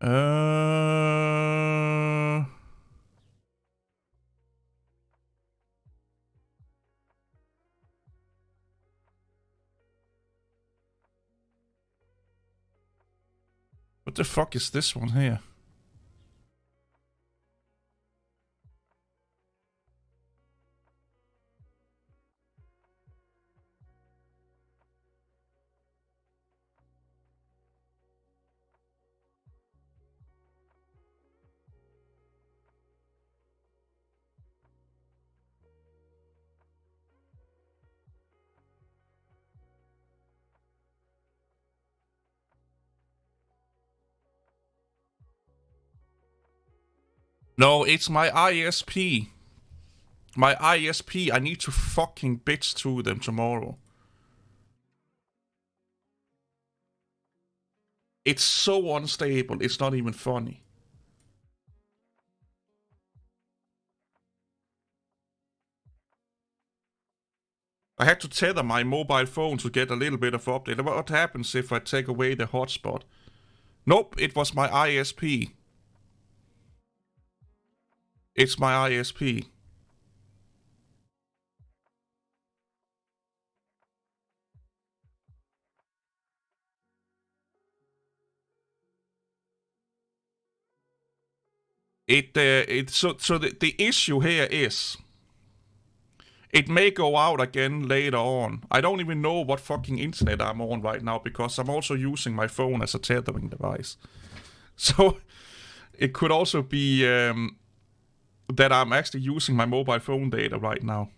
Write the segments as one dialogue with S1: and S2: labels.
S1: What the fuck is this one here? No, it's my ISP. My ISP, I need to fucking bitch to them tomorrow. It's so unstable, it's not even funny. I had to tether my mobile phone to get a little bit of update. What happens if I take away the hotspot? Nope, it was my ISP. It's my ISP. So the issue here is it may go out again later on. I don't even know what fucking internet I'm on right now because I'm also using my phone as a tethering device. So it could also be that I'm actually using my mobile phone data right now.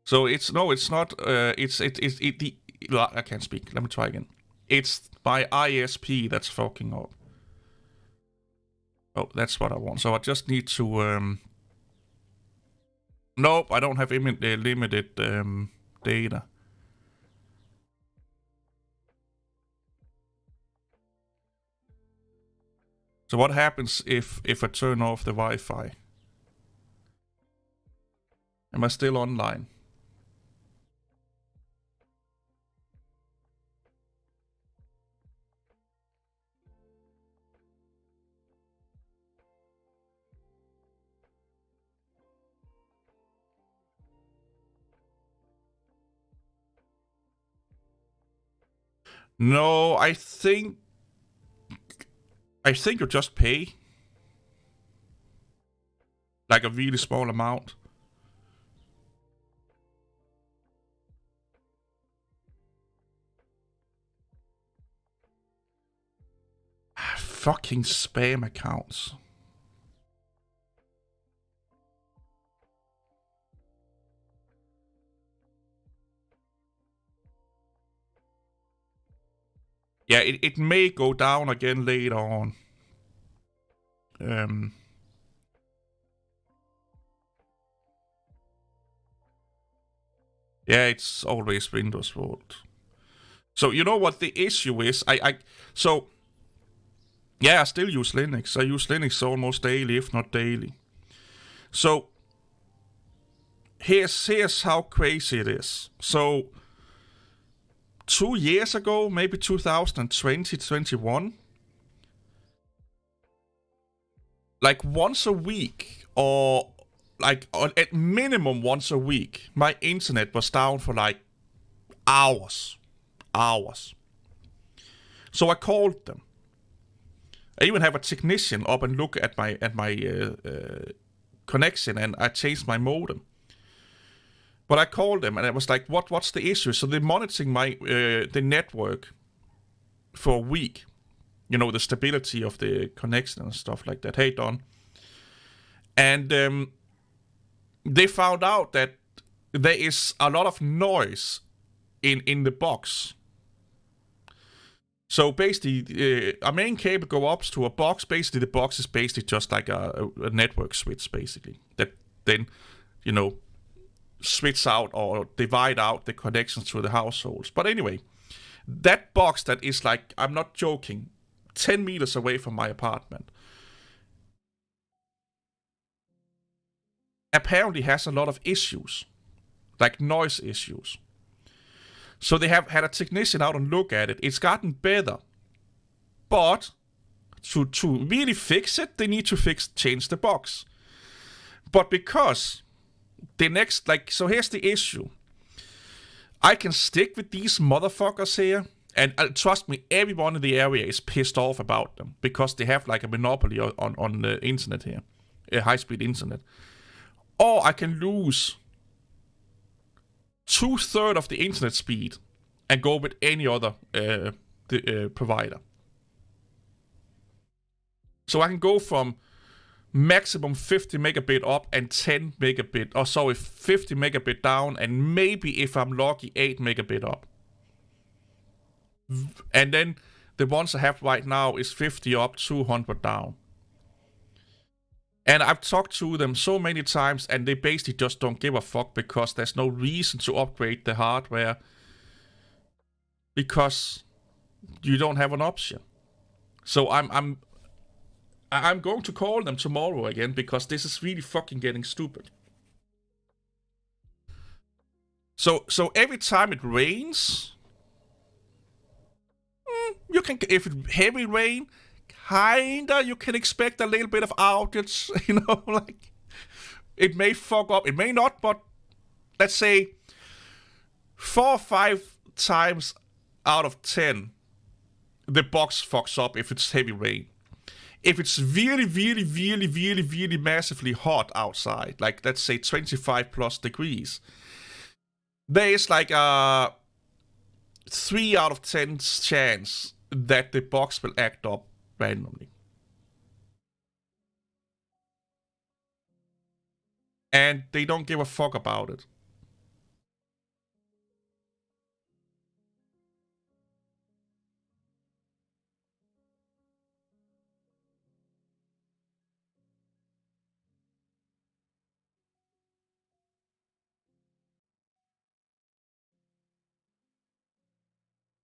S1: So it's not. I can't speak. Let me try again. It's my ISP that's fucking up. Oh, that's what I want. So I just need to. Nope, I don't have limited data. So what happens if I turn off the Wi-Fi? Am I still online? No, I think you just pay like a really small amount. Fucking spam accounts. Yeah, it may go down again later on. Yeah, it's always Windows' fault. So you know what the issue is? I still use Linux. I use Linux almost daily, if not daily. So here's how crazy it is. So 2 years ago, maybe 2020, 21, like once a week or at minimum once a week, my internet was down for like hours. So I called them. I even have a technician up and look at my connection, and I changed my modem. But I called them and I was like, "What's the issue?" So they're monitoring my the network for a week. You know, the stability of the connection and stuff like that. Hey, Don. And they found out that there is a lot of noise in the box. So basically, a main cable goes up to a box. Basically, the box is basically just like a network switch, basically. That then, you know, switch out or divide out the connections to the households. But anyway, that box that is like, I'm not joking, 10 meters away from my apartment. Apparently has a lot of issues, like noise issues. So they have had a technician out and look at it. It's gotten better. But to really fix it, they need to change the box. But because the next, so here's the issue. I can stick with these motherfuckers here, and trust me, everyone in the area is pissed off about them because they have like a monopoly on the internet here, high-speed internet. Or I can lose 2/3 of the internet speed and go with any other provider. So I can go from maximum 50 megabit up and 10 megabit, 50 megabit down, and maybe if I'm lucky 8 megabit up. And then the ones I have right now is 50 up, 200 down. And I've talked to them so many times, and they basically just don't give a fuck because there's no reason to upgrade the hardware because you don't have an option. So I'm going to call them tomorrow again because this is really fucking getting stupid. So every time it rains, you can, if it's heavy rain, kinda you can expect a little bit of outage, like it may fuck up, it may not, but let's say 4 or 5 times out of 10 the box fucks up if it's heavy rain. If it's really, really, really, really, really massively hot outside, like let's say 25 plus degrees, there is like a 3 out of 10 chance that the box will act up randomly. And they don't give a fuck about it.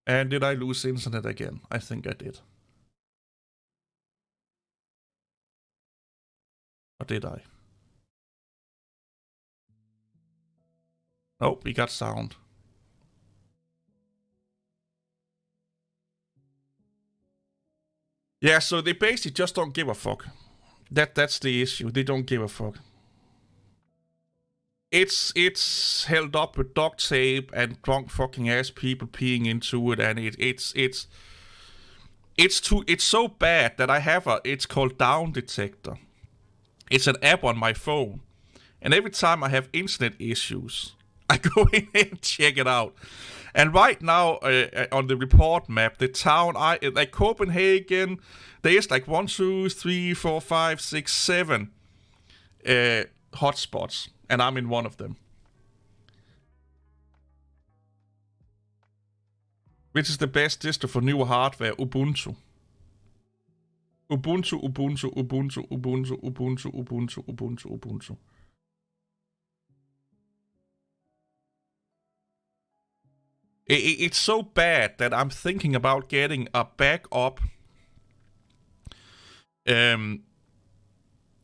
S1: And did I lose internet again? I think I did. Or did I? Oh, we got sound. Yeah, so they basically just don't give a fuck. That's the issue. They don't give a fuck. It's held up with duct tape and drunk fucking ass people peeing into it, and it's so bad that I have it's called Down Detector. It's an app on my phone, and every time I have internet issues, I go in and check it out. And right now, on the report map, the town like Copenhagen, there's like 1, 2, 3, 4, 5, 6, 7 hotspots, and I'm in one of them. Which is the best distro for newer hardware? Ubuntu. Ubuntu, Ubuntu, Ubuntu, Ubuntu, Ubuntu, Ubuntu, Ubuntu, Ubuntu. It's so bad that I'm thinking about getting a backup.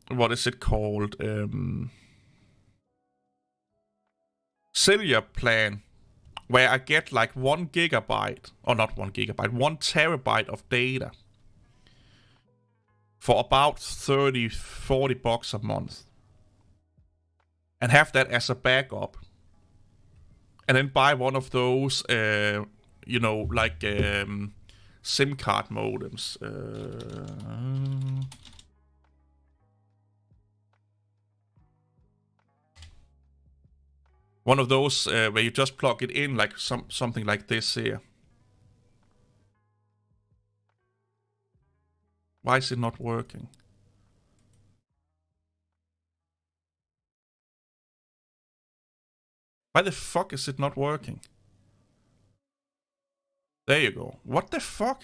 S1: What is it called? Cellular plan, where I get like 1 gigabyte, or not 1 gigabyte, 1 terabyte of data for about 30, 40 bucks a month. And have that as a backup. And then buy one of those, like SIM card modems. One of those where you just plug it in, like something like this here. Why is it not working? Why the fuck is it not working? There you go. What the fuck?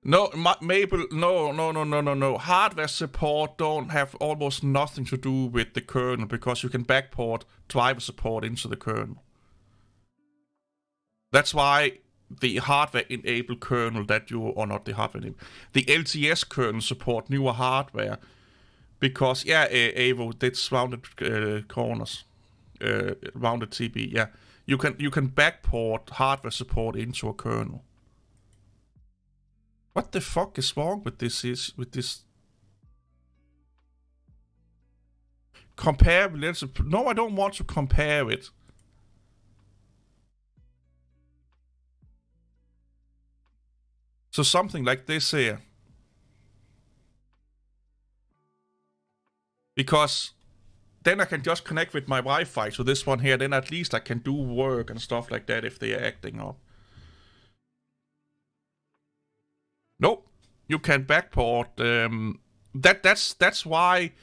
S1: No, Mabel, no. Hardware support don't have almost nothing to do with the kernel because you can backport driver support into the kernel. That's why the hardware-enabled kernel that you, or not the hardware-enabled, the LTS kernel support newer hardware because, yeah, Avo, that's rounded corners, rounded TB, yeah. You can backport hardware support into a kernel. What the fuck is wrong with this? Compare, no, I don't want to compare it. So something like this here. Because then I can just connect with my Wi-Fi to this one here, then at least I can do work and stuff like that if they are acting up. Nope. You can backport. That's why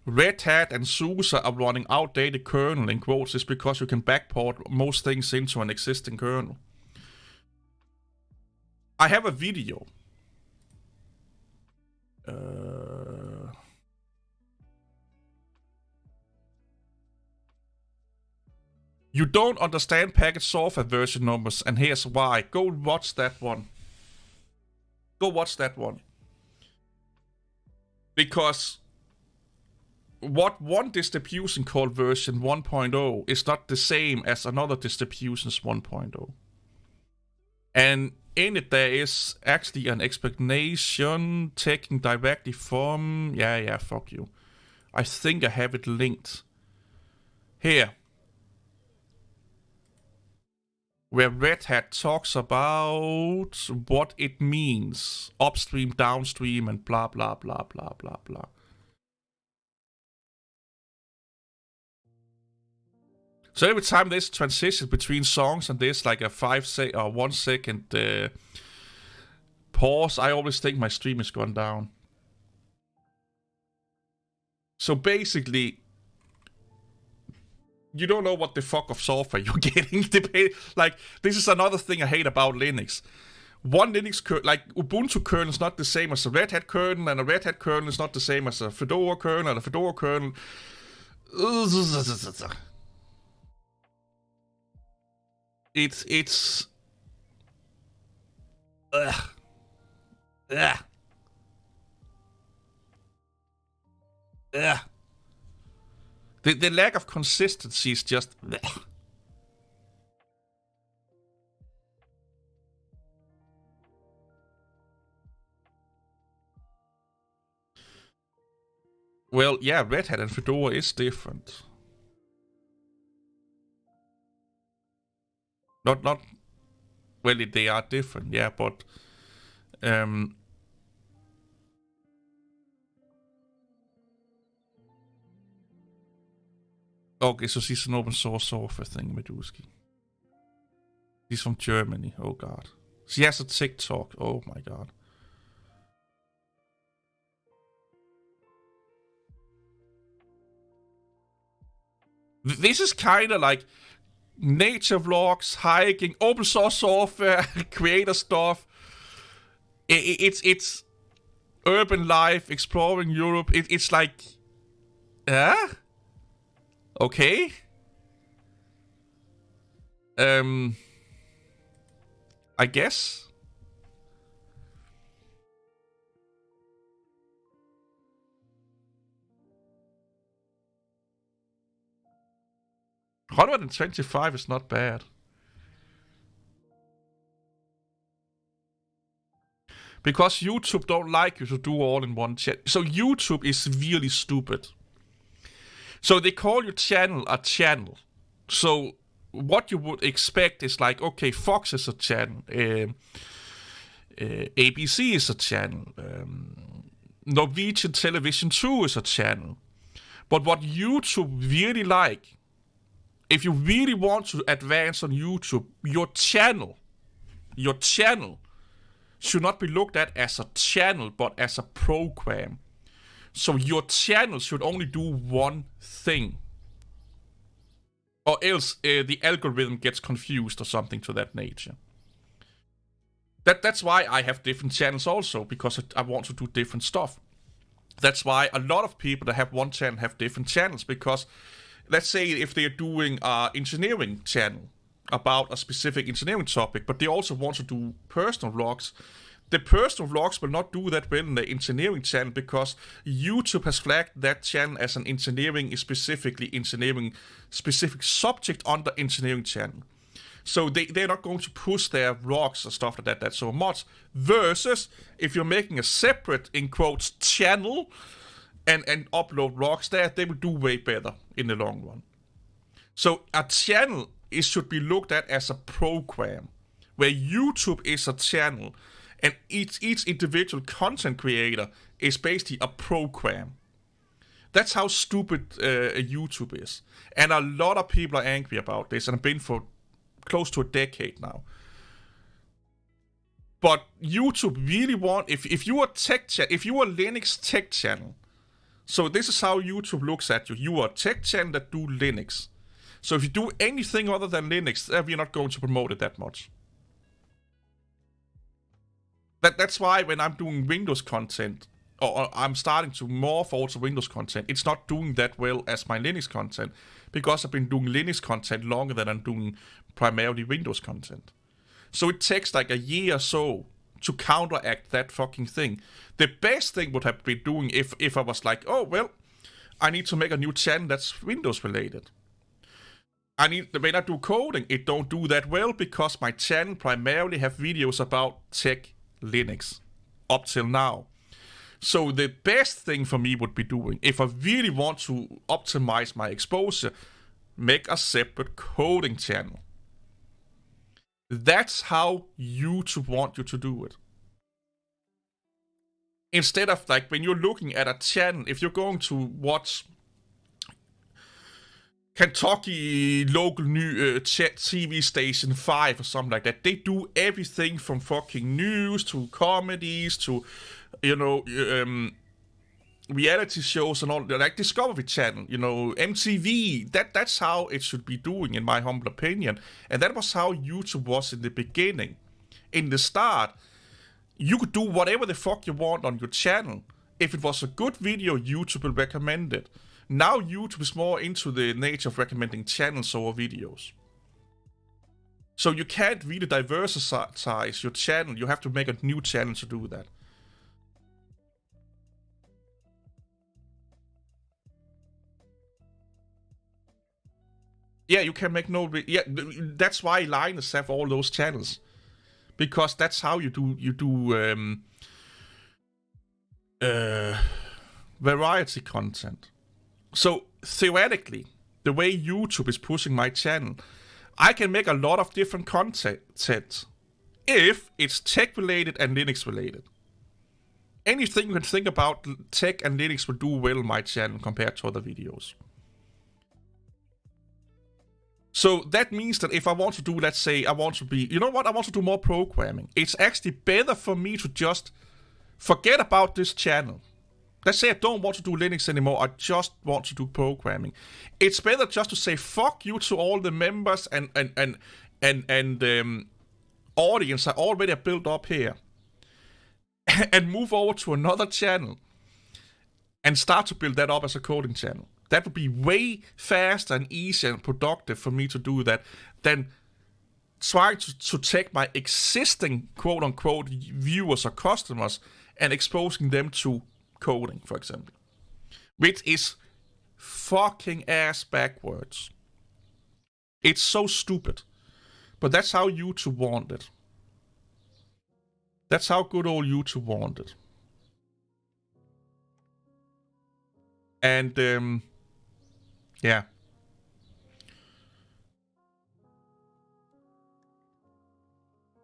S1: Red Hat and SUSE are running outdated kernel in quotes, is because you can backport most things into an existing kernel. I have a video. You don't understand package software version numbers, and here's why. Go watch that one. Go watch that one. Because what one distribution called version 1.0 is not the same as another distribution's 1.0. And in it there is actually an explanation taken directly from... Yeah, fuck you. I think I have it linked. Here. Where Red Hat talks about what it means. Upstream, downstream, and blah, blah, blah, blah, blah, blah. So every time there's transition between songs and there's like a 1 second pause, I always think my stream is gone down. So basically, you don't know what the fuck of software you're getting. Like, this is another thing I hate about Linux. One Linux kernel, like Ubuntu kernel is not the same as a Red Hat kernel, and a Red Hat kernel is not the same as a Fedora kernel, and a Fedora kernel. It's the lack of consistency is just Well, yeah, Red Hat and Fedora is different. Not well, they are different, yeah, but okay, so she's an open source software thing, Meduski. She's from Germany, oh god. She has a TikTok, oh my god. This is kind of like nature vlogs, hiking, open source software, creator stuff. It's urban life, exploring Europe. It's like, okay. I guess. $125 is not bad. Because YouTube don't like you to do all in one chat. So YouTube is really stupid. So they call your channel a channel. So what you would expect is like, okay, Fox is a channel. ABC is a channel. Norwegian Television 2 is a channel. But what YouTube really like, if you really want to advance on YouTube, your channel should not be looked at as a channel, but as a program. So your channel should only do one thing. Or else the algorithm gets confused or something to that nature. That's why I have different channels also, because I want to do different stuff. That's why a lot of people that have one channel have different channels, because let's say if they're doing an engineering channel about a specific engineering topic, but they also want to do personal vlogs, the personal vlogs will not do that well in the engineering channel, because YouTube has flagged that channel as an engineering specific subject on the engineering channel. So they're not going to push their vlogs and stuff like that so much. Versus if you're making a separate, in quotes, channel and upload vlogs there, they will do way better in the long run. So a channel should be looked at as a program, where YouTube is a channel and each individual content creator is basically a program. That's how stupid YouTube is. And a lot of people are angry about this, and have been for close to a decade now. But YouTube really want, if you are if you are Linux tech channel, so this is how YouTube looks at you. You are a tech channel that do Linux. So if you do anything other than Linux, we're not going to promote it that much. That's why when I'm doing Windows content, or I'm starting to morph also Windows content, it's not doing that well as my Linux content, because I've been doing Linux content longer than I'm doing primarily Windows content. So it takes like a year or so to counteract that fucking thing. The best thing would have been doing if I was like, oh, well, I need to make a new channel that's Windows related. When I do coding, it don't do that well, because my channel primarily have videos about tech Linux up till now. So the best thing for me would be doing, if I really want to optimize my exposure, make a separate coding channel. That's how YouTube want you to do it. Instead of like when you're looking at a channel, if you're going to watch Kentucky local new TV station 5 or something like that, they do everything from fucking news to comedies to, you know, reality shows and all, like Discovery Channel, you know, MTV. That's how it should be doing, in my humble opinion. And that was how YouTube was in the beginning. In the start, you could do whatever the fuck you want on your channel. If it was a good video, YouTube will recommend it. Now YouTube is more into the nature of recommending channels over videos. So you can't really diversify your channel. You have to make a new channel to do that. Yeah, you can make no... Yeah, that's why Linus have all those channels. Because that's how you do variety content. So, theoretically, the way YouTube is pushing my channel, I can make a lot of different content if it's tech-related and Linux-related. Anything you can think about tech and Linux will do well on my channel compared to other videos. So that means that if I want to do, let's say, I want to be, you know what, I want to do more programming. It's actually better for me to just forget about this channel. Let's say I don't want to do Linux anymore, I just want to do programming. It's better just to say fuck you to all the members and audience I already built up here. And move over to another channel. And start to build that up as a coding channel. That would be way faster and easier and productive for me to do that than trying to take my existing quote-unquote viewers or customers and exposing them to coding, for example. Which is fucking ass backwards. It's so stupid. But that's how YouTube wanted. That's how good old YouTube wanted. And, yeah.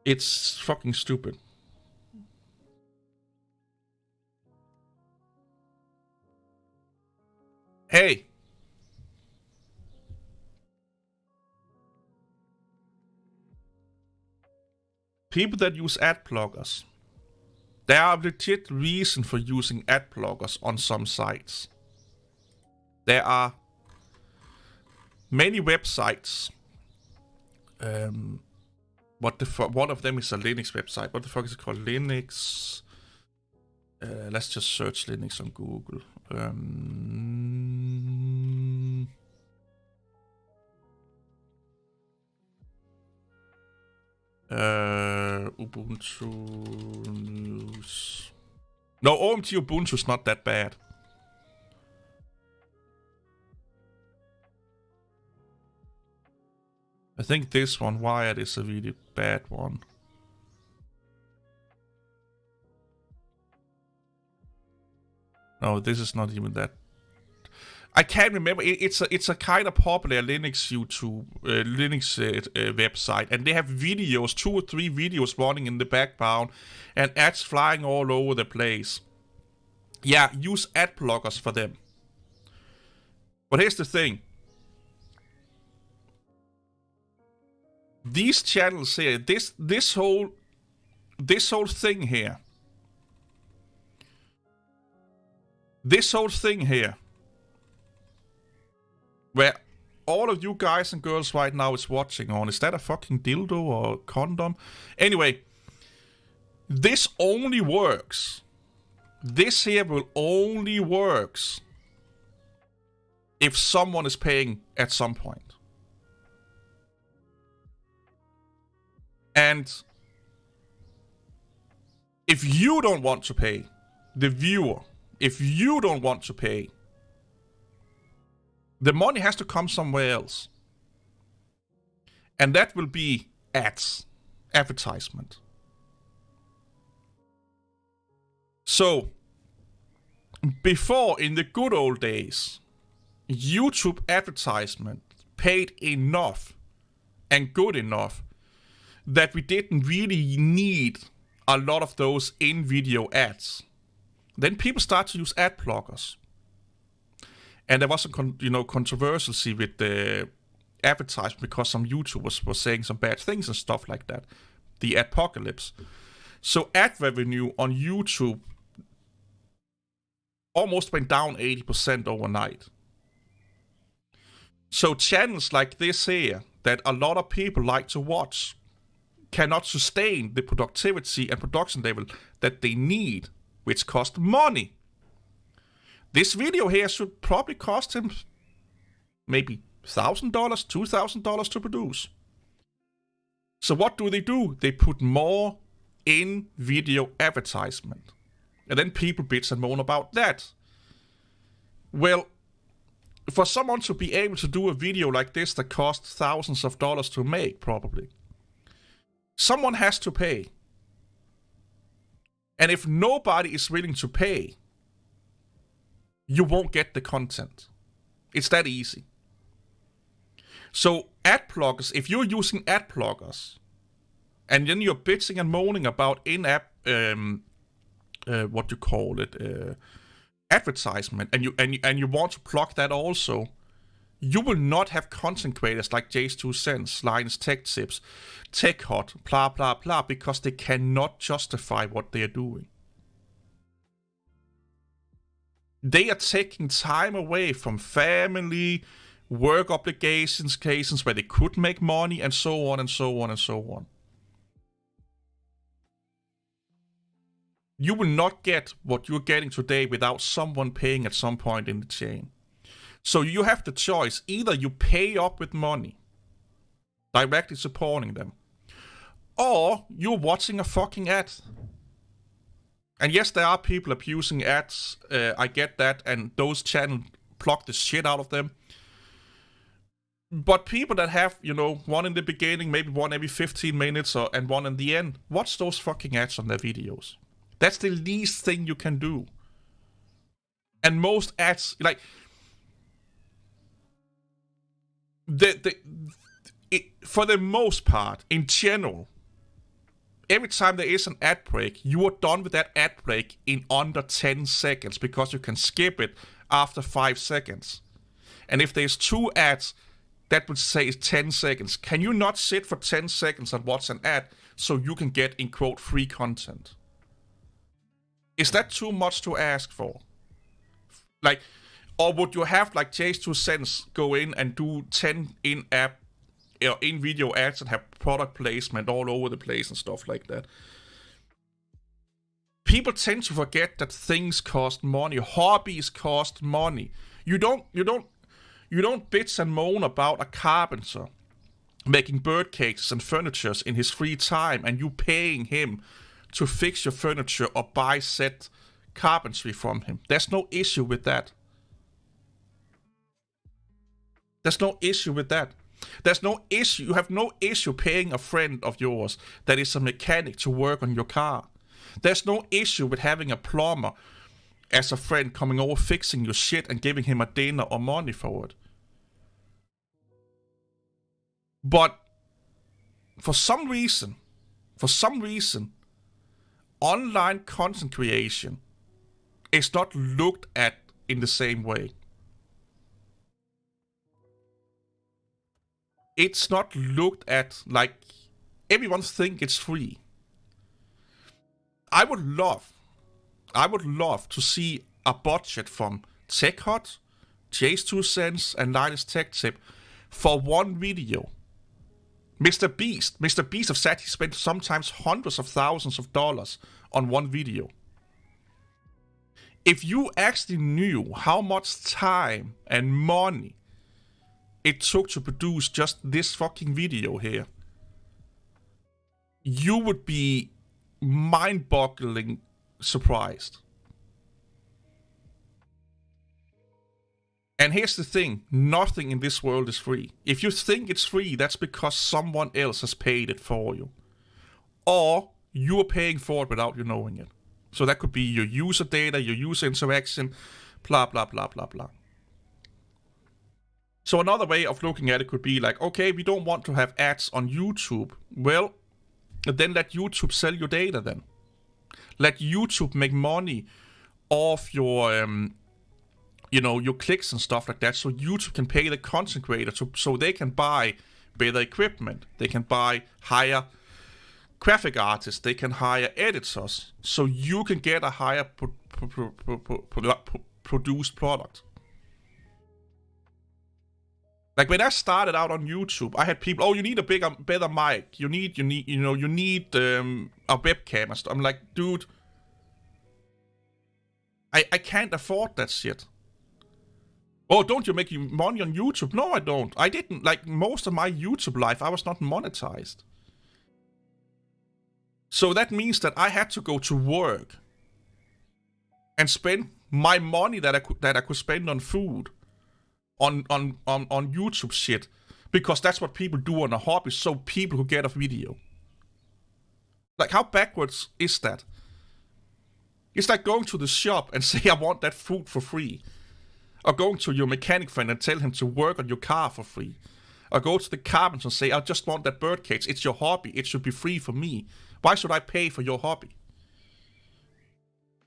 S1: It's fucking stupid. Hey! People that use ad blockers. There are legit reason for using ad blockers on some sites. There are many websites What the fuck? One of them is a Linux website. What the fuck is it called? Linux. Let's just search Linux on Google. Ubuntu News. No, OMT Ubuntu is not that bad. I think this one, Wired, is a really bad one. No, this is not even that. I can't remember. It's a kind of popular Linux YouTube, website, and they have videos, 2 or 3 videos running in the background, and ads flying all over the place. Yeah, use ad blockers for them. But here's the thing. These channels here, this whole thing here. This whole thing here, where all of you guys and girls right now is watching on, is that a fucking dildo or a condom? Anyway, this only works. This here will only works if someone is paying at some point. And if you don't want to pay, the viewer, if you don't want to pay, the money has to come somewhere else. And that will be ads, advertisement. So, before, in the good old days, YouTube advertisement paid enough and good enough that we didn't really need a lot of those in-video ads. Then people start to use ad blockers. And there was a controversy with the advertisement because some YouTubers were saying some bad things and stuff like that. The adpocalypse. So ad revenue on YouTube almost went down 80% overnight. So channels like this here, that a lot of people like to watch, cannot sustain the productivity and production level that they need, which cost money. This video here should probably cost him maybe $1,000, $2,000 to produce. So what do? They put more in video advertisement. And then people bitch and moan about that. Well, for someone to be able to do a video like this that costs thousands of dollars to make, probably, someone has to pay. And if nobody is willing to pay, you won't get the content. It's that easy. So ad blockers, if you're using ad blockers, and then you're bitching and moaning about in-app, advertisement, and you want to plug that also, you will not have content creators like Jay's 2 Cents, Linus Tech Tips, Tech Hot, blah blah blah, because they cannot justify what they are doing. They are taking time away from family, work obligations, cases where they could make money, and so on and so on and so on. You will not get what you're getting today without someone paying at some point in the chain. So you have the choice. Either you pay up with money, directly supporting them, or you're watching a fucking ad. And yes, there are people abusing ads. I get that, and those channels plug the shit out of them. But people that have, one in the beginning, maybe one every 15 minutes, and one in the end, watch those fucking ads on their videos. That's the least thing you can do. And most ads, like, for the most part, in general, every time there is an ad break, you are done with that ad break in under 10 seconds because you can skip it after 5 seconds. And if there's 2 ads, that would say 10 seconds. Can you not sit for 10 seconds and watch an ad so you can get, in quote, free content? Is that too much to ask for? Like, or would you have, like, Jay's 2 Cents go in and do 10 in-app in-video ads that have product placement all over the place and stuff like that. People tend to forget that things cost money. Hobbies cost money. You don't bitch and moan about a carpenter making bird cages and furniture in his free time, and you paying him to fix your furniture or buy set carpentry from him. There's no issue with that. There's no issue with that. There's no issue. You have no issue paying a friend of yours that is a mechanic to work on your car. There's no issue with having a plumber as a friend coming over, fixing your shit and giving him a dinner or money for it. But for some reason, online content creation is not looked at in the same way. It's not looked at like everyone thinks it's free. I would love to see a budget from Tech Hut, Jay's 2 Cents, and Linus Tech Tip for one video. Mr. Beast have said he spent sometimes hundreds of thousands of dollars on one video. If you actually knew how much time and money it took to produce just this fucking video here, you would be mind-boggling surprised. And here's the thing, nothing in this world is free. If you think it's free, that's because someone else has paid it for you. Or you're paying for it without you knowing it. So that could be your user data, your user interaction, blah, blah, blah, blah, blah. So another way of looking at it could be like, okay, we don't want to have ads on YouTube. Well, then let YouTube sell your data then. Let YouTube make money off your your clicks and stuff like that, so YouTube can pay the content creator so they can buy better equipment, they can hire graphic artists, they can hire editors, so you can get a higher produced product. Like when I started out on YouTube, I had people, you need a better mic, you need a webcam and stuff. I'm like, dude, I can't afford that shit. Oh, don't you make money on YouTube? No, I don't. I didn't. Like, most of my YouTube life, I was not monetized. So that means that I had to go to work and spend my money that I could spend on food, on YouTube shit, because that's what people do on a hobby, so people who get a video. Like, how backwards is that? It's like going to the shop and say, I want that food for free. Or going to your mechanic friend and tell him to work on your car for free. Or go to the carpenter and say, I just want that bird cage. It's your hobby. It should be free for me. Why should I pay for your hobby?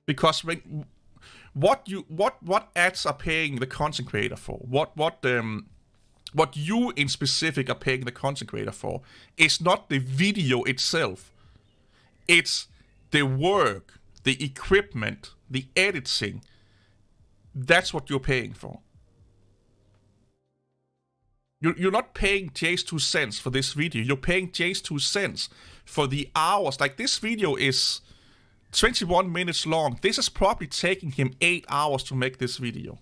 S1: Because what ads are paying the content creator for, what you in specific are paying the content creator for, is not the video itself. It's the work, the equipment, the editing. That's what you're paying for. You're not paying Jay's 2 cents for this video. You're paying Jay's 2 cents for the hours. Like, this video is 21 minutes long. This is probably taking him 8 hours to make this video.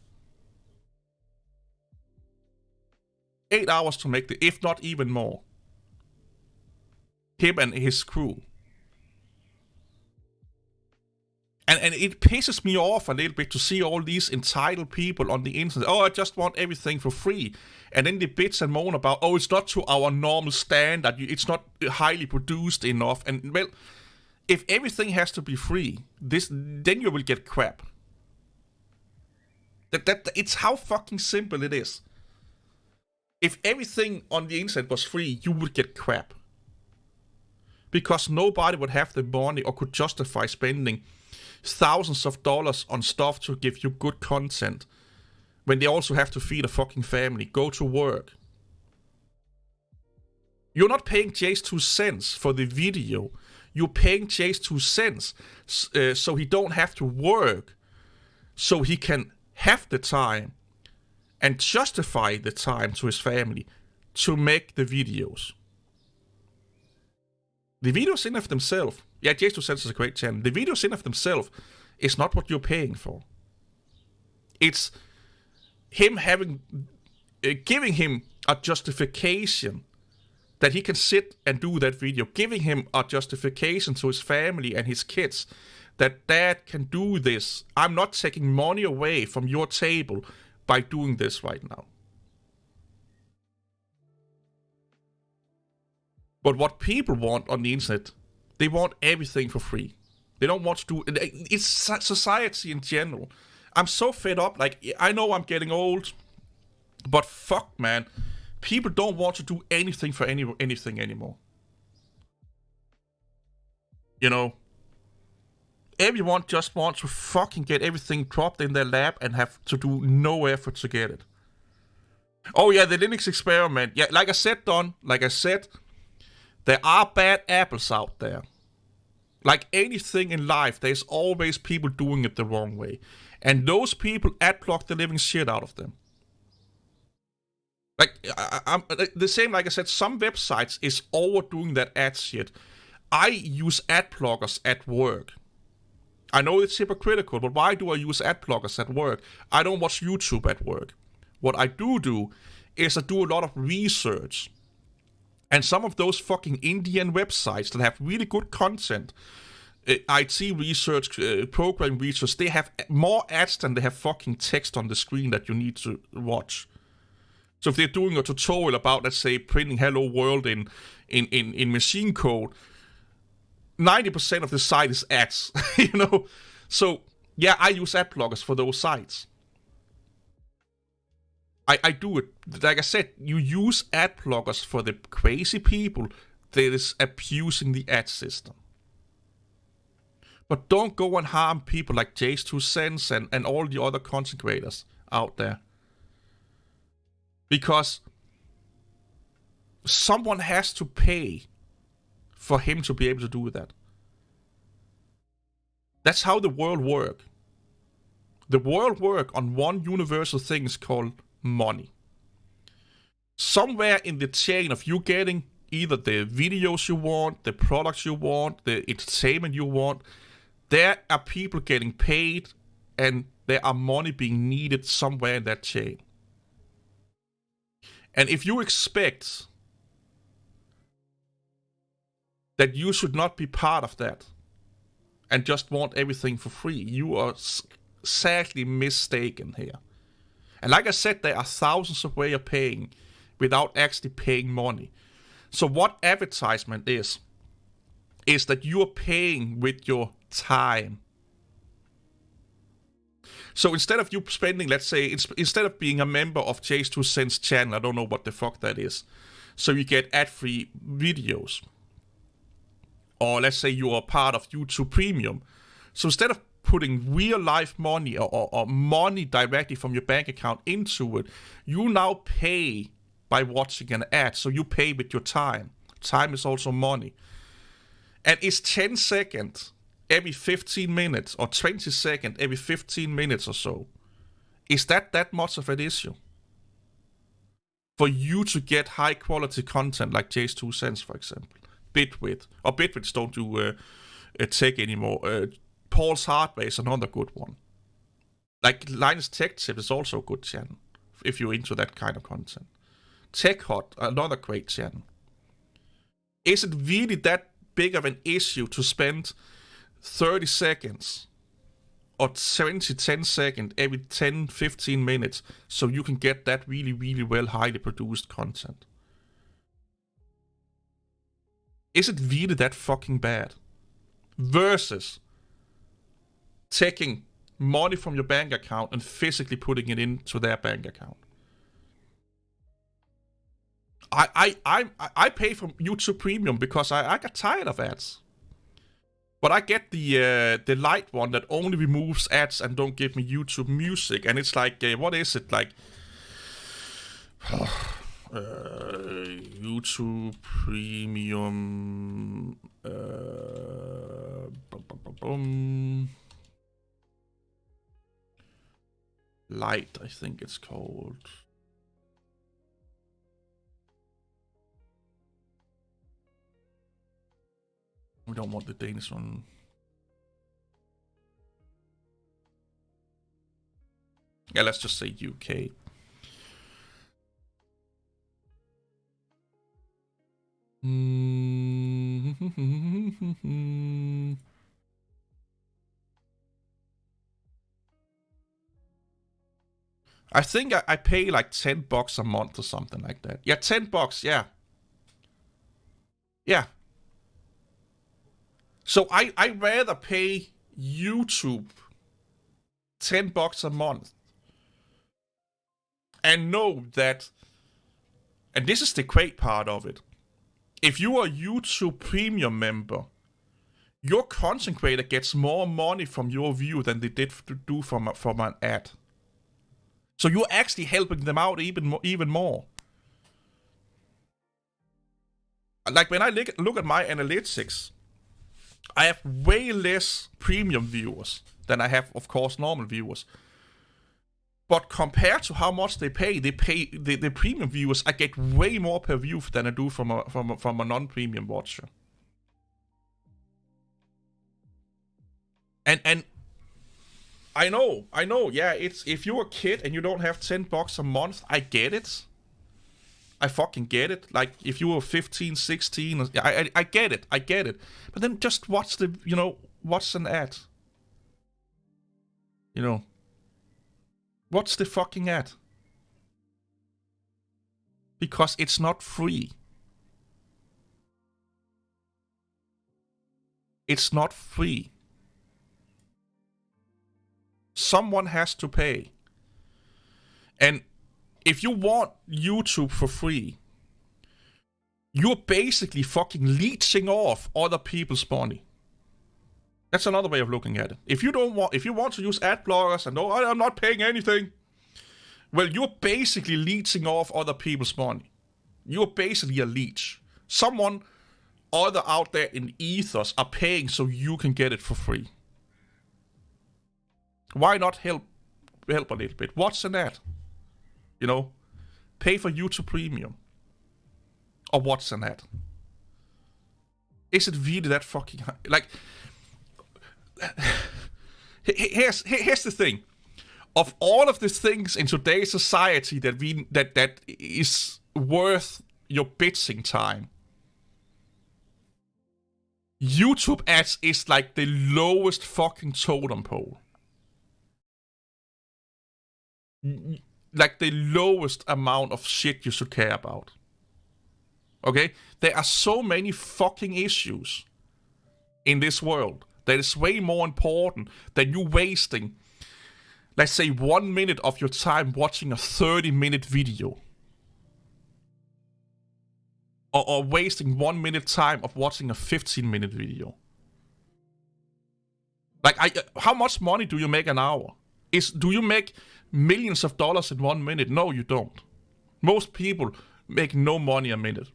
S1: 8 hours to make if not even more. Him and his crew. And it pisses me off a little bit to see all these entitled people on the internet. Oh, I just want everything for free. And then they bitch and moan about, it's not to our normal standard. It's not highly produced enough. And, well, if everything has to be free, then you will get crap. It's how fucking simple it is. If everything on the internet was free, you would get crap. Because nobody would have the money or could justify spending thousands of dollars on stuff to give you good content when they also have to feed a fucking family, go to work. You're not paying Jay's 2 cents for the video. You're paying Jay's 2 cents so he don't have to work, so he can have the time and justify the time to his family to make the videos. The videos in of themselves, yeah, J2 Sense is a great channel. The videos in of themselves is not what you're paying for. It's him giving him a justification that he can sit and do that video, giving him a justification to his family and his kids that dad can do this. I'm not taking money away from your table by doing this right now. But what people want on the internet, they want everything for free. They don't want to do it. It's society in general. I'm so fed up. Like, I know I'm getting old, but fuck, man. People don't want to do anything for anything anymore. You know? Everyone just wants to fucking get everything dropped in their lap and have to do no effort to get it. Oh yeah, the Linux experiment. Yeah, like I said, Don, there are bad apples out there. Like anything in life, there's always people doing it the wrong way. And those people adblock the living shit out of them. Like, I'm the same, like I said, some websites is overdoing that ad shit. I use ad blockers at work. I know it's hypocritical, but why do I use ad blockers at work? I don't watch YouTube at work. What I do is I do a lot of research. And some of those fucking Indian websites that have really good content, IT research, program research, they have more ads than they have fucking text on the screen that you need to watch. So if they're doing a tutorial about, let's say, printing Hello World in machine code, 90% of the site is ads, you know? So, yeah, I use ad blockers for those sites. I do it. Like I said, you use ad blockers for the crazy people that is abusing the ad system. But don't go and harm people like J2 Sense and all the other content creators out there. Because someone has to pay for him to be able to do that. That's how the world works. The world works on one universal thing called money. Somewhere in the chain of you getting either the videos you want, the products you want, the entertainment you want, there are people getting paid and there are money being needed somewhere in that chain. And if you expect that you should not be part of that and just want everything for free, you are sadly mistaken here. And like I said, there are thousands of ways of paying without actually paying money. So what advertisement is that you are paying with your time. So instead of you spending, let's say, instead of being a member of J2 Sense channel, I don't know what the fuck that is, so you get ad-free videos. Or let's say you are part of YouTube Premium. So instead of putting real life money or money directly from your bank account into it, you now pay by watching an ad. So you pay with your time. Time is also money. And it's 10 seconds every 15 minutes or 20 seconds every 15 minutes or so. Is that much of an issue? For you to get high quality content like J2 Sense, for example. Bitwit. Or Bitwits don't do tech anymore. Paul's Hardware is another good one. Like Linus Tech Tip is also a good channel if you're into that kind of content. Tech Hot, another great channel. Is it really that big of an issue to spend 30 seconds or 10 seconds every 10-15 minutes so you can get that really, really well highly produced content? Is it really that fucking bad? Versus taking money from your bank account and physically putting it into their bank account. I pay for YouTube Premium because I got tired of ads. But I get the light one that only removes ads and don't give me YouTube Music, and it's like, what is it like? YouTube Premium. Light, I think it's called. We don't want the Danish one. Yeah, let's just say UK. I think I pay like $10 a month or something like that. Yeah, $10, yeah. Yeah. So I rather pay YouTube $10 a month and know that, and this is the great part of it, if you are a YouTube Premium member, your content creator gets more money from your view than they did to do from an ad. So you're actually helping them out even more. Like when I look at my analytics, I have way less premium viewers than I have, of course, normal viewers. But compared to how much they pay the premium viewers. I get way more per view than I do from a non-premium watcher. And I know. Yeah, it's if you're a kid and you don't have $10 a month, I get it. I fucking get it. Like, if you were 15, 16, I get it. But then just watch what's an ad? What's the fucking ad? Because it's not free. It's not free. Someone has to pay. And if you want YouTube for free, you're basically fucking leeching off other people's money. That's another way of looking at it. If you want to use ad blockers and I'm not paying anything, well, you're basically leeching off other people's money. You're basically a leech. Someone other out there in ethos are paying so you can get it for free. Why not help a little bit? What's an ad? Pay for YouTube Premium. Or what's an ad? Is it really that fucking high? Like, here's the thing. Of all of the things in today's society that is worth your bitching time, YouTube ads is like the lowest fucking totem pole. Like the lowest amount of shit you should care about. Okay? There are so many fucking issues in this world that is way more important than you wasting, let's say, 1 minute of your time watching a 30-minute video. Or wasting 1 minute time of watching a 15-minute video. Like, how much money do you make an hour? Do you make millions of dollars in 1 minute? No, you don't. Most people make no money a minute.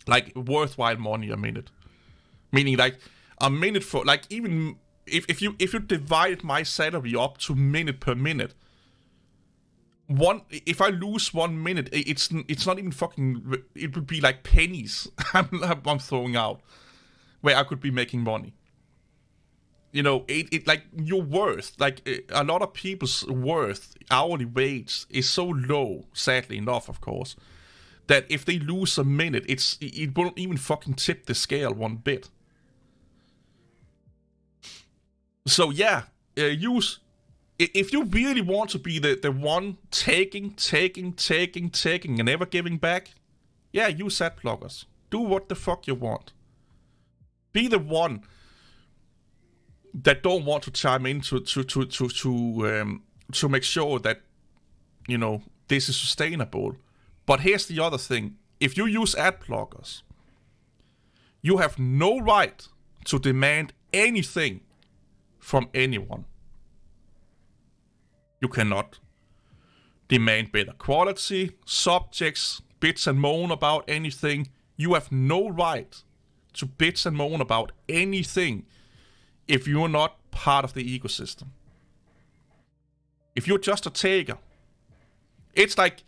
S1: Like, worthwhile money a minute. Meaning, like, a minute for, like, even if you divide my salary up to minute per minute, if I lose 1 minute, it's not even fucking, it would be like pennies I'm throwing out where I could be making money. It like your worth, like a lot of people's worth, hourly wage is so low, sadly enough, of course, that if they lose a minute, it won't even fucking tip the scale one bit. So yeah, if you really want to be the one taking and never giving back, yeah, use ad blockers. Do what the fuck you want. Be the one that don't want to chime in to make sure that this is sustainable. But here's the other thing: if you use ad blockers, you have no right to demand anything from anyone. You cannot demand better quality, subjects, bitch and moan about anything. You have no right to bitch and moan about anything if you're not part of the ecosystem. If you're just a taker. It's like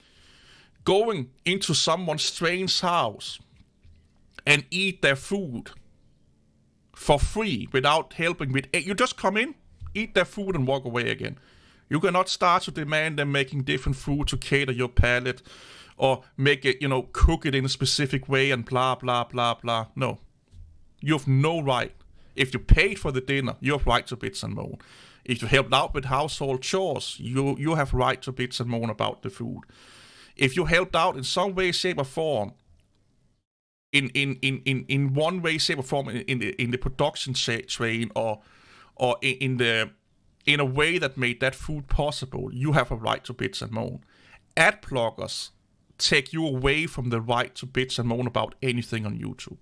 S1: going into someone's strange house and eat their food for free without helping with. You just come in, eat their food, and walk away again. You cannot start to demand them making different food to cater your palate, or make it, cook it in a specific way and blah, blah, blah, blah. No. You have no right. If you paid for the dinner, you have right to bitch and moan. If you helped out with household chores, you have right to bitch and moan about the food. If you helped out in some way, shape, or form, in one way, shape, or form, in the production train, or in a way that made that food possible, you have a right to bitch and moan. Ad blockers take you away from the right to bitch and moan about anything on YouTube.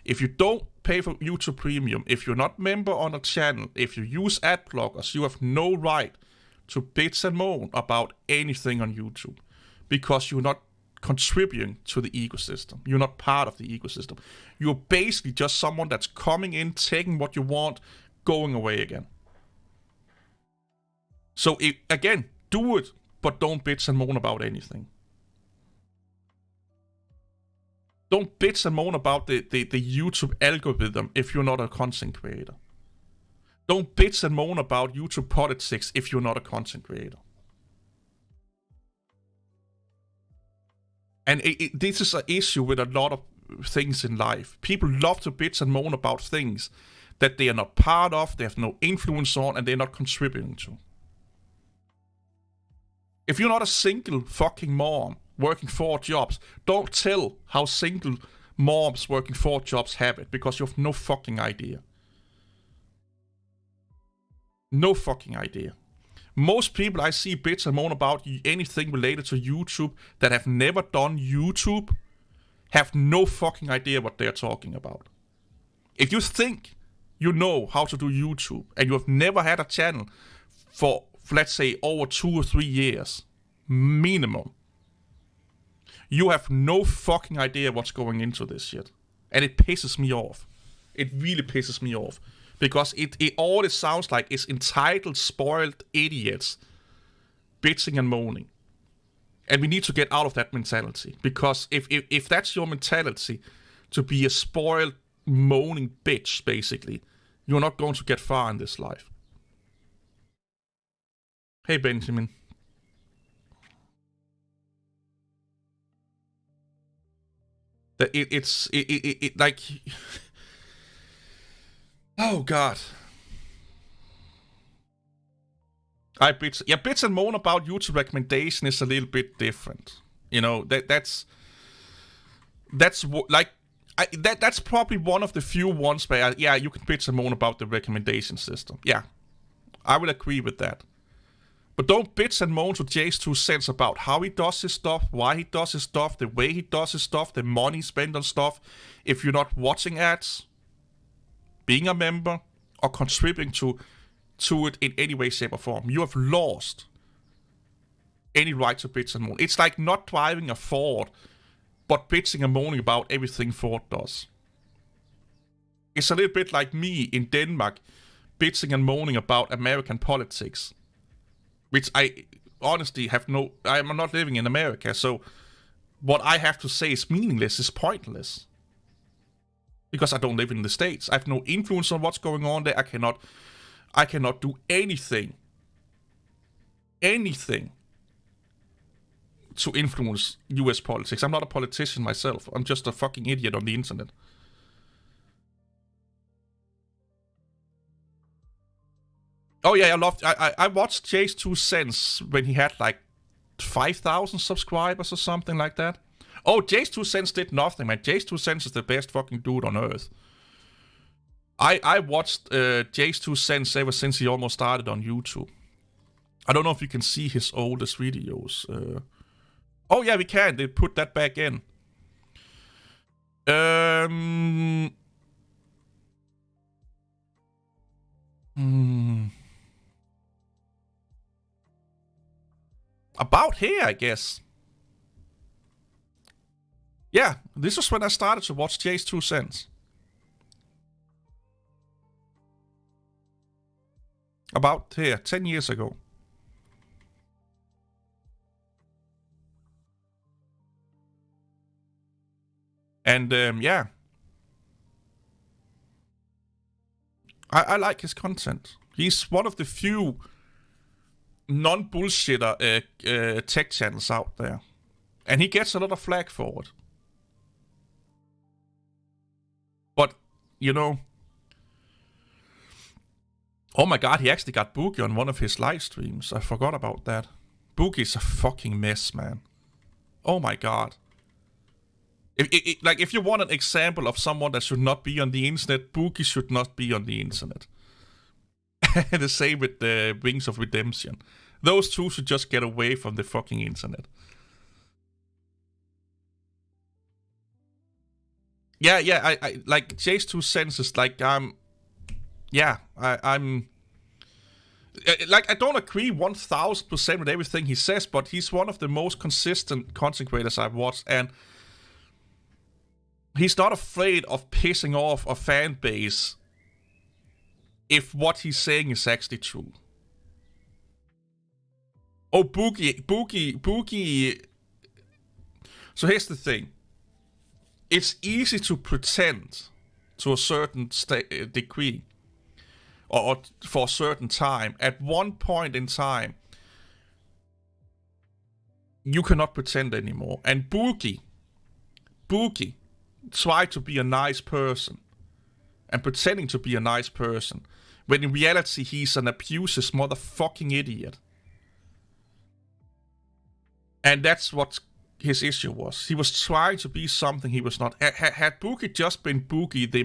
S1: If you don't pay for YouTube Premium, if you're not member on a channel, if you use ad blockers, you have no right to bitch and moan about anything on YouTube, because you're not contributing to the ecosystem. You're not part of the ecosystem. You're basically just someone that's coming in, taking what you want, going away again. So again, do it, but don't bitch and moan about anything. Don't bitch and moan about the YouTube algorithm if you're not a content creator. Don't bitch and moan about YouTube politics if you're not a content creator. And this is an issue with a lot of things in life. People love to bitch and moan about things that they are not part of, they have no influence on, and they're not contributing to. If you're not a single fucking mom working 4 jobs, don't tell how single moms working 4 jobs have it, because you have no fucking idea. No fucking idea. Most people I see bitch and moan about anything related to YouTube that have never done YouTube have no fucking idea what they're talking about. If you think you know how to do YouTube and you have never had a channel for, let's say, over 2 or 3 years, minimum, you have no fucking idea what's going into this shit. And it pisses me off. It really pisses me off. Because it all it sounds like is entitled, spoiled idiots bitching and moaning. And we need to get out of that mentality. Because if that's your mentality, to be a spoiled, moaning bitch, basically, you're not going to get far in this life. Hey, Benjamin. It's like... Oh, God. Bitch and moan about YouTube recommendation is a little bit different. That's probably one of the few ones where, you can bitch and moan about the recommendation system. Yeah, I will agree with that. But don't bitch and moan to Jay's 2 cents about how he does his stuff, why he does his stuff, the way he does his stuff, the money spent on stuff, if you're not watching ads, being a member, or contributing to it in any way, shape, or form. You have lost any right to bitch and moan. It's like not driving a Ford, but bitching and moaning about everything Ford does. It's a little bit like me in Denmark, bitching and moaning about American politics, which I honestly I'm not living in America, so what I have to say is meaningless, is pointless. Because I don't live in the States. I have no influence on what's going on there. I cannot do anything to influence US politics. I'm not a politician myself. I'm just a fucking idiot on the internet. Oh yeah, I watched Jay's 2 cents when he had like 5,000 subscribers or something like that. Oh, Jay's 2 cents did nothing, man. Jay's 2 cents is the best fucking dude on earth. I watched Jay's 2 cents ever since he almost started on YouTube. I don't know if you can see his oldest videos. Oh yeah, we can. They put that back in. About here, I guess. Yeah, this was when I started to watch Jay's 2 cents. About here, 10 years ago. And, yeah. I like his content. He's one of the few non-bullshitter tech channels out there. And he gets a lot of flack for it. But, you know... Oh my god, he actually got Boogie on one of his live streams. I forgot about that. Boogie's a fucking mess, man. Oh my god. If you want an example of someone that should not be on the internet, Boogie should not be on the internet. The same with the Wings of Redemption. Those two should just get away from the fucking internet. Yeah, I like Jay's 2 cents is like, I'm like, I don't agree 1000% with everything he says, but he's one of the most consistent content creators I've watched, and he's not afraid of pissing off a fan base if what he's saying is actually true. Oh, Boogie. So here's the thing. It's easy to pretend to a certain degree, or for a certain time. At one point in time, you cannot pretend anymore. And Boogie tried to be a nice person and pretending to be a nice person, when in reality he's an abusive motherfucking idiot. And that's what his issue was. He was trying to be something he was not. Had Boogie just been Boogie, the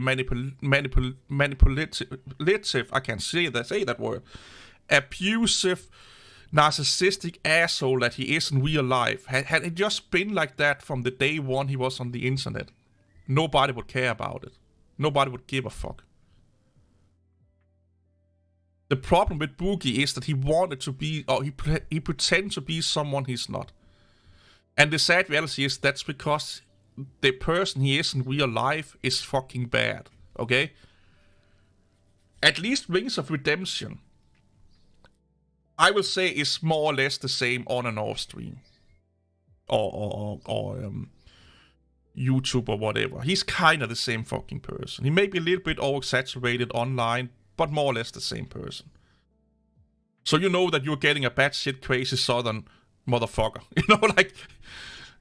S1: manipulative, I can't say that word, abusive, narcissistic asshole that he is in real life, had it just been like that from the day one he was on the internet, nobody would care about it. Nobody would give a fuck. The problem with Boogie is that he wanted to be, or he pretended to be someone he's not. And the sad reality is that's because the person he is in real life is fucking bad, okay? At least Wings of Redemption, I will say, is more or less the same on and off stream. Or YouTube or whatever. He's kind of the same fucking person. He may be a little bit over-exaggerated online, but more or less the same person. So you know that you're getting a batshit crazy southern motherfucker. You know, like,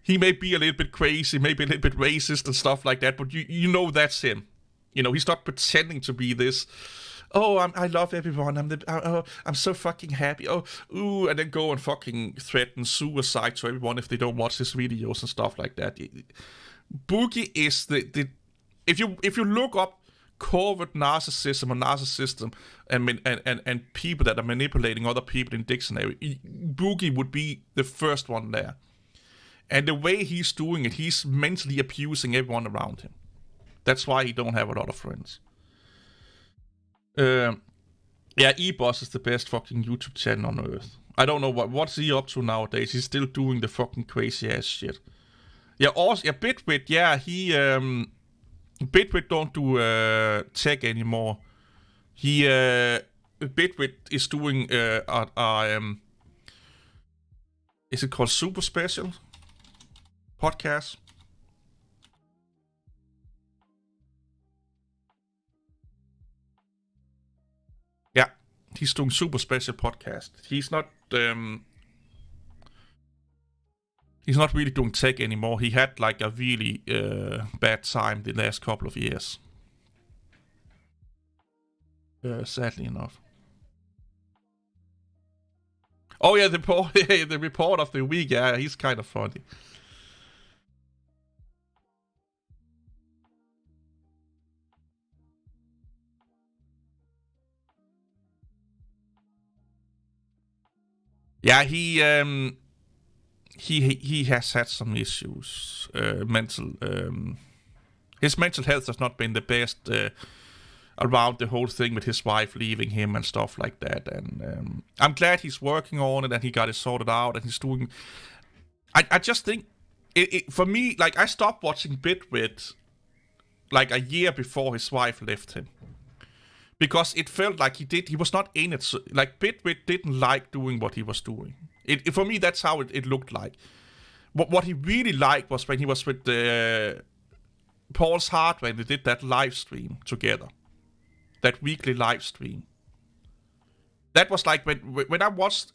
S1: he may be a little bit crazy, maybe a little bit racist and stuff like that, but you know that's him. You know, he's not pretending to be this, oh, I love everyone, I'm so fucking happy, oh, ooh, and then go and fucking threaten suicide to everyone if they don't watch his videos and stuff like that. Boogie is the if you look up covert narcissism or narcissism and people that are manipulating other people in dictionary, Boogie would be the first one there. And the way he's doing it, he's mentally abusing everyone around him. That's why he don't have a lot of friends. Yeah, E-Boss is the best fucking YouTube channel on earth. I don't know what's he up to nowadays. He's still doing the fucking crazy ass shit. Yeah, also, yeah, Bitwit, yeah, he Bitwit don't do tech anymore. Bitwit is doing is it called Super Special podcast? Yeah, he's doing Super Special podcast. He's not really doing tech anymore. He had like a really bad time the last couple of years. Sadly enough. Oh yeah, the report of the week. Yeah, he's kind of funny. Yeah, he has had some issues, mental. His mental health has not been the best around the whole thing with his wife leaving him and stuff like that. And I'm glad he's working on it and he got it sorted out and he's doing. I just think for me, like, I stopped watching Bitwit like a year before his wife left him. Because it felt like he was not in it. So, like, Bitwit didn't like doing what he was doing. For me, that's how it looked like. What he really liked was when he was with Paul's Hardware and they did that live stream together. that weekly live stream. That was like when I watched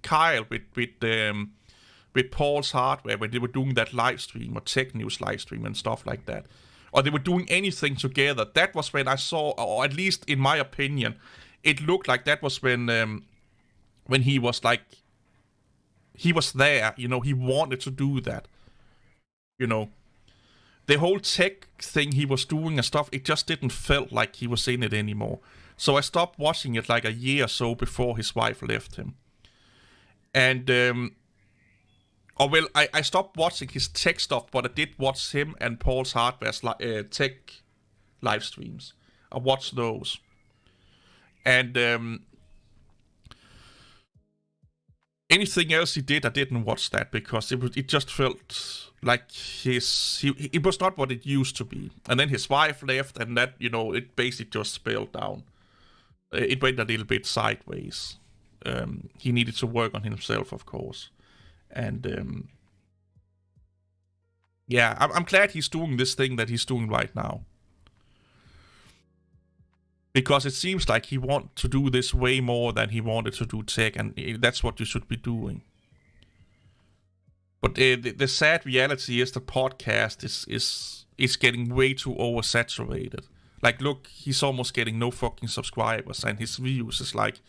S1: Kyle with Paul's Hardware, when they were doing that live stream or tech news live stream and stuff like that, or they were doing anything together. That was when I saw, or at least in my opinion, it looked like that was when he was like, he was there, you know, he wanted to do that, you know. The whole tech thing he was doing and stuff, it just didn't feel like he was in it anymore. So I stopped watching it like a year or so before his wife left him. And, I stopped watching his tech stuff, but I did watch him and Paul's Hardware's tech live streams. I watched those. And, anything else he did, I didn't watch that because it just felt like it was not what it used to be. And then his wife left, and that, you know, it basically just spilled down. It went a little bit sideways. He needed to work on himself, of course. And yeah, I'm glad he's doing this thing that he's doing right now. Because it seems like he wants to do this way more than he wanted to do tech, and that's what you should be doing. But the sad reality is the podcast is getting way too oversaturated. Like, look, he's almost getting no fucking subscribers, and his views is like,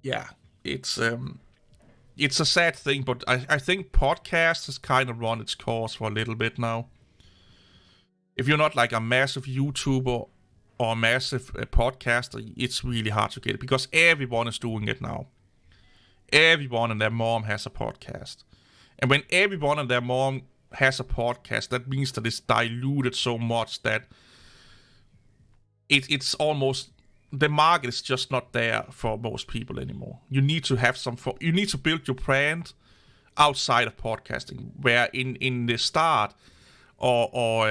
S1: yeah, it's a sad thing. But I think podcast has kind of run its course for a little bit now. If you're not like a massive YouTuber or a massive podcaster, it's really hard to get it because everyone is doing it now. Everyone and their mom has a podcast. And when everyone and their mom has a podcast, that means that it's diluted so much that it's almost, the market is just not there for most people anymore. You need to have you need to build your brand outside of podcasting, where in the start or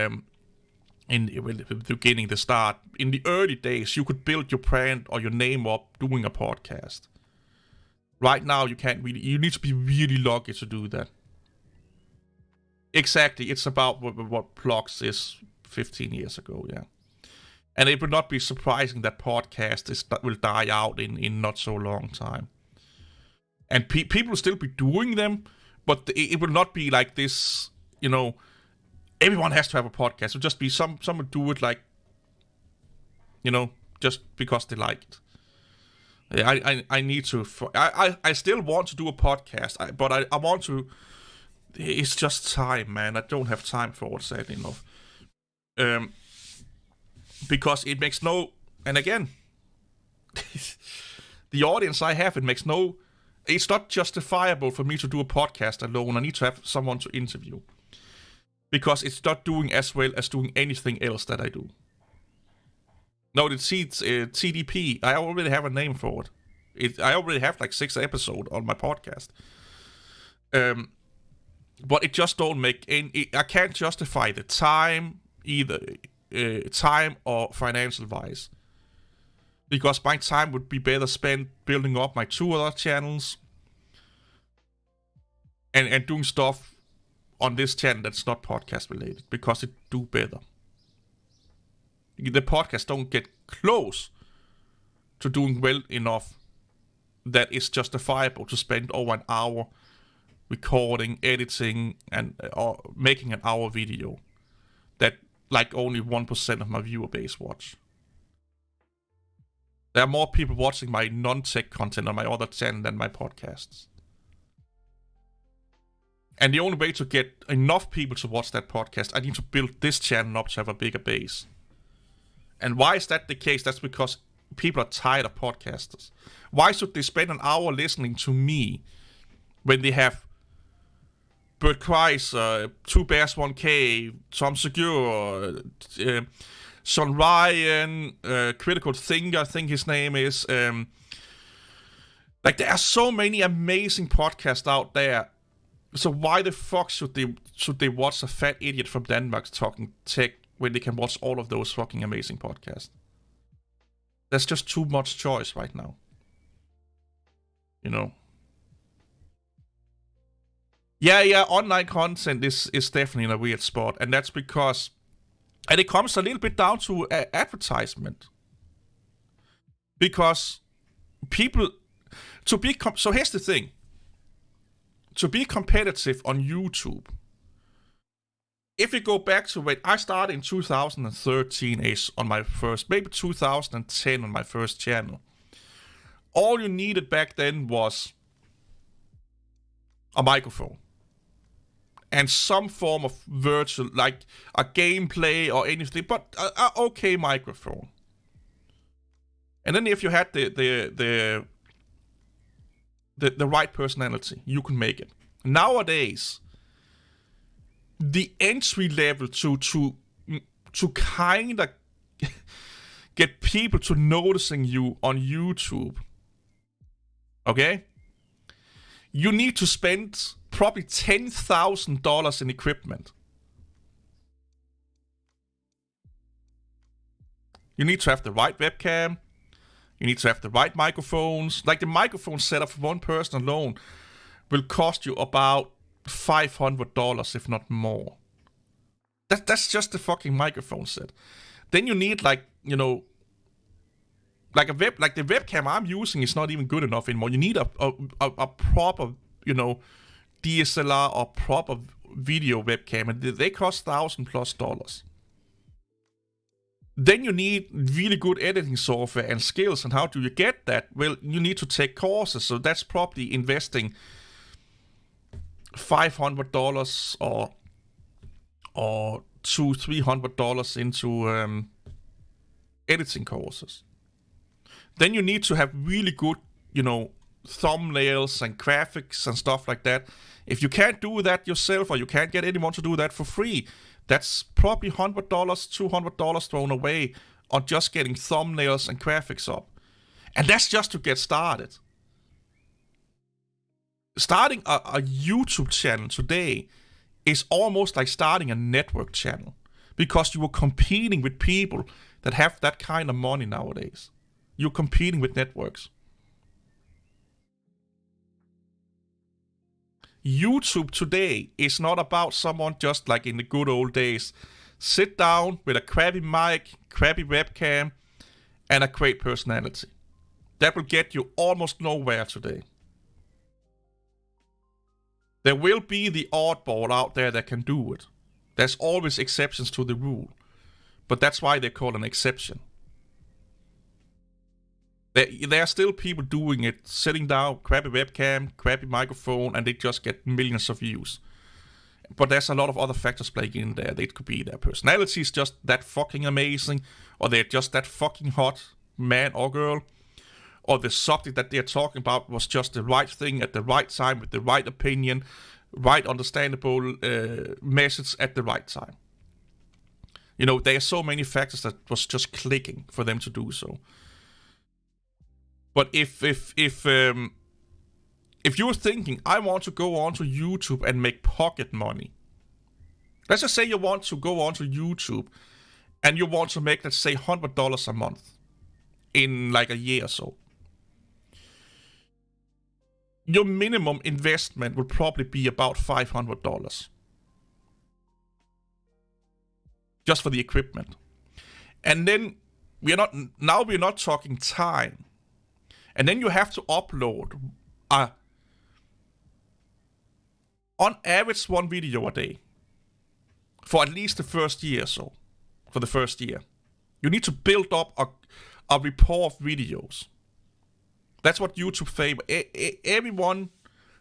S1: in the beginning, the start, in the early days, you could build your brand or your name up doing a podcast. Right now, you can't really, you need to be really lucky to do that. Exactly, it's about what blogs is 15 years ago, yeah. And it would not be surprising that podcast will die out in not so long time. And people will still be doing them, but it will not be like this, you know, everyone has to have a podcast. It will just be some would do it like, you know, just because they like it. I need to. I still want to do a podcast, but I want to. It's just time, man. I don't have time for it, sadly enough. Because it makes no. And again, the audience I have, it makes no. It's not justifiable for me to do a podcast alone. I need to have someone to interview. Because it's not doing as well as doing anything else that I do. No, it's TDP. I already have a name for it. I already have like 6 episodes on my podcast. But it just don't make any. I can't justify the time either, time or financial wise. Because my time would be better spent building up my 2 other channels and doing stuff on this channel that's not podcast related, because it do better. The podcast don't get close to doing well enough that it's justifiable to spend over an hour recording, editing, and making an hour video that like only 1% of my viewer base watch. There are more people watching my non-tech content on my other channel than my podcasts. And the only way to get enough people to watch that podcast, I need to build this channel up to have a bigger base. And why is that the case? That's because people are tired of podcasters. Why should they spend an hour listening to me when they have Bert Kreis, 2 Bears 1K, Tom Segura, Sean Ryan, Critical Thinker, I think his name is. Like, there are so many amazing podcasts out there. So why the fuck should they watch a fat idiot from Denmark talking tech when they can watch all of those fucking amazing podcasts? There's just too much choice right now. You know? Yeah, online content is definitely in a weird spot. And that's because And it comes a little bit down to advertisement. Because people, so here's the thing. To be competitive on YouTube, if you go back to when I started in 2013-ish on my first, maybe 2010 on my first channel, all you needed back then was a microphone and some form of virtual, like a gameplay or anything, but a okay microphone. And then if you had the right personality, you can make it. Nowadays, the entry level to kind of get people to noticing you on YouTube, okay? You need to spend probably $10,000 in equipment. You need to have the right webcam. You need to have the right microphones. Like the microphone setup for one person alone will cost you about $500, if not more. That's just the fucking microphone set. Then you need like the webcam I'm using is not even good enough anymore. You need a proper, DSLR or proper video webcam, and they cost $1,000+. Then you need really good editing software and skills. And how do you get that? Well, you need to take courses. So that's probably investing $500 or $200-300 into editing courses. Then you need to have really good, thumbnails and graphics and stuff like that. If you can't do that yourself, or you can't get anyone to do that for free, that's probably $100, $200 thrown away on just getting thumbnails and graphics up. And that's just to get started. Starting a YouTube channel today is almost like starting a network channel, because you are competing with people that have that kind of money nowadays. You're competing with networks. YouTube today is not about someone just like in the good old days. Sit down with a crappy mic, crappy webcam, and a great personality. That will get you almost nowhere today. There will be the oddball out there that can do it. There's always exceptions to the rule. But that's why they call an exception. There are still people doing it, sitting down, crappy webcam, crappy microphone, and they just get millions of views. But there's a lot of other factors playing in there. It could be their personality is just that fucking amazing, or they're just that fucking hot man or girl, or the subject that they're talking about was just the right thing at the right time with the right opinion, right understandable message at the right time. There are so many factors that was just clicking for them to do so. But if you're thinking, I want to go onto YouTube and make pocket money. Let's just say you want to go onto YouTube and you want to make, let's say, $100 a month in like a year or so. Your minimum investment will probably be about $500. Just for the equipment. And then we're not talking time. And then you have to upload on average one video a day for at least the first year or so. For the first year. You need to build up a rapport of videos. That's what YouTube favor. Everyone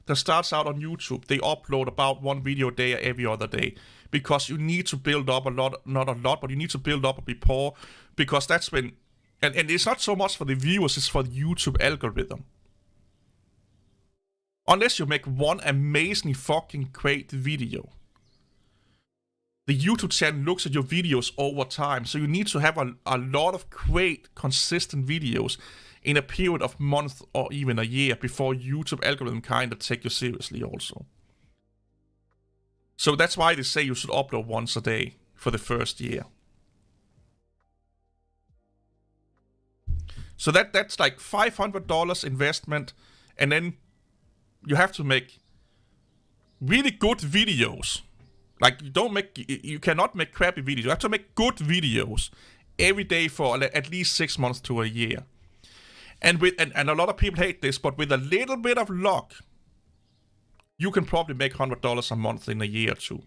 S1: that starts out on YouTube, they upload about one video a day or every other day. Because you need to build up not a lot, but you need to build up a rapport. Because that's when, and it's not so much for the viewers, it's for the YouTube algorithm. Unless you make one amazingly fucking great video. The YouTube channel looks at your videos over time. So you need to have a lot of great, consistent videos in a period of months or even a year before YouTube algorithm kind of take you seriously also. So that's why they say you should upload once a day for the first year. So that's like $500 investment, and then you have to make really good videos. Like, you cannot make crappy videos. You have to make good videos every day for at least 6 months to a year. And a lot of people hate this, but with a little bit of luck, you can probably make $100 a month in a year or two.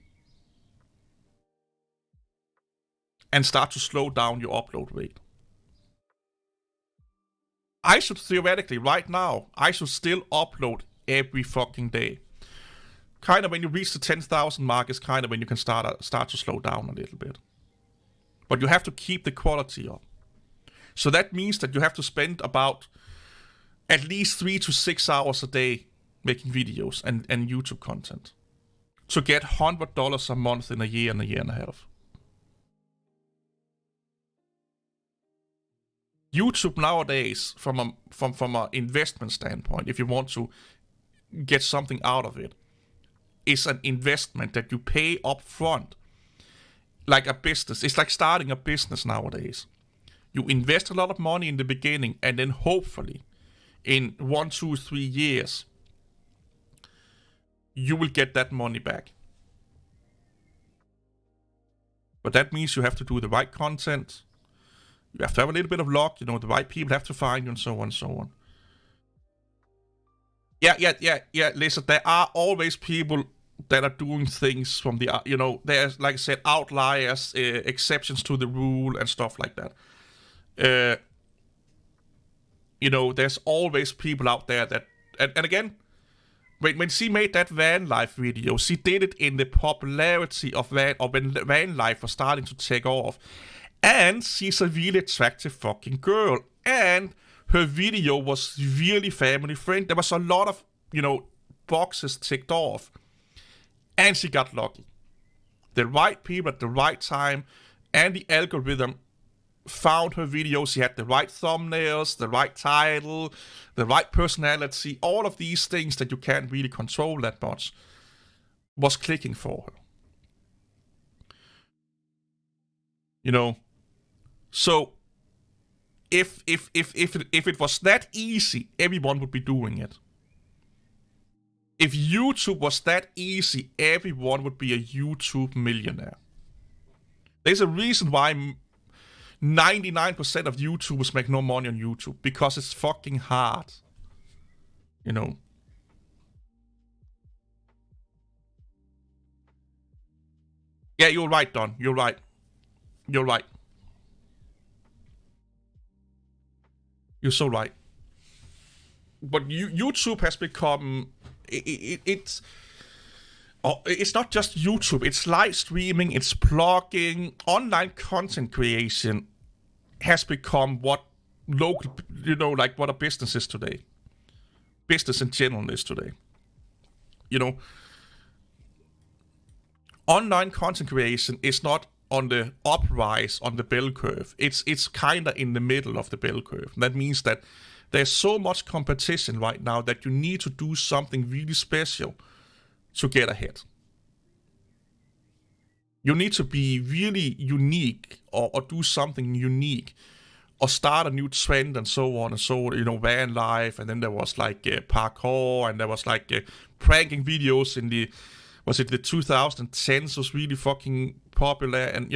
S1: And start to slow down your upload rate. I should theoretically, right now, I should still upload every fucking day. Kind of when you reach the 10,000 mark is kind of when you can start to slow down a little bit. But you have to keep the quality up. So that means that you have to spend about at least 3 to 6 hours a day making videos and YouTube content to get $100 a month in a year and a half. YouTube nowadays, from an investment standpoint, if you want to get something out of it, is an investment that you pay up front. Like a business. It's like starting a business nowadays. You invest a lot of money in the beginning, and then hopefully in 1, 2, 3 years, you will get that money back. But that means you have to do the right content. You have to have a little bit of luck, the right people have to find you, and so on and so on. Yeah, listen, there are always people that are doing things from the, there's, like I said, outliers, exceptions to the rule, and stuff like that. There's always people out there that, and again, when she made that van life video, she did it in the popularity of when van life was starting to take off. And she's a really attractive fucking girl. And her video was really family friendly. There was a lot of, boxes ticked off. And she got lucky. The right people at the right time, and the algorithm found her video. She had the right thumbnails, the right title, the right personality. All of these things that you can't really control that much was clicking for her. So if it was that easy, everyone would be doing it. If YouTube was that easy, everyone would be a YouTube millionaire. There's a reason why 99% of YouTubers make no money on YouTube, because it's fucking hard. Yeah, you're right, Don. You're right. You're so right. But YouTube has become... It's not just YouTube. It's live streaming. It's blogging. Online content creation has become what local... like what a business is today. Business in general is today. Online content creation is not on the uprise on the bell curve. It's kind of in the middle of the bell curve. That means that there's so much competition right now that you need to do something really special to get ahead. You need to be really unique or do something unique or start a new trend and so on and so on. Van life, and then there was like parkour, and there was like pranking videos in the 2010s was really fucking popular, and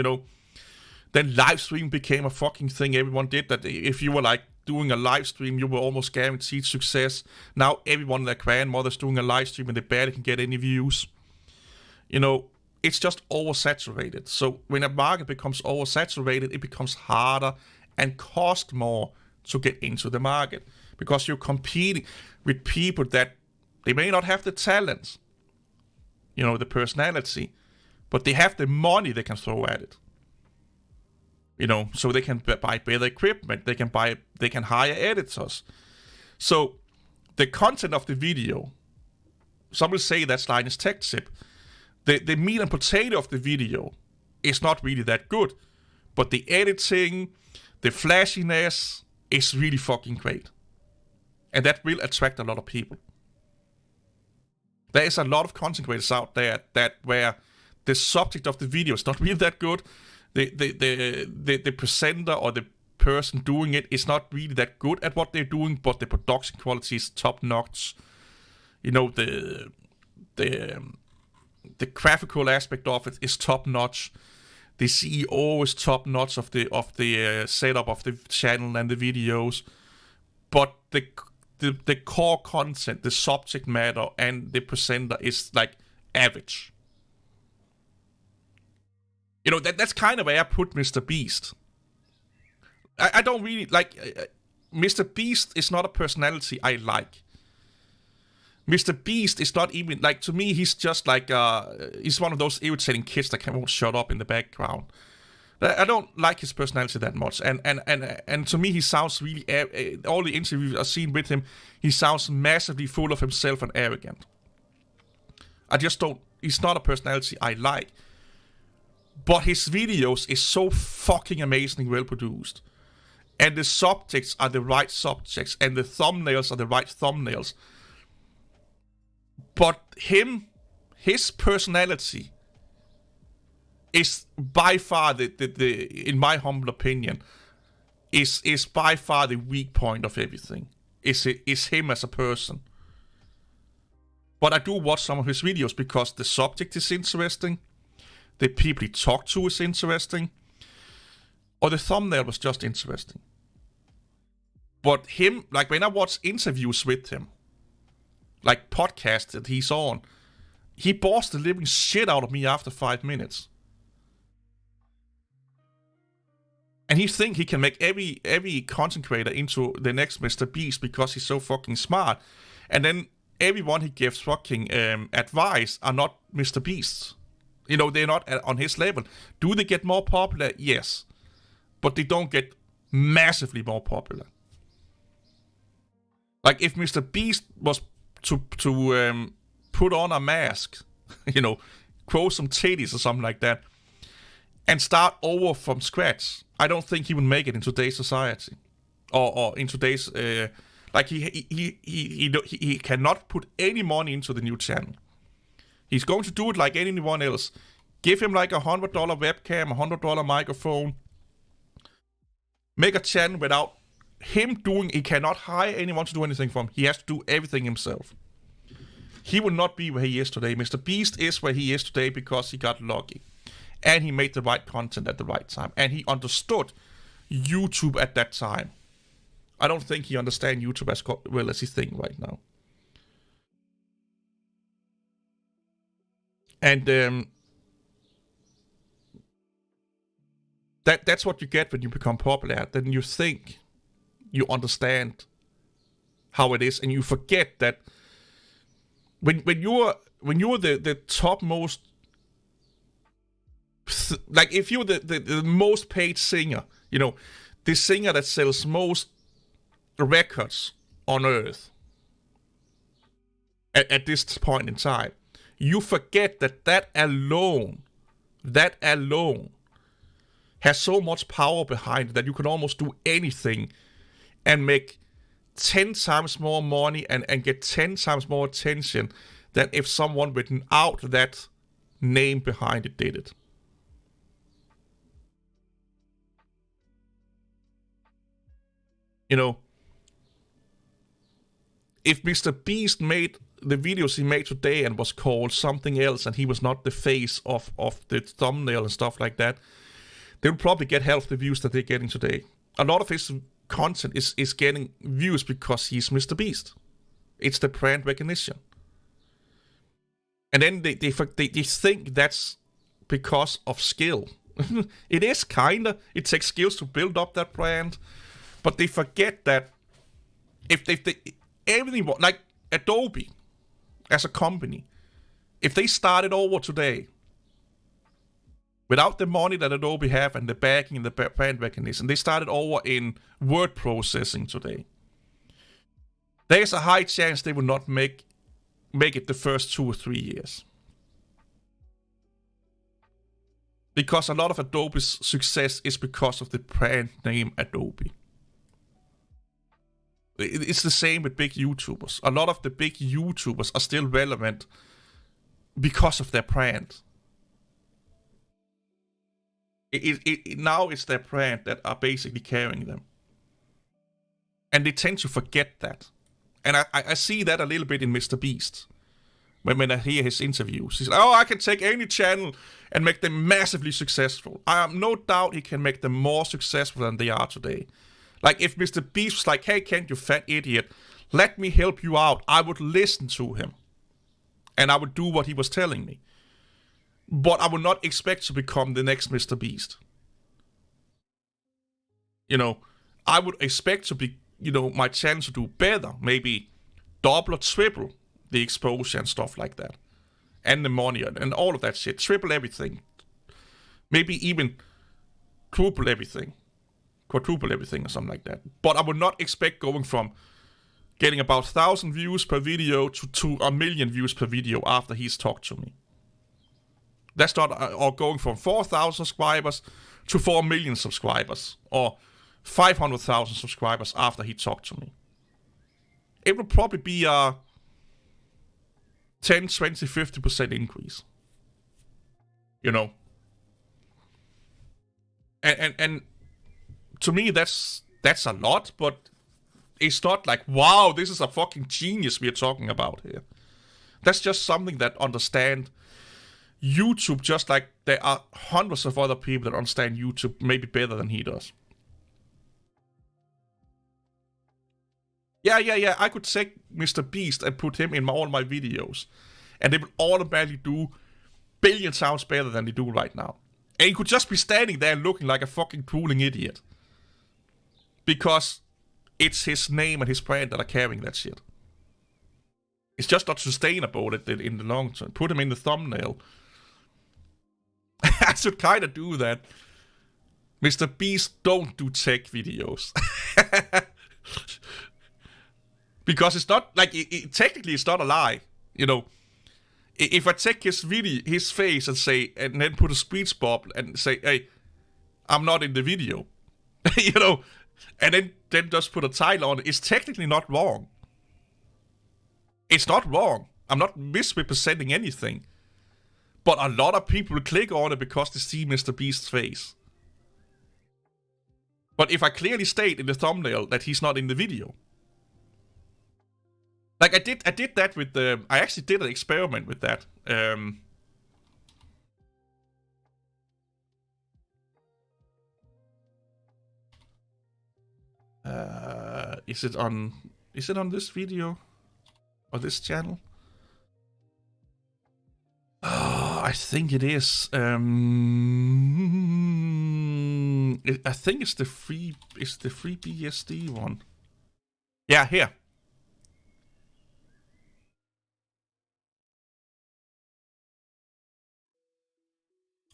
S1: then live stream became a fucking thing. Everyone did that. If you were like doing a live stream, you were almost guaranteed success. Now everyone, their grandmother's doing a live stream and they barely can get any views. It's just oversaturated. So when a market becomes oversaturated, it becomes harder and cost more to get into the market, because you're competing with people that they may not have the talent, the personality, but they have the money they can throw at it. So they can buy better equipment, they can hire editors. So the content of the video, some will say that's Linus Tech Tip. The meat and potato of the video is not really that good, but the editing, the flashiness is really fucking great. And that will attract a lot of people. There is a lot of content creators out there where the subject of the video is not really that good. The presenter or the person doing it is not really that good at what they're doing, but the production quality is top notch. The The graphical aspect of it is top notch. The CEO is top notch of the setup of the channel and the videos, but the core content, the subject matter, and the presenter is like average. You know, that's kind of where I put Mr. Beast. I don't really like. Mr. Beast is not a personality I like. Mr. Beast is not even like, to me, he's just like he's one of those irritating kids that won't shut up in the background. I don't like his personality that much, and to me he sounds really all the interviews I've seen with him, he sounds massively full of himself and arrogant. I just don't. He's not a personality I like. But his videos is so fucking amazingly well produced, and the subjects are the right subjects, and the thumbnails are the right thumbnails. But his personality is by far the in my humble opinion, is by far the weak point of everything. Is him as a person. But I do watch some of his videos because the subject is interesting, the people he talked to is interesting, or the thumbnail was just interesting. But him, like when I watch interviews with him, like podcasts that he's on, he bores the living shit out of me after 5 minutes. And he think he can make every content creator into the next Mr. Beast because he's so fucking smart. And then everyone he gives fucking advice are not Mr. Beasts. You know, they're not on his level. Do they get more popular? Yes. But they don't get massively more popular. Like if Mr. Beast was to put on a mask, you know, grow some titties or something like that, and start over from scratch, I don't think he would make it in today's society, or in today's like he cannot put any money into the new channel. He's going to do it like anyone else. Give him like $100 webcam, $100 microphone. Make a channel without him doing. He cannot hire anyone to do anything for him. He has to do everything himself. He will not be where he is today. Mr. Beast is where he is today because he got lucky. And he made the right content at the right time. And he understood YouTube at that time. I don't think he understands YouTube as well as he thinks right now. And that's what you get when you become popular. Then you think you understand how it is, and you forget that when you're the topmost, like if you're the most paid singer, you know, the singer that sells most records on earth at this point in time, you forget that alone has so much power behind it that you can almost do anything and make 10 times more money and get 10 times more attention than if someone without that name behind it did it. You know, if Mr. Beast made the videos he made today and was called something else, and he was not the face of the thumbnail and stuff like that, they would probably get half the views that they're getting today. A lot of his content is getting views because he's Mr. Beast. It's the brand recognition. And then they think that's because of skill. It is kinda. It takes skills to build up that brand. But they forget that if everything, like Adobe as a company, if they started over today without the money that Adobe have and the backing and the brand recognition, they started over in word processing today, there's a high chance they will not make it the first 2 or 3 years. Because a lot of Adobe's success is because of the brand name Adobe. It's the same with big YouTubers. A lot of the big YouTubers are still relevant because of their brand. Now it's their brand that are basically carrying them. And they tend to forget that. And I see that a little bit in Mr. Beast. when I hear his interviews. He's like, oh, I can take any channel and make them massively successful. I have no doubt he can make them more successful than they are today. Like, if Mr. Beast was like, hey, Kent, you fat idiot, let me help you out, I would listen to him. And I would do what he was telling me. But I would not expect to become the next Mr. Beast. You know, I would expect to be, you know, my channel to do better. Maybe double or triple the exposure and stuff like that. And the money and all of that shit. Triple everything. Maybe even quadruple everything or something like that. But I would not expect going from getting about 1,000 views per video to 1 million views per video after he's talked to me. That's not, or going from 4,000 subscribers to 4 million subscribers, or 500,000 subscribers after he talked to me. It would probably be a 10, 20, 50% increase. You know? And to me, that's a lot, but it's not like, wow, this is a fucking genius we're talking about here. That's just something that understand YouTube, just like there are hundreds of other people that understand YouTube maybe better than he does. Yeah, I could take Mr. Beast and put him in all my videos, and they would automatically do billion times better than they do right now. And he could just be standing there looking like a fucking drooling idiot. Because it's his name and his brand that are carrying that shit. It's just not sustainable in the long term. Put him in the thumbnail. I should kind of do that. Mr. Beast, don't do tech videos. Because it's not, like, technically it's not a lie. You know, if I take his face and then put a speech bubble and say, hey, I'm not in the video. You know, and then just put a title on it, it's technically not wrong. It's not wrong. I'm not misrepresenting anything. But a lot of people click on it because they see Mr. Beast's face. But if I clearly state in the thumbnail that he's not in the video. Like, I did that with the... I actually did an experiment with that. Is it on this video? Or this channel? I think it is. I think it's the free BSD one. Yeah, here.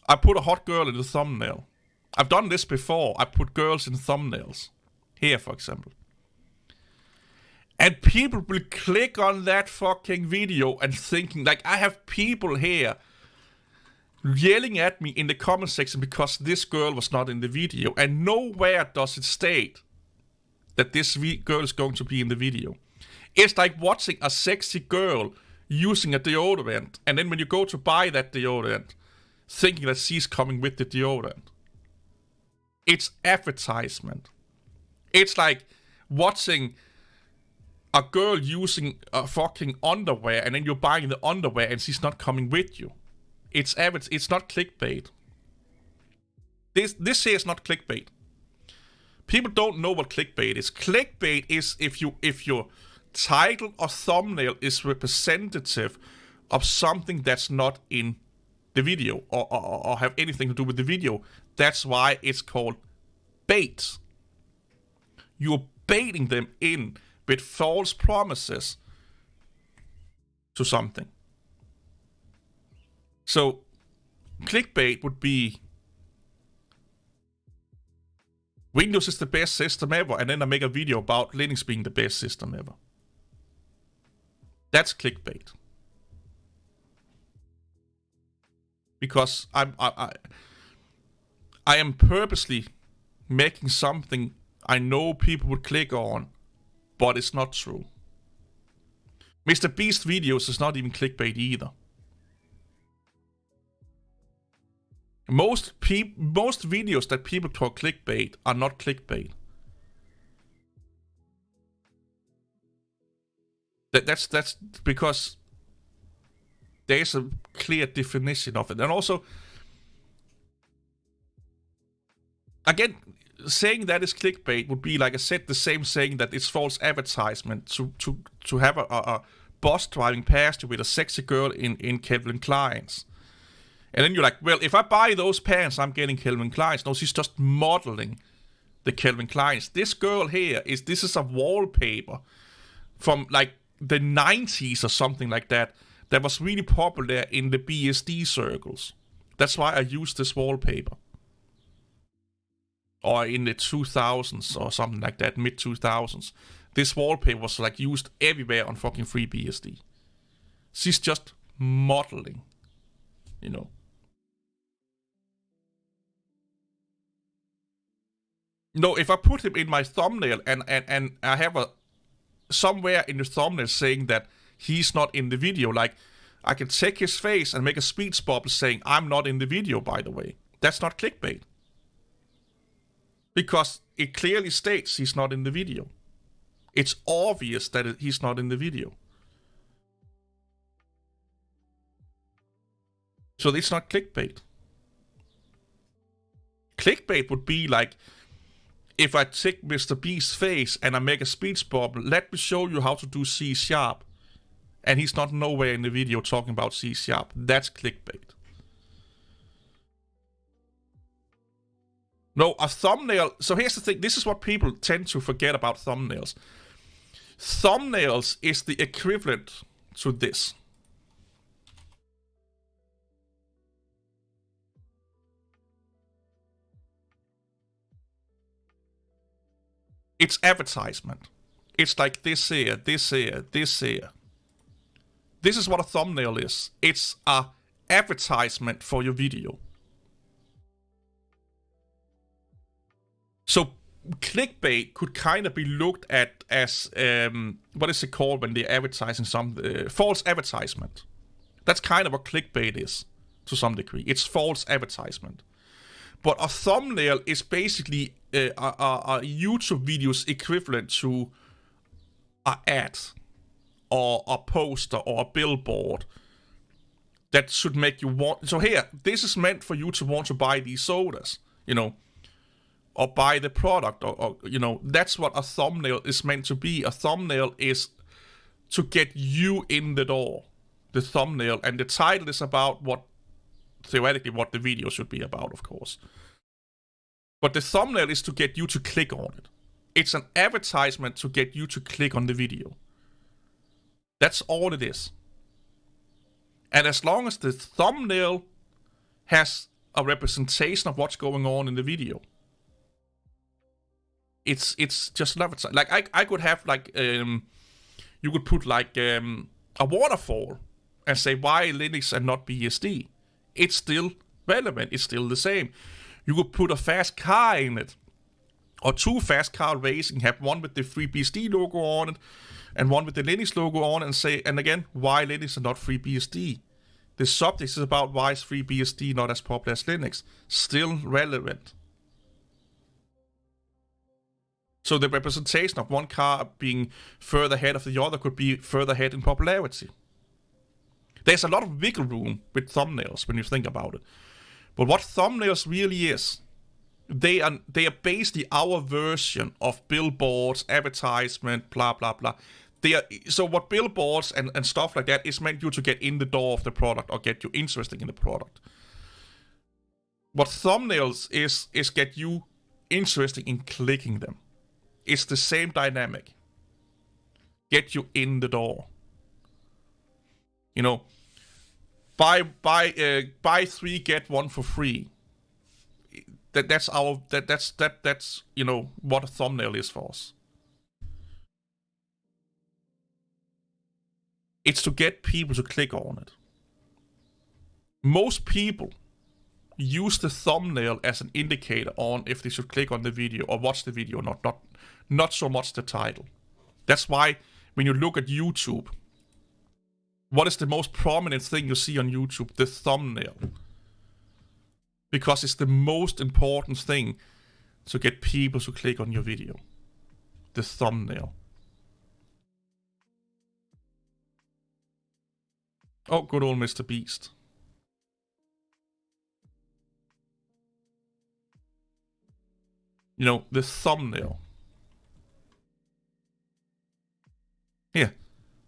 S1: I put a hot girl in the thumbnail. I've done this before. I put girls in thumbnails. Here, for example. And people will click on that fucking video and thinking, like, I have people here yelling at me in the comment section because this girl was not in the video. And nowhere does it state that this girl is going to be in the video. It's like watching a sexy girl using a deodorant. And then when you go to buy that deodorant, thinking that she's coming with the deodorant. It's advertisement. It's like watching a girl using a fucking underwear, and then you're buying the underwear and she's not coming with you. It's not clickbait. This here is not clickbait. People don't know what clickbait is. Clickbait is if your title or thumbnail is representative of something that's not in the video or have anything to do with the video. That's why it's called bait. You're baiting them in with false promises to something. So, clickbait would be Windows is the best system ever, and then I make a video about Linux being the best system ever. That's clickbait. Because I am purposely making something I know people would click on, but it's not true. Mr. Beast videos is not even clickbait either. Most videos that people call clickbait are not clickbait. That's because There's a clear definition of it. And also, again, saying that is clickbait would be, like I said, the same saying that it's false advertisement to have a bus driving past you with a sexy girl in Calvin Klein's. And then you're like, well, if I buy those pants, I'm getting Calvin Klein's. No, she's just modeling the Calvin Klein's. This girl here this is a wallpaper from like the 90s or something like that was really popular in the BSD circles. That's why I use this wallpaper. Or in the 2000s or something like that, mid 2000s. This wallpaper was like used everywhere on fucking FreeBSD. She's just modeling, you know. No, if I put him in my thumbnail and I have somewhere in the thumbnail saying that he's not in the video, like I can take his face and make a speech bubble saying I'm not in the video, by the way. That's not clickbait. Because it clearly states he's not in the video. It's obvious that he's not in the video. So it's not clickbait. Clickbait would be like, if I take Mr. B's face and I make a speech bubble, let me show you how to do C#. And he's not nowhere in the video talking about C#. That's clickbait. No, a thumbnail. So here's the thing. This is what people tend to forget about thumbnails. Thumbnails is the equivalent to this. It's advertisement. It's like this here, this here, this here. This is what a thumbnail is. It's a advertisement for your video. So clickbait could kind of be looked at as, what is it called when they're advertising some, false advertisement. That's kind of what clickbait is, to some degree. It's false advertisement. But a thumbnail is basically a YouTube video's equivalent to an ad, or a poster, or a billboard that should make you want. So here, this is meant for you to want to buy these sodas, you know, or buy the product, or you know, that's what a thumbnail is meant to be. A thumbnail is to get you in the door. The thumbnail, and the title is about what, theoretically, what the video should be about, of course. But the thumbnail is to get you to click on it. It's an advertisement to get you to click on the video. That's all it is. And as long as the thumbnail has a representation of what's going on in the video, it's just an advertisement. Like I could have like you could put like a waterfall and say why Linux and not BSD. It's still relevant. It's still the same. You could put a fast car in it, or two fast car racing, have one with the FreeBSD logo on it, and one with the Linux logo on it, and say, and again, why Linux and not FreeBSD? The subject is about why is FreeBSD not as popular as Linux. Still relevant. So the representation of one car being further ahead of the other could be further ahead in popularity. There's a lot of wiggle room with thumbnails when you think about it. But what thumbnails really is, they are basically our version of billboards, advertisement, blah, blah, blah. So what billboards and stuff like that is meant you to get in the door of the product or get you interested in the product. What thumbnails is get you interested in clicking them. It's the same dynamic. Get you in the door. You know, buy 3 get 1 for free. That's you know what a thumbnail is for us. It's to get people to click on it. Most people use the thumbnail as an indicator on if they should click on the video or watch the video or not so much the title. That's why when you look at YouTube, what is the most prominent thing you see on YouTube? The thumbnail. Because it's the most important thing to get people to click on your video. The thumbnail. Oh, good old Mr. Beast. You know, the thumbnail. Here.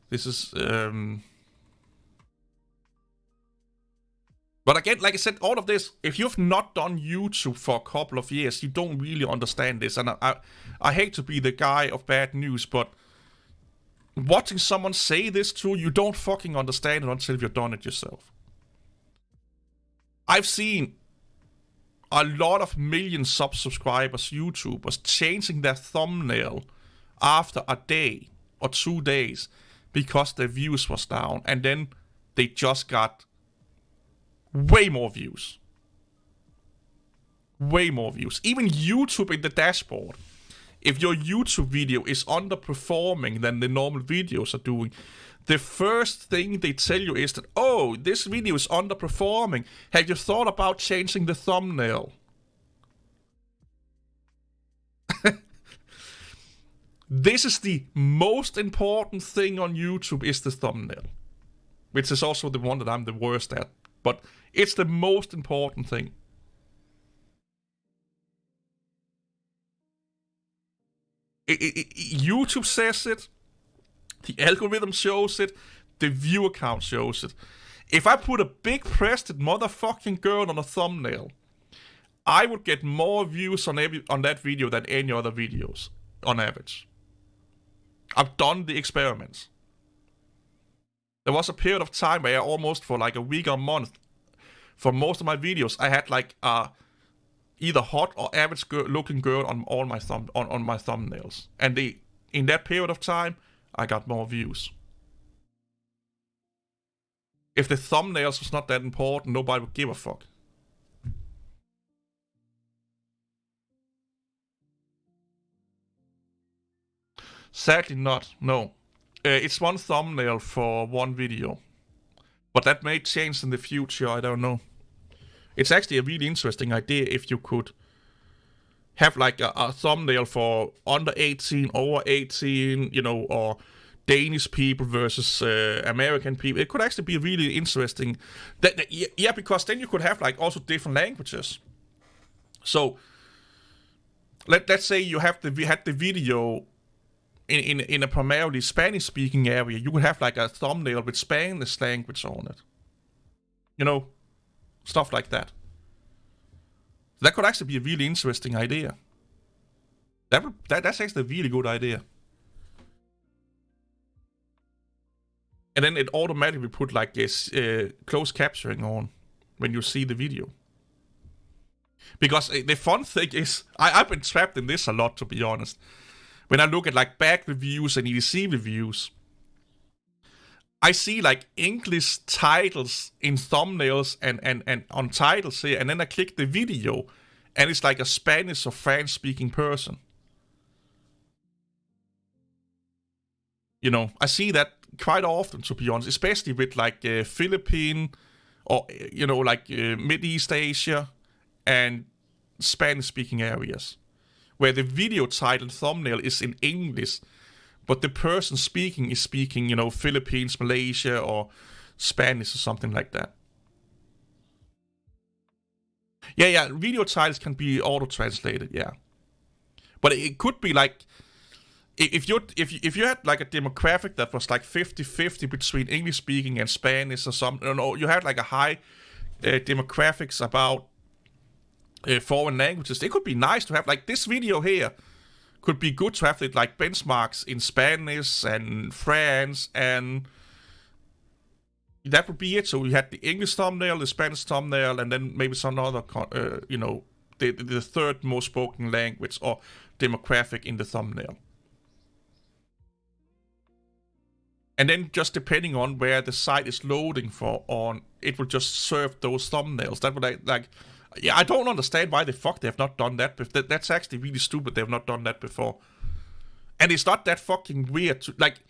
S1: This is, But again, like I said, all of this, if you've not done YouTube for a couple of years, you don't really understand this. And I hate to be the guy of bad news, but watching someone say this to you, don't fucking understand it until you've done it yourself. I've seen a lot of million subscribers YouTubers changing their thumbnail after a day or 2 days because their views was down, and then they just got way more views. Way more views. Even YouTube in the dashboard. If your YouTube video is underperforming than the normal videos are doing, the first thing they tell you is that, oh, this video is underperforming. Have you thought about changing the thumbnail? This is the most important thing on YouTube, is the thumbnail. Which is also the one that I'm the worst at. But it's the most important thing. YouTube says it. The algorithm shows it. The viewer count shows it. If I put a big-breasted motherfucking girl on a thumbnail, I would get more views on that video than any other videos, on average. I've done the experiments. There was a period of time where I almost, for like a week or a month, for most of my videos, I had like either hot or average looking girl on all my on my thumbnails, and in that period of time, I got more views. If the thumbnails was not that important, nobody would give a fuck. Sadly not, no. It's one thumbnail for one video. But that may change in the future, I don't know. It's actually a really interesting idea if you could have like a thumbnail for under 18, over 18, you know, or Danish people versus American people. It could actually be really interesting. Yeah, because then you could have like also different languages. So let's say you had the video in a primarily Spanish-speaking area. You could have like a thumbnail with Spanish language on it. You know, stuff like that. That could actually be a really interesting idea. That's actually a really good idea. And then it automatically put like this closed captioning on when you see the video. Because the fun thing is, I've been trapped in this a lot, to be honest. When I look at like back reviews and EDC reviews, I see like English titles in thumbnails and on titles here, and then I click the video, and it's like a Spanish or French speaking person. You know, I see that quite often, to be honest, especially with like Philippine or, you know, like Mideast Asia and Spanish speaking areas, where the video title thumbnail is in English, but the person speaking is speaking, you know, Philippines, Malaysia, or Spanish or something like that. Yeah, video titles can be auto-translated, yeah. But it could be like, if you had like a demographic that was like 50-50 between English speaking and Spanish or something, or you had like a high demographics about foreign languages, it could be nice to have like this video here. Could be good to have it like benchmarks in Spanish and French, and that would be it. So we had the English thumbnail, the Spanish thumbnail, and then maybe some other, you know, the third most spoken language or demographic in the thumbnail. And then just depending on where the site is loading for, on it will just serve those thumbnails. That would like. Yeah, I don't understand why the fuck they have not done that. That's actually really stupid. They have not done that before. And it's not that fucking weird. Like,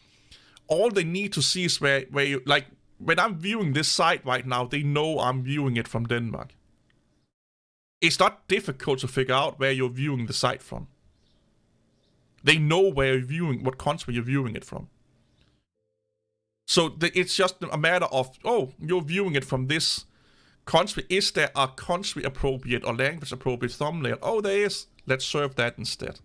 S1: all they need to see is where you, like, when I'm viewing this site right now, they know I'm viewing it from Denmark. It's not difficult to figure out where you're viewing the site from. They know where you're viewing, what country you're viewing it from. So it's just a matter of, oh, you're viewing it from this country. Is there a country appropriate or language appropriate thumbnail? Oh, there is. Let's serve that instead.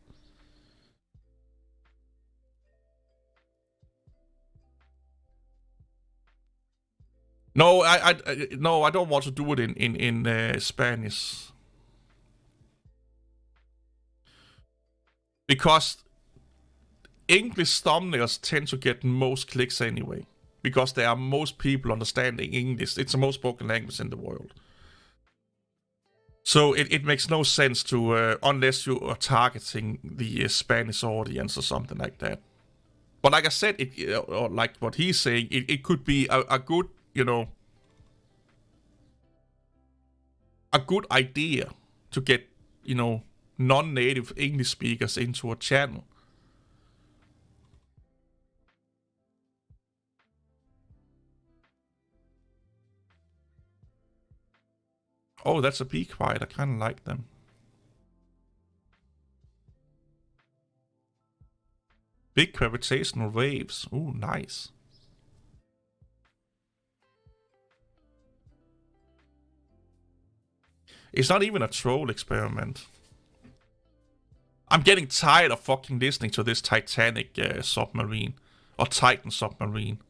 S1: No, I don't want to do it in Spanish, because English thumbnails tend to get most clicks anyway, because there are most people understanding English. It's the most spoken language in the world. So it makes no sense to, unless you are targeting the Spanish audience or something like that. But like I said, or like what he's saying, it could be a good, a good idea to get, non-native English speakers into a channel. Oh, that's a Be Quiet. I kind of like them. Big gravitational waves. Ooh, nice. It's not even a troll experiment. I'm getting tired of fucking listening to this Titanic submarine. Or Titan submarine.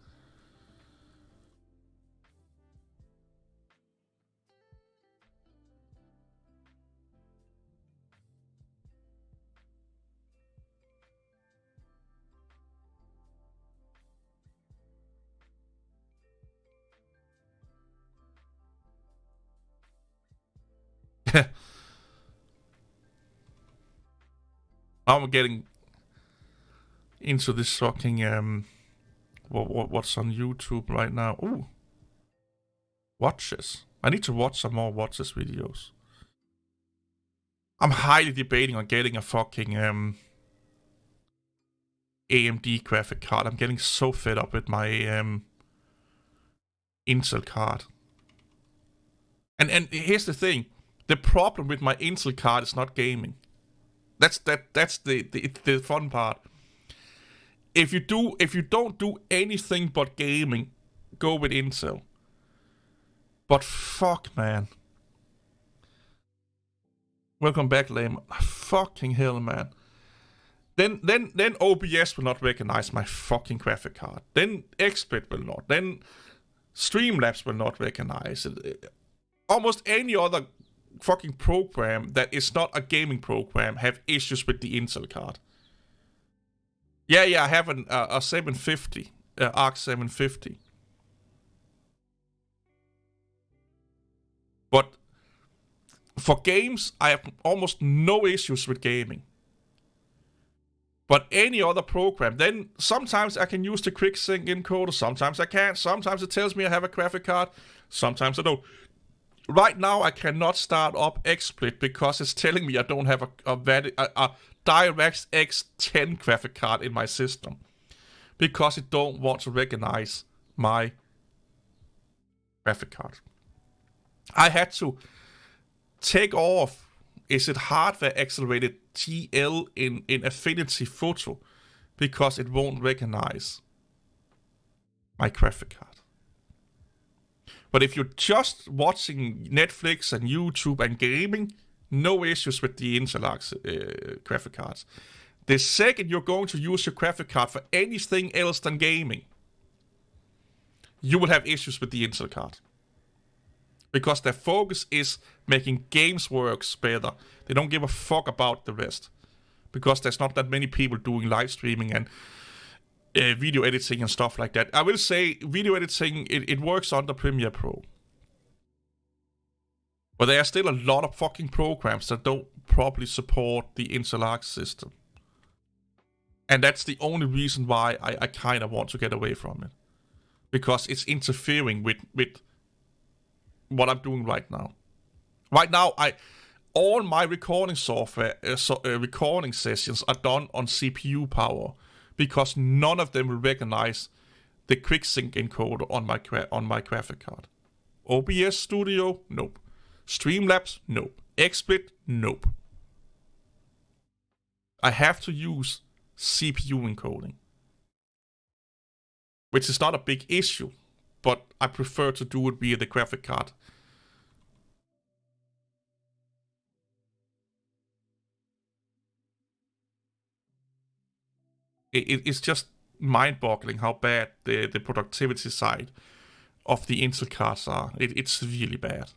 S1: I'm getting into this fucking what's on YouTube right now. Ooh. Watches. I need to watch some more Watches videos. I'm highly debating on getting a fucking AMD graphic card. I'm getting so fed up with my Intel card. And here's the thing. The problem with my Intel card is not gaming. That's the fun part. If you don't do anything but gaming, go with Intel. But fuck, man. Welcome back, lame. Fucking hell, man. Then OBS will not recognize my fucking graphic card. Then XSplit will not. Then Streamlabs will not recognize it. Almost any other fucking program that is not a gaming program have issues with the Intel card. Yeah, I have a 750, Arc 750. But for games, I have almost no issues with gaming. But any other program, then sometimes I can use the quick sync encoder, sometimes I can't, sometimes it tells me I have a graphic card, sometimes I don't. Right now, I cannot start up XSplit because it's telling me I don't have a DirectX X 10 graphic card in my system. Because it don't want to recognize my graphic card. I had to take off, is it hardware accelerated TL in Affinity Photo, because it won't recognize my graphic card. But if you're just watching Netflix and YouTube and gaming, no issues with the Intel graphic cards. The second you're going to use your graphic card for anything else than gaming, you will have issues with the Intel card. Because their focus is making games work better. They don't give a fuck about the rest. Because there's not that many people doing live streaming and video editing and stuff like that. I will say video editing, it works under Premiere Pro. But there are still a lot of fucking programs that don't properly support the Intel Arc system. And that's the only reason why I kind of want to get away from it. Because it's interfering with what I'm doing right now. Right now, all my recording software, recording sessions are done on CPU power. Because none of them will recognize the quick sync encoder on my graphic card. OBS Studio, nope. Streamlabs, nope. XSplit, nope. I have to use CPU encoding. which is not a big issue, but I prefer to do it via the graphic card. It's just mind-boggling how bad the productivity side of the Intel cards are. It's really bad.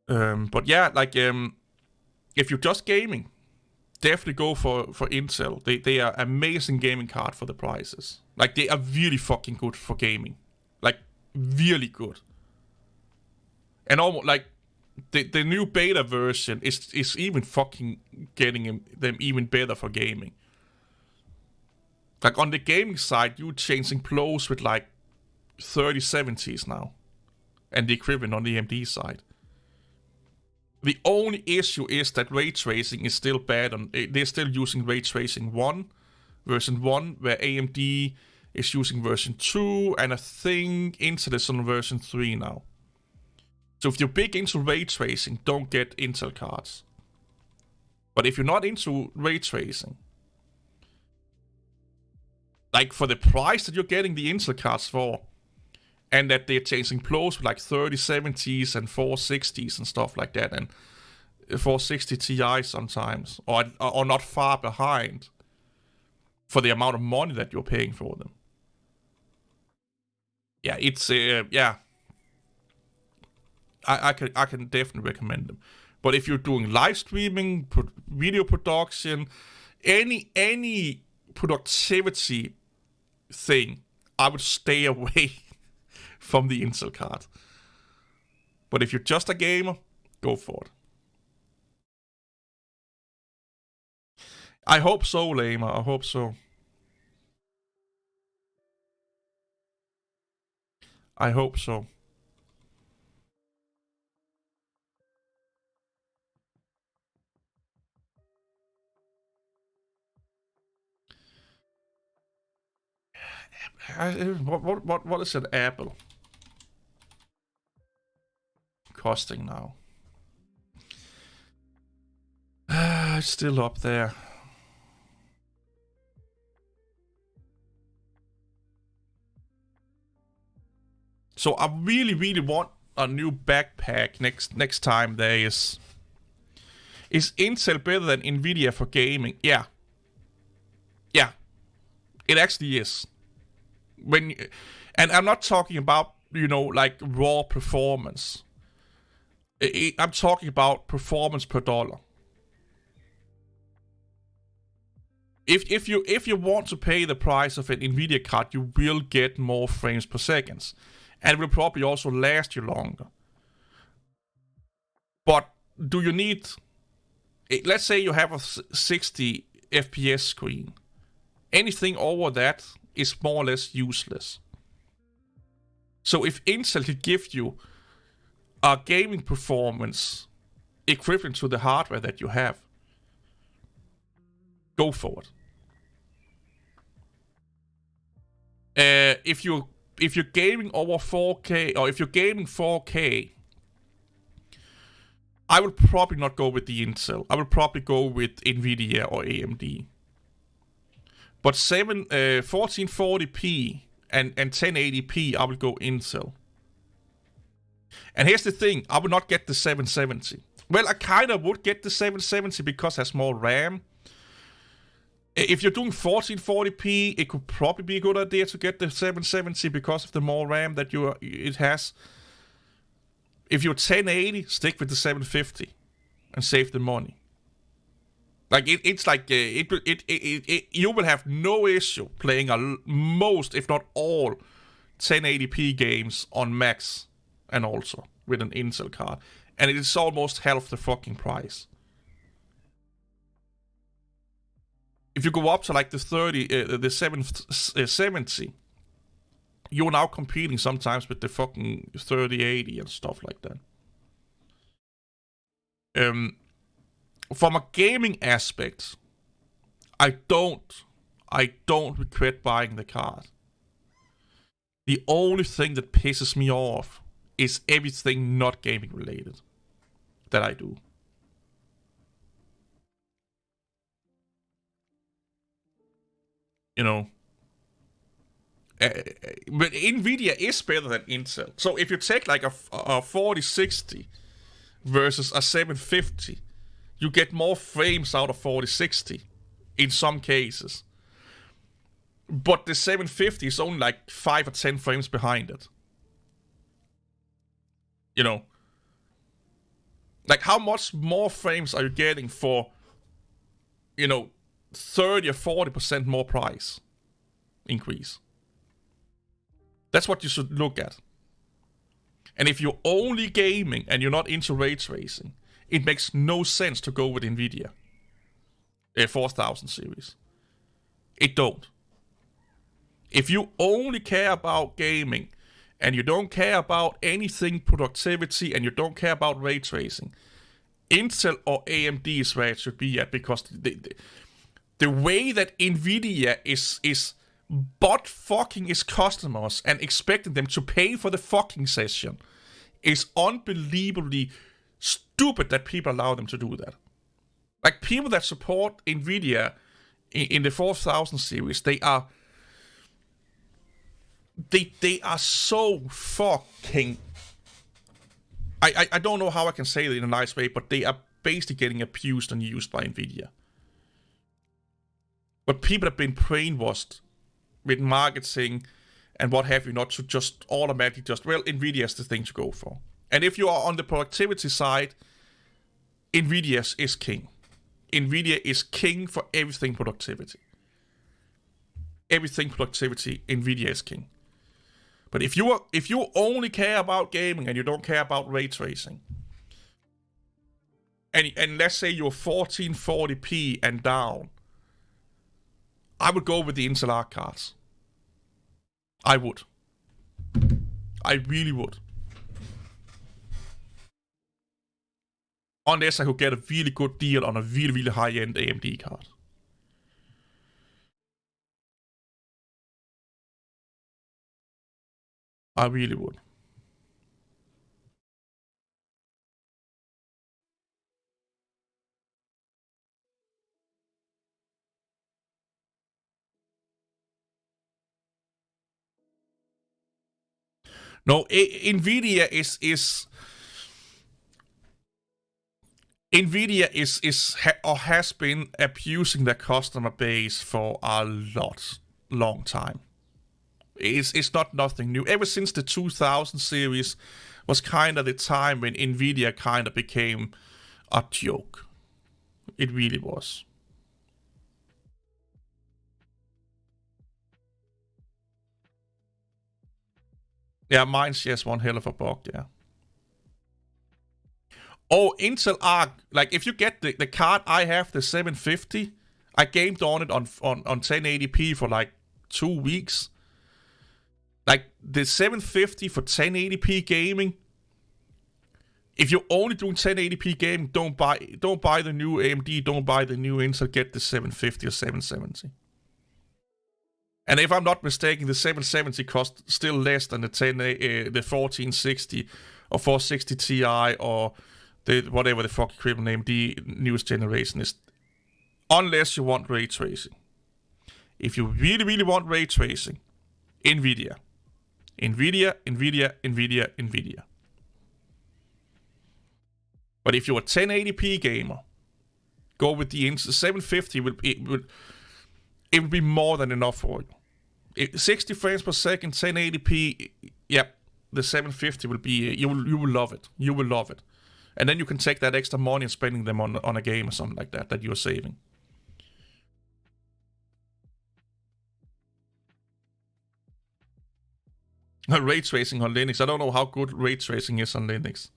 S1: But yeah, like if you're just gaming, definitely go for Intel. They are amazing gaming card for the prices. Like they are really fucking good for gaming. Like really good. And almost like the new beta version is even fucking getting them even better for gaming. Like on the gaming side, you're changing close with like 3070s now. And the equivalent on the AMD side. The only issue is that ray tracing is still bad. They're still using ray tracing version 1, where AMD is using version 2, and I think Intel is on version 3 now. So if you're big into ray tracing, don't get Intel cards. But if you're not into ray tracing, like for the price that you're getting the Intel cards for, and that they're changing close with like 3070s and 460s and stuff like that, and 460 Ti sometimes, or not far behind for the amount of money that you're paying for them. Yeah, it's yeah. I can definitely recommend them. But if you're doing live streaming, video production, any productivity thing, I would stay away from the Intel card. But if you're just a gamer, go for it. I hope so, Lamer. I hope so. I hope so. What is it, Apple costing now? It's still up there. So I really want a new backpack next time there is. Is Intel better than Nvidia for gaming? Yeah. Yeah. It actually is. And I'm not talking about, like raw performance. I'm talking about performance per dollar. If you want to pay the price of an Nvidia card, you will get more frames per second, and it will probably also last you longer. But do you need? Let's say you have a 60 FPS screen. Anything over that is more or less useless. So if Intel could give you a gaming performance equivalent to the hardware that you have, go for it. If you're gaming over 4K, or if you're gaming 4K, I would probably not go with the Intel. I would probably go with Nvidia or AMD. But 1440p and 1080p, I would go Intel. And here's the thing, I would not get the 770. Well, I kind of would get the 770 because it has more RAM. If you're doing 1440p, it could probably be a good idea to get the 770 because of the more RAM that it has. If you're 1080, stick with the 750 and save the money. Like it's like you will have no issue playing most, if not all, 1080p games on max, and also with an Intel card, and it is almost half the fucking price. If you go up to like the 770, you're now competing sometimes with the fucking 3080 and stuff like that. From a gaming aspect, I don't regret buying the card. The only thing that pisses me off is everything not gaming related that I do. But Nvidia is better than Intel. So if you take like a 4060 versus a 750, you get more frames out of 4060 in some cases. But the 750 is only like 5 or 10 frames behind it. You know? Like, how much more frames are you getting for, 30 or 40% more price increase? That's what you should look at. And if you're only gaming and you're not into ray tracing, it makes no sense to go with Nvidia 4000 series. It don't. If you only care about gaming and you don't care about anything productivity and you don't care about ray tracing, Intel or AMD is where it should be at, because the way that Nvidia is butt fucking its customers and expecting them to pay for the fucking session is unbelievably stupid that people allow them to do that. Like, people that support Nvidia in the 4000 series, they are so fucking... I don't know how I can say it in a nice way, but they are basically getting abused and used by Nvidia. But people have been brainwashed with marketing and what have you, not to just automatically Nvidia is the thing to go for. And if you are on the productivity side, Nvidia is king. Nvidia is king for everything productivity. Everything productivity, Nvidia is king. But if you only care about gaming and you don't care about ray tracing, and let's say you're 1440p and down, I would go with the Intel Arc cards. I would. I really would. Unless I could get a really good deal on a really, really high-end AMD card. I really would. No, Nvidia is Nvidia or has been abusing their customer base for a long time. It's not nothing new. Ever since the 2000 series was kind of the time when Nvidia kind of became a joke. It really was. Yeah, mine's just one hell of a bug, yeah. Oh, Intel Arc, like if you get the card I have, the 750, I gamed on it on 1080p for like 2 weeks. Like the 750 for 1080p gaming. If you're only doing 1080p gaming, don't buy the new AMD, don't buy the new Intel, get the 750 or 770. And if I'm not mistaken, the 770 costs still less than the 1460 or 460 Ti or whatever the fuck equivalent AMD newest generation is. Unless you want ray tracing. If you really, really want ray tracing, Nvidia. But if you're a 1080p gamer, go with the Intel. 750 would be more than enough for you. 60 frames per second, 1080p, yep, the 750 will be, you will love it. You will love it. And then you can take that extra money and spending them on a game or something like that you're saving. Ray tracing on Linux. I don't know how good ray tracing is on Linux.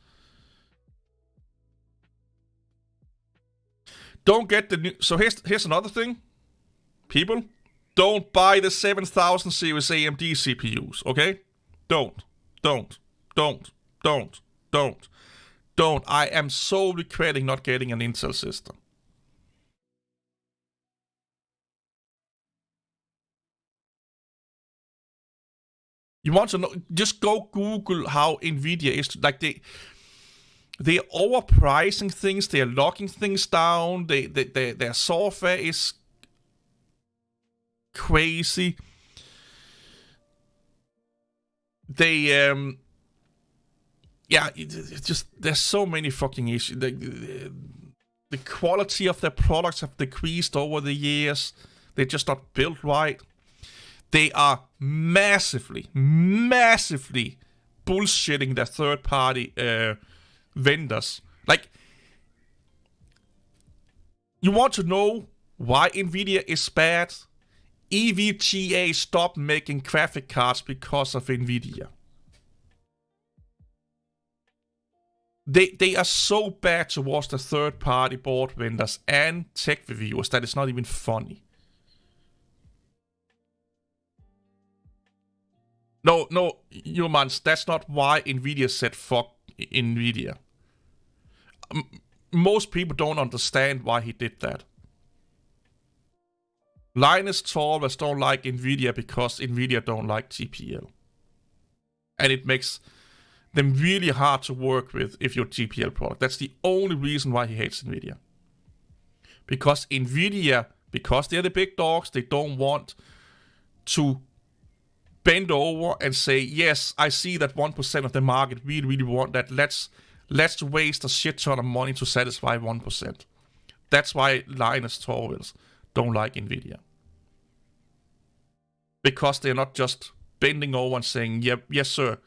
S1: Don't get the new... So here's another thing. People, don't buy the 7000 series AMD CPUs, okay? Don't. I am so regretting not getting an Intel system. You want to know? Just go Google how Nvidia is. Like they're overpricing things. They're locking things down. Their software is crazy. they it's just there's so many fucking issues. The quality of their products have decreased over the years. They're just not built right. They are massively bullshitting their third-party vendors. Like, you want to know why Nvidia is bad? EVGA stopped making graphic cards because of Nvidia. They are so bad towards the third-party board vendors and tech reviewers that it's not even funny. No, humans, that's not why Nvidia said fuck Nvidia. Most people don't understand why he did that. Linus Torvalds don't like Nvidia because Nvidia don't like GPL. And it makes them really hard to work with if you're a GPL product. That's the only reason why he hates Nvidia. Because Nvidia, because they're the big dogs, they don't want to bend over and say, yes, I see that 1% of the market really want that. Let's waste a shit ton of money to satisfy 1%. That's why Linus Torvalds don't like Nvidia. Because they're not just bending over and saying, yep, yes sir,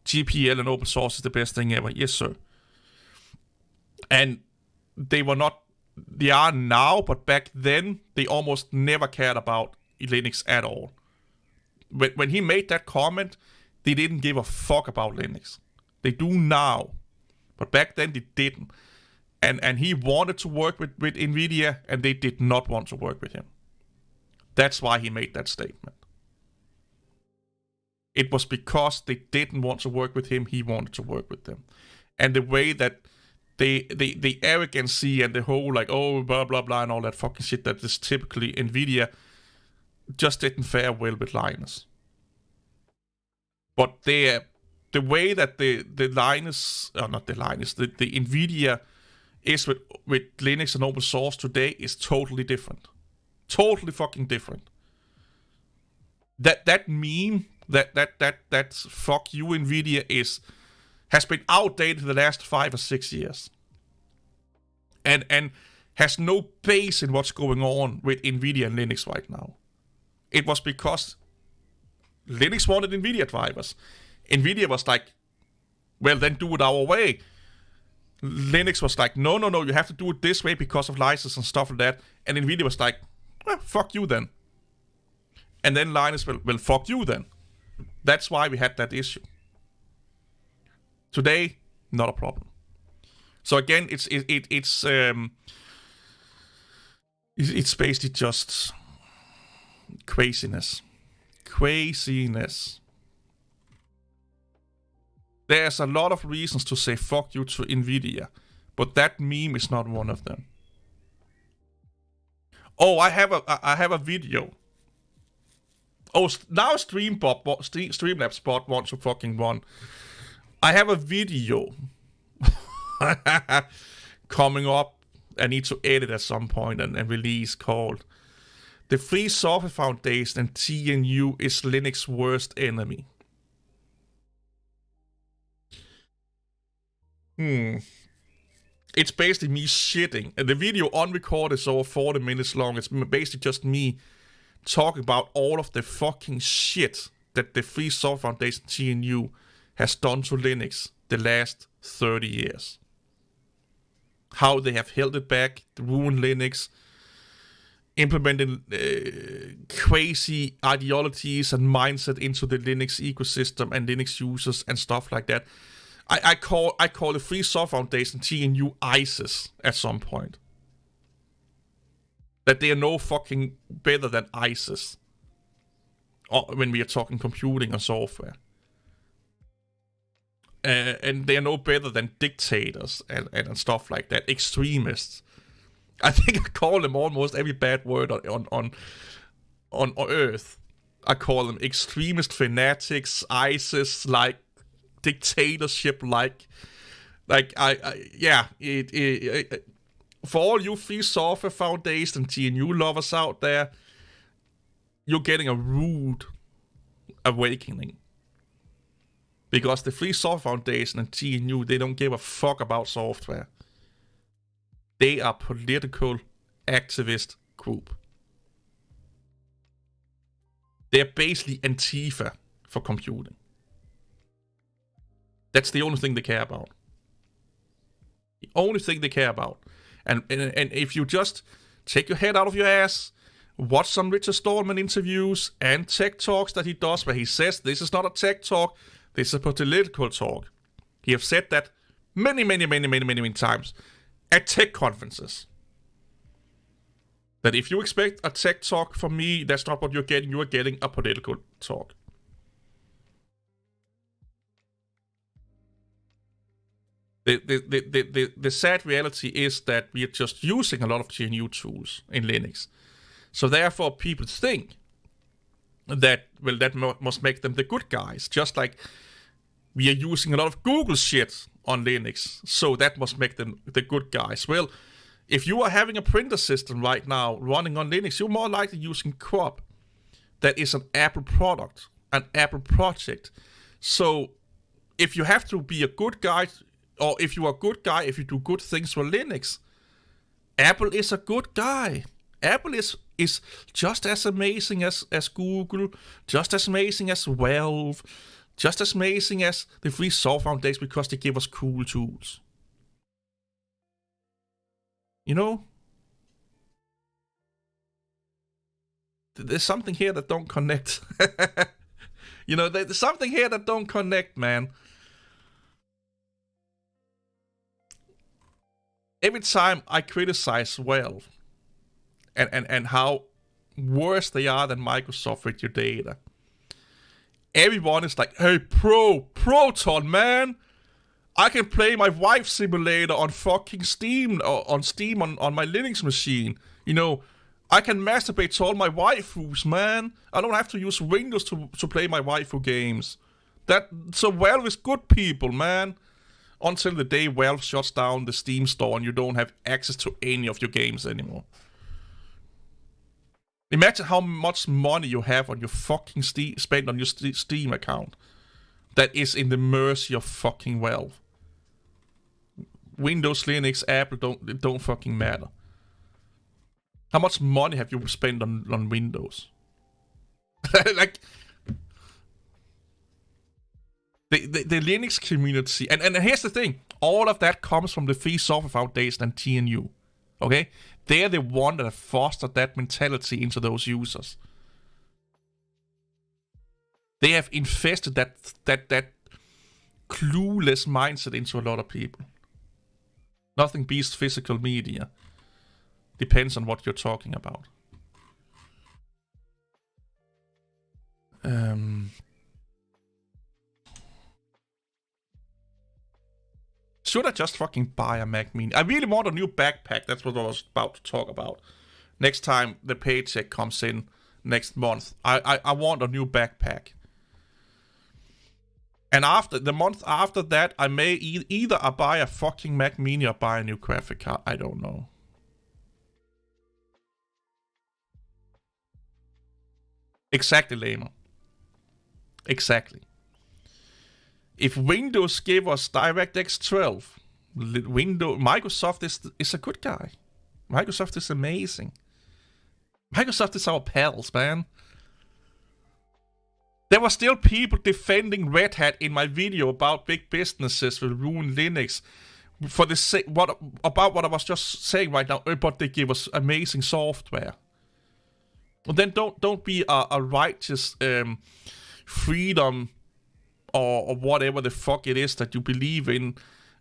S1: GPL and open source is the best thing ever. Yes sir. And they are now, but back then, they almost never cared about Linux at all. When he made that comment, they didn't give a fuck about Linux. They do now. But back then they didn't. And he wanted to work with Nvidia, and they did not want to work with him. That's why he made that statement. It was because they didn't want to work with him, he wanted to work with them. And the way that the arrogancy and the whole like, oh, blah, blah, blah, and all that fucking shit that is typically Nvidia just didn't fare well with Linus. But the way that the Nvidia is with Linux and open source today is totally different. Totally fucking different. That meme that fuck you Nvidia has been outdated the last 5 or 6 years. And has no base in what's going on with Nvidia and Linux right now. It was because Linux wanted Nvidia drivers. Nvidia was like, well, then do it our way. Linux was like, no, you have to do it this way because of license and stuff like that. And Nvidia was like, well, fuck you then. And then Linus, well, fuck you then. That's why we had that issue. Today, not a problem. So again, it's basically just craziness. There's a lot of reasons to say fuck you to Nvidia, but that meme is not one of them. Oh, I have a video. Oh, now Streamlabs bot wants to fucking run. I have a video coming up. I need to edit at some point and release called "The Free Software Foundation and TNU is Linux' worst enemy." It's basically me shitting. And the video on record is over 40 minutes long. It's basically just me talking about all of the fucking shit that the Free Software Foundation TNU has done to Linux the last 30 years. How they have held it back, ruined Linux, implemented crazy ideologies and mindset into the Linux ecosystem and Linux users and stuff like that. I call the Free Software Foundation TNU ISIS at some point. That they are no fucking better than ISIS. When we are talking computing and software. And they are no better than dictators and stuff like that. Extremists. I think I call them almost every bad word on Earth. I call them extremist fanatics, ISIS, like dictatorship, like for all you Free Software Foundation and TNU lovers out there, you're getting a rude awakening. Because the Free Software Foundation and TNU, they don't give a fuck about software. They are political activist group. They're basically Antifa for computing. That's the only thing they care about. The only thing they care about. And if you just take your head out of your ass, watch some Richard Stallman interviews and tech talks that he does where he says this is not a tech talk, this is a political talk. He have said that many times at tech conferences. That if you expect a tech talk from me, that's not what you're getting. You are getting a political talk. The sad reality is that we are just using a lot of GNU tools in Linux. So therefore people think that, well, that must make them the good guys. Just like we are using a lot of Google shit on Linux. So that must make them the good guys. Well, if you are having a printer system right now running on Linux, you're more likely using Crop. That is an Apple product, an Apple project. So if you have to be a good guy, or if you are a good guy, if you do good things for Linux, Apple is a good guy. Apple is just as amazing as Google, just as amazing as Valve, just as amazing as the Free Software Foundation because they give us cool tools. You know? There's something here that don't connect. You know, there's something here that don't connect, man. Every time I criticize Valve and how worse they are than Microsoft with your data, everyone is like, hey, Proton, man. I can play my wife simulator on fucking Steam, or on Steam on my Linux machine. You know, I can masturbate to all my waifus, man. I don't have to use Windows to play my waifu games. So Valve is good people, man. Until the day Valve shuts down the Steam store and you don't have access to any of your games anymore. Imagine how much money you have on your fucking spent on your Steam account. That is in the mercy of fucking Valve. Windows, Linux, Apple don't fucking matter. How much money have you spent on Windows? Like the Linux community, and here's the thing: all of that comes from the Free Software Foundation and TNU. Okay, they're the one that have fostered that mentality into those users. They have infested that clueless mindset into a lot of people. Nothing beats physical media. Depends on what you're talking about. Should I just fucking buy a Mac Mini? I really want a new backpack. That's what I was about to talk about. Next time the paycheck comes in next month, I want a new backpack. And after the month after that, I may either I buy a fucking Mac Mini or buy a new graphic card. I don't know. Exactly, Lamer. Exactly. If Windows gave us DirectX 12, Microsoft is a good guy. Microsoft is amazing. Microsoft is our pals, man. There were still people defending Red Hat in my video about big businesses will ruin Linux for the about what I was just saying right now. But they give us amazing software. Well, then don't be a righteous freedom or whatever the fuck it is that you believe in,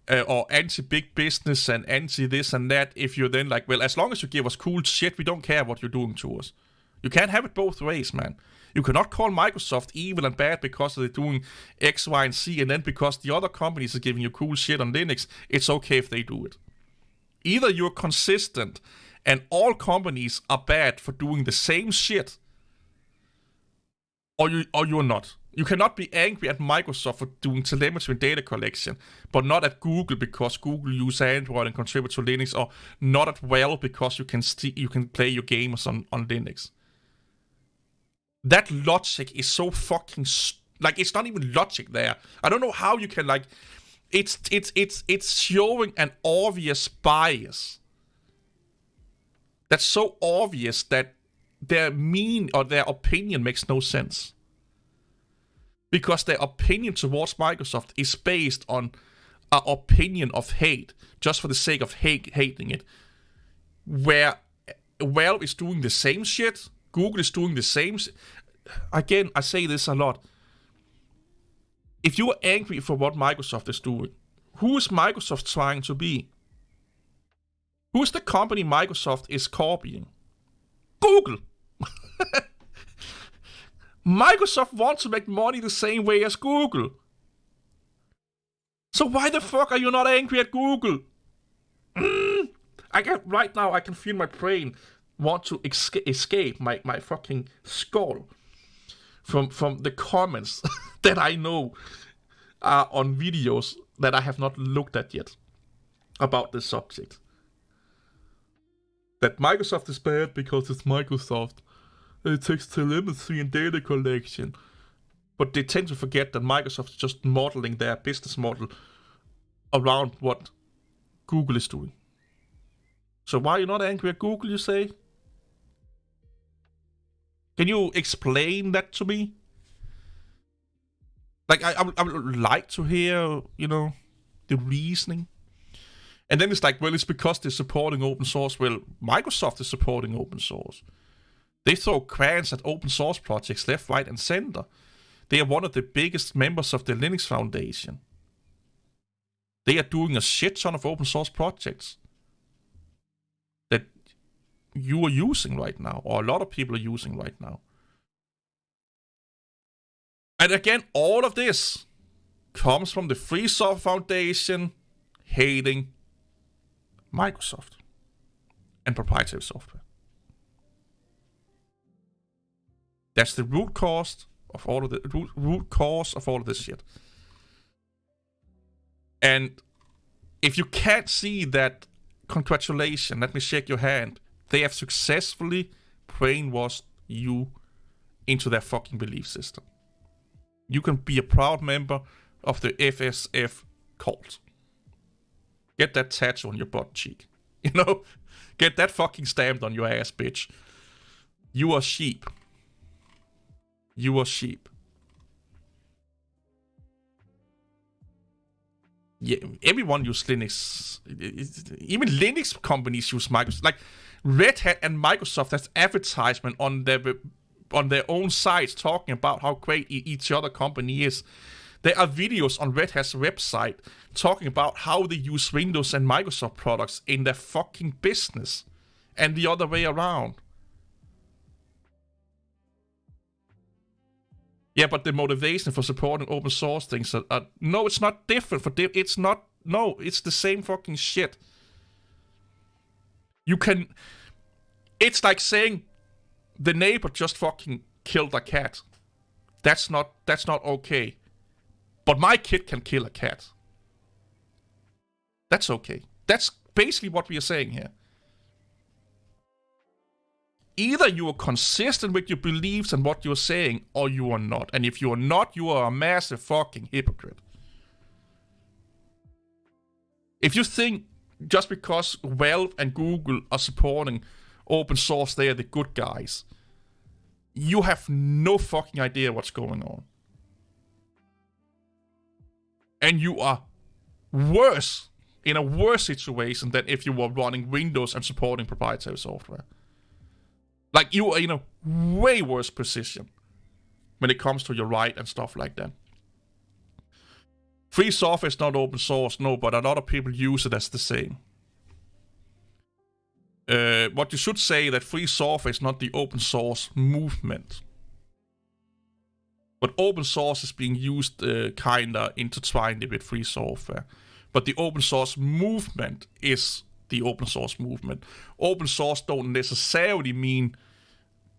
S1: or anti-big business and anti-this and that, if you're then like, well, as long as you give us cool shit, we don't care what you're doing to us. You can't have it both ways, man. You cannot call Microsoft evil and bad because they're doing X, Y, and Z, and then because the other companies are giving you cool shit on Linux, it's okay if they do it. Either you're consistent and all companies are bad for doing the same shit, or you're not. You cannot be angry at Microsoft for doing telemetry and data collection, but not at Google because Google use Android and contribute to Linux, or not at Valve because you can play your games on Linux. That logic is so fucking Like, it's not even logic there. I don't know how you can, like, it's showing an obvious bias. That's so obvious that their opinion makes no sense. Because their opinion towards Microsoft is based on an opinion of hate, just for the sake of hating it. Where Valve is doing the same shit, Google is doing the same. Again, I say this a lot. If you are angry for what Microsoft is doing, who is Microsoft trying to be? Who is the company Microsoft is copying? Google. Microsoft wants to make money the same way as Google. So why the fuck are you not angry at Google? Right now I can feel my brain want to escape my fucking skull from the comments that I know are on videos that I have not looked at yet about this subject. That Microsoft is bad because it's Microsoft. It takes telemetry and data collection. But they tend to forget that Microsoft is just modeling their business model around what Google is doing. So why are you not angry at Google, you say? Can you explain that to me? Like, I would like to hear, the reasoning. And then it's like, well, it's because they're supporting open source. Well, Microsoft is supporting open source. They throw grants at open source projects left, right, and center. They are one of the biggest members of the Linux Foundation. They are doing a shit ton of open source projects that you are using right now, or a lot of people are using right now. And again, all of this comes from the Free Software Foundation hating Microsoft and proprietary software. That's the root cause of all of this shit. And if you can't see that, congratulations, let me shake your hand. They have successfully brainwashed you into their fucking belief system. You can be a proud member of the FSF cult. Get that tattoo on your butt cheek. Get that fucking stamped on your ass, bitch. You are sheep. You are sheep. Yeah, everyone uses Linux. Even Linux companies use Microsoft. Like Red Hat and Microsoft has advertisement on their own sites talking about how great each other company is. There are videos on Red Hat's website talking about how they use Windows and Microsoft products in their fucking business, and the other way around. Yeah, but the motivation for supporting open source things are no, it's not different. It's not. No, it's the same fucking shit. It's like saying the neighbor just fucking killed a cat. That's not okay. But my kid can kill a cat. That's okay. That's basically what we are saying here. Either you are consistent with your beliefs and what you're saying, or you are not. And if you are not, you are a massive fucking hypocrite. If you think just because Valve and Google are supporting open source, they are the good guys, you have no fucking idea what's going on. And you are in a worse situation than if you were running Windows and supporting proprietary software. Like, you are in a way worse position when it comes to your right and stuff like that. Free software is not open source, no, but a lot of people use it as the same. What you should say that free software is not the open source movement. But open source is being used kinda intertwined with free software. But the open source movement is the open source movement. Open source don't necessarily mean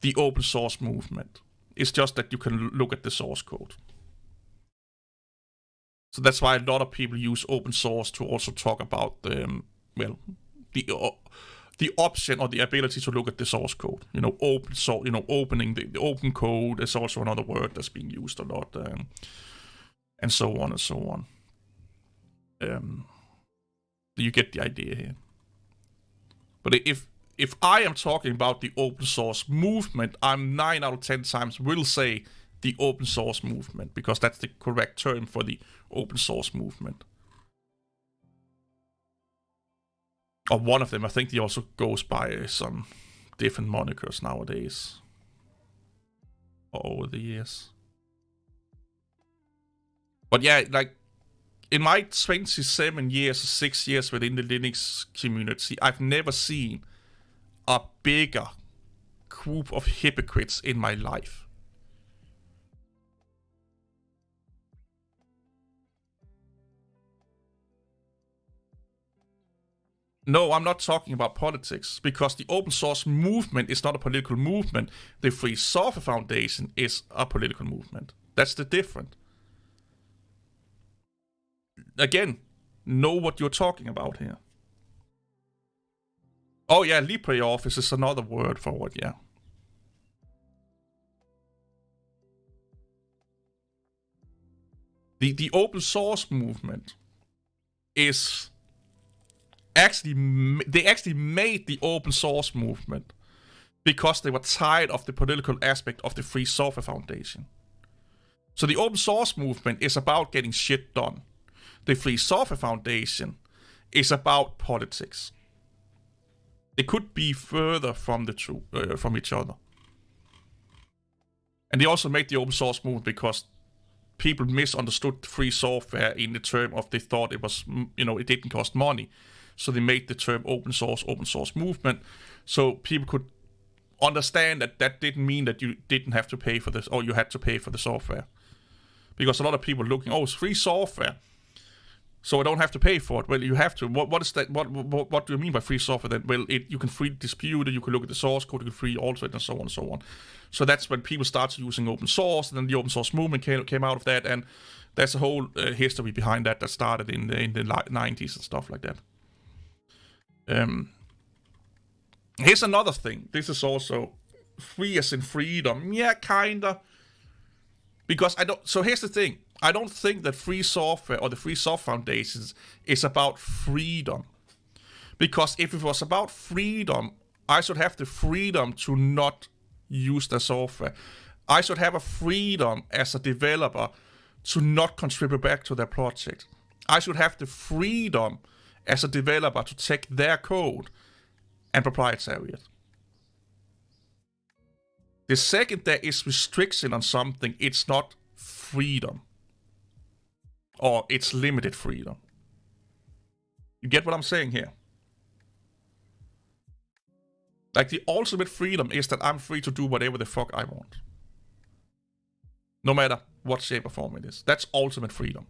S1: the open source movement. It's just that you can look at the source code. So that's why a lot of people use open source to also talk about the option or the ability to look at the source code. Open source. Opening the open code is also another word that's being used a lot, and so on and so on. You get the idea here. But if I am talking about the open source movement, I'm 9 out of 10 times will say the open source movement, because that's the correct term for the open source movement. Or one of them. I think he also goes by some different monikers nowadays. Or over the years. But yeah, like, in my 27 years, 6 years within the Linux community, I've never seen a bigger group of hypocrites in my life. No, I'm not talking about politics, because the open source movement is not a political movement. The Free Software Foundation is a political movement. That's the difference. Again, know what you're talking about here. Oh yeah, LibreOffice is another word for it, yeah. The open source movement is they actually made the open source movement because they were tired of the political aspect of the Free Software Foundation. So the open source movement is about getting shit done. The Free Software Foundation is about politics. They could be further from from each other. And they also made the open source movement because people misunderstood free software in the term of they thought it was, it didn't cost money. So they made the term open source movement, so people could understand that didn't mean that you didn't have to pay for this, or you had to pay for the software. Because a lot of people are looking, it's free software, so I don't have to pay for it. Well, you have to. What is that? What do you mean by free software then? Well, you can freely dispute it, you can look at the source code, you can freely alter it, and so on and so on. So that's when people started using open source, and then the open source movement came out of that, and there's a whole history behind that started in the 90s and stuff like that. Here's another thing. This is also free as in freedom. Yeah, kinda. Because so here's the thing. I don't think that free software or the Free Software Foundations is about freedom. Because if it was about freedom, I should have the freedom to not use the software. I should have a freedom as a developer to not contribute back to their project. I should have the freedom as a developer to take their code and proprietary it. The second there is restriction on something, it's not freedom. Or it's limited freedom. You get what I'm saying here? Like, the ultimate freedom is that I'm free to do whatever the fuck I want. No matter what shape or form it is. That's ultimate freedom.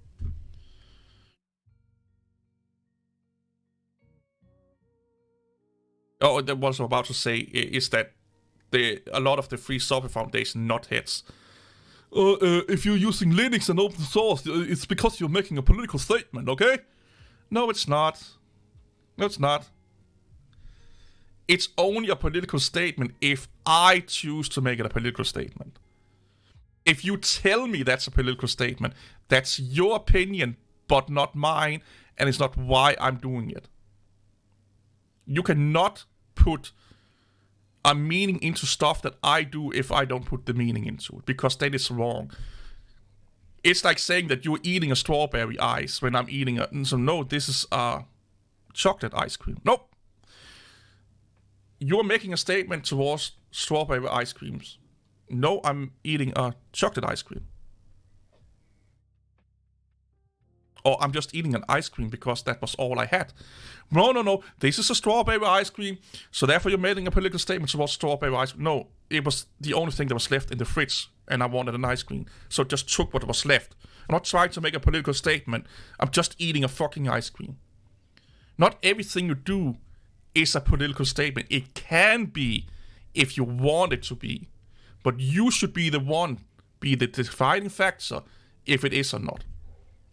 S1: Oh, what I was about to say is that a lot of the Free Software Foundation nutheads. If you're using Linux and open source, it's because you're making a political statement, okay? No, it's not. No, it's not. It's only a political statement if I choose to make it a political statement. If you tell me that's a political statement, that's your opinion, but not mine, and it's not why I'm doing it. You cannot put a meaning into stuff that I do if I don't put the meaning into it, because that is wrong. It's like saying that you're eating a strawberry ice when I'm eating so no, this is chocolate ice cream. Nope. You're making a statement towards strawberry ice creams. No, I'm eating a chocolate ice cream. Or I'm just eating an ice cream because that was all I had. No. This is a strawberry ice cream, so therefore you're making a political statement towards strawberry ice cream. No, it was the only thing that was left in the fridge, and I wanted an ice cream. So just took what was left. I'm not trying to make a political statement. I'm just eating a fucking ice cream. Not everything you do is a political statement. It can be if you want it to be. But you should be the defining factor if it is or not.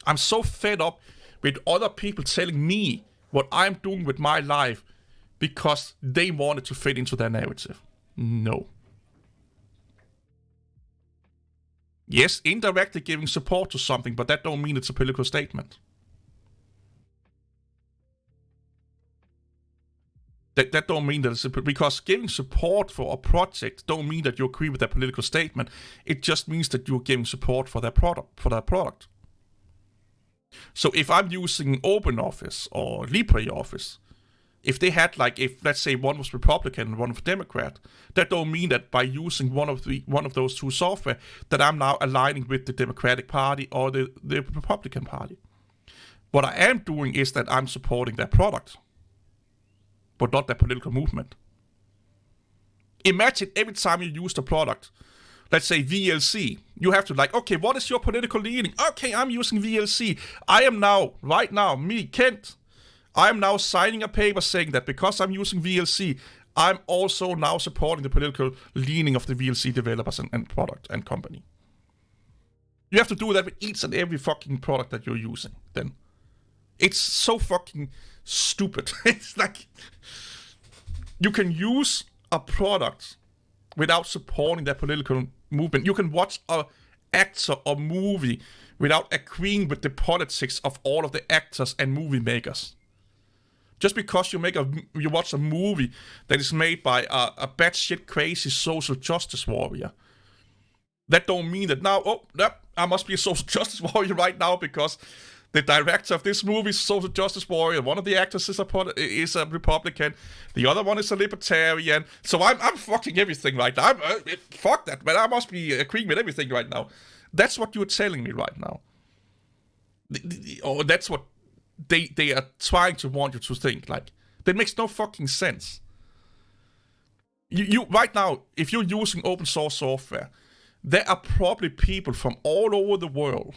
S1: I'm so fed up with other people telling me what I'm doing with my life because they wanted to fit into their narrative. No. Yes, indirectly giving support to something, but that don't mean it's a political statement. That don't mean that it's because giving support for a project don't mean that you agree with their political statement. It just means that you're giving support for their product. So if I'm using OpenOffice or LibreOffice, if they had if let's say one was Republican and one was Democrat, that don't mean that by using one of those two software that I'm now aligning with the Democratic Party or the Republican Party. What I am doing is that I'm supporting their product, but not their political movement. Imagine every time you use the product, let's say VLC, you have to okay, what is your political leaning? Okay, I'm using VLC. I am now, right now, me, Kent, I am now signing a paper saying that because I'm using VLC, I'm also now supporting the political leaning of the VLC developers and product and company. You have to do that with each and every fucking product that you're using, then. It's so fucking stupid. It's you can use a product without supporting their political movement. You can watch an actor or movie without agreeing with the politics of all of the actors and movie makers. Just because you watch a movie that is made by a batshit crazy social justice warrior, that don't mean that now, I must be a social justice warrior right now because the director of this movie is a social justice warrior. One of the actors is a Republican. The other one is a libertarian. So I'm fucking everything right now. Fuck that, man. I must be agreeing with everything right now. That's what you're telling me right now. Or that's what they are trying to want you to think. That makes no fucking sense. You right now, if you're using open source software, there are probably people from all over the world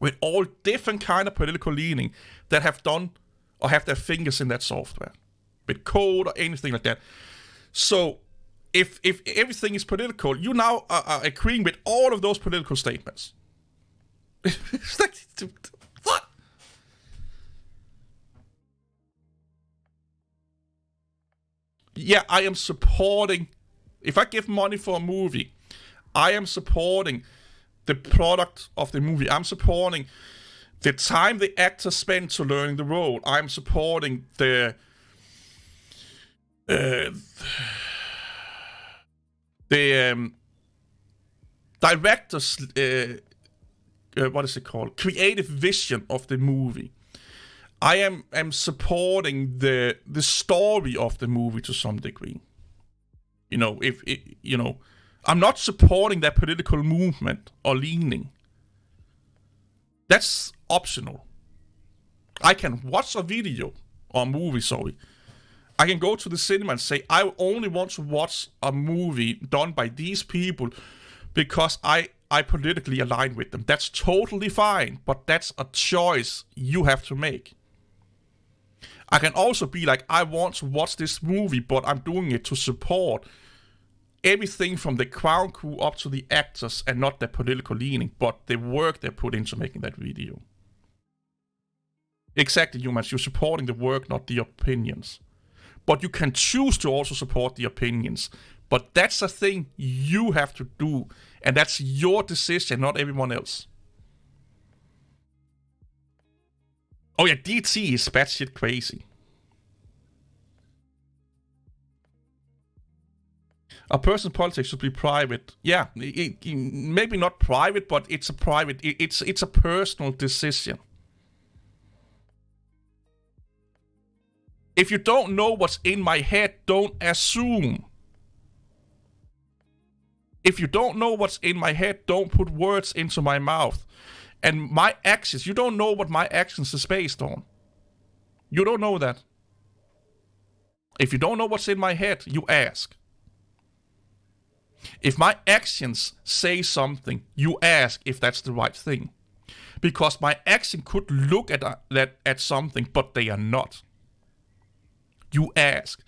S1: with all different kind of political leaning that have done or have their fingers in that software, with code or anything like that. So if everything is political, you now are agreeing with all of those political statements. It's what? Yeah, I am supporting. If I give money for a movie, I am supporting the product of the movie. I'm supporting the time the actors spend to learning the role. I'm supporting the director's what is it called? Creative vision of the movie. I am supporting the story of the movie to some degree. I'm not supporting that political movement or leaning. That's optional. I can watch a video or a movie, I can go to the cinema and say, I only want to watch a movie done by these people because I politically align with them. That's totally fine, but that's a choice you have to make. I can also be I want to watch this movie, but I'm doing it to support everything from the ground crew up to the actors and not their political leaning, but the work they put into making that video. Exactly, humans. You're supporting the work, not the opinions. But you can choose to also support the opinions. But that's a thing you have to do, and that's your decision, not everyone else. Oh yeah, DT is batshit crazy. A person's politics should be private. Yeah, maybe not private, but it's a personal decision. If you don't know what's in my head, don't assume. If you don't know what's in my head, don't put words into my mouth. And my actions, you don't know what my actions is based on. You don't know that. If you don't know what's in my head, you ask. If my actions say something, you ask if that's the right thing. Because my action could look at something, but they are not. You ask.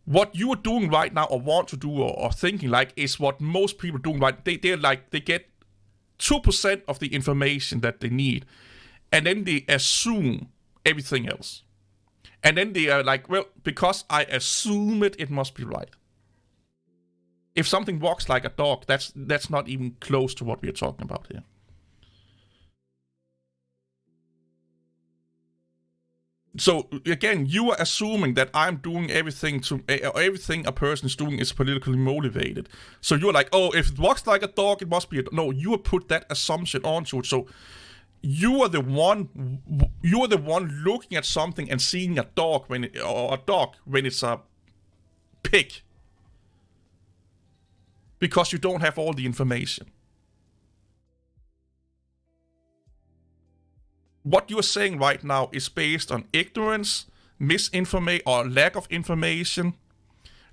S1: What you are doing right now or want to do or thinking is what most people are doing right. They get 2% of the information that they need, and then they assume everything else. And then they are like, well, because I assume it must be right. If something walks like a dog, that's not even close to what we're talking about here. So again, you are assuming that I'm doing everything a person is doing is politically motivated. So you're like, oh, if it walks like a dog, it must be no. You have put that assumption onto it. So you are the one looking at something and seeing a dog when it's a pig, because you don't have all the information. What you're saying right now is based on ignorance, misinformation, or lack of information,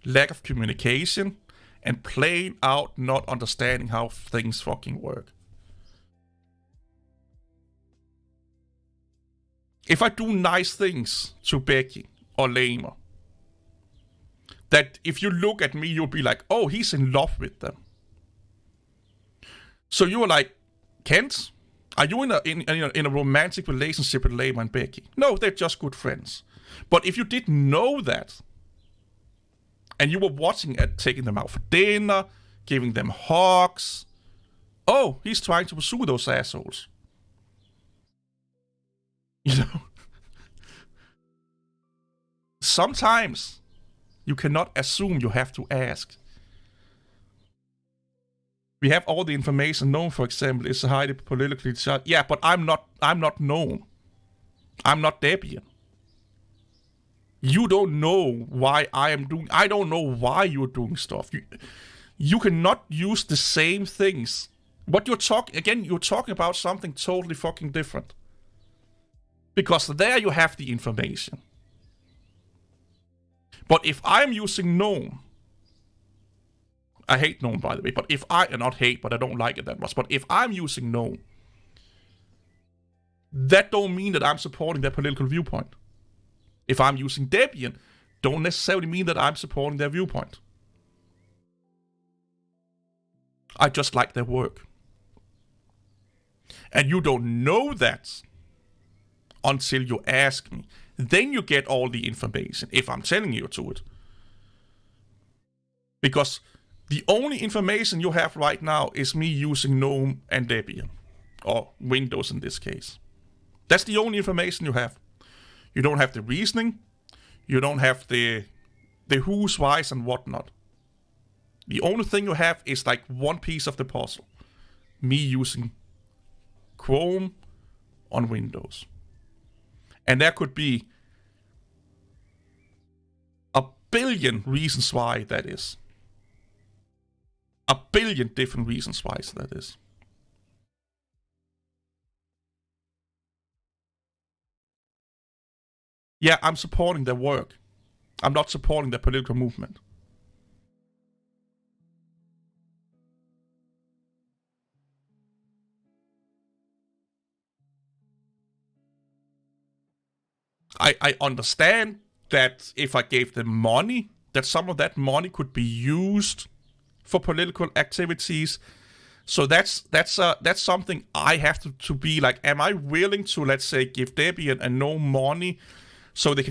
S1: lack of communication, and plain out not understanding how things fucking work. If I do nice things to Becky or Lamer, that if you look at me, you'll be like, oh, he's in love with them. So you are like, Kent, are you in a romantic relationship with Lamer and Becky? No, they're just good friends. But if you didn't know that, and you were watching and taking them out for dinner, giving them hugs, oh, he's trying to pursue those assholes. You know? Sometimes you cannot assume, you have to ask. We have all the information known, for example, is highly politically charged. Yeah, but I'm not known. I'm not Debian. You don't know why I don't know why you're doing stuff. You cannot use the same things. What you're talking about something totally fucking different. Because there you have the information. But if I'm using known, I hate known, by the way, but if not hate, but I don't like it that much. But if I'm using known, that don't mean that I'm supporting their political viewpoint. If I'm using Debian, don't necessarily mean that I'm supporting their viewpoint. I just like their work. And you don't know that until you ask me. Then you get all the information, if I'm telling you to it. Because the only information you have right now is me using GNOME and Debian. Or Windows in this case. That's the only information you have. You don't have the reasoning. You don't have the who's, why's, and whatnot. The only thing you have is like one piece of the puzzle. Me using Chrome on Windows. And there could be a billion reasons why that is. A billion different reasons why that is. Yeah, I'm supporting their work. I'm not supporting their political movement. I understand that if I gave them money, that some of that money could be used for political activities. So that's something I have to be like, am I willing to, let's say, give Debian and no money so they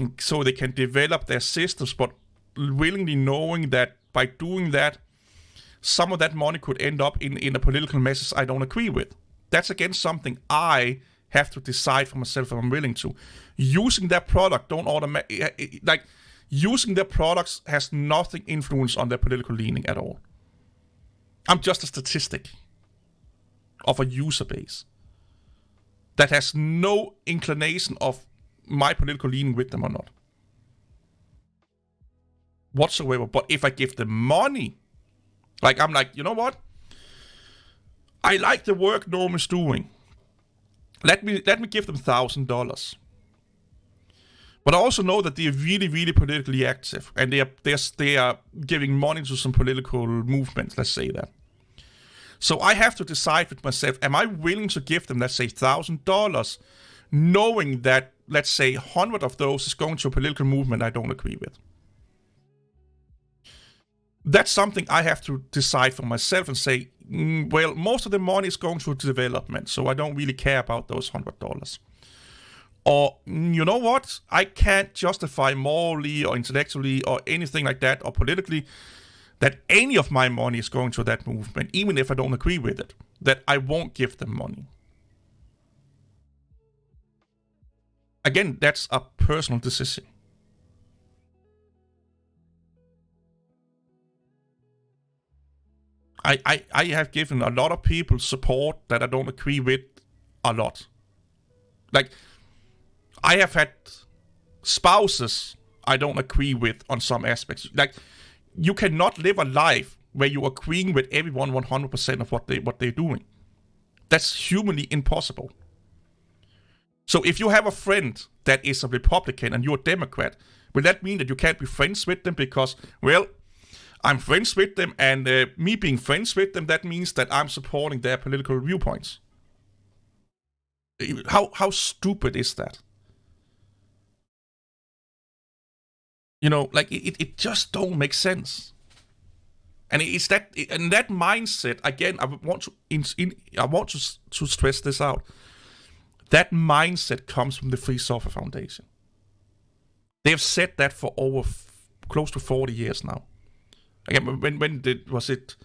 S1: can develop their systems, but willingly knowing that by doing that, some of that money could end up in a political message I don't agree with. That's again something I have to decide for myself if I'm willing to. Using their product using their products has nothing influence on their political leaning at all. I'm just a statistic of a user base that has no inclination of my political leaning with them or not. Whatsoever. But if I give them money, like I'm like, you know what? I like the work Norm is doing. Let me give them $1,000. But I also know that they're really, really politically active, and they are giving money to some political movements. Let's say that. So I have to decide with myself: am I willing to give them, let's say, $1,000, knowing that, let's say, 100 of those is going to a political movement I don't agree with? That's something I have to decide for myself and say, well, most of the money is going to development, so I don't really care about those $100. Or, you know what? I can't justify morally or intellectually or anything like that or politically that any of my money is going to that movement, even if I don't agree with it, that I won't give them money. Again, that's a personal decision. I have given a lot of people support that I don't agree with a lot. Like, I have had spouses I don't agree with on some aspects. Like, you cannot live a life where you're agreeing with everyone 100% of what they're doing. That's humanly impossible. So if you have a friend that is a Republican and you're a Democrat, will that mean that you can't be friends with them because, well, I'm friends with them, and me being friends with them, that means that I'm supporting their political viewpoints? How stupid is that? You know, like it just don't make sense. And it's that mindset again. I want to stress this out. That mindset comes from the Free Software Foundation. They have said that for over close to 40 years now. Again, when was it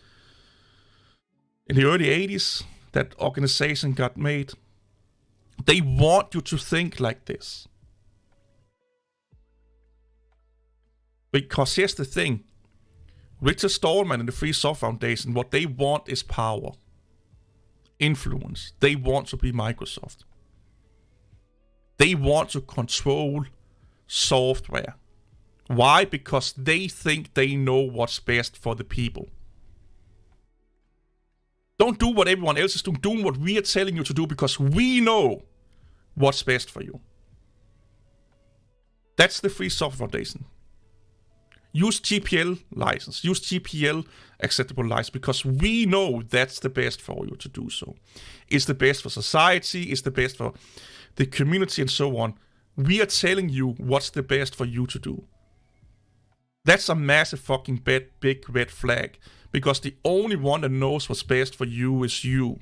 S1: in the early 80s that organization got made? They want you to think like this. Because here's the thing. Richard Stallman and the Free Software Foundation, what they want is power. Influence. They want to be Microsoft. They want to control software. Why? Because they think they know what's best for the people. Don't do what everyone else is doing. Do what we are telling you to do because we know what's best for you. That's the Free Software Foundation. Use GPL license. Use GPL acceptable license because we know that's the best for you to do so. It's the best for society. It's the best for the community and so on. We are telling you what's the best for you to do. That's a massive fucking big red flag. Because the only one that knows what's best for you is you.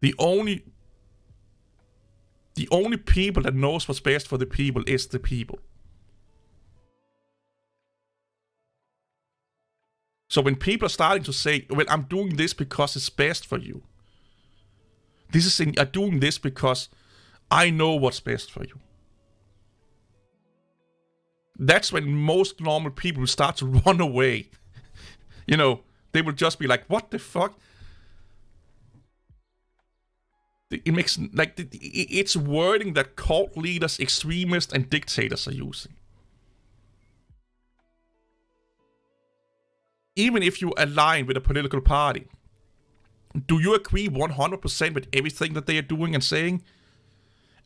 S1: The only people that knows what's best for the people is the people. So when people are starting to say, well, I'm doing this because it's best for you. I'm doing this because I know what's best for you. That's when most normal people will start to run away. You know, they will just be like, what the fuck? It makes, like, it's wording that cult leaders, extremists, and dictators are using. Even if you align with a political party, do you agree 100% with everything that they are doing and saying?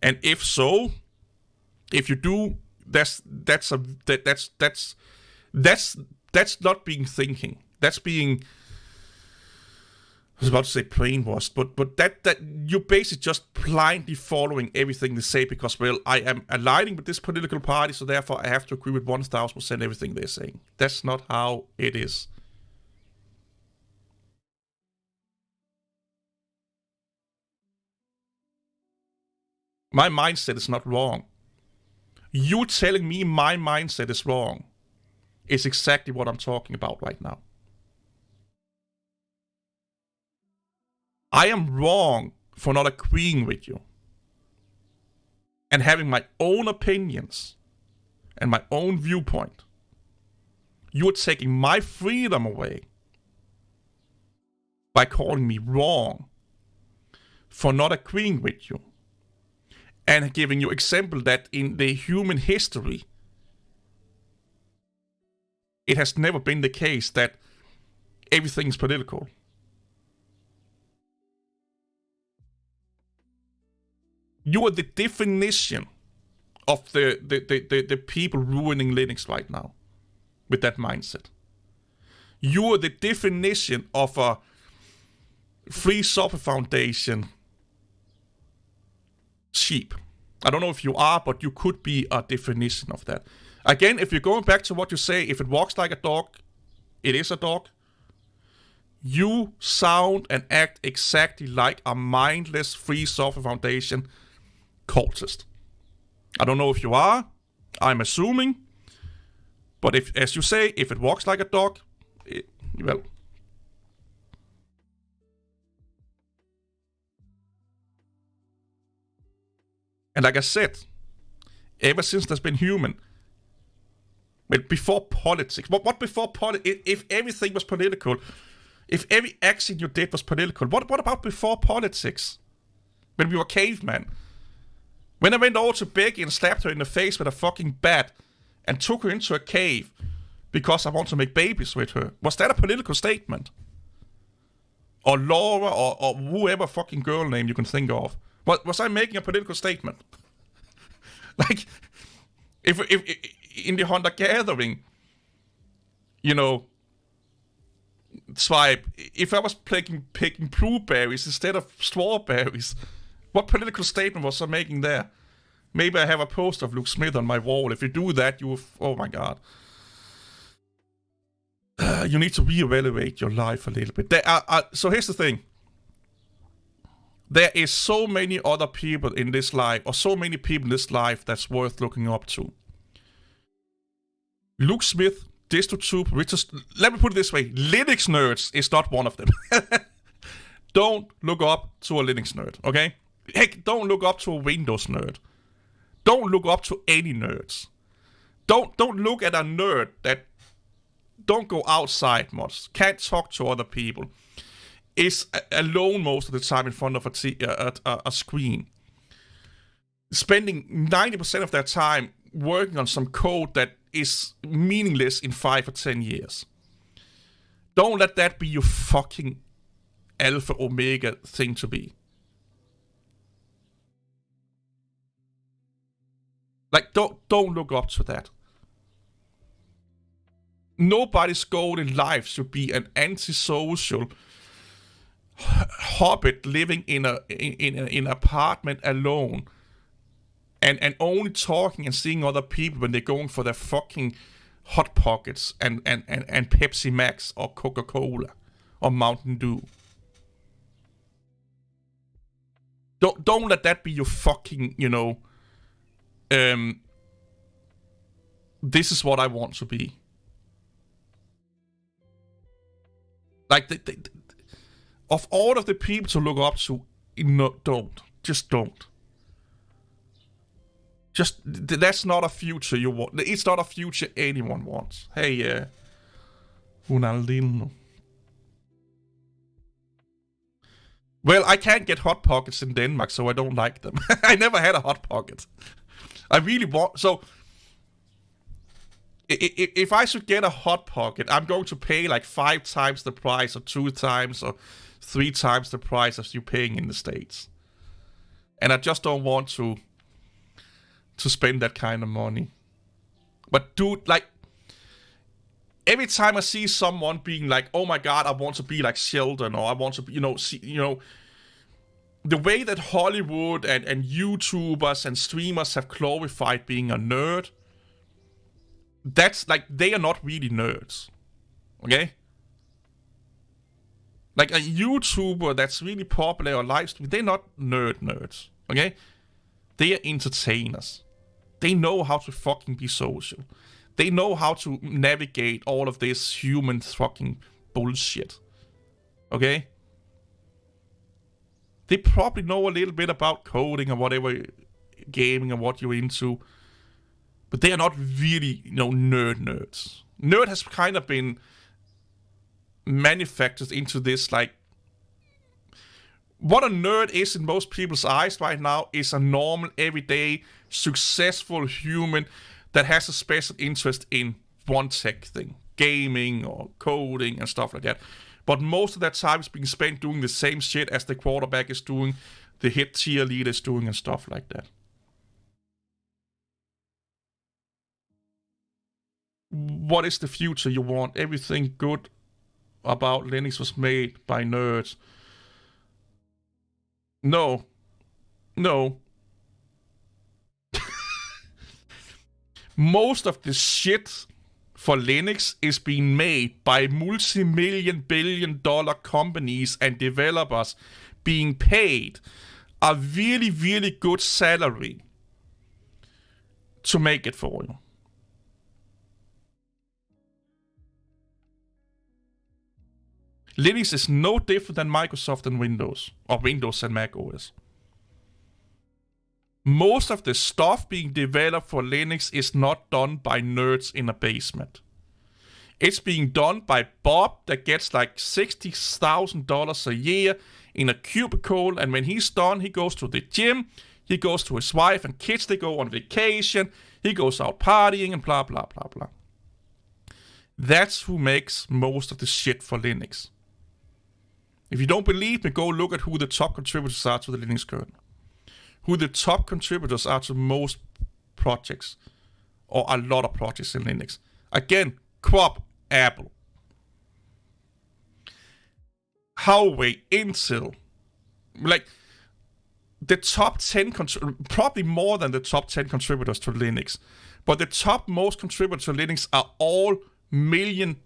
S1: And if so, if you do, that's not being thinking. That's being, I was about to say brainwashed, but that you're basically just blindly following everything they say because, well, I am aligning with this political party, so therefore I have to agree with 1000% everything they're saying. That's not how it is. My mindset is not wrong. You telling me my mindset is wrong is exactly what I'm talking about right now. I am wrong for not agreeing with you and having my own opinions and my own viewpoint. You're taking my freedom away by calling me wrong for not agreeing with you. And giving you example that in the human history, it has never been the case that everything is political. You are the definition of the people ruining Linux right now with that mindset. You are the definition of a Free Software Foundation sheep. I don't know if you are, but you could be a definition of that. Again, if you're going back to what you say, if it walks like a dog, it is a dog. You sound and act exactly like a mindless Free Software Foundation cultist. I don't know if you are. I'm assuming. But if, as you say, if it walks like a dog, well. And like I said, ever since there's been human, well, before politics, what before politics? If everything was political, if every action you did was political, what about before politics? When we were cavemen? When I went over to Becky and slapped her in the face with a fucking bat and took her into a cave because I want to make babies with her, was that a political statement? Or Laura, or whoever fucking girl name you can think of. Was I making a political statement? Like, if in the hunter-gathering, you know, swipe, if I was picking blueberries instead of strawberries, what political statement was I making there? Maybe I have a poster of Luke Smith on my wall. If you do that, oh my god. You need to reevaluate your life a little bit. So here's the thing. There is so many other people in this life, or so many people in this life that's worth looking up to. Luke Smith, DistroTube, Richard. Let me put it this way: Linux nerds is not one of them. Don't look up to a Linux nerd, okay? Heck, don't look up to a Windows nerd. Don't look up to any nerds. Don't look at a nerd that don't go outside much, can't talk to other people, is alone most of the time in front of a screen, spending 90% of their time working on some code that is meaningless in 5 or 10 years. Don't let that be your fucking alpha omega thing to be. Like, don't look up to that. Nobody's goal in life should be an antisocial hobbit living in an apartment alone, and only talking and seeing other people when they're going for their fucking Hot Pockets and Pepsi Max or Coca-Cola or Mountain Dew. Don't let that be your fucking, this is what I want to be. Like, of all of the people to look up to, don't. Just don't. Just, that's not a future you want. It's not a future anyone wants. Hey, Ronaldinho. Well, I can't get Hot Pockets in Denmark, so I don't like them. I never had a Hot Pocket. I really want... So, if I should get a Hot Pocket, I'm going to pay like 5 times the price, or 2 times, or 3 times the price as you're paying in the States. And I just don't want to spend that kind of money. But dude, like, every time I see someone being like, oh my god, I want to be like Sheldon, or I want to be, the way that Hollywood and YouTubers and streamers have glorified being a nerd, that's like, they are not really nerds. Okay? Like a YouTuber that's really popular or live stream, they're not nerds. Okay? They are entertainers. They know how to fucking be social. They know how to navigate all of this human fucking bullshit. Okay? They probably know a little bit about coding or whatever, gaming and what you're into. But they are not really, nerds. Nerd has kind of been manufactured into this, like... What a nerd is in most people's eyes right now is a normal, everyday, successful human that has a special interest in one tech thing. Gaming or coding and stuff like that. But most of that time is being spent doing the same shit as the quarterback is doing, the hit cheerleader is doing, and stuff like that. What is the future you want? Everything good about Linux was made by nerds. No. Most of the shit for Linux is being made by multi-million billion dollar companies and developers being paid a really, really good salary to make it for you. Linux is no different than Microsoft and Windows, or Windows and Mac OS. Most of the stuff being developed for Linux is not done by nerds in a basement. It's being done by Bob that gets like $60,000 a year in a cubicle, and when he's done, he goes to the gym, he goes to his wife and kids, they go on vacation, he goes out partying and blah, blah, blah, blah. That's who makes most of the shit for Linux. If you don't believe me, go look at who the top contributors are to the Linux kernel. Who the top contributors are to most projects, or a lot of projects in Linux. Again, Quap, Apple, Huawei, Intel, like the top 10, probably more than the top 10 contributors to Linux, but the top most contributors to Linux are all $1 million+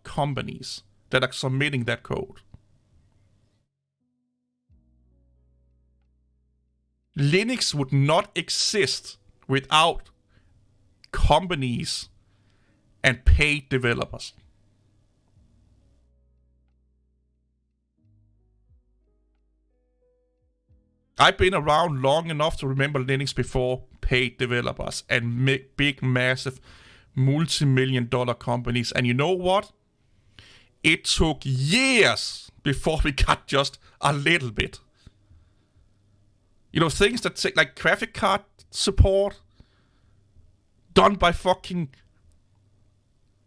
S1: companies that are submitting that code. Linux would not exist without companies and paid developers. I've been around long enough to remember Linux before paid developers and big, massive, multi-million-dollar companies. And you know what? It took years before we got just a little bit. You know, things that take like graphic card support done by fucking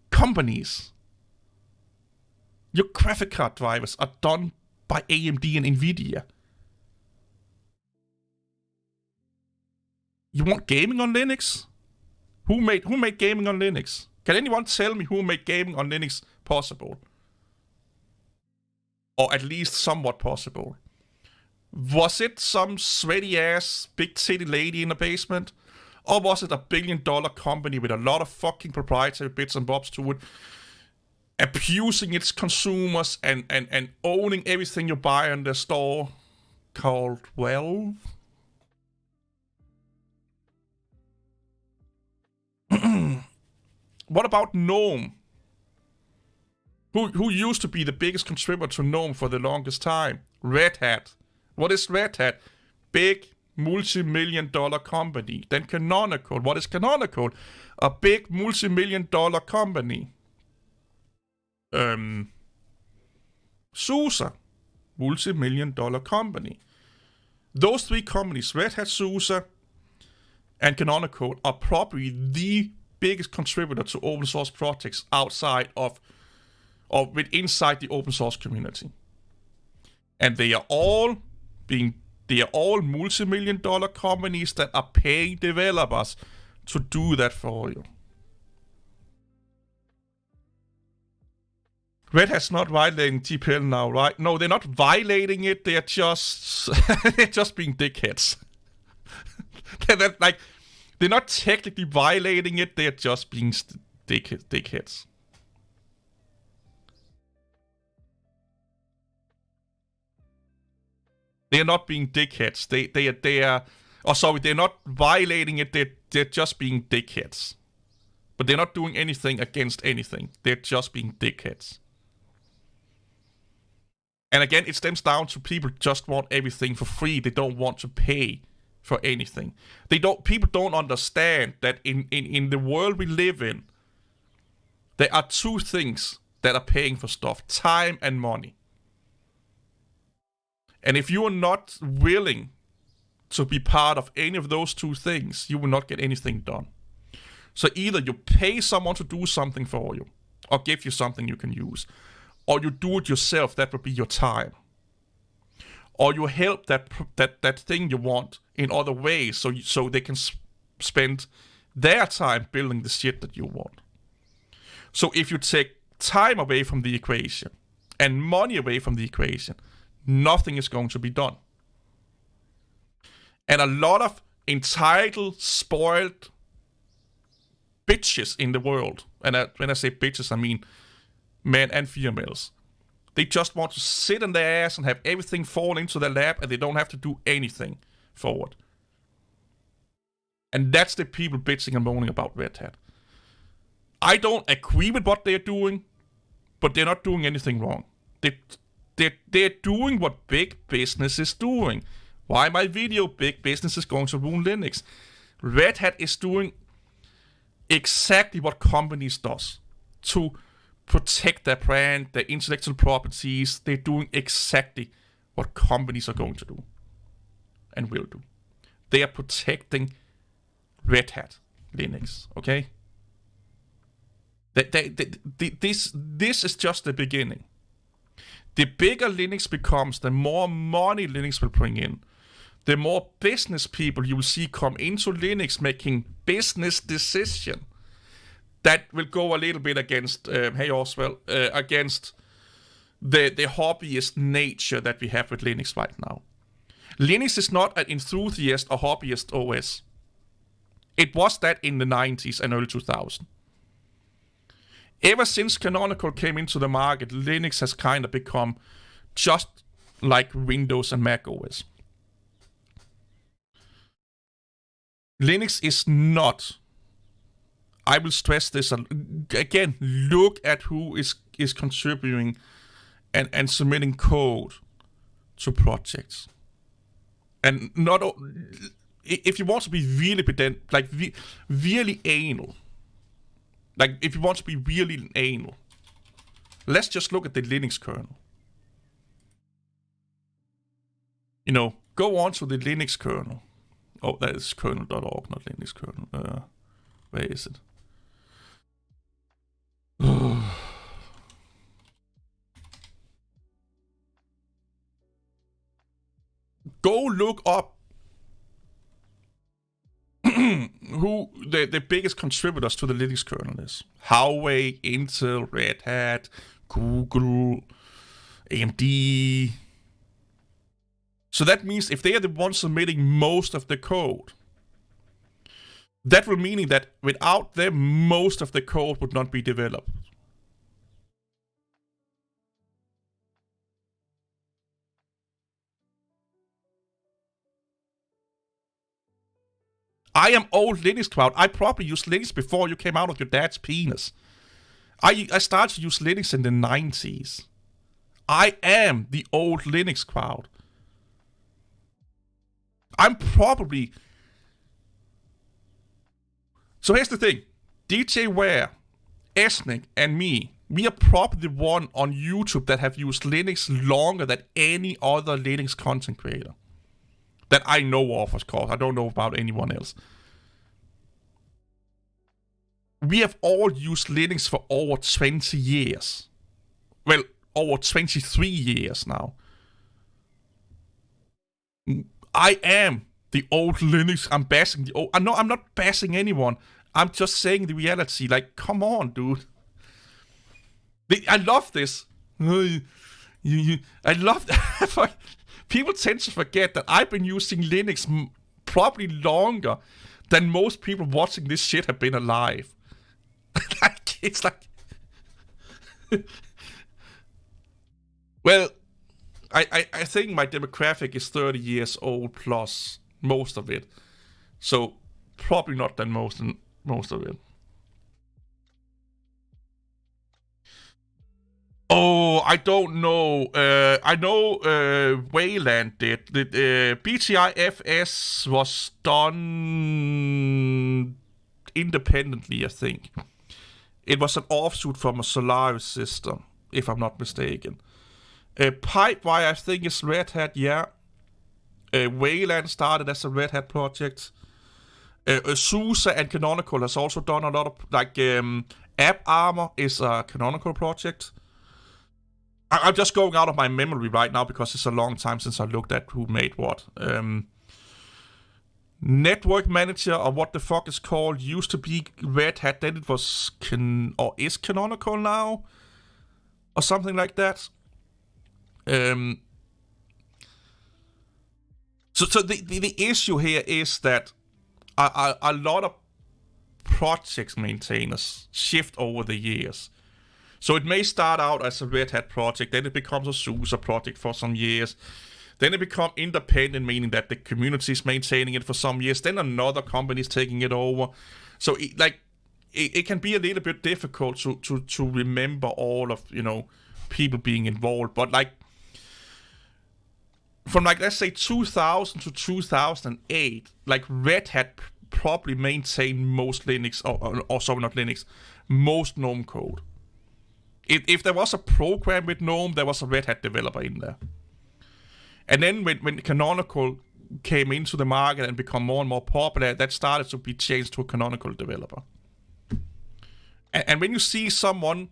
S1: companies. Your graphic card drivers are done by AMD and Nvidia. You want gaming on Linux? Who made gaming on Linux? Can anyone tell me who made gaming on Linux possible? Or at least somewhat possible? Was it some sweaty ass big titty lady in a basement? Or was it a $1 billion company with a lot of fucking proprietary bits and bobs to it, abusing its consumers and owning everything you buy in the store, called Valve? What about GNOME? Who used to be the biggest contributor to GNOME for the longest time? Red Hat. What is Red Hat? Big multi-million-dollar company. Then Canonical. What is Canonical? A big multi-million-dollar company. SUSE. Multi-million-dollar company. Those three companies, Red Hat, SUSE, and Canonical, are probably the biggest contributor to open source projects outside of, or inside the open source community. And they are all multi-million-dollar companies that are paying developers to do that for you. Red Hat's not violating TPL now, right? No, they're not violating it. They're just they're just being dickheads. They're not technically violating it. They're just being dickheads. They're not being dickheads. They are. Oh, sorry, they're not violating it. They're just being dickheads. But they're not doing anything against anything. They're just being dickheads. And again, it stems down to people just want everything for free. They don't want to pay for anything. People don't understand that in the world we live in, there are two things that are paying for stuff: time and money. And if you are not willing to be part of any of those two things, you will not get anything done. So either you pay someone to do something for you, or give you something you can use, or you do it yourself. That would be your time. Or you help that thing you want in other ways, so they can spend their time building the shit that you want. So if you take time away from the equation and money away from the equation, nothing is going to be done. And a lot of entitled, spoiled bitches in the world, and when I say bitches, I mean men and females. They just want to sit in their ass and have everything fall into their lap, and they don't have to do anything forward. And that's the people bitching and moaning about Red Hat. I don't agree with what they're doing, but they're not doing anything wrong. They're doing what big business is doing. Why my video? Big business is going to ruin Linux. Red Hat is doing exactly what companies does to protect their brand, their intellectual properties. They're doing exactly what companies are going to do and will do. They are protecting Red Hat Linux, okay? This is just the beginning. The bigger Linux becomes, the more money Linux will bring in. The more business people you will see come into Linux making business decisions that will go a little bit against, against the hobbyist nature that we have with Linux right now. Linux is not an enthusiast or hobbyist OS. It was that in the 90s and early 2000s. Ever since Canonical came into the market, Linux has kind of become just like Windows and Mac OS. Linux is not, I will stress this again, look at who is contributing and submitting code to projects. And not, if you want to be really pedant, like really anal, like if you want to be really anal, let's just look at the Linux kernel. You know, go on to the Linux kernel. Oh, that is kernel.org, not Linux kernel. Where is it? Go look up who the biggest contributors to the Linux kernel is. Huawei, Intel, Red Hat, Google, AMD. So that means if they are the ones submitting most of the code, that will mean that without them, most of the code would not be developed. I am old Linux crowd. I probably used Linux before you came out of your dad's penis. I started to use Linux in the 90s. I am the old Linux crowd. I'm probably... So here's the thing. DJ Ware, Esnick, and me, we are probably the one on YouTube that have used Linux longer than any other Linux content creator. That I know of course. I don't know about anyone else. We have all used Linux for over 20 years. Well, over 23 years now. I am the old Linux. I'm bashing the old... I'm not bashing anyone. I'm just saying the reality. Like, come on, dude. I love this. I love that. People tend to forget that I've been using Linux probably longer than most people watching this shit have been alive. Like, it's like... Well, I think my demographic is 30 years old plus, most of it. So, probably not than most of it. Oh, I don't know. I know Wayland did. The BTIFS was done independently, I think. It was an offshoot from a Solaris system, if I'm not mistaken. Pipewire, I think, is Red Hat, yeah. Wayland started as a Red Hat project. SUSE and Canonical has also done a lot of, like, AppArmor is a Canonical project. I'm just going out of my memory right now because it's a long time since I looked at who made what. Network Manager, or what the fuck is called, used to be Red Hat, then it was is Canonical now? Or something like that. So the issue here is that a lot of project maintainers shift over the years. So it may start out as a Red Hat project, then it becomes a SUSE project for some years. Then it becomes independent, meaning that the community is maintaining it for some years. Then another company is taking it over. So it can be a little bit difficult to remember all of, people being involved. But like from like, let's say 2000 to 2008, like Red Hat probably maintained most Linux, or sorry, not Linux, most GNOME code. If there was a program with GNOME, there was a Red Hat developer in there. And then when Canonical came into the market and become more and more popular, that started to be changed to a Canonical developer. And when you see someone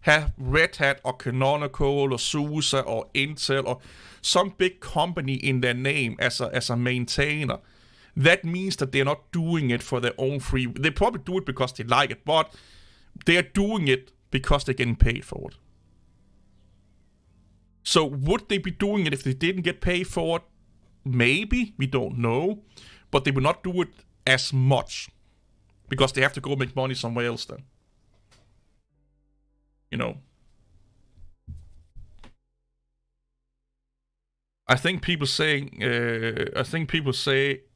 S1: have Red Hat or Canonical or SUSE or Intel or some big company in their name as a maintainer, that means that they're not doing it for their own free. They probably do it because they like it, but they're doing it because they're getting paid for it. So would they be doing it if they didn't get paid for it? Maybe, we don't know. But they will not do it as much because they have to go make money somewhere else then. I think people say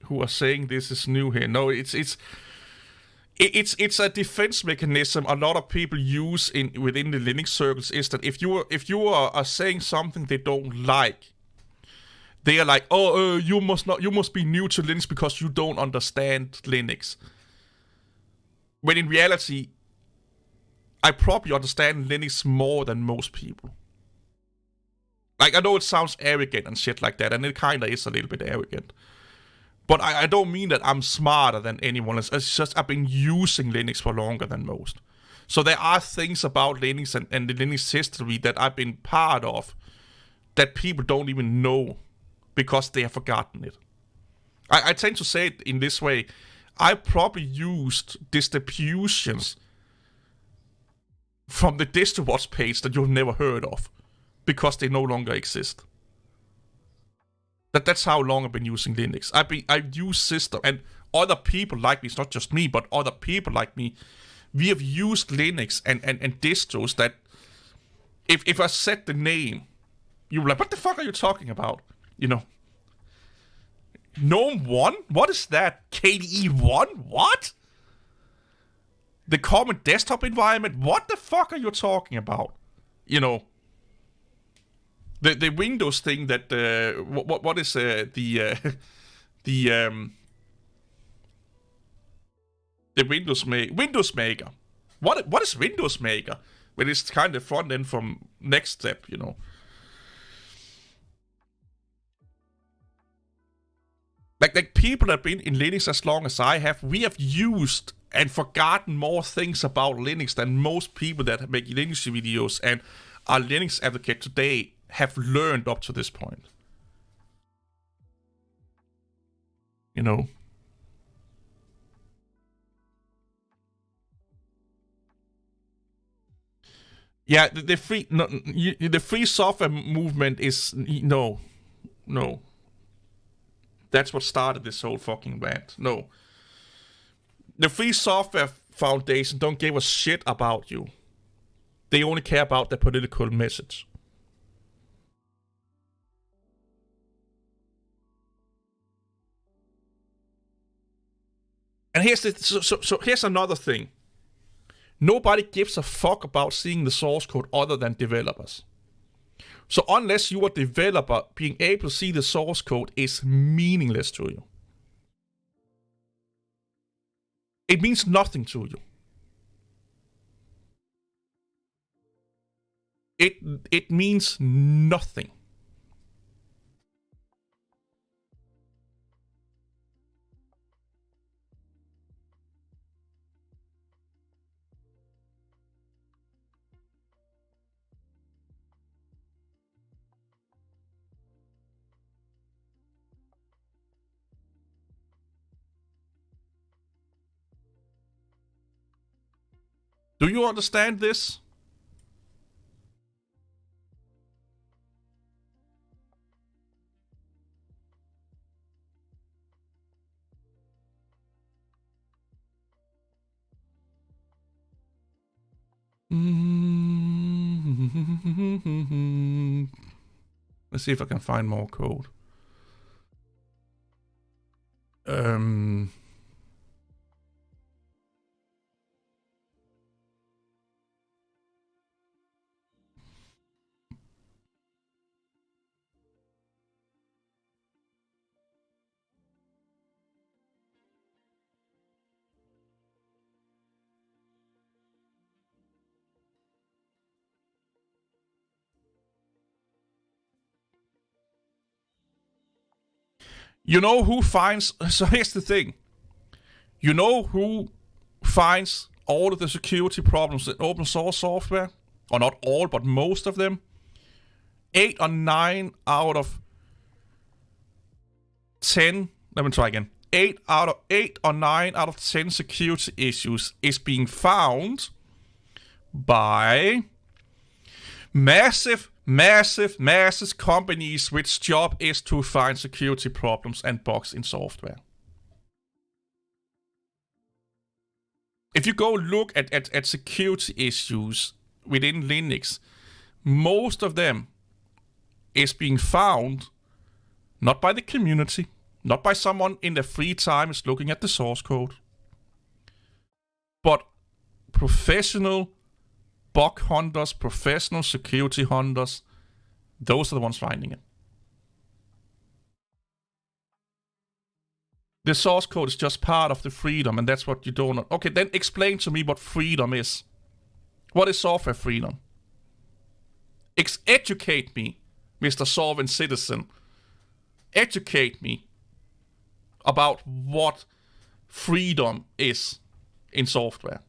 S1: who are saying this is new here. No, it's a defense mechanism a lot of people use within the Linux circles. Is that if you are saying something they don't like, they are like, you must be new to Linux because you don't understand Linux. When in reality, I probably understand Linux more than most people. Like, I know it sounds arrogant and shit like that, and it kinda is a little bit arrogant. But I don't mean that I'm smarter than anyone else. It's just I've been using Linux for longer than most. So there are things about Linux and the Linux history that I've been part of that people don't even know because they have forgotten it. I tend to say it in this way. I probably used distributions from the DistroWatch page that you've never heard of because they no longer exist. That's how long I've been using Linux. I've used system, and other people like me, it's not just me, but other people like me, we have used Linux and distros that if I said the name, you were like, what the fuck are you talking about? GNOME 1? What is that? KDE 1? What? The common desktop environment? What the fuck are you talking about? The Windows thing that what is the Windows Maker? What is Windows Maker? Well, it's kind of front end from Next Step, Like people that have been in Linux as long as I have, we have used and forgotten more things about Linux than most people that make Linux videos and are Linux advocate today have learned up to this point. Yeah, the free software movement is no. That's what started this whole fucking rant. No. The Free Software Foundation don't give a shit about you. They only care about their political message. And here's another thing. Nobody gives a fuck about seeing the source code other than developers. So unless you are a developer, being able to see the source code is meaningless to you. It means nothing to you. It means nothing. Do you understand this? Let's see if I can find more code. You know who finds... So here's the thing. You know who finds all of the security problems in open source software? Or not all, but most of them. 8 or 9 out of 10... Let me try again. 8 or 9 out of 10 security issues is being found by massive companies which job is to find security problems and bugs in software. If you go look at security issues within Linux, most of them is being found not by the community, not by someone in their free time is looking at the source code, but professional bug hunters, professional security hunters, those are the ones finding it. The source code is just part of the freedom, and that's what you don't know. Okay, then explain to me what freedom is. What is software freedom? Educate me, Mr. Sovereign Citizen. Educate me about what freedom is in software.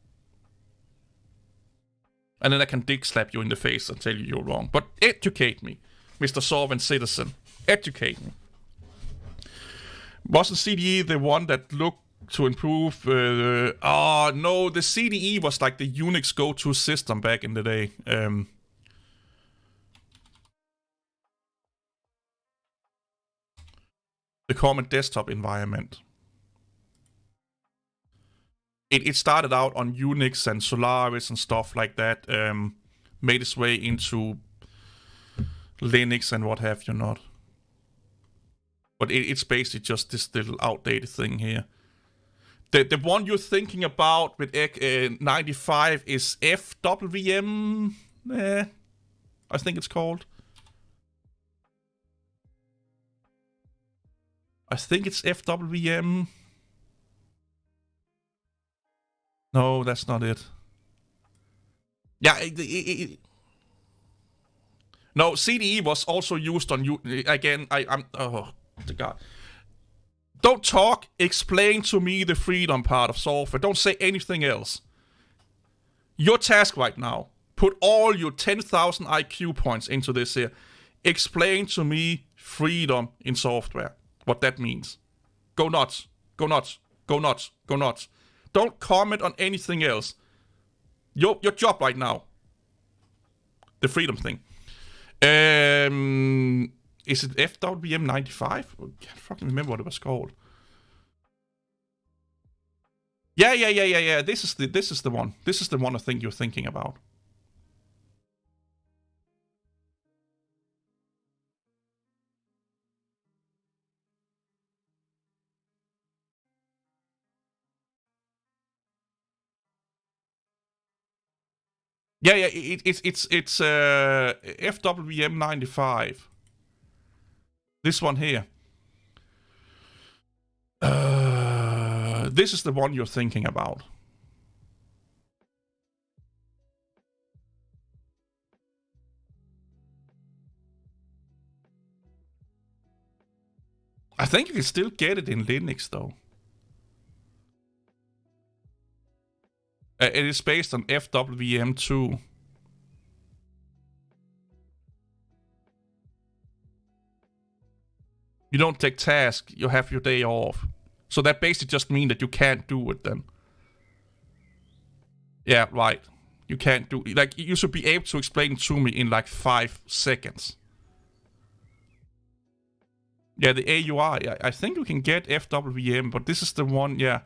S1: And then I can dick slap you in the face and tell you you're wrong. But educate me, Mr. Sovereign Citizen. Educate me. Wasn't CDE the one that looked to improve? No, the CDE was like the Unix go-to system back in the day. The common desktop environment. It started out on Unix and Solaris and stuff like that. Made its way into Linux and what have you not. But it's basically just this little outdated thing here. The one you're thinking about with 95 is FWM. I think it's called. I think it's FWM. No, that's not it. Yeah, no, CDE was also used on you again. I'm oh God. Don't talk. Explain to me the freedom part of software. Don't say anything else. Your task right now. Put all your 10,000 IQ points into this here. Explain to me freedom in software. What that means. Go nuts. Go nuts. Go nuts. Go nuts. Don't comment on anything else. Your job right now. The freedom thing. Is it FWM 95? I can't fucking remember what it was called. Yeah. This is the one. This is the one I think you're thinking about. Yeah. It's FWM 95. This one here. This is the one you're thinking about. I think you can still get it in Linux though. It is based on FWM2. You don't take tasks, you have your day off. So that basically just means that you can't do it then. Yeah, right. You can't do... Like, you should be able to explain it to me in like 5 seconds. Yeah, the AUI. I think you can get FWM, but this is the one, yeah.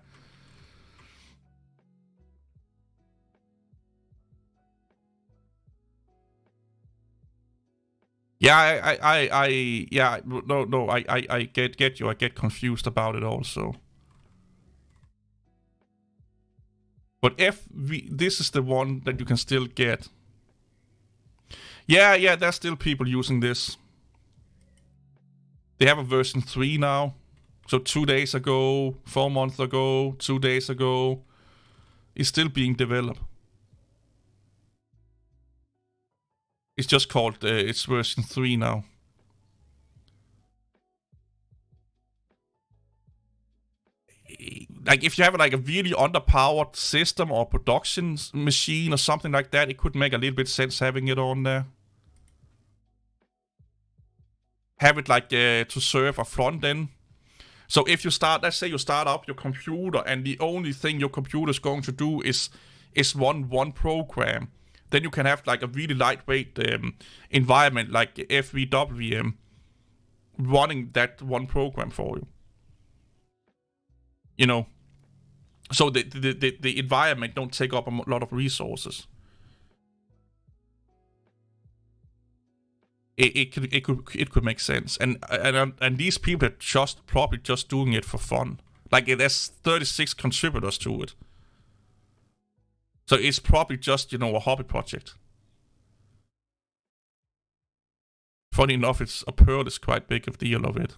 S1: Yeah, yeah, no, I get you. I get confused about it also. But this is the one that you can still get. Yeah, there's still people using this. They have a version 3 now. So 2 days ago, 4 months ago, 2 days ago. It's still being developed. It's just called, it's version 3 now. Like, if you have like a really underpowered system or production machine or something like that, it could make a little bit sense having it on there. Have it like to serve a front end. So if you start, let's say you start up your computer and the only thing your computer is going to do is run one program, then you can have like a really lightweight environment like FVWM running that one program for you. You know, so the environment don't take up a lot of resources. It could make sense, and these people are probably just doing it for fun. Like, there's 36 contributors to it, so it's probably just a hobby project. Funny enough, Pearl is quite big of deal of it,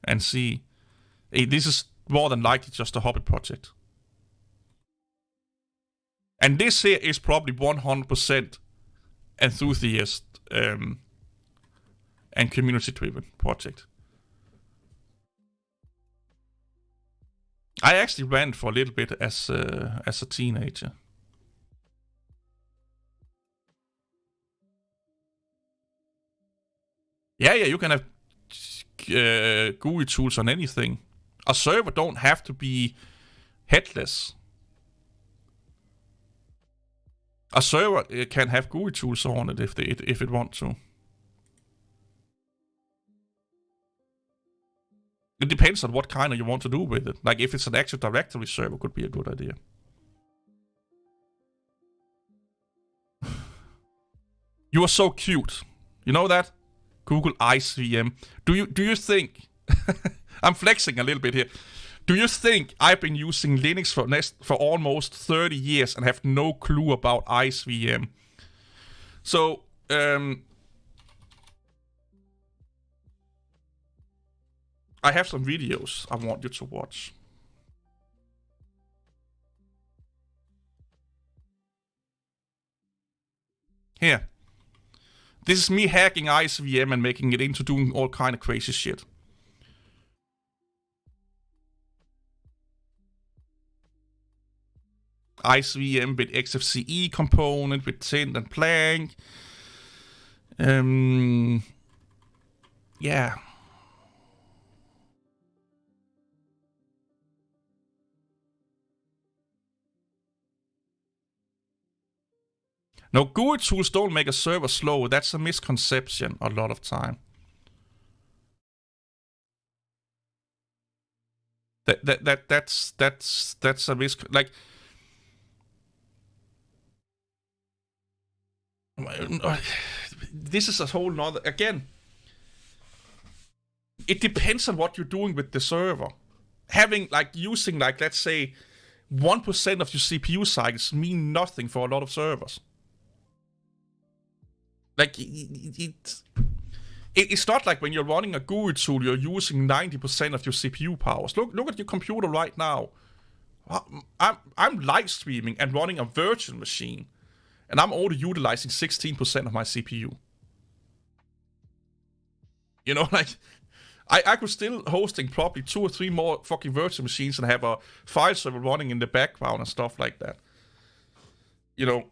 S1: and see, this is more than likely just a hobby project. And this here is probably 100% enthusiast and community-driven project. I actually ran for a little bit as a teenager. Yeah, you can have GUI tools on anything. A server don't have to be headless. A server can have GUI tools on it if it want to. It depends on what kind of you want to do with it. Like, if it's an Active Directory server, could be a good idea. You are so cute. You know that? Google IceVM. Do you think... I'm flexing a little bit here. Do you think I've been using Linux for almost 30 years and have no clue about IceVM? So, I have some videos I want you to watch. Here. This is me hacking IceVM and making it into doing all kind of crazy shit. IceVM with XFCE component, with Tint and Plank. Yeah. No, GUI tools don't make a server slow. That's a misconception a lot of time. That's a like. This is a whole nother again. It depends on what you're doing with the server. Having using let's say 1% of your CPU cycles mean nothing for a lot of servers. Like it's not like when you're running a GUI tool, you're using 90% of your CPU powers. Look at your computer right now. I'm live streaming and running a virtual machine, and I'm only utilizing 16% of my CPU. You know, like I could still hosting probably 2 or 3 more fucking virtual machines and have a file server running in the background and stuff like that. You know,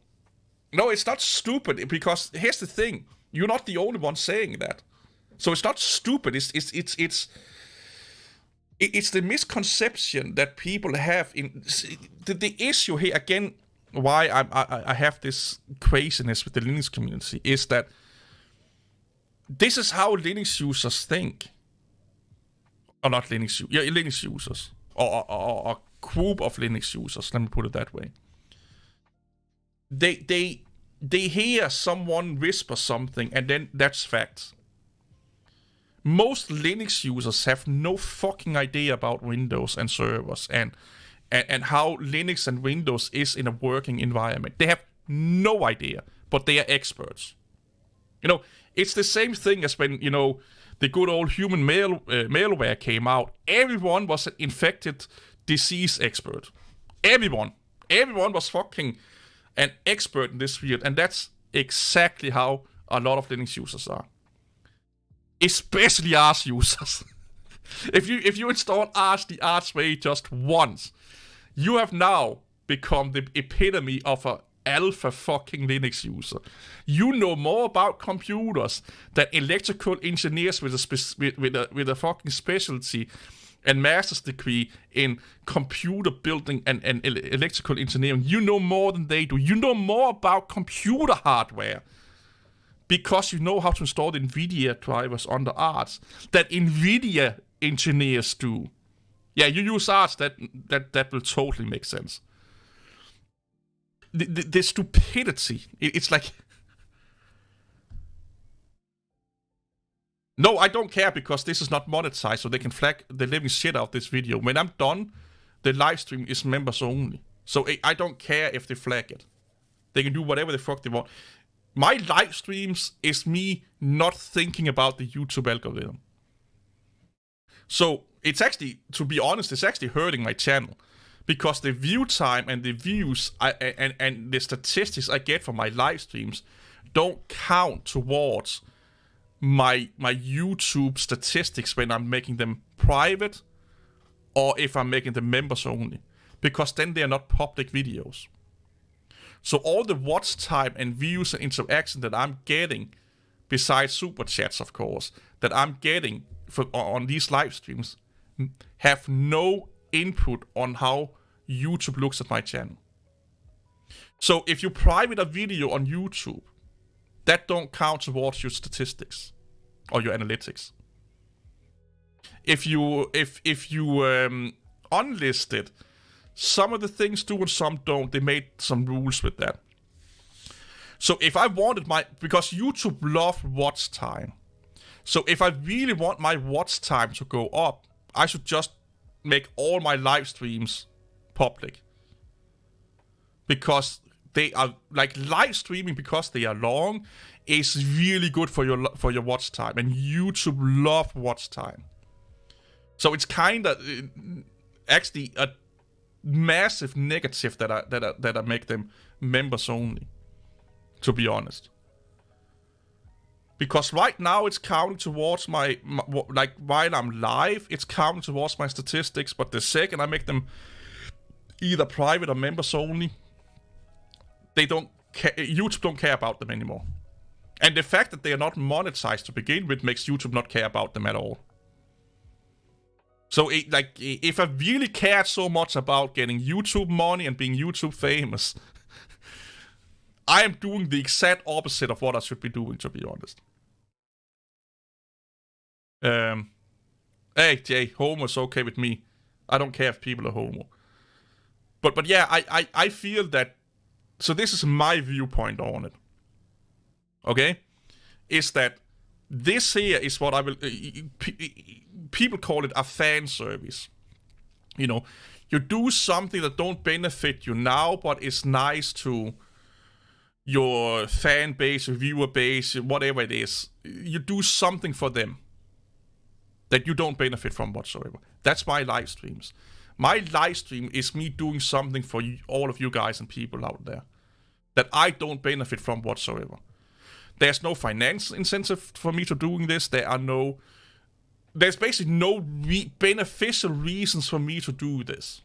S1: no, it's not stupid, because here's the thing: you're not the only one saying that. So it's not stupid. It's the misconception that people have in the issue here again. Why I have this craziness with the Linux community is that this is how Linux users think. Or not Linux users. Or a group of Linux users, let me put it that way. They they hear someone whisper something, and then that's fact. Most Linux users have no fucking idea about Windows and servers and how Linux and Windows is in a working environment. They have no idea, but they are experts. It's the same thing as when, the good old human malware came out. Everyone was an infected disease expert. Everyone was fucking an expert in this field, and that's exactly how a lot of Linux users are. Especially Arch users. If you install Arch the Arch way just once, you have now become the epitome of a alpha fucking Linux user. You know more about computers than electrical engineers with a fucking specialty and master's degree in computer building and electrical engineering. You know more than they do. You know more about computer hardware because you know how to install the NVIDIA drivers on the Arch that NVIDIA engineers do. Yeah, you use Arch, that will totally make sense. The stupidity, it's like... No, I don't care because this is not monetized, so they can flag the living shit out of this video. When I'm done, the live stream is members only. So I don't care if they flag it. They can do whatever the fuck they want. My live streams is me not thinking about the YouTube algorithm. So it's actually, to be honest, it's actually hurting my channel. Because the view time and the views and the statistics I get from my live streams don't count towards my YouTube statistics when I'm making them private or if I'm making them members only. Because then they are not public videos. So all the watch time and views and interaction that I'm getting, besides super chats of course, that I'm getting on these live streams have no input on how YouTube looks at my channel. So if you private a video on YouTube, that don't count towards your statistics or your analytics. If you unlist it, some of the things do and some don't. They made some rules with that. So if I wanted because YouTube love watch time. So if I really want my watch time to go up, I should just make all my live streams public. Because they are like live streaming, because they are long, is really good for your watch time, and YouTube love watch time. So it's kind of actually a massive negative that I make them members only, to be honest. Because right now it's counting towards my like while I'm live, it's counting towards my statistics. But the second I make them either private or members only, they don't care. YouTube don't care about them anymore. And the fact that they are not monetized to begin with makes YouTube not care about them at all. So if I really cared so much about getting YouTube money and being YouTube famous, I am doing the exact opposite of what I should be doing, to be honest. Hey Jay, homo is okay with me. I don't care if people are homo. But yeah, I feel that. So this is my viewpoint on it. Okay, is that this here is what I will. People call it a fan service. You do something that don't benefit you now, but it's nice to your fan base, your viewer base, whatever it is. You do something for them that you don't benefit from whatsoever. That's my live streams. My live stream is me doing something for all of you guys and people out there that I don't benefit from whatsoever. There's no financial incentive for me to doing this. There's basically no beneficial reasons for me to do this.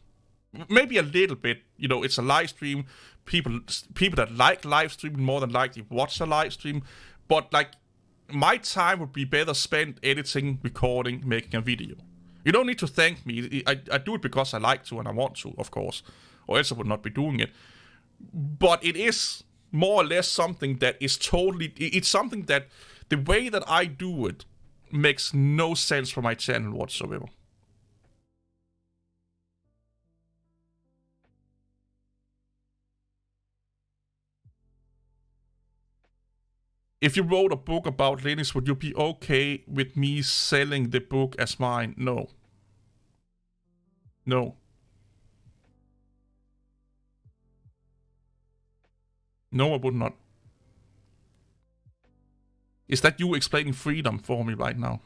S1: Maybe a little bit, it's a live stream. People that like live streaming more than likely watch a live stream. But my time would be better spent editing, recording, making a video. You don't need to thank me. I do it because I like to and I want to, of course. Or else I would not be doing it. But it is more or less something that is it's something that the way that I do it makes no sense for my channel whatsoever. If you wrote a book about Linux, would you be okay with me selling the book as mine? No. No. No, I would not. Is that you explaining freedom for me right now?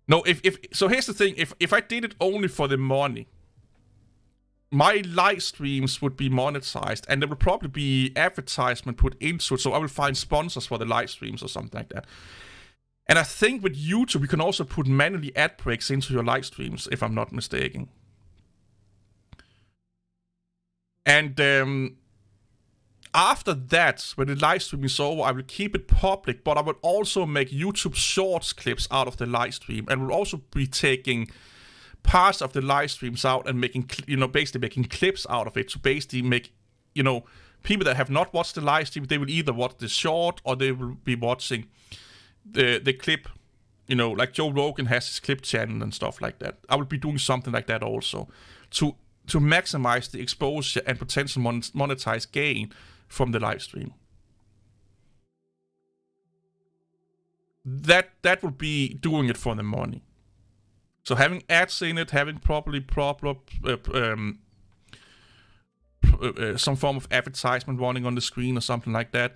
S1: No, so here's the thing. If I did it only for the money, my live streams would be monetized, and there would probably be advertisement put into it, so I will find sponsors for the live streams or something like that. And I think with YouTube, you can also put manually ad breaks into your live streams, if I'm not mistaken. And after that, when the live stream is over, I will keep it public, but I will also make YouTube Shorts clips out of the live stream, and will also be taking parts of the live streams out and making, basically making clips out of it to basically make, people that have not watched the live stream, they will either watch the short or they will be watching the clip, like Joe Rogan has his clip channel and stuff like that. I will be doing something like that also to maximize the exposure and potential monetized gain from the live stream. That would be doing it for the money. So having ads in it, having probably some form of advertisement running on the screen or something like that,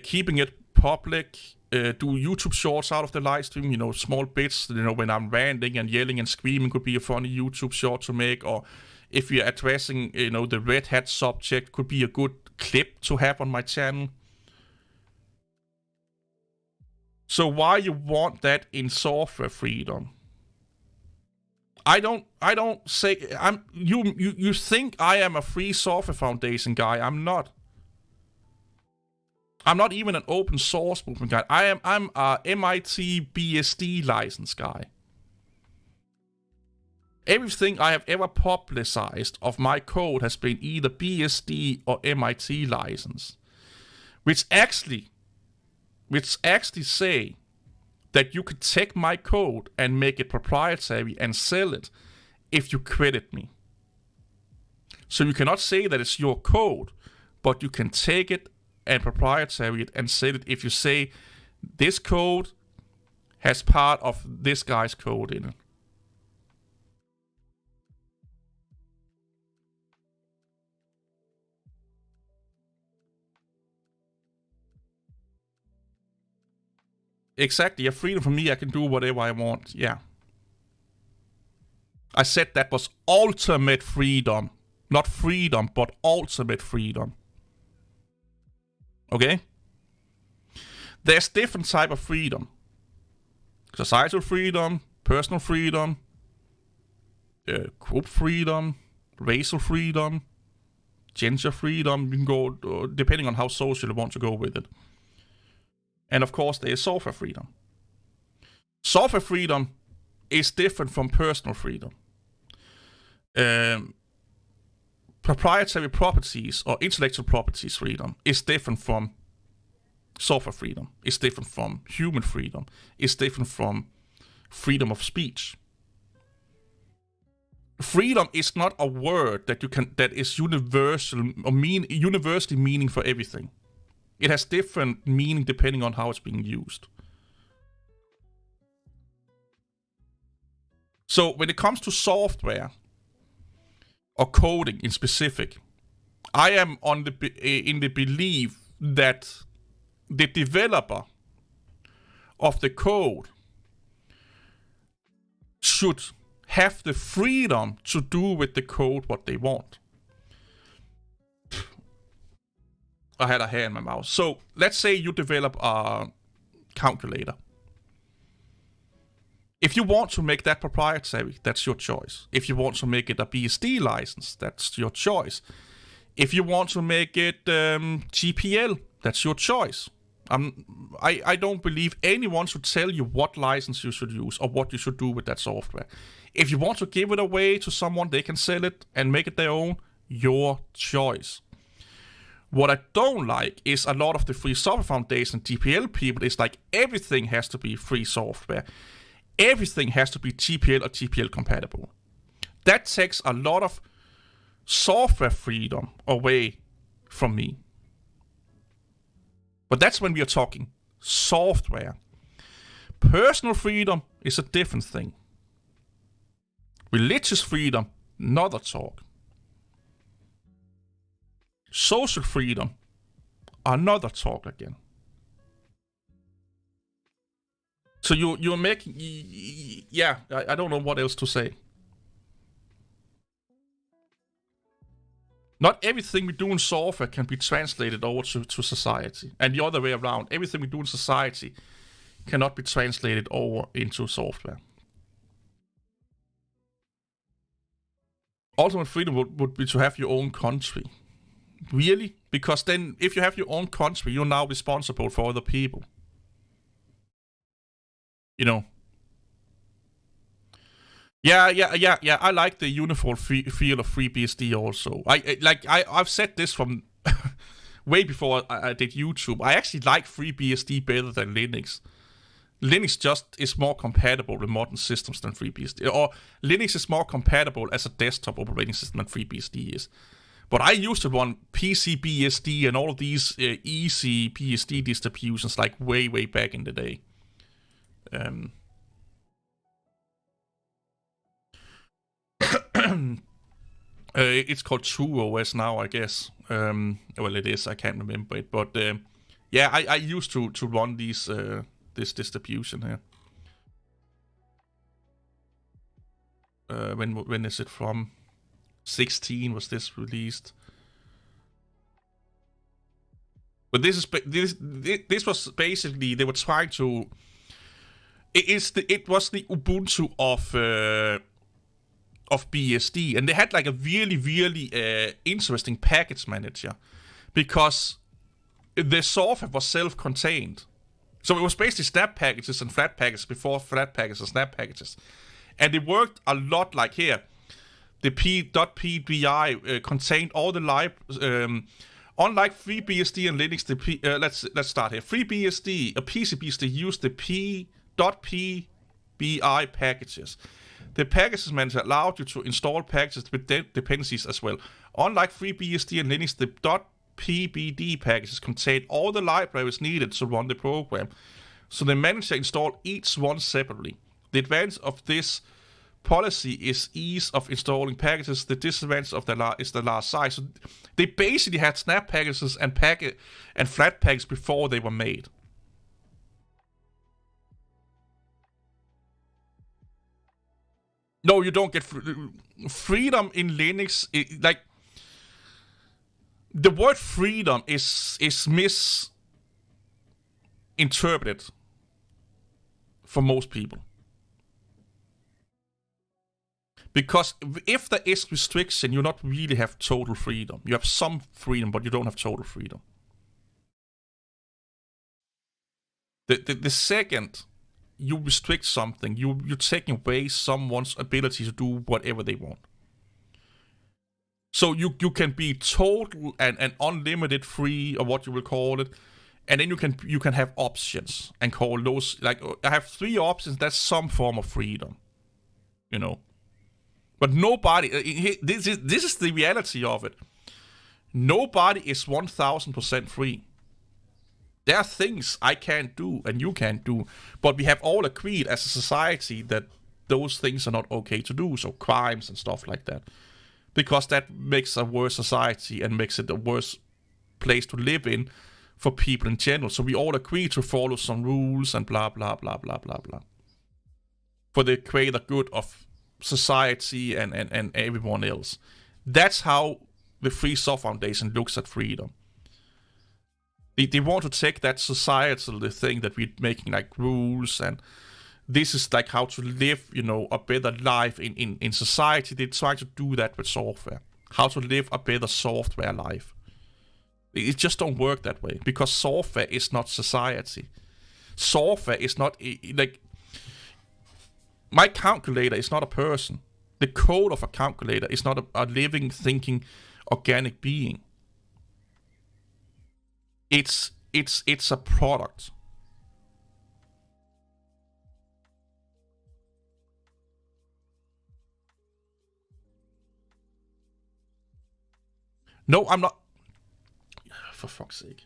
S1: keeping it public, do YouTube Shorts out of the live stream, small bits, when I'm ranting and yelling and screaming could be a funny YouTube short to make, or if you're addressing, the Red Hat subject, could be a good clip to have on my channel. So why you want that in software freedom? I don't say you think I am a free software foundation guy. I'm not. I'm not even an open source movement guy. I'm a MIT BSD license guy. Everything I have ever publicized of my code has been either BSD or MIT license, which actually say that you could take my code and make it proprietary and sell it if you credit me. So you cannot say that it's your code, but you can take it and proprietary it and sell it if you say this code has part of this guy's code in it. Exactly, a freedom for me, I can do whatever I want, yeah. I said that was ultimate freedom. Not freedom, but ultimate freedom. Okay? There's different type of freedom. Societal freedom, personal freedom, group freedom, racial freedom, gender freedom. You can go, depending on how social you want to go with it. And of course, there is software freedom. Software freedom is different from personal freedom. Proprietary properties or intellectual properties freedom is different from software freedom. It's different from human freedom. It's different from freedom of speech. Freedom is not a word that is universal or universally meaning for everything. It has different meaning depending on how it's being used. So when it comes to software or coding in specific, I am in the belief that the developer of the code should have the freedom to do with the code what they want. I had a hair in my mouth. So let's say you develop a calculator. If you want to make that proprietary, that's your choice. If you want to make it a BSD license, that's your choice. If you want to make it GPL, that's your choice. I don't believe anyone should tell you what license you should use or what you should do with that software. If you want to give it away to someone, they can sell it and make it their own, your choice. What I don't like is a lot of the Free Software Foundation GPL people is like everything has to be free software. Everything has to be GPL or GPL compatible. That takes a lot of software freedom away from me. But that's when we are talking software. Personal freedom is a different thing. Religious freedom, another talk. Social freedom, another talk again. So you're making, yeah, I don't know what else to say. Not everything we do in software can be translated over to society. And the other way around, everything we do in society cannot be translated over into software. Ultimate freedom would be to have your own country. Really? Because then, if you have your own country, you're now responsible for other people. You know? Yeah. I like the uniform feel of FreeBSD also. I've said this from way before I did YouTube. I actually like FreeBSD better than Linux. Linux just is more compatible with modern systems than FreeBSD. Or Linux is more compatible as a desktop operating system than FreeBSD is. But I used to run PCBSD and all of these easy BSD distributions like way back in the day. It's called TrueOS now, I guess. Well, it is. I can't remember it, but yeah, I used to run these this distribution here. When is it from? 16 was this released. But this was basically, they were trying to. It was the Ubuntu of BSD, and they had like a really interesting package manager because the software was self-contained. So it was basically snap packages and flat packages before flat packages and snap packages, and it worked a lot like here. The .pbi contained all the unlike FreeBSD and Linux, let's start here. FreeBSD, PCBSD used the .pbi packages. The packages manager allowed you to install packages with dependencies as well. Unlike FreeBSD and Linux, the .pbd packages contain all the libraries needed to run the program. So the manager installed each one separately. The advantage of this policy is ease of installing packages. The disadvantage of is the large size. So they basically had snap packages and flat packages before they were made. No, you don't get freedom in Linux. Like the word freedom is misinterpreted for most people. Because if there is restriction, you not really have total freedom. You have some freedom, but you don't have total freedom. The second you restrict something, you're taking away someone's ability to do whatever they want. So you can be total and unlimited free, or what you will call it, and then you can have options and call those, like, I have 3 options. That's some form of freedom, you know. But nobody. This is the reality of it. Nobody is 1000% free. There are things I can't do and you can't do, but we have all agreed as a society that those things are not okay to do. So crimes and stuff like that, because that makes a worse society and makes it a worse place to live in for people in general. So we all agree to follow some rules and blah blah blah blah blah blah for the greater good of society and everyone else. That's how the Free Software Foundation looks at freedom. They want to take that societal thing that we're making, like rules, and this is like how to live, you know, a better life in society. They try to do that with software. How to live a better software life. It just don't work that way, because software is not society. Software is not, like, my calculator is not a person. The code of a calculator is not a living, thinking, organic being. It's a product. No, I'm not. For fuck's sake.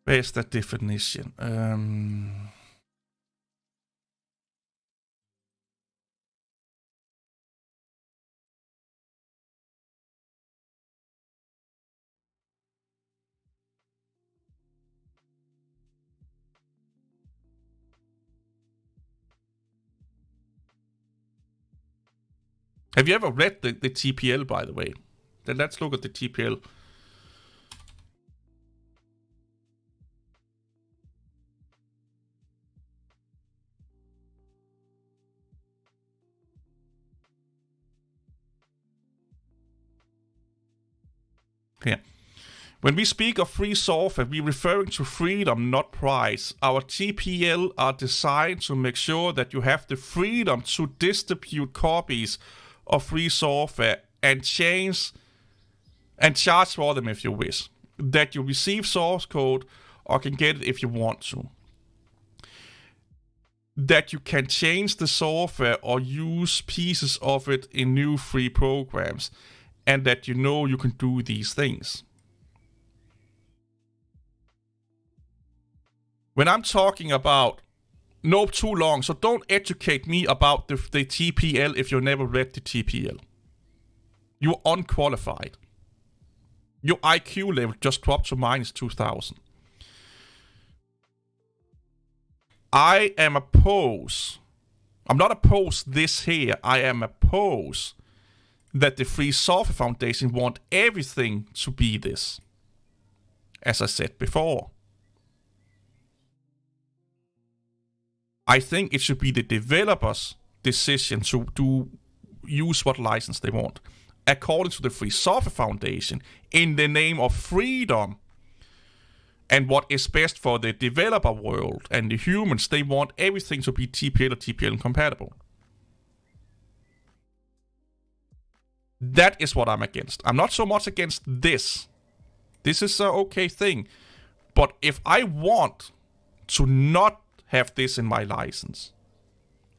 S1: Where's that definition? Have you ever read the TPL, by the way? Then let's look at the TPL. Here. When we speak of free software, we're referring to freedom, not price. Our TPL are designed to make sure that you have the freedom to distribute copies of free software and charge for them if you wish. That you receive source code or can get it if you want to. That you can change the software or use pieces of it in new free programs. And that you know you can do these things. When I'm talking about, no, too long, so don't educate me about the TPL if you never read the TPL. You're unqualified. Your IQ level just dropped to minus 2,000. I am opposed. I'm not opposed this here. I am opposed that the Free Software Foundation want everything to be this. As I said before. I think it should be the developer's decision to use what license they want. According to the Free Software Foundation, in the name of freedom and what is best for the developer world and the humans, they want everything to be TPL or TPL compatible. That is what I'm against. I'm not so much against this. This is an okay thing. But if I want to not have this in my license,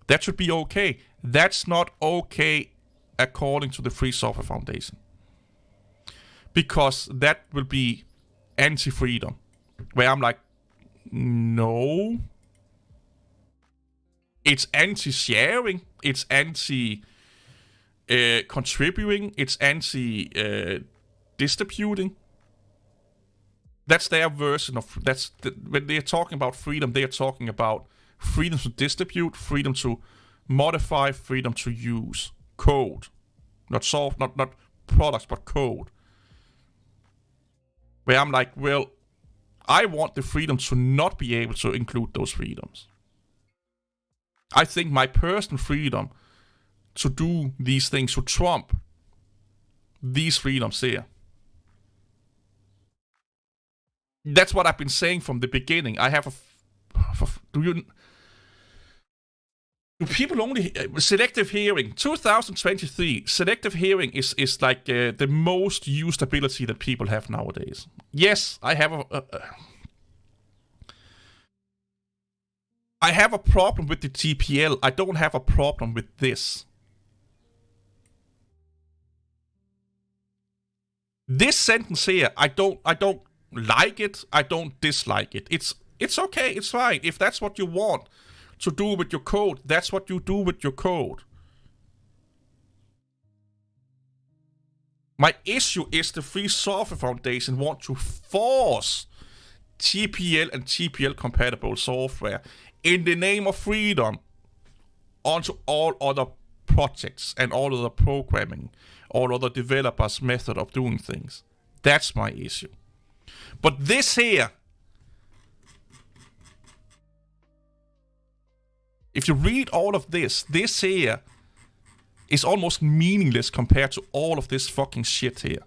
S1: that should be okay. That's not okay according to the Free Software Foundation. Because that will be anti-freedom. Where I'm like, no. It's anti-sharing. It's anti-contributing. It's anti-distributing. That's their version of... when they're talking about freedom, they're talking about freedom to distribute, freedom to modify, freedom to use code. Not products, but code. Where I'm like, well, I want the freedom to not be able to include those freedoms. I think my personal freedom to do these things to trump these freedoms here. That's what I've been saying from the beginning. I have do people only... selective hearing. 2023. Selective hearing is like the most used ability that people have nowadays. Yes, I have I have a problem with the TPL. I don't have a problem with this. This sentence here, I don't like it. I don't dislike it. It's okay. It's fine. If that's what you want to do with your code, that's what you do with your code. My issue is the Free Software Foundation want to force TPL and TPL compatible software in the name of freedom onto all other projects and all other programming, all other developers' method of doing things. That's my issue. But this here, if you read all of this here is almost meaningless compared to all of this fucking shit here.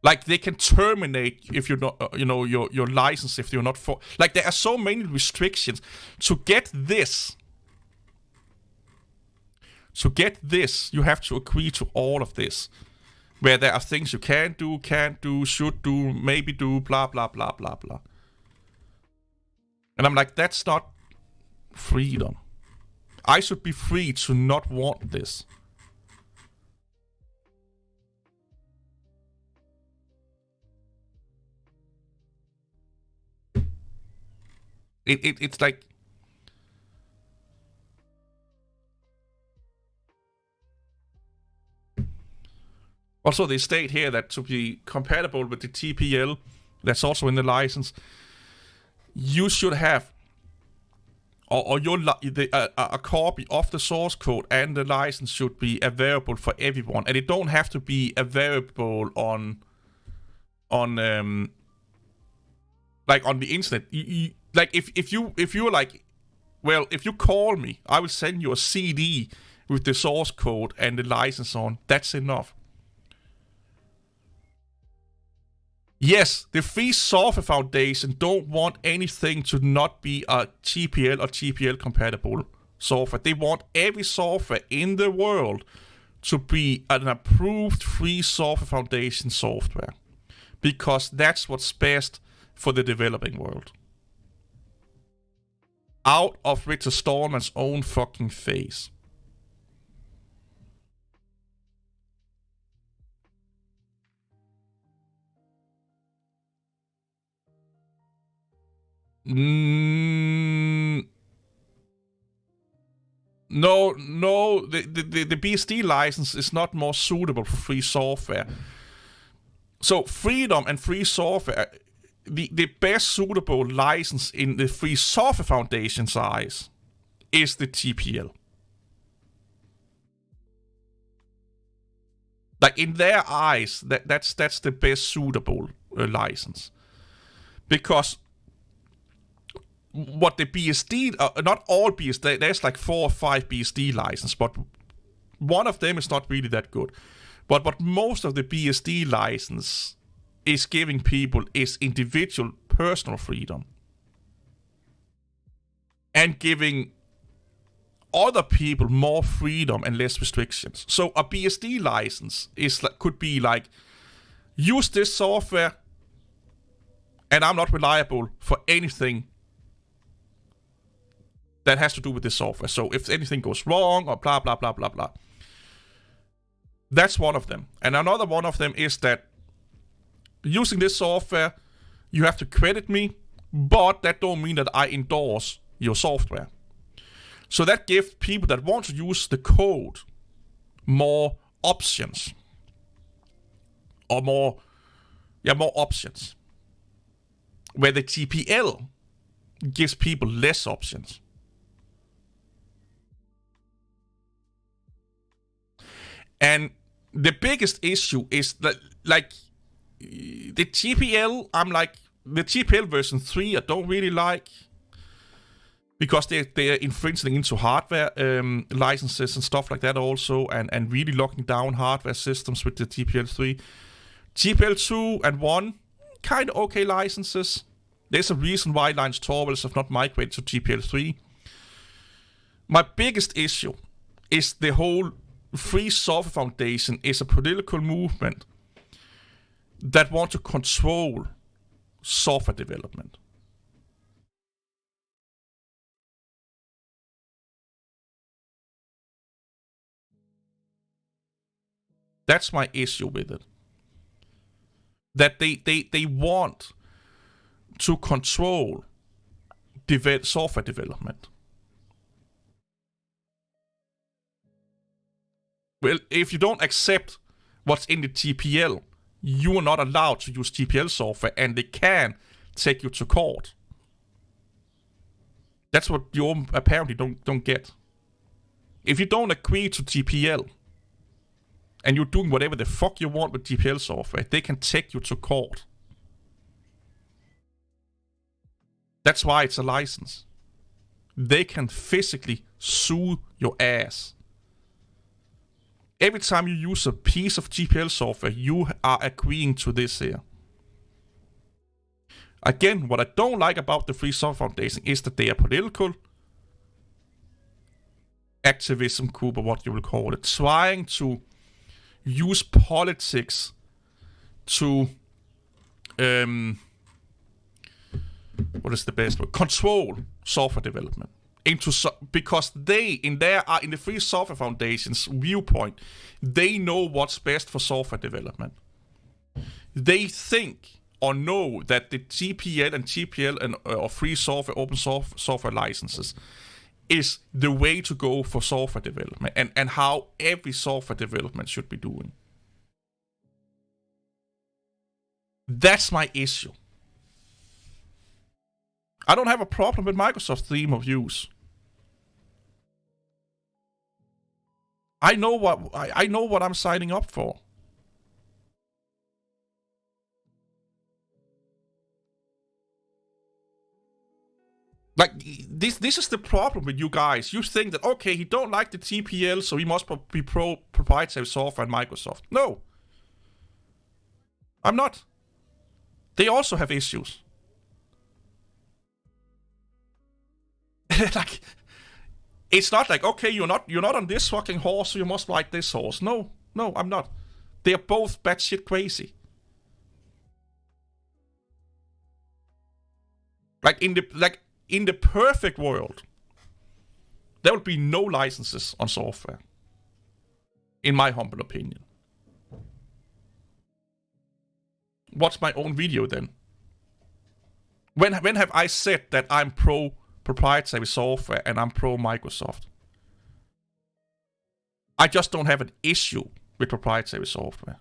S1: Like they can terminate if you're not, your license if you're not for. Like there are so many restrictions to get this. To get this, you have to agree to all of this, where there are things you can do, can't do, should do, maybe do, blah blah blah blah blah. And I'm like, that's not freedom. I should be free to not want this. It's like. Also, they state here that to be compatible with the TPL, that's also in the license, you should have a copy of the source code and the license should be available for everyone, and it don't have to be available on like on the internet. Like if you're like, well, if you call me, I will send you a CD with the source code and the license on. That's enough. Yes, the Free Software Foundation don't want anything to not be a GPL or GPL compatible software. They want every software in the world to be an approved Free Software Foundation software, because that's what's best for the developing world. Out of Richard Stallman's own fucking face. No, the BSD license is not more suitable for free software. So freedom and free software, the best suitable license in the Free Software Foundation's eyes is the TPL. Like in their eyes, that's the best suitable license, because what the BSD, not all BSD, there's like 4 or 5 BSD licenses, but one of them is not really that good. But what most of the BSD license is giving people is individual personal freedom, and giving other people more freedom and less restrictions. So a BSD license could be like, use this software, and I'm not reliable for anything that has to do with this software. So if anything goes wrong or blah, blah, blah, blah, blah. That's one of them. And another one of them is that using this software, you have to credit me, but that don't mean that I endorse your software. So that gives people that want to use the code more options. Or more options. Where the TPL gives people less options. And the biggest issue is that, like, the TPL, the TPL version 3 I don't really like, because they're infringing into hardware licenses and stuff like that also, and really locking down hardware systems with the TPL 3. TPL 2 and 1, kind of okay licenses. There's a reason why Linus Torvalds have not migrated to TPL 3. My biggest issue is the whole Free Software Foundation is a political movement that want to control software development. That's my issue with it. That they want to control software development. Well, if you don't accept what's in the TPL, you are not allowed to use TPL software, and they can take you to court. That's what you apparently don't get. If you don't agree to TPL, and you're doing whatever the fuck you want with TPL software, they can take you to court. That's why it's a license. They can physically sue your ass. Every time you use a piece of GPL software, you are agreeing to this here. Again, what I don't like about the Free Software Foundation is that they are political. Activism group, or what you will call it, trying to use politics to what is the best word? Control software development because they in the Free Software Foundation's viewpoint, they know what's best for software development. They think or know that the GPL and GPL and or free software, open software licenses is the way to go for software development and how every software development should be doing. That's my issue. I don't have a problem with Microsoft's theme of use. I know what I'm signing up for. Like, this is the problem with you guys. You think that, okay, he don't like the TPL, so he must be pro proprietary software and Microsoft. No. I'm not. They also have issues. Like, it's not like, okay, you're not on this fucking horse, so you must like this horse. No, I'm not. They're both batshit crazy. In the perfect world, there would be no licenses on software. In my humble opinion. Watch my own video then. When have I said that I'm pro proprietary software and I'm pro Microsoft? I just don't have an issue with proprietary software.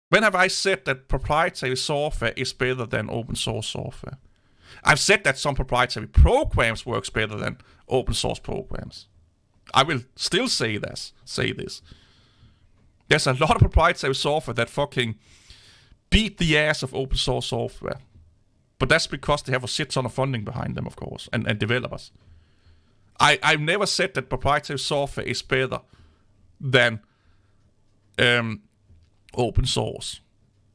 S1: When have I said that proprietary software is better than open source software? I've said that some proprietary programs works better than open source programs. I will still say this. There's a lot of proprietary software that fucking beat the ass of open source software. But that's because they have a shit ton of funding behind them, of course, and developers. I've never said that proprietary software is better than open source.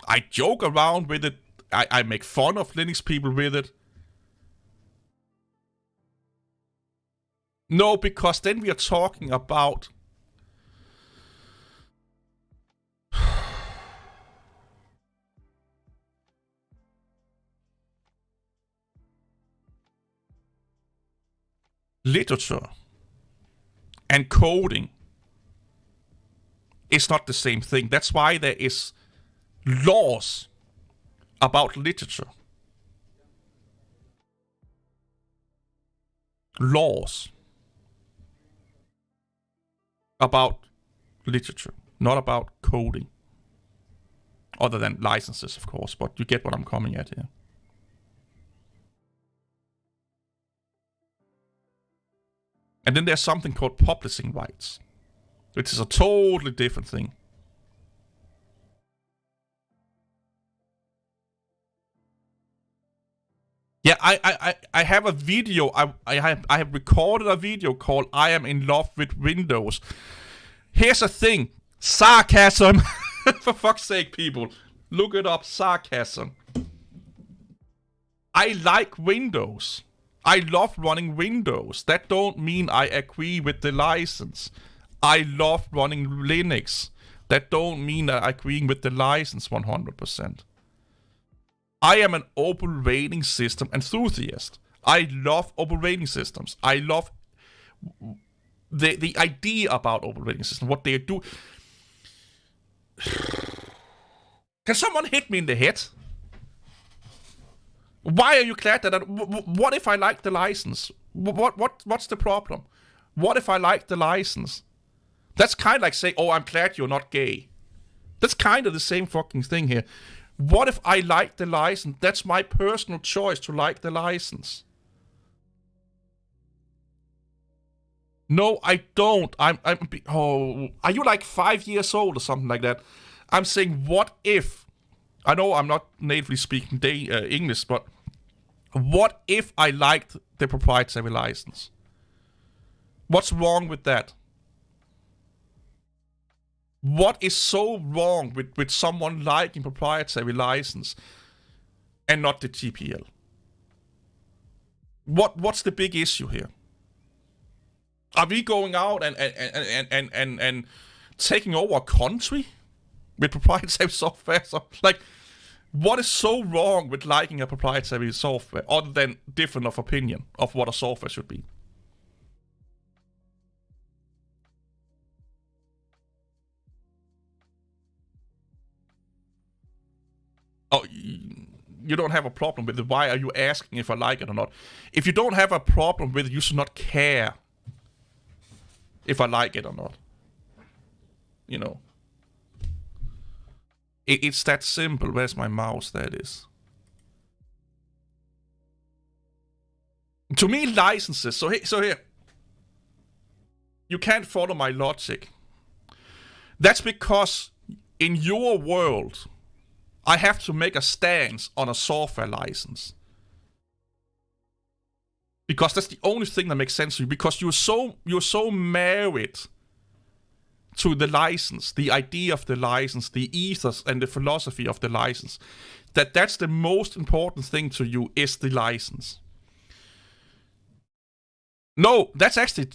S1: I joke around with it. I make fun of Linux people with it. No, because then we are talking about literature and coding is not the same thing. That's why there is laws about literature. Laws about literature, not about coding. Other than licenses, of course, but you get what I'm coming at here. And then there's something called publishing rights, which is a totally different thing. Yeah, I have a video. I have recorded a video called "I Am in Love with Windows." Here's the thing: sarcasm. For fuck's sake, people, look it up. Sarcasm. I like Windows. I love running Windows. That don't mean I agree with the license. I love running Linux. That don't mean I'm agreeing with the license 100%. I am an operating system enthusiast. I love operating systems. I love the idea about operating systems, what they do. Can someone hit me in the head? Why are you glad that? What if I like the license? What's the problem? What if I like the license? That's kind of like saying, "Oh, I'm glad you're not gay." That's kind of the same fucking thing here. What if I like the license? That's my personal choice to like the license. No, I don't. Are you like 5 years old or something like that? I'm saying, what if? I know I'm not natively speaking English, but what if I liked the proprietary license? What's wrong with that? What is so wrong with someone liking proprietary license and not the GPL? What's the big issue here? Are we going out and taking over a country with proprietary software? So, like, what is so wrong with liking a proprietary software other than different of opinion of what a software should be? Oh, you don't have a problem with it. Why are you asking if I like it or not? If you don't have a problem with it, you should not care if I like it or not. You know. It's that simple. Where's my mouse? There it is. To me, licenses. So here. You can't follow my logic. That's because in your world, I have to make a stance on a software license. Because that's the only thing that makes sense to you. Because you're so married to the license, the idea of the license, the ethos and the philosophy of the license, that's the most important thing to you is the license. No, that's actually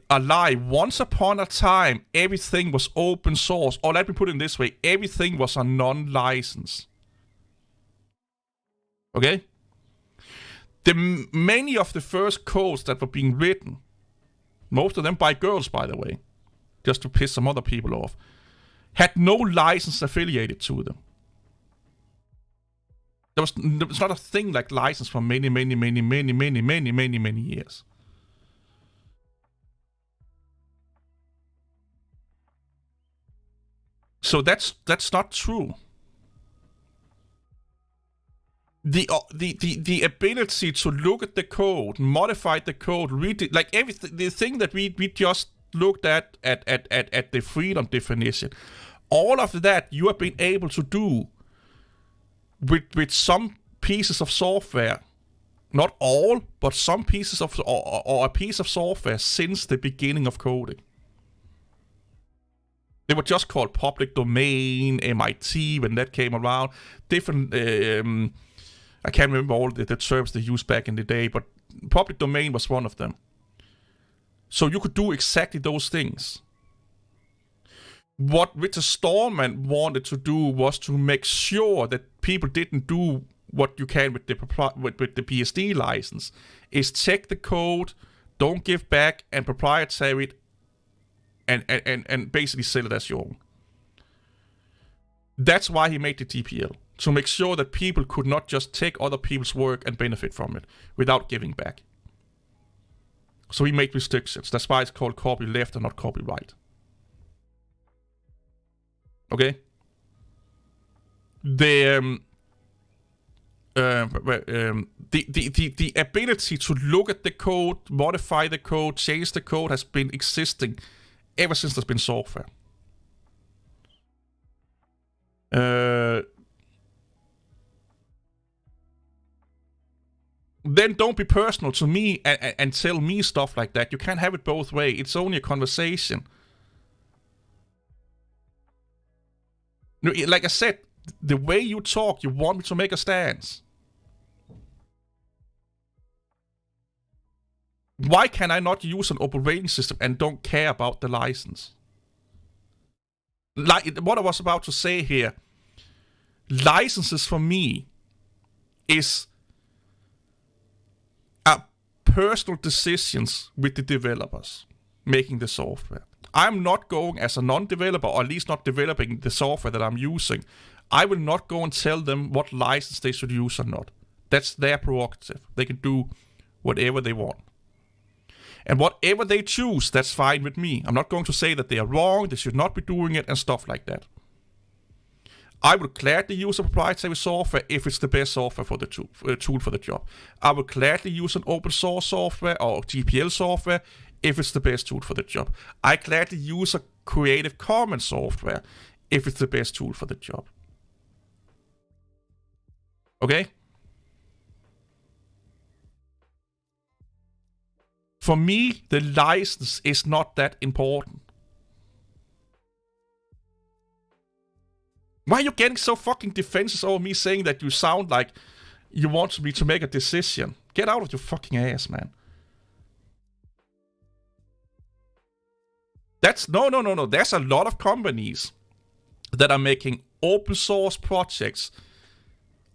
S1: a lie. Once upon a time, everything was open source. Or let me put it this way, everything was a non-license. Okay? Many of the first codes that were being written, most of them by girls, by the way, just to piss some other people off, had no license affiliated to them. There was not a thing like license for many years. So that's not true. The ability to look at the code, modify the code, read it, like everything, the thing that we just looked at the freedom definition, all of that you have been able to do with some pieces of software, not all, but some pieces of or a piece of software since the beginning of coding. They were just called public domain, MIT, when that came around. Different, I can't remember all the terms they used back in the day, but public domain was one of them. So you could do exactly those things. What Richard Stallman wanted to do was to make sure that people didn't do what you can with the PSD license, is check the code, don't give back, and proprietary it, and basically sell it as your own. That's why he made the TPL, to make sure that people could not just take other people's work and benefit from it without giving back. So he made restrictions. That's why it's called copyleft and not copyright. Okay? The ability to look at the code, modify the code, change the code has been existing ever since there's been software. Then don't be personal to me and tell me stuff like that. You can't have it both ways. It's only a conversation. Like I said, the way you talk, you want me to make a stance. Why can I not use an operating system and don't care about the license? Like what I was about to say here, licenses for me is personal decisions with the developers making the software. I'm not going as a non-developer, or at least not developing the software that I'm using. I will not go and tell them what license they should use or not. That's their prerogative. They can do whatever they want. And whatever they choose, that's fine with me. I'm not going to say that they are wrong, they should not be doing it, and stuff like that. I would gladly use a proprietary software if it's the best software for the tool for the job. I would gladly use an open source software or GPL software if it's the best tool for the job. I gladly use a Creative Commons software if it's the best tool for the job. Okay? For me, the license is not that important. Why are you getting so fucking defensive over me saying that you sound like you want me to make a decision? Get out of your fucking ass, man. No. There's a lot of companies that are making open source projects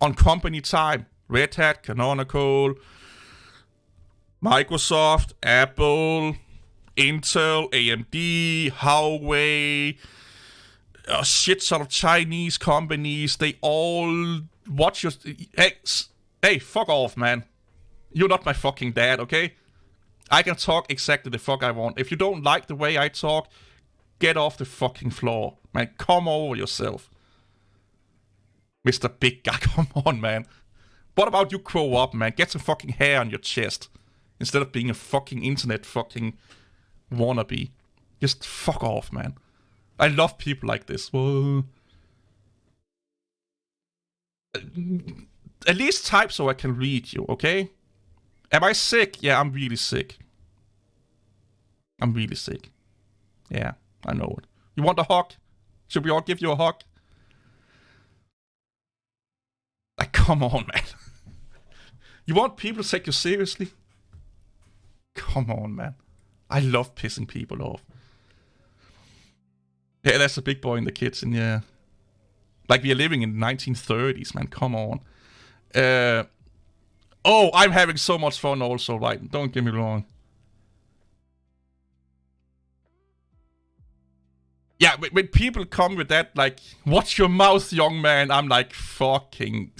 S1: on company time. Red Hat, Canonical, Microsoft, Apple, Intel, AMD, Huawei, a shit sort of Chinese companies. They all watch your... Hey, fuck off, man. You're not my fucking dad, okay? I can talk exactly the fuck I want. If you don't like the way I talk, get off the fucking floor. Man, come over yourself. Mr. Big Guy, come on, man. What about you grow up, man? Get some fucking hair on your chest. Instead of being a fucking internet fucking wannabe. Just fuck off, man. I love people like this. Well, at least type so I can read you, okay? Am I sick? Yeah, I'm really sick. I'm really sick. Yeah, I know it. You want a hug? Should we all give you a hug? Like, come on, man. You want people to take you seriously? Come on, man. I love pissing people off. Yeah, that's a big boy in the kitchen, yeah. Like, we are living in the 1930s, man. Come on. Oh, I'm having so much fun also, right? Don't get me wrong. Yeah, when people come with that, like, watch your mouth, young man, I'm like, fucking,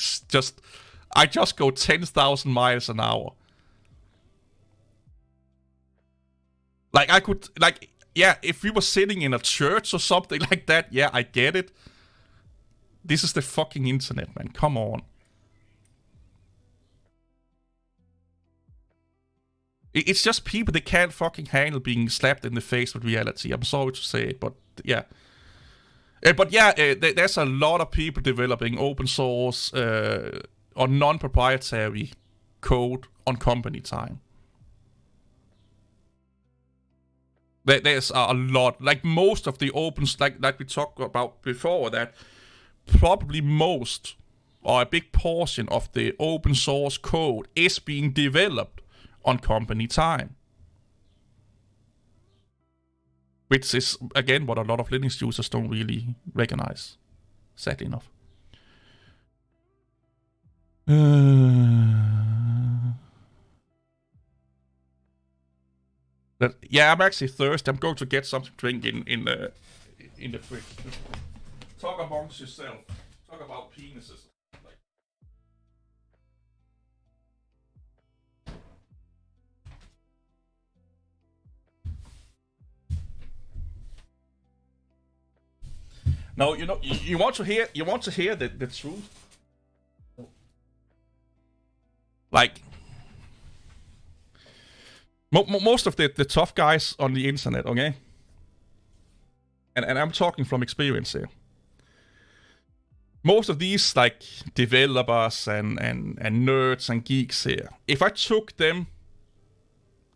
S1: I just go 10,000 miles an hour. Like, I could, like, yeah, if we were sitting in a church or something like that, yeah, I get it. This is the fucking internet, man, come on. It's just people that can't fucking handle being slapped in the face with reality. I'm sorry to say it, but yeah. There's a lot of people developing open source or non-proprietary code on company time. There's a lot. Like most of the opens, like we talked about before, that probably most or a big portion of the open source code is being developed on company time. Which is, again, what a lot of Linux users don't really recognize. Sadly enough. Yeah, I'm actually thirsty. I'm going to get something to drink in the fridge. Talk amongst yourself. Talk about penises. No, you know, you want to hear the truth. Like, most of the tough guys on the internet, okay? And I'm talking from experience here. Most of these, like, developers and nerds and geeks here, if I took them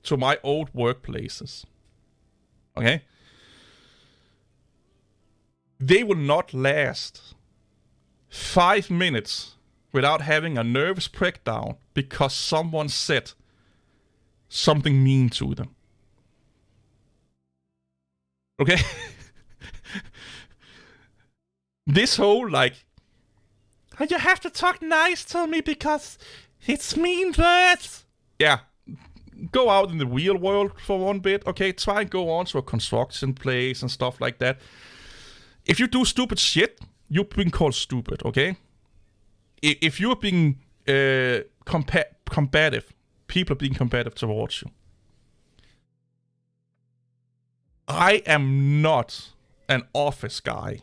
S1: to my old workplaces, okay? They will not last 5 minutes without having a nervous breakdown because someone said something mean to them. Okay? This whole, like, you have to talk nice to me because it's mean words. Yeah. Go out in the real world for one bit, okay? Try and go on to a construction place and stuff like that. If you do stupid shit, you're being called stupid, okay? If you're being combative, people are being combative towards you. I am not an office guy.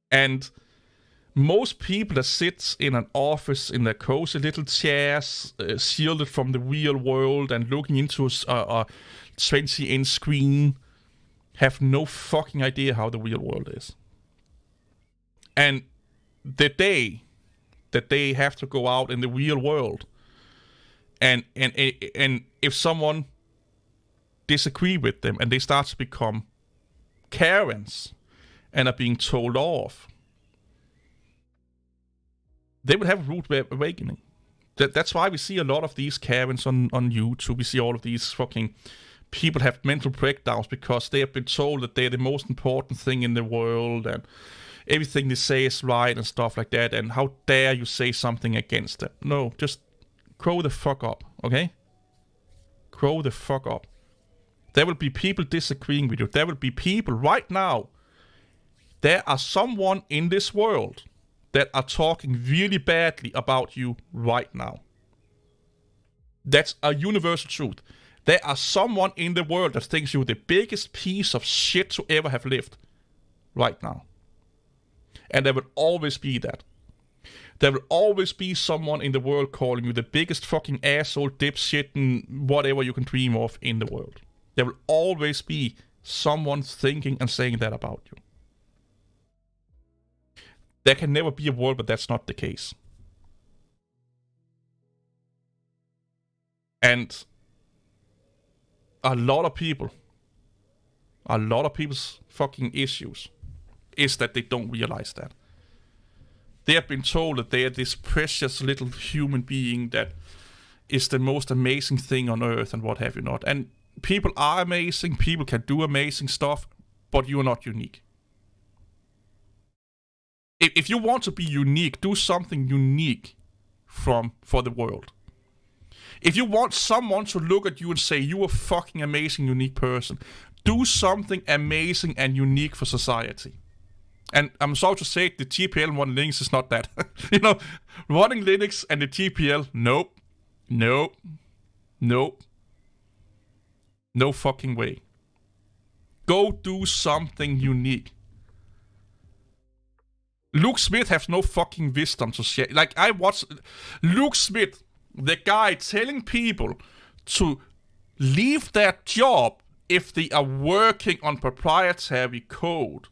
S1: And most people that sit in an office in their cozy little chairs, shielded from the real world and looking into a 20-inch screen, have no fucking idea how the real world is. And the day that they have to go out in the real world And if someone disagree with them and they start to become Karens and are being told off, they will have a rude awakening. That's why we see a lot of these Karens on YouTube. We see all of these fucking people have mental breakdowns because they have been told that they're the most important thing in the world and everything they say is right and stuff like that, and how dare you say something against them. No, just grow the fuck up, okay? Grow the fuck up. There will be people disagreeing with you. There will be people right now. There are someone in this world that are talking really badly about you right now. That's a universal truth. There are someone in the world that thinks you're the biggest piece of shit to ever have lived right now. And there will always be that. There will always be someone in the world calling you the biggest fucking asshole, dipshit, and whatever you can dream of in the world. There will always be someone thinking and saying that about you. There can never be a world where that's not the case. And a lot of people's fucking issues is that they don't realize that. They have been told that they are this precious little human being that is the most amazing thing on earth and what have you not. And people are amazing, people can do amazing stuff, but you are not unique. If you want to be unique, do something unique for the world. If you want someone to look at you and say, you're a fucking amazing, unique person, do something amazing and unique for society. And I'm sorry to say, the TPL and running Linux is not that. You know, running Linux and the TPL, nope. No fucking way. Go do something unique. Luke Smith has no fucking wisdom to share. Like, I watched Luke Smith, the guy telling people to leave their job if they are working on proprietary code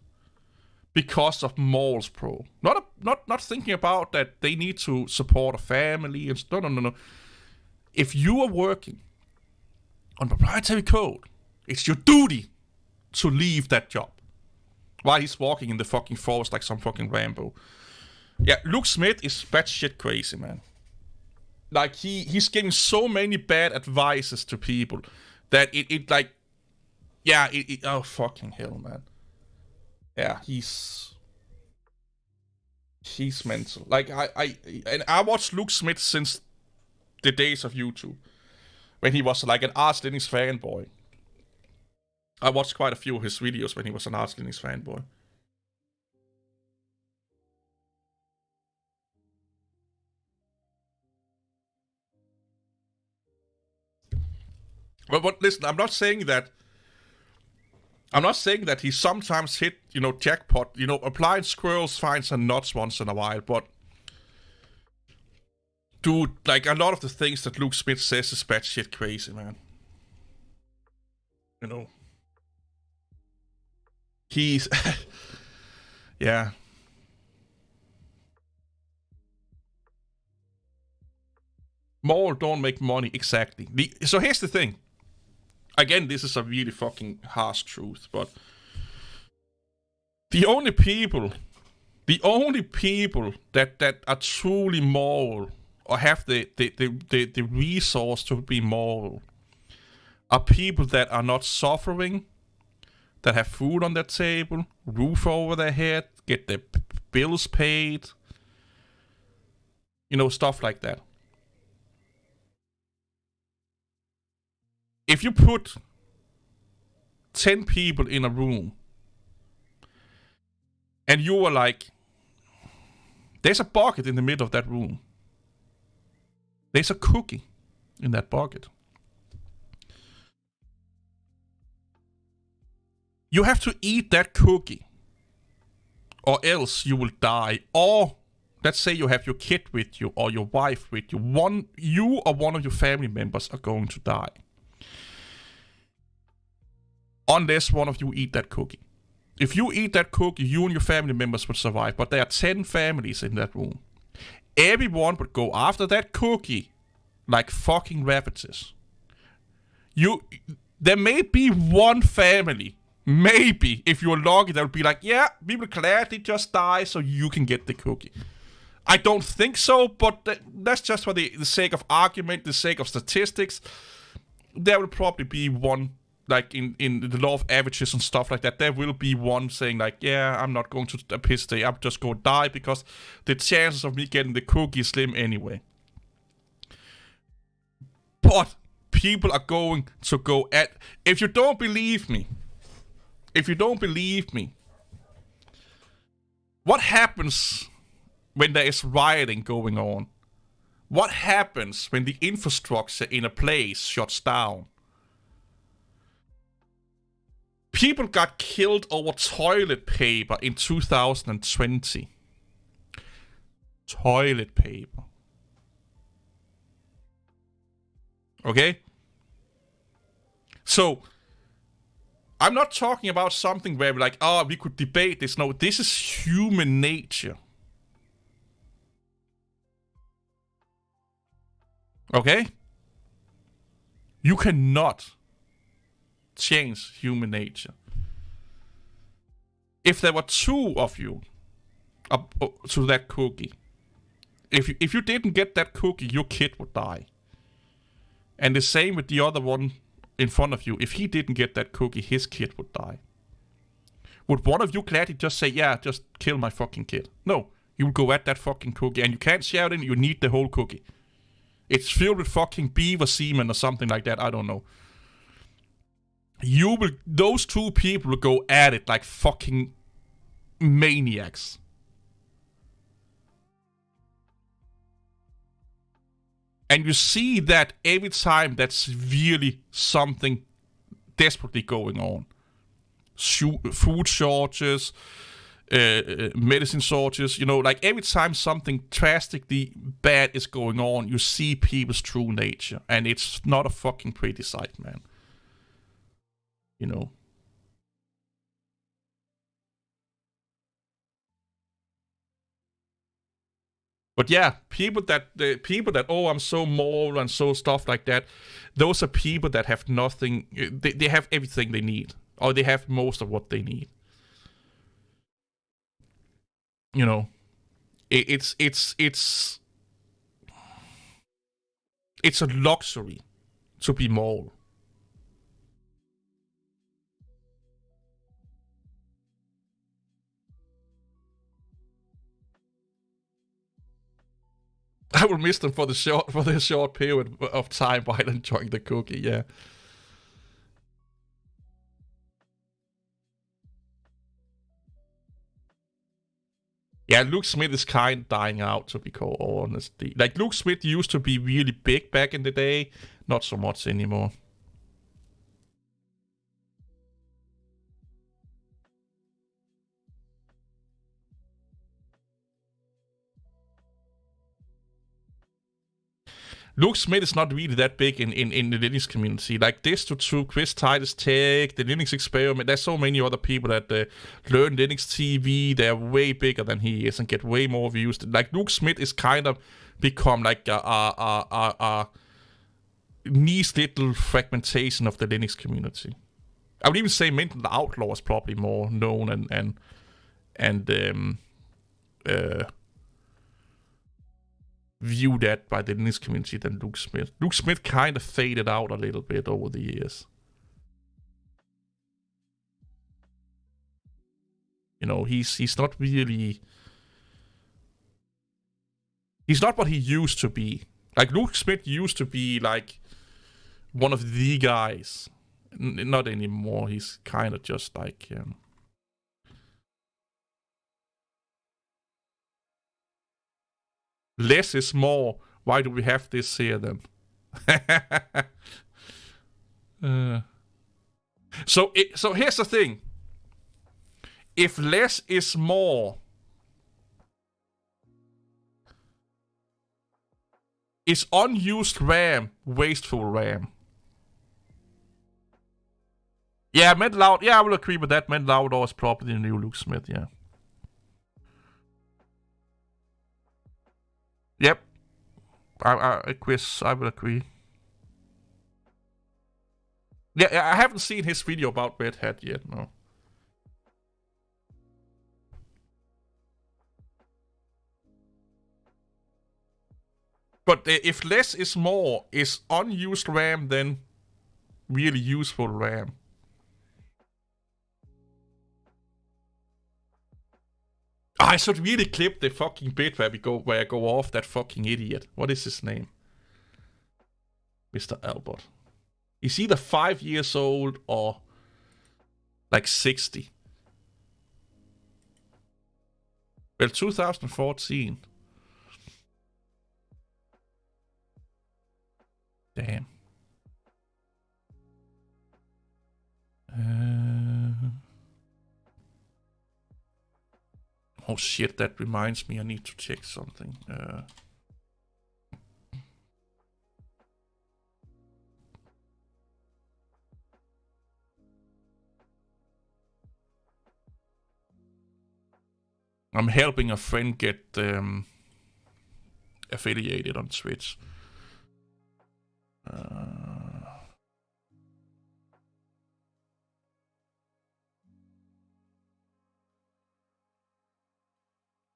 S1: because of morals, bro. Not thinking about that they need to support a family and no. If you are working on proprietary code, it's your duty to leave that job. While he's walking in the fucking forest like some fucking Rambo. Yeah, Luke Smith is batshit crazy, man. Like, he's giving so many bad advices to people that it like... Yeah, oh, fucking hell, man. Yeah, he's mental. Like, I watched Luke Smith since the days of YouTube. When he was like an Arch Linux fanboy. I watched quite a few of his videos when he was an Arch Linux fanboy. But listen, I'm not saying that he sometimes hit, jackpot, applied squirrels finds and nuts once in a while, but dude, like, a lot of the things that Luke Smith says is batshit crazy, man. He's... yeah. More don't make money, exactly. So here's the thing. Again, this is a really fucking harsh truth, but... The only people that are truly moral, or have the resource to be moral, are people that are not suffering, that have food on their table, roof over their head, get their bills paid, stuff like that. If you put 10 people in a room, and you are like, there's a bucket in the middle of that room. There's a cookie in that bucket. You have to eat that cookie, or else you will die. Or, let's say you have your kid with you, or your wife with you. You or one of your family members are going to die. Unless one of you eat that cookie. If you eat that cookie, you and your family members would survive. But there are 10 families in that room. Everyone would go after that cookie like fucking ravages. There may be one family, maybe, if you're lucky, that will be like, yeah, we will gladly just die so you can get the cookie. I don't think so, but that's just for the sake of argument, the sake of statistics. There will probably be one, like in the law of averages and stuff like that, there will be one saying like, yeah, I'm not going to a piss day, I'm just going to die because the chances of me getting the cookie is slim anyway. But people are going to go at... If you don't believe me, what happens when there is rioting going on? What happens when the infrastructure in a place shuts down? People got killed over toilet paper in 2020. Toilet paper. Okay? So, I'm not talking about something where we're like, oh, we could debate this. No, this is human nature. Okay? You cannot change human nature. If there were two of you up to that cookie, if you didn't get that cookie, your kid would die. And the same with the other one in front of you. If he didn't get that cookie, his kid would die. Would one of you gladly just say, yeah, just kill my fucking kid? No. You will go at that fucking cookie, and you can't share it in, you need the whole cookie. It's filled with fucking beaver semen or something like that, I don't know. Those two people will go at it like fucking maniacs. And you see that every time that's really something desperately going on. Food shortages, medicine shortages, like every time something drastically bad is going on, you see people's true nature. And it's not a fucking pretty sight, man. But yeah, people that oh, I'm so moral and so stuff like that, those are people that have nothing. They have everything they need, or they have most of what they need. It's a luxury to be moral. I will miss them for the short period of time while enjoying the cookie. Yeah. Yeah, Luke Smith is kind of dying out, to be quite honest. Like, Luke Smith used to be really big back in the day, not so much anymore. Luke Smith is not really that big in the Linux community. Like, this to Chris Titus Tech, the Linux Experiment, there's so many other people that learn Linux TV. They're way bigger than he is and get way more views. Like, Luke Smith is kind of become like a niche little fragmentation of the Linux community. I would even say Mental Outlaw is probably more known and viewed at by the Linux community than Luke Smith. Luke Smith kind of faded out a little bit over the years. He's not really... He's not what he used to be. Like, Luke Smith used to be, like, one of the guys. Not anymore. He's kind of just, like... Less is more. Why do we have this here then? So here's the thing. If less is more, is unused RAM wasteful RAM? Yeah, Mental Out. Yeah, I will agree with that. Mental Outlaw is probably the new Luke Smith. Yeah. Yep. I guess I will agree. Yeah, I haven't seen his video about Red Hat yet, no. But if less is more, is unused RAM then really useful RAM? I should really clip the fucking bit where I go off that fucking idiot. What is his name? Mr. Albert. He's either 5 years old or like 60. Well, 2014. Damn. Oh shit, that reminds me, I need to check something. I'm helping a friend get affiliated on Twitch.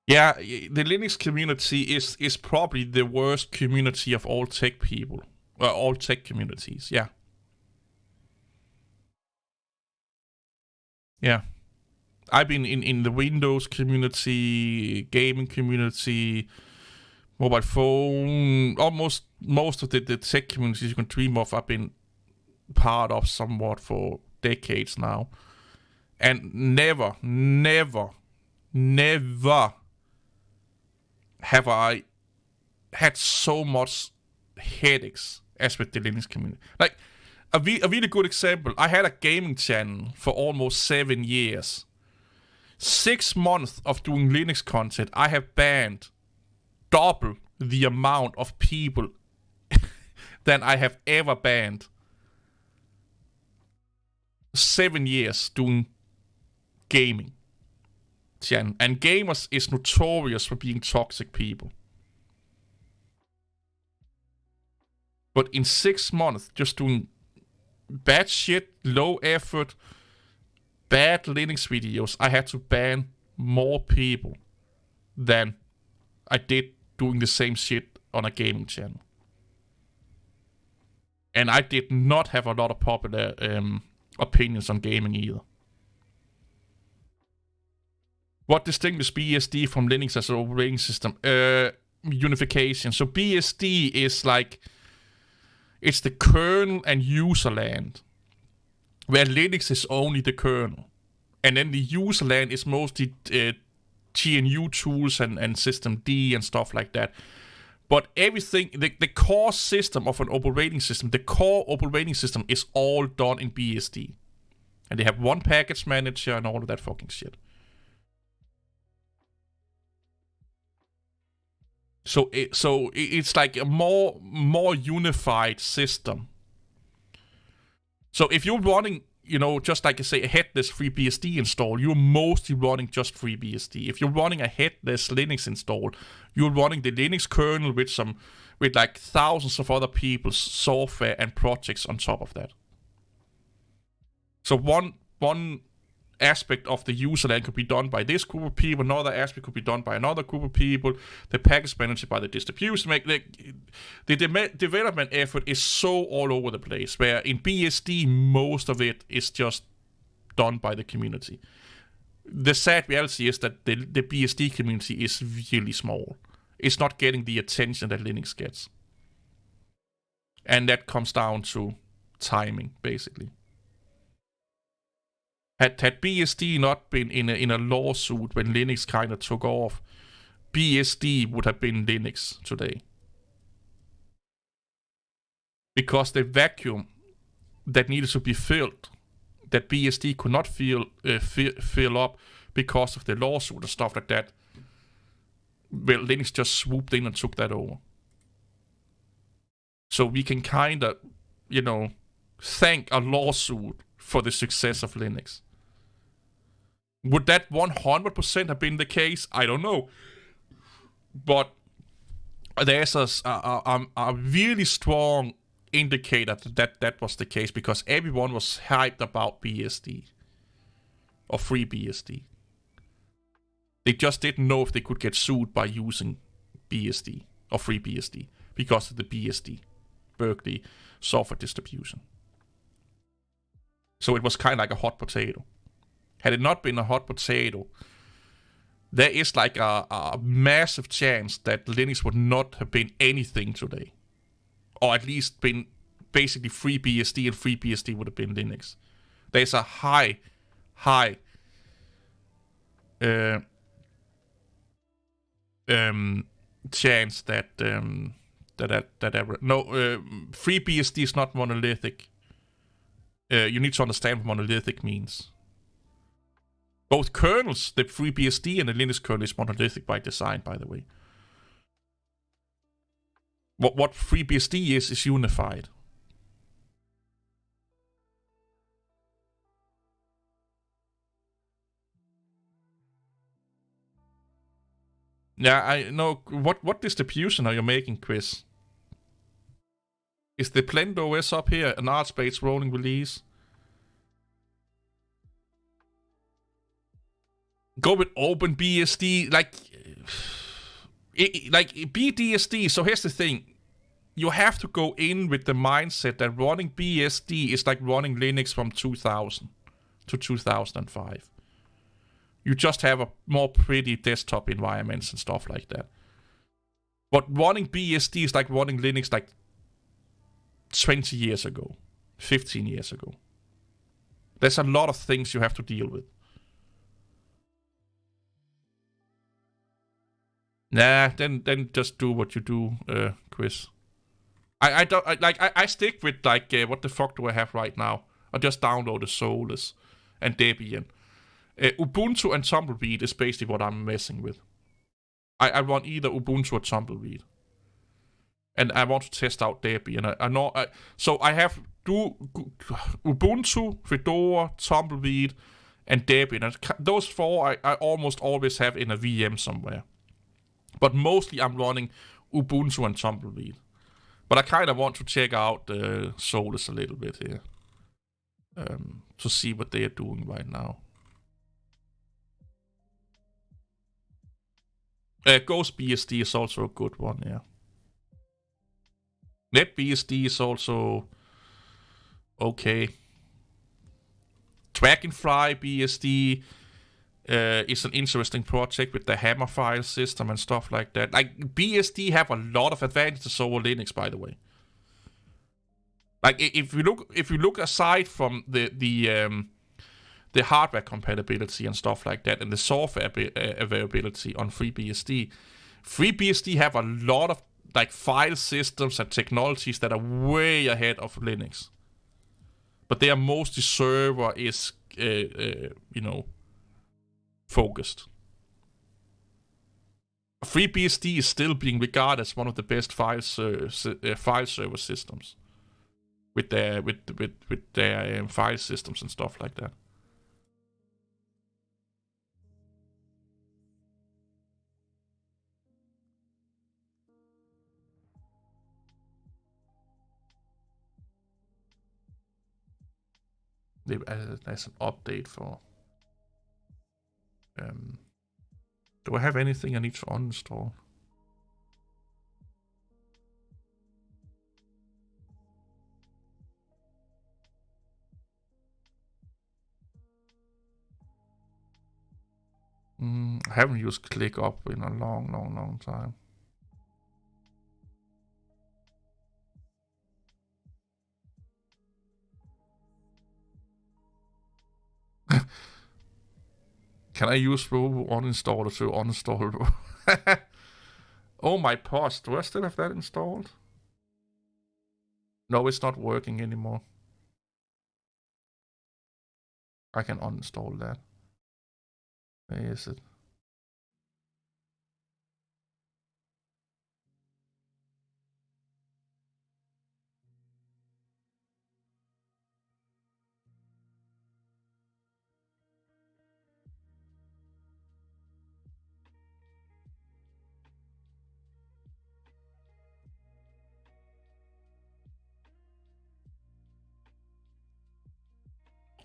S1: Yeah, the Linux community is probably the worst community of all tech people. All tech communities, yeah. Yeah. I've been in the Windows community, gaming community, mobile phone, almost most of the tech communities you can dream of, I've been part of somewhat for decades now. And never have I had so much headaches as with the Linux community. Like, a really good example, I had a gaming channel for almost 7 years. 6 months of doing Linux content, I have banned double the amount of people than I have ever banned. 7 years doing gaming channel. And gamers is notorious for being toxic people. But in 6 months, just doing bad shit, low effort, bad Linux videos, I had to ban more people than I did doing the same shit on a gaming channel. And I did not have a lot of popular opinions on gaming either. What distinguishes BSD from Linux as an operating system? Unification. So BSD is like, it's the kernel and user land, where Linux is only the kernel. And then the user land is mostly GNU tools and systemd and stuff like that. But everything, the core system of an operating system, the core operating system is all done in BSD. And they have one package manager and all of that fucking shit. So it's like a more unified system. So if you're running, just like I say, a headless FreeBSD install, you're mostly running just FreeBSD. If you're running a headless Linux install, you're running the Linux kernel with like thousands of other people's software and projects on top of that. So one aspect of the user land could be done by this group of people, another aspect could be done by another group of people, the package manager by the distribution. The development effort is so all over the place, where in BSD, most of it is just done by the community. The sad reality is that the BSD community is really small. It's not getting the attention that Linux gets. And that comes down to timing, basically. Had BSD not been in a lawsuit when Linux kind of took off, BSD would have been Linux today. Because the vacuum that needed to be filled, that BSD could not fill up because of the lawsuit and stuff like that, well, Linux just swooped in and took that over. So we can kind of, thank a lawsuit for the success of Linux. Would that 100% have been the case? I don't know. But there's a really strong indicator that was the case because everyone was hyped about BSD or FreeBSD. They just didn't know if they could get sued by using BSD or FreeBSD because of the BSD, Berkeley software distribution. So it was kind of like a hot potato. Had it not been a hot potato, there is like a massive chance that Linux would not have been anything today. Or at least been basically FreeBSD, and FreeBSD would have been Linux. There's a high chance that FreeBSD is not monolithic. You need to understand what monolithic means. Both kernels, the FreeBSD and the Linux kernel, is monolithic by design, by the way. What FreeBSD is unified. Yeah, I know. What distribution are you making, Chris? Is the Blend OS up here an Artspace rolling release? Go with OpenBSD, like BDSD. So here's the thing: you have to go in with the mindset that running BSD is like running Linux from 2000 to 2005. You just have a more pretty desktop environments and stuff like that. But running BSD is like running Linux like 20 years ago, 15 years ago. There's a lot of things you have to deal with. Nah, then just do what you do, Chris. I stick with like what the fuck do I have right now? I just downloaded Solus and Debian. Ubuntu and Tumbleweed is basically what I'm messing with. I run either Ubuntu or Tumbleweed, and I want to test out Debian. I know. So I have Ubuntu, Fedora, Tumbleweed, and Debian. And those four I almost always have in a VM somewhere. But mostly I'm running Ubuntu and Tumbleweed. But I kind of want to check out Solus a little bit here. To see what they are doing right now. Ghost BSD is also a good one, yeah. NetBSD is also okay. Dragonfly BSD is an interesting project with the Hammer file system and stuff like that. Like BSD have a lot of advantages over Linux, by the way. Like if you look aside from the hardware compatibility and stuff like that, and the software availability on FreeBSD, FreeBSD have a lot of like file systems and technologies that are way ahead of Linux. But they are mostly server is focused. FreeBSD is still being regarded as one of the best file server systems with their file systems and stuff like that. There's an update for. Do I have anything I need to uninstall? I haven't used ClickUp in a long time. Can I use Robo uninstaller to uninstall? Oh, my post. Do I still have that installed? No, it's not working anymore. I can uninstall that. Where is it?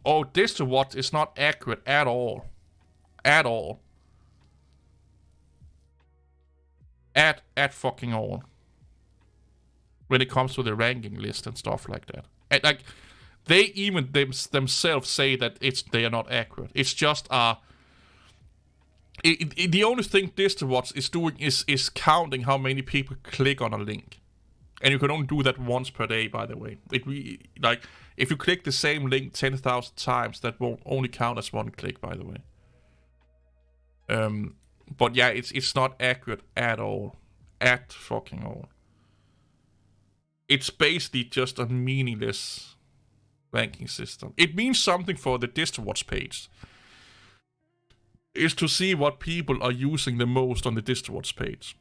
S1: Oh, DistroWatch is not accurate at all. At all. At fucking all. When it comes to the ranking list and stuff like that. And like, they even themselves say that they are not accurate. It's just the only thing DistroWatch is doing is counting how many people click on a link. And you can only do that once per day, by the way. Like, if you click the same link 10,000 times, that won't only count as one click, by the way. But yeah, it's not accurate at all. At fucking all. It's basically just a meaningless ranking system. It means something for the DistroWatch page. Is to see what people are using the most on the DistroWatch page.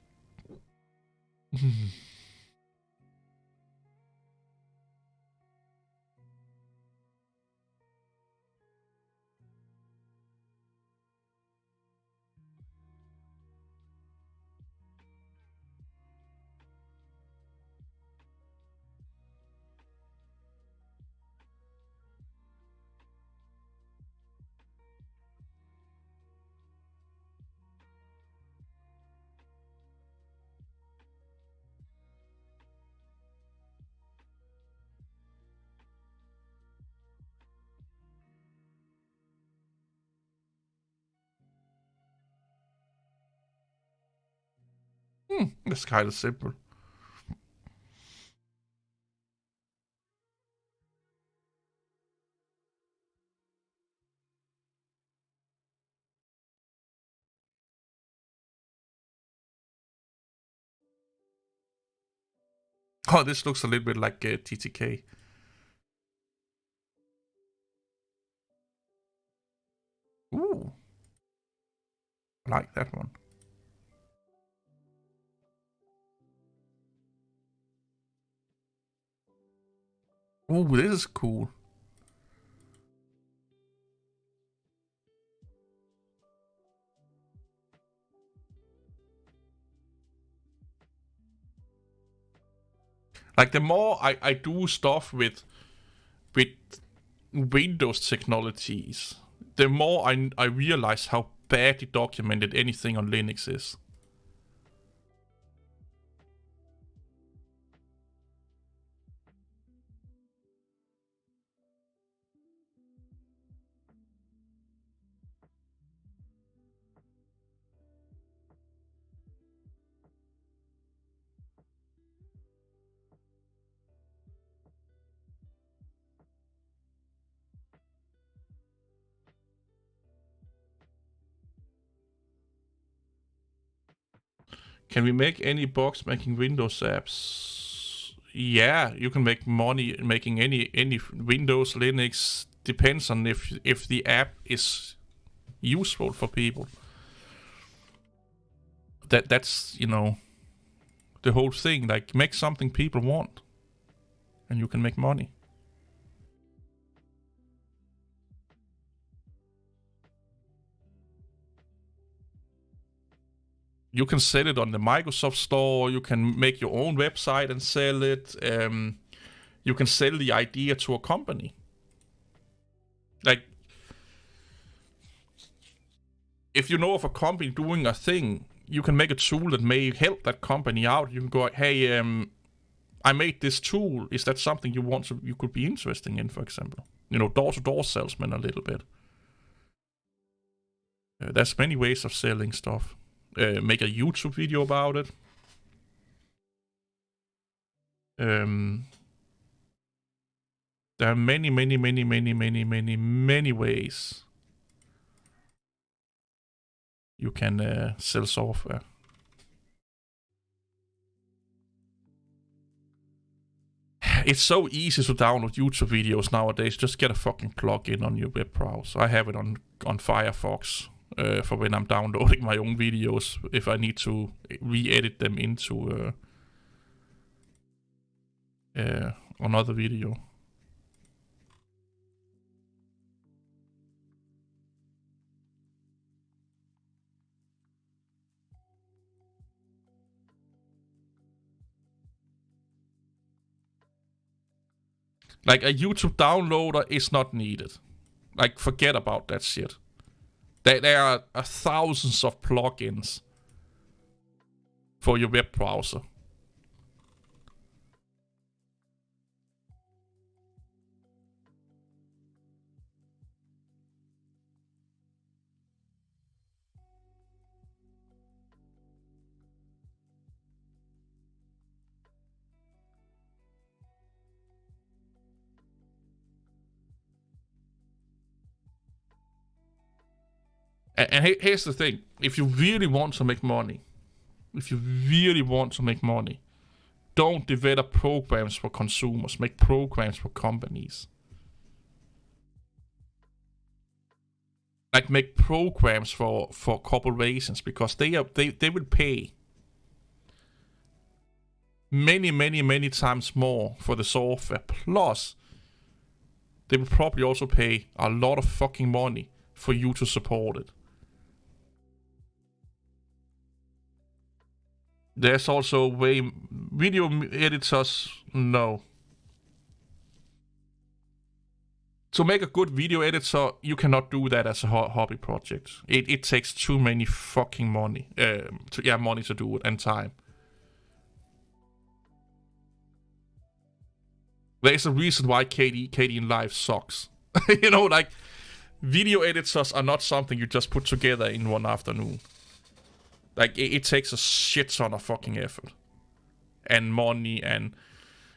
S1: It's kind of simple. Oh, this looks a little bit like TTK. Ooh. I like that one. Ooh, this is cool. Like, the more I do stuff with Windows technologies, the more I realize how badly documented anything on Linux is. Can we make any bucks making Windows apps? Yeah, you can make money making any Windows, Linux. Depends on if the app is useful for people. That's the whole thing. Like, make something people want, and you can make money. You can sell it on the Microsoft Store. You can make your own website and sell it. You can sell the idea to a company. Like, if you know of a company doing a thing, you can make a tool that may help that company out. You can go, hey, I made this tool. Is that something you could be interested in, for example? Door-to-door salesman a little bit. There's many ways of selling stuff. Make a YouTube video about it. There are many ways you can sell software. It's so easy to download YouTube videos nowadays. Just get a fucking plugin on your web browser. I have it on Firefox for when I'm downloading my own videos, if I need to re-edit them into another video. Like, a YouTube downloader is not needed. Like, forget about that shit. There are thousands of plugins for your web browser. And here's the thing. If you really want to make money, don't develop programs for consumers. Make programs for companies. Like, make programs for corporations, because they will pay many times more for the software. Plus, they will probably also pay a lot of fucking money for you to support it. There's also video editors. No. To make a good video editor, you cannot do that as a hobby project. It takes too many fucking money. Money to do it, and time. There's a reason why KD in Live sucks. You know, like, video editors are not something you just put together in one afternoon. Like, it takes a shit ton of fucking effort. And money, and...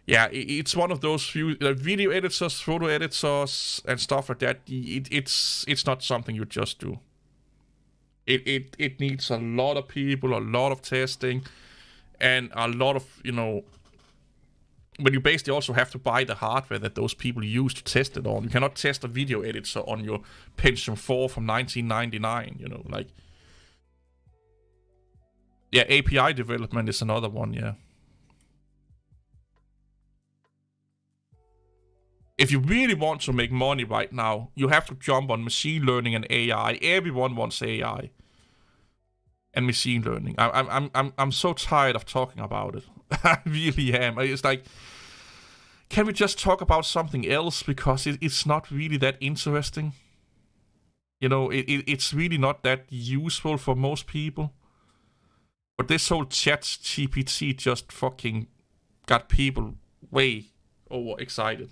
S1: Yeah, it's one of those few... video editors, photo editors, and stuff like that, it's not something you just do. It needs a lot of people, a lot of testing, and a lot of, you know... But you basically also have to buy the hardware that those people use to test it on. You cannot test a video editor on your Pentium 4 from 1999, you know, like... Yeah, API development is another one, yeah. If you really want to make money right now, you have to jump on machine learning and AI. Everyone wants AI and machine learning. I'm so tired of talking about it. I really am. It's like, can we just talk about something else, because it's not really that interesting? You know, it's really not that useful for most people. But this whole ChatGPT just fucking got people way overexcited.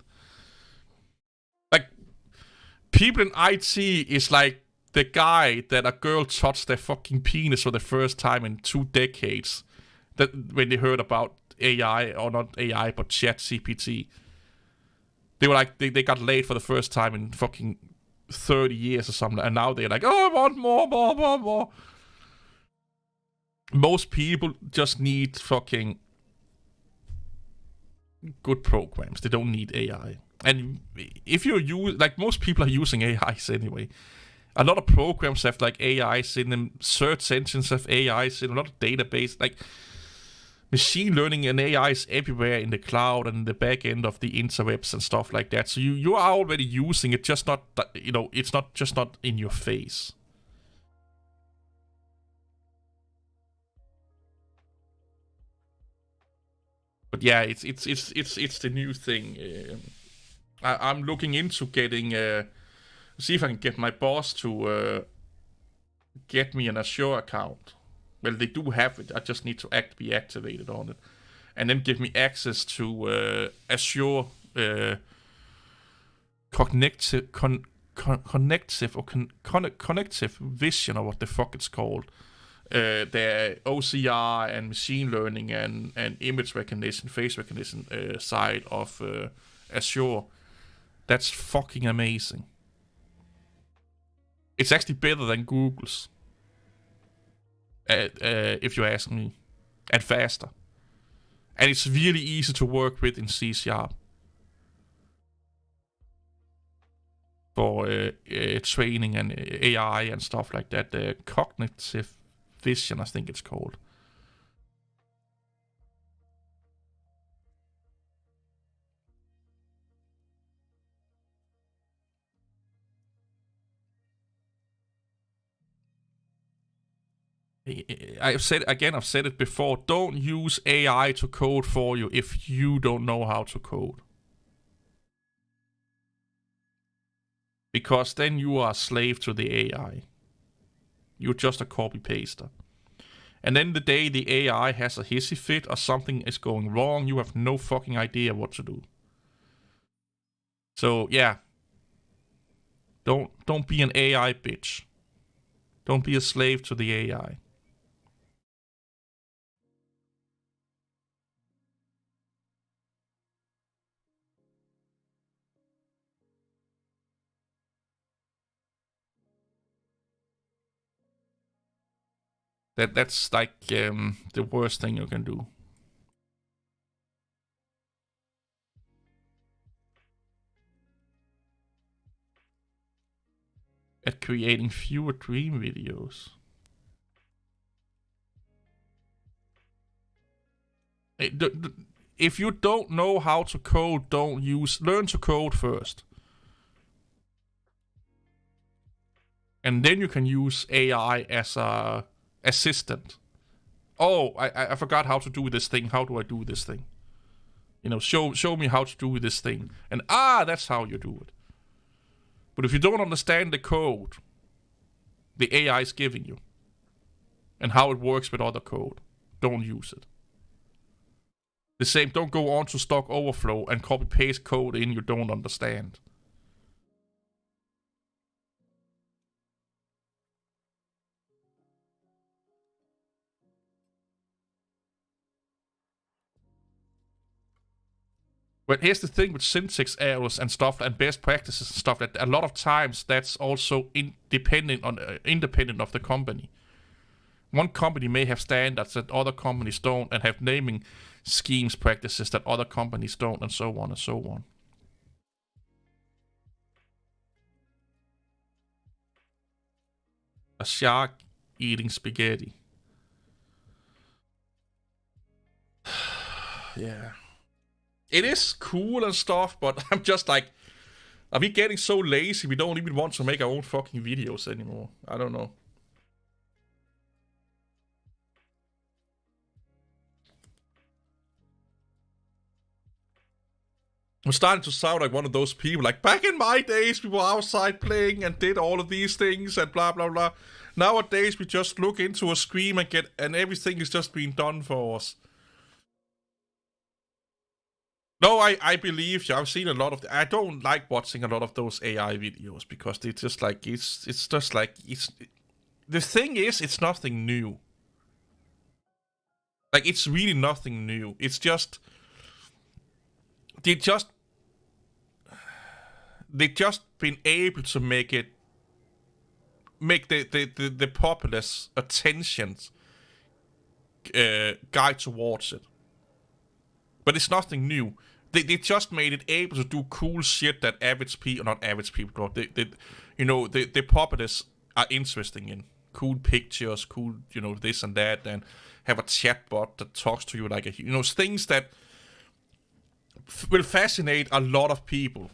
S1: Like, people in IT is like the guy that a girl touched their fucking penis for the first time in 2 decades. That when they heard about AI, or not AI, but ChatGPT. They were like, they got laid for the first time in fucking 30 years or something. And now they're like, oh, I want more. Most people just need fucking good programs. They don't need AI. And if like, most people are using AIs anyway. A lot of programs have like AIs in them. Search engines have AIs in a lot of database. Like, machine learning and AI is everywhere in the cloud and the back end of the interwebs and stuff like that. So you are already using it, just not, you know, it's not just not in your face. But yeah, it's the new thing. I'm looking into getting see if I can get my boss to get me an Azure account. Well, they do have it. I just need to be activated on it, and then give me access to Azure connective vision, or what the fuck it's called. The OCR and machine learning and image recognition, face recognition side of Azure. That's fucking amazing. It's actually better than Google's, if you ask me, and faster. And it's really easy to work with in C# for training and AI and stuff like that. Cognitive vision, I think it's called. I've said it before. Don't use AI to code for you if you don't know how to code. because then you are a slave to the AI. You're just a copy paster. And then the day the AI has a hissy fit or something is going wrong, you have no fucking idea what to do. So yeah, don't be an AI bitch. Don't be a slave to the AI. That's like the worst thing you can do. At creating fewer dream videos. If you don't know how to code, learn to code first. And then you can use AI as a assistant. Oh, I forgot how to do this thing. How do I do this thing? Show me how to do this thing. And that's how you do it. But if you don't understand the code the AI is giving you and how it works with other code, don't use it. The same, don't go on to Stack Overflow and copy paste code in you don't understand. But here's the thing with syntax errors and stuff and best practices and stuff, that a lot of times that's also independent of the company. One company may have standards that other companies don't, and have naming schemes practices that other companies don't, and so on and so on. A shark eating spaghetti. Yeah. It is cool and stuff, but I'm just like, are we getting so lazy we don't even want to make our own fucking videos anymore? I don't know. I'm starting to sound like one of those people, like, back in my days we were outside playing and did all of these things and blah blah blah. Nowadays we just look into a screen and everything is just being done for us. No, I believe you. I've seen a lot of. I don't like watching a lot of those AI videos because it's just like it's just like it's. The thing is, it's nothing new. Like, it's really nothing new. It's just they just been able to make the populace attention guide towards it. But it's nothing new. They just made it able to do cool shit that average people, not average people, the populace are interesting in. Cool pictures, cool, this and that, and have a chatbot that talks to you like things that will fascinate a lot of people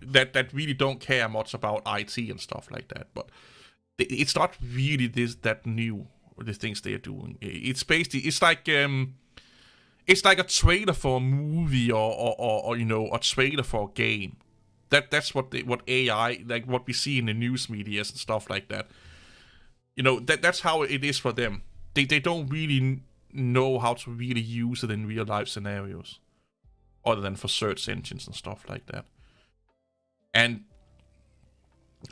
S1: that really don't care much about IT and stuff like that. But it's not really that new, the things they are doing. It's basically it's like a trailer for a movie or a trailer for a game. That's what AI, like what we see in the news media and stuff like that. That's how it is for them. They don't really know how to really use it in real life scenarios, other than for search engines and stuff like that. And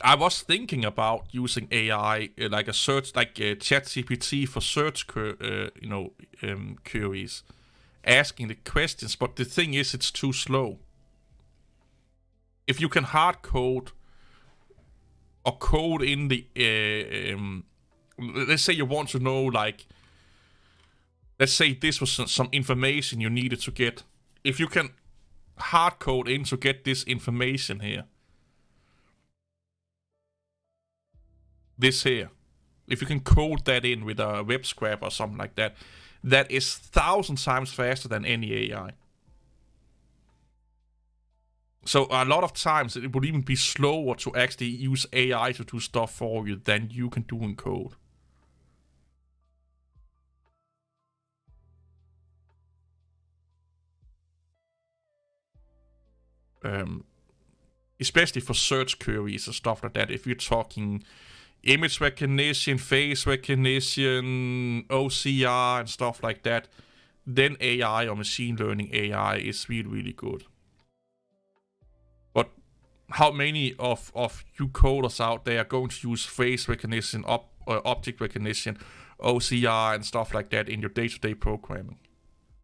S1: I was thinking about using AI like a search, like ChatGPT for search, queries, asking the questions. But the thing is, it's too slow. If you can hard code or code in the, let's say you want to know, like, let's say this was some information you needed to get. If you can hard code in to get this information here, this here, if you can code that in with a web scrap or something like that, that is 1,000 times faster than any AI. So a lot of times it would even be slower to actually use AI to do stuff for you than you can do in code. especially for search queries and stuff like that. If you're talking image recognition, face recognition, OCR, and stuff like that, then AI or machine learning AI is really, really good. But how many of you coders out there are going to use face recognition, object recognition, OCR, and stuff like that in your day-to-day programming?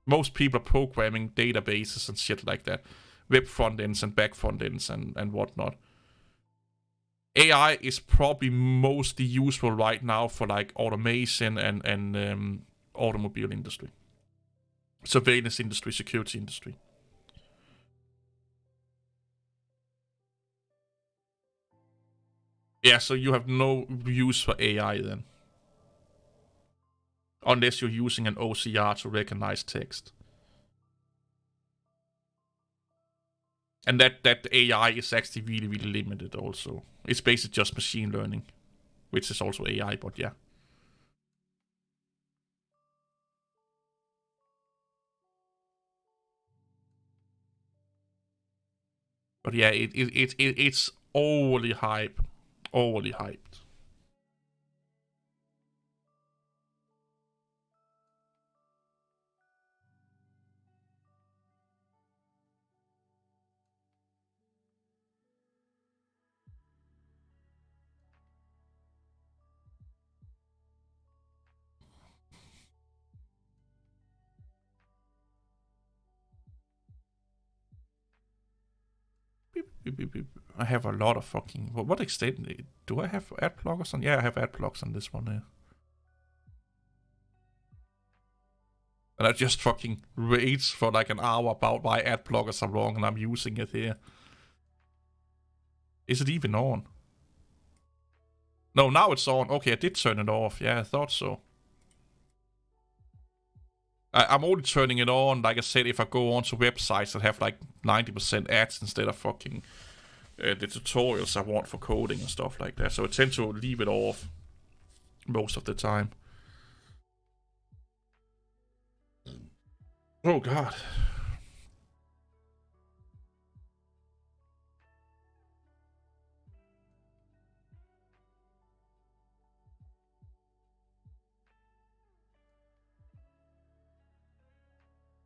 S1: Most people are programming databases and shit like that, web front ends and back front ends and whatnot. AI is probably mostly useful right now for like automation and automobile industry, surveillance industry, security industry. Yeah, so you have no use for AI then. Unless you're using an OCR to recognize text. And that AI is actually really, really limited also. It's basically just machine learning, which is also AI, but yeah. But yeah, it's overly hyped. Overly hyped. I have a lot of fucking... What extent... Do I have ad blockers on? Yeah, I have ad blocks on this one here. And I just fucking rage for like an hour about why ad blockers are wrong and I'm using it here. Is it even on? No, now it's on. Okay, I did turn it off. Yeah, I thought so. I'm only turning it on, like I said, if I go onto websites that have like 90% ads instead of fucking the tutorials I want for coding and stuff like that. So I tend to leave it off most of the time. Oh god.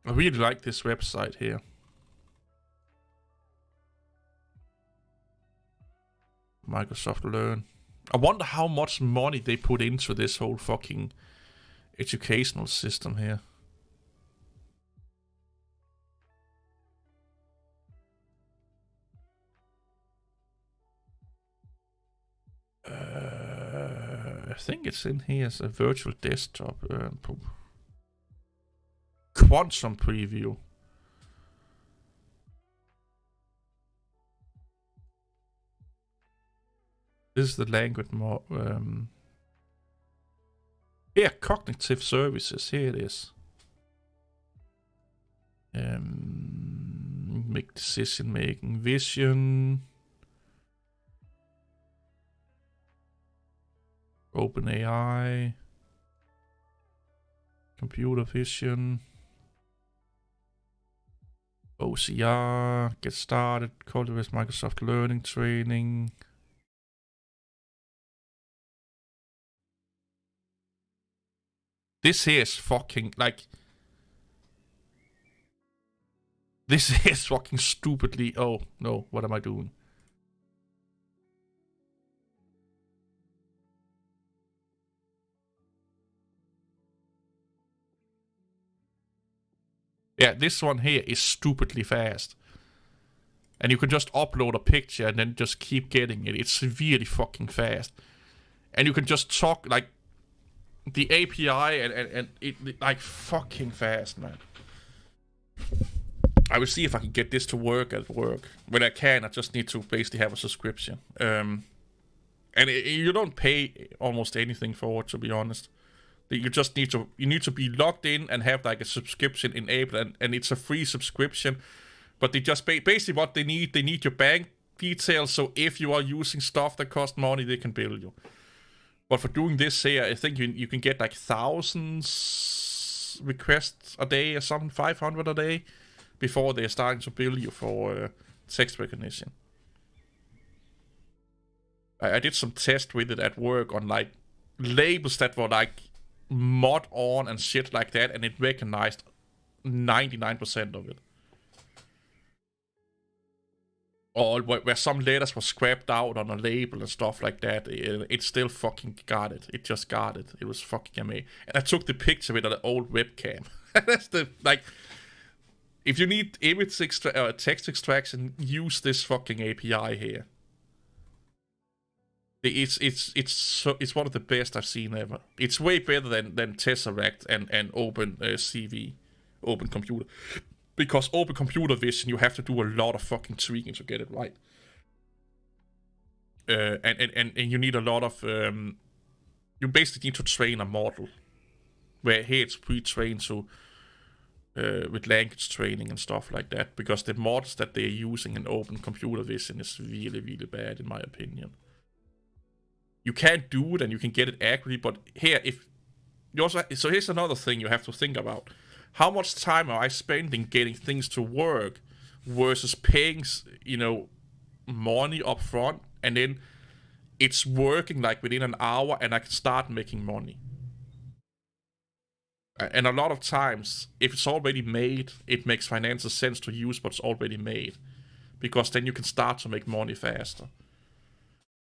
S1: I really like this website here. Microsoft Learn. I wonder how much money they put into this whole fucking educational system here. I think it's in here as a virtual desktop. Quantum preview. This is the language more. Yeah, cognitive services. Here it is. Make decision making, vision, OpenAI, computer vision, OCR, get started, cultivate Microsoft Learning training. This here is fucking like. This is fucking stupidly. Oh no, what am I doing? Yeah, this one here is stupidly fast. And you can just upload a picture and then just keep getting it. It's really fucking fast. And you can just talk like the API and it like fucking fast, man. I will see if I can get this to work at work. When I can, I just need to basically have a subscription. And you don't pay almost anything for it, to be honest. You just need to be logged in and have like a subscription enabled, and it's a free subscription. But they just basically what they need your bank details. So if you are using stuff that cost money, they can bill you. But for doing this here, I think you can get like thousands requests a day or something, 500 a day, before they're starting to bill you for text recognition. I did some test with it at work on like labels that were like mod on and shit like that, and it recognized 99% of it. Or where some letters were scrapped out on a label and stuff like that, it still fucking got it. It just got it. It was fucking amazing. And I took the picture with an old webcam. That's the, like, if you need image text extraction, use this fucking API here. It's one of the best I've seen ever. It's way better than Tesseract and Open CV, Open Computer. Because Open Computer Vision, you have to do a lot of fucking tweaking to get it right. And you need a lot of... you basically need to train a model. Where here it's pre-trained, so... with language training and stuff like that. Because the models that they're using in Open Computer Vision is really, really bad, in my opinion. You can't do it and you can get it accurately, but here, if... You also, so here's another thing you have to think about. How much time am I spending getting things to work versus paying, money up front, and then it's working like within an hour and I can start making money. And a lot of times, if it's already made, it makes financial sense to use what's already made. Because then you can start to make money faster.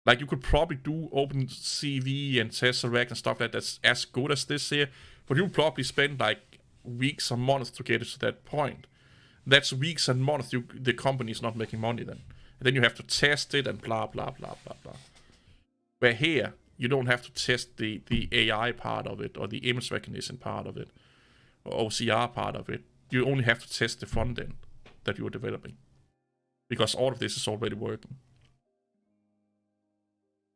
S1: Like, you could probably do OpenCV and Tesseract and stuff like that that's as good as this here, but you'll probably spend like weeks or months to get it to that point. That's weeks and months the company's not making money then. And then you have to test it and blah, blah, blah, blah, blah. Where here, you don't have to test the AI part of it, or the image recognition part of it, or OCR part of it. You only have to test the front end that you're developing. Because all of this is already working.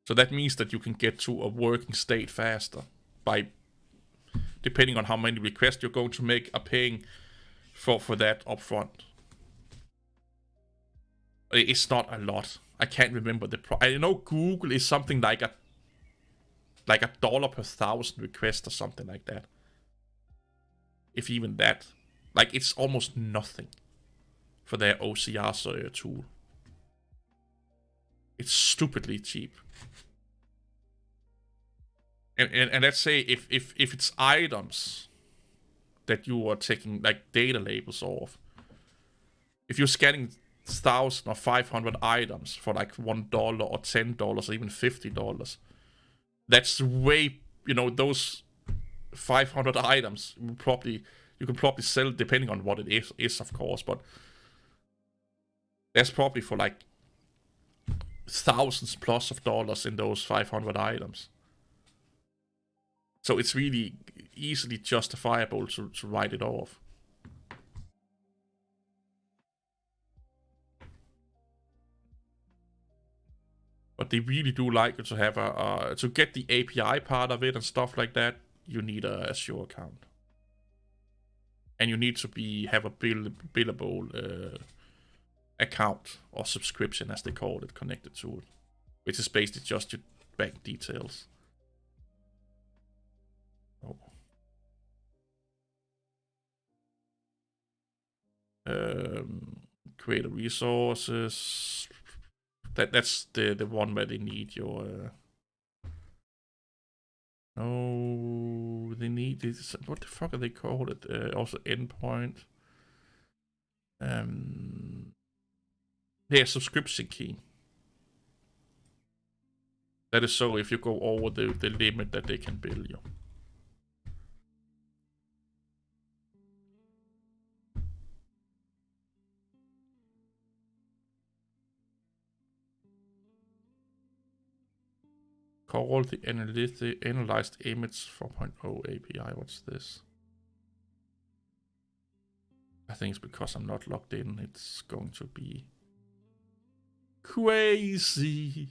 S1: So that means that you can get to a working state faster by, depending on how many requests you're going to make, are paying for that upfront. It's not a lot. I can't remember the price. I know Google is something like $1 per 1,000 requests or something like that. If even that. Like, it's almost nothing for their OCR tool. It's stupidly cheap. And let's say if it's items that you are taking like data labels off, if you're scanning 1,000 or 500 items for like $1 or $10 or even $50, that's way, those 500 items you can probably sell, depending on what it is of course, but there's probably for like thousands plus of dollars in those 500 items. So it's really easily justifiable to write it off. But they really do like you to have to get the API part of it and stuff like that, you need a Azure account. And you need to have a billable account or subscription, as they call it, connected to it. Which is basically just your bank details. Oh. Create resources. That's the one where they need your. No, they need this. What the fuck are they called it? Also endpoint. Yeah, subscription key. That is so if you go over the limit that they can bill you. Call the analyzed image 4.0 API. What's this? I think it's because I'm not logged in. It's going to be crazy.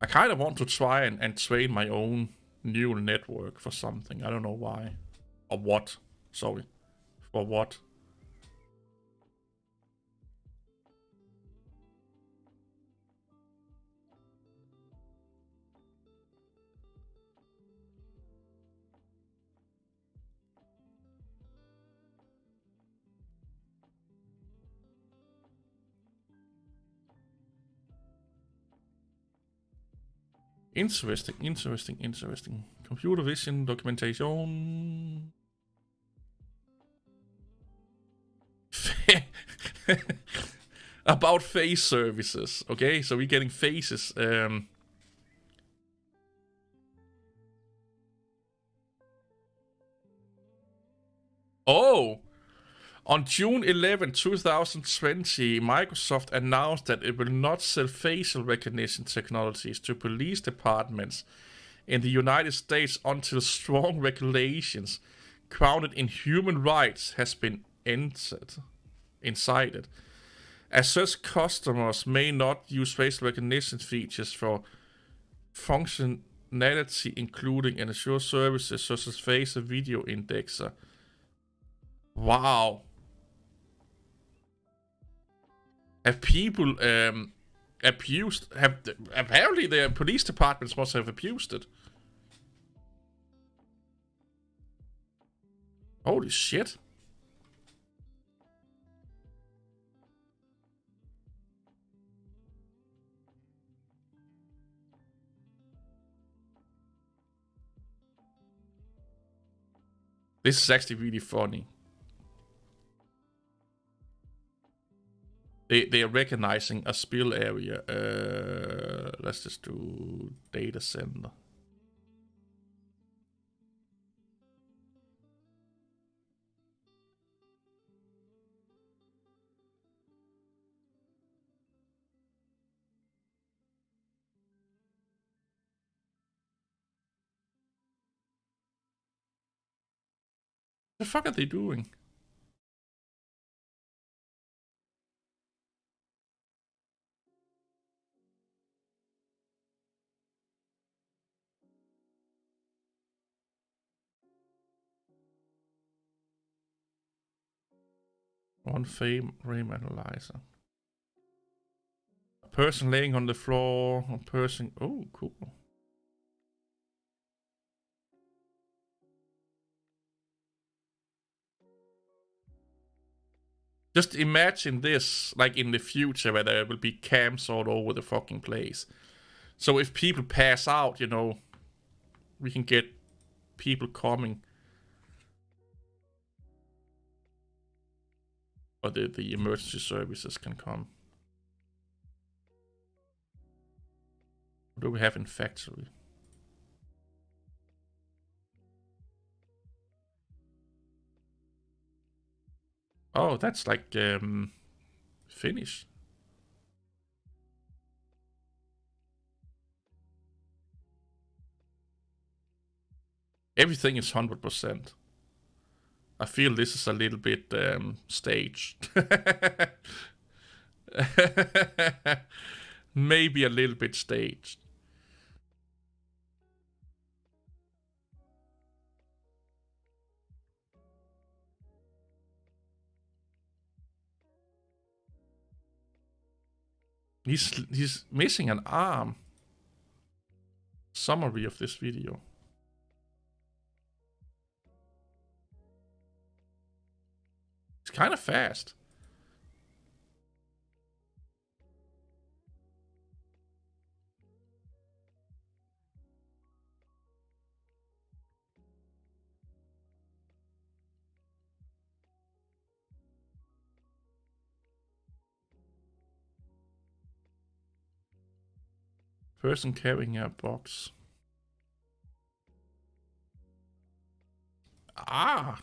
S1: I kind of want to try and train my own neural network for something. I don't know why. Or what? Sorry. For what? Interesting, interesting, interesting. Computer vision documentation. About face services. Okay, so we're getting faces. Oh! On June 11, 2020, Microsoft announced that it will not sell facial recognition technologies to police departments in the United States until strong regulations grounded in human rights has been incited. As such, customers may not use facial recognition features for functionality, including ensure services such as face and video indexer. Wow. Have people abused? Apparently the police departments must have abused it. Holy shit. This is actually really funny. They are recognizing a spill area. Let's just do data center. The fuck are they doing? One frame analyzer. A person laying on the floor. A person. Oh, cool. Just imagine this, like in the future, where there will be cams all over the fucking place. So if people pass out, you know, we can get people coming. Or the emergency services can come. What do we have in factory? Oh, that's like finish. Everything is 100%. I feel this is a little bit staged. Maybe a little bit staged. He's missing an arm. Summary of this video. It's kind of fast. Person carrying a box. Ah!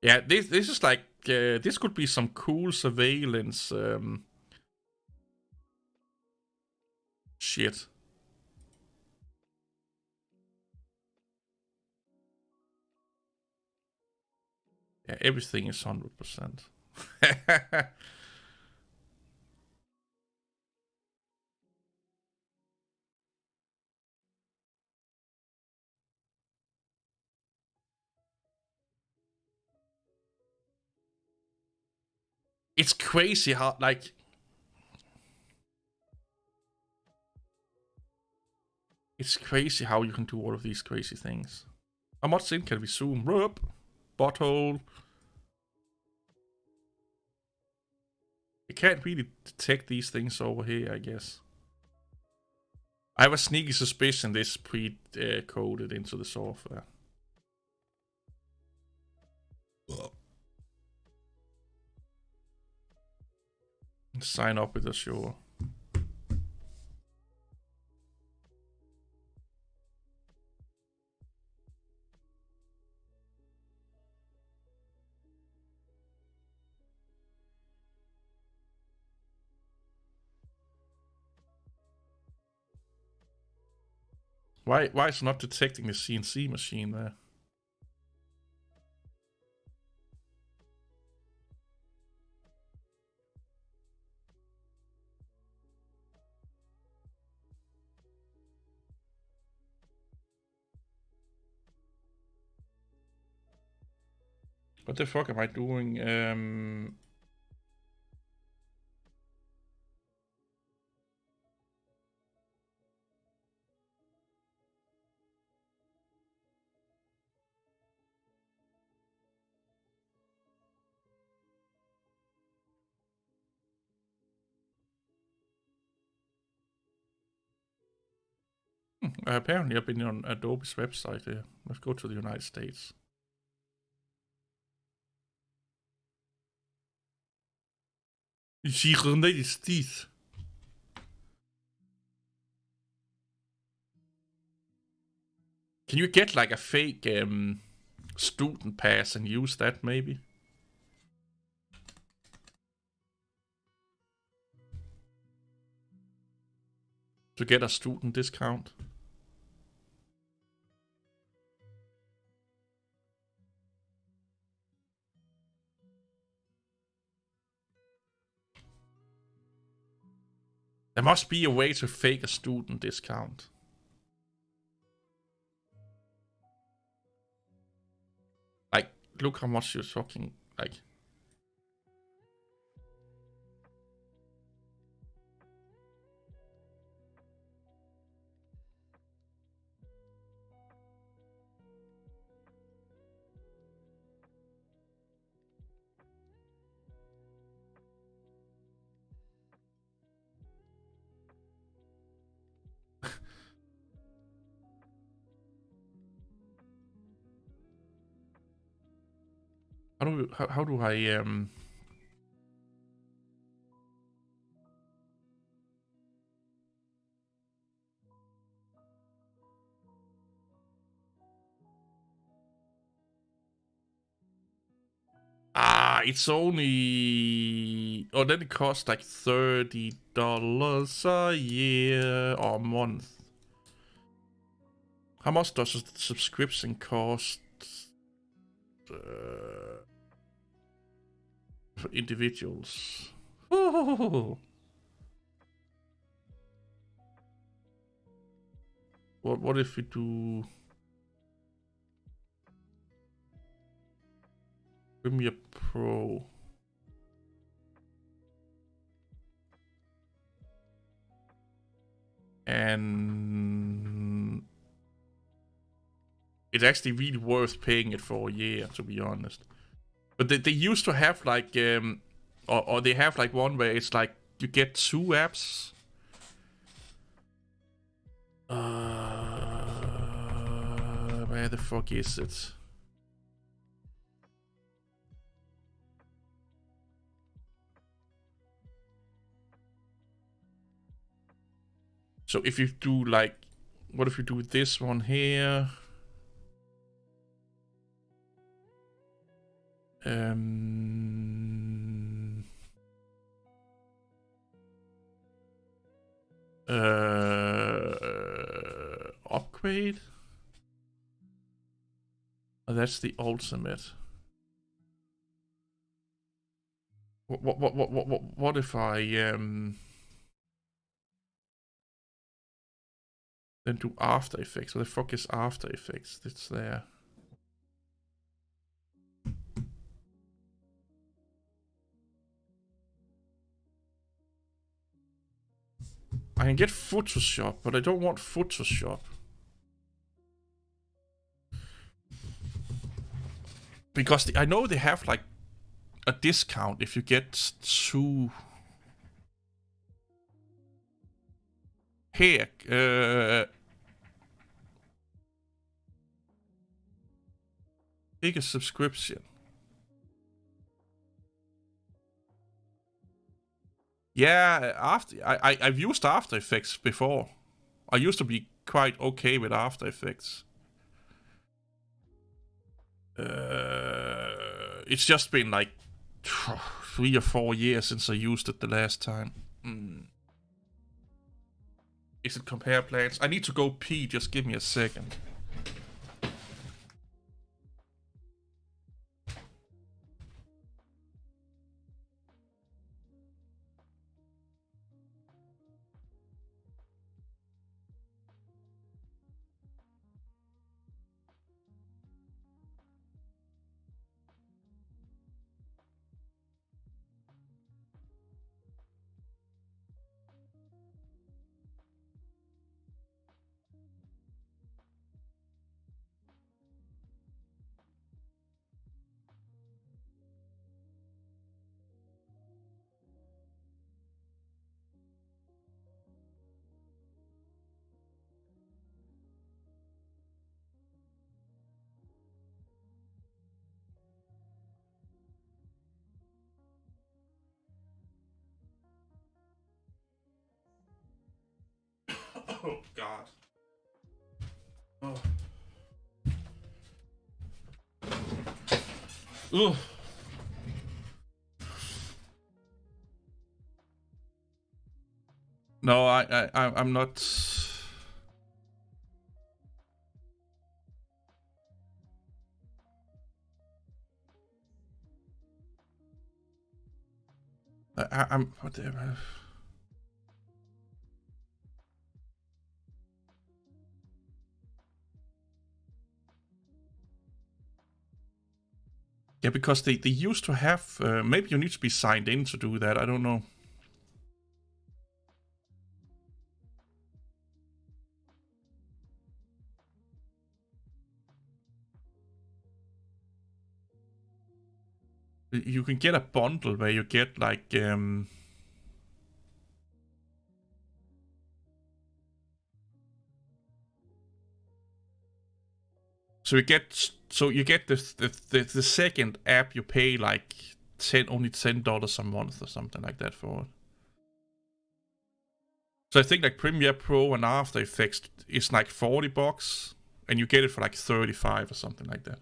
S1: Yeah, this is like this could be some cool surveillance shit. Yeah, everything is 100%. It's crazy how, like... It's crazy how you can do all of these crazy things. How much in can we zoom? Rup, butthole. You can't really detect these things over here, I guess. I have a sneaky suspicion this pre-coded into the software. Sign up with us, sure. Why is it not detecting the CNC machine there? What the fuck am I doing? Apparently I've been on Adobe's website here. Let's go to the United States. United States. Can you get like a fake student pass and use that maybe? To get a student discount? There must be a way to fake a student discount. Like, look how much you're talking, like... How do I it's only... Oh, then it costs like $30 a year or a month. How much does a subscription cost for individuals? Oh. What if we do Premiere Pro? And it's actually really worth paying it for a year, to be honest. But they used to have like or they have like one where it's like you get 2 apps. Where the fuck is it? So if you do like, what if you do this one here? Upgrade? Oh, that's the ultimate. What if I then do After Effects? What the fuck is After Effects? It's there. I can get Photoshop, but I don't want Photoshop. Because I know they have like a discount if you get 2. Here, biggest subscription. Yeah, I've used After Effects before. I used to be quite okay with After Effects. It's just been like 3 or 4 years since I used it the last time. Is it compare plans? I need to go pee, just give me a second. Oh God. Oh. Ugh. No, I'm not. I'm whatever. Yeah, because they used to have. Maybe you need to be signed in to do that. I don't know. You can get a bundle where you get like so you get the second app, you pay like only $10 a month or something like that for it. So I think like Premiere Pro and After Effects is like $40, and you get it for like 35 or something like that.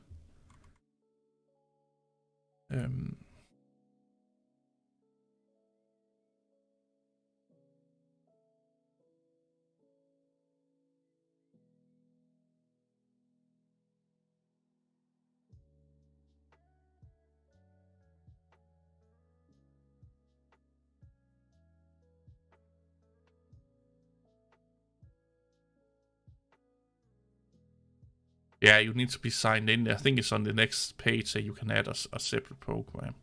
S1: Yeah, you need to be signed in. I think it's on the next page that you can add a separate program.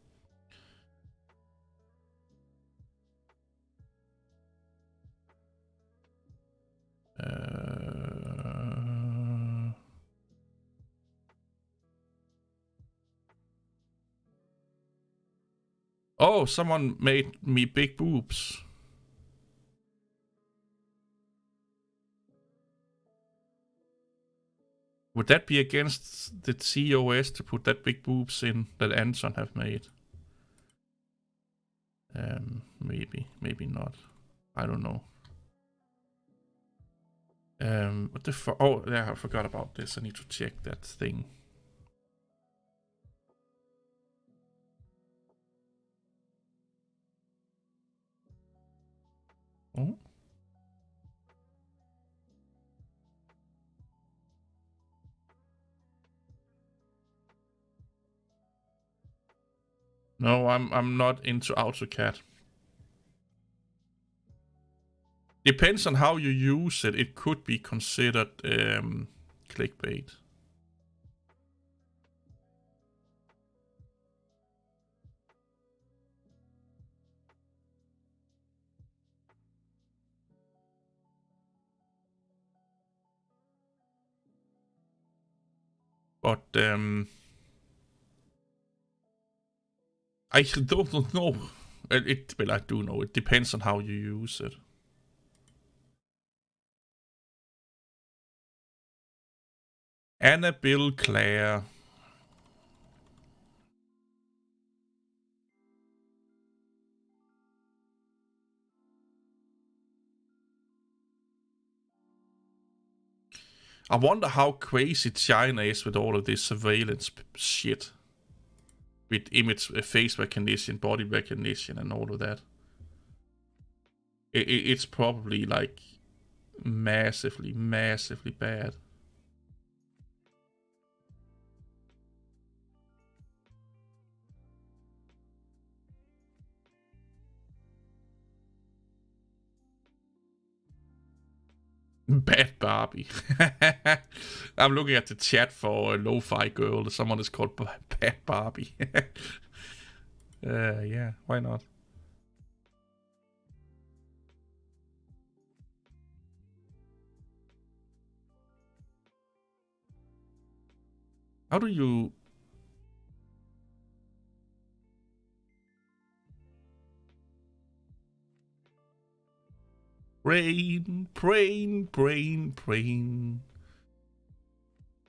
S1: Oh, someone made me big boobs. Would that be against the TOS to put that big boobs in that Anton have made? Maybe not. I don't know. What the fuck? Oh, yeah, I forgot about this. I need to check that thing. Oh. No, I'm not into AutoCAD. Depends on how you use it. It could be considered clickbait. But I don't know. Well, I do know. It depends on how you use it. Annabelle Claire. I wonder how crazy China is with all of this surveillance shit. With image, face recognition, body recognition, and all of that. It's probably like massively bad. Bad Barbie. I'm looking at the chat for Lofi Girl. Someone is called Bad Barbie. Yeah, why not? How do you... Brain.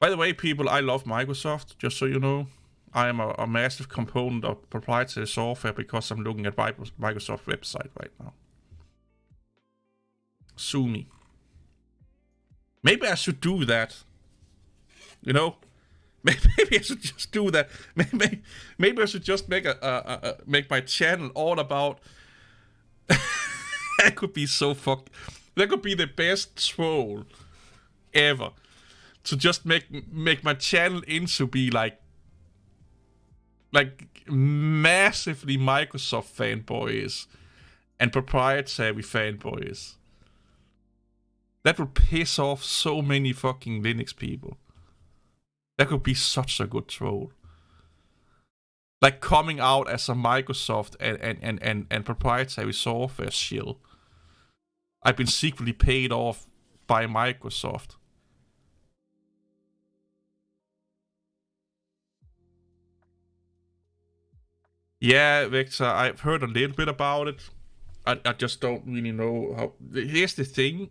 S1: By the way, people, I love Microsoft, just so you know. I am a massive component of proprietary software because I'm looking at Microsoft website right now. Sue me. Maybe I should do that. You know? Maybe I should just do that. Maybe I should just make my channel all about... That could be so fucked. That could be the best troll ever. To just make my channel into be like massively Microsoft fanboys and proprietary fanboys. That would piss off so many fucking Linux people. That could be such a good troll. Like coming out as a Microsoft and proprietary software shill. I've been secretly paid off by Microsoft. Yeah, Victor, I've heard a little bit about it. I just don't really know how... Here's the thing.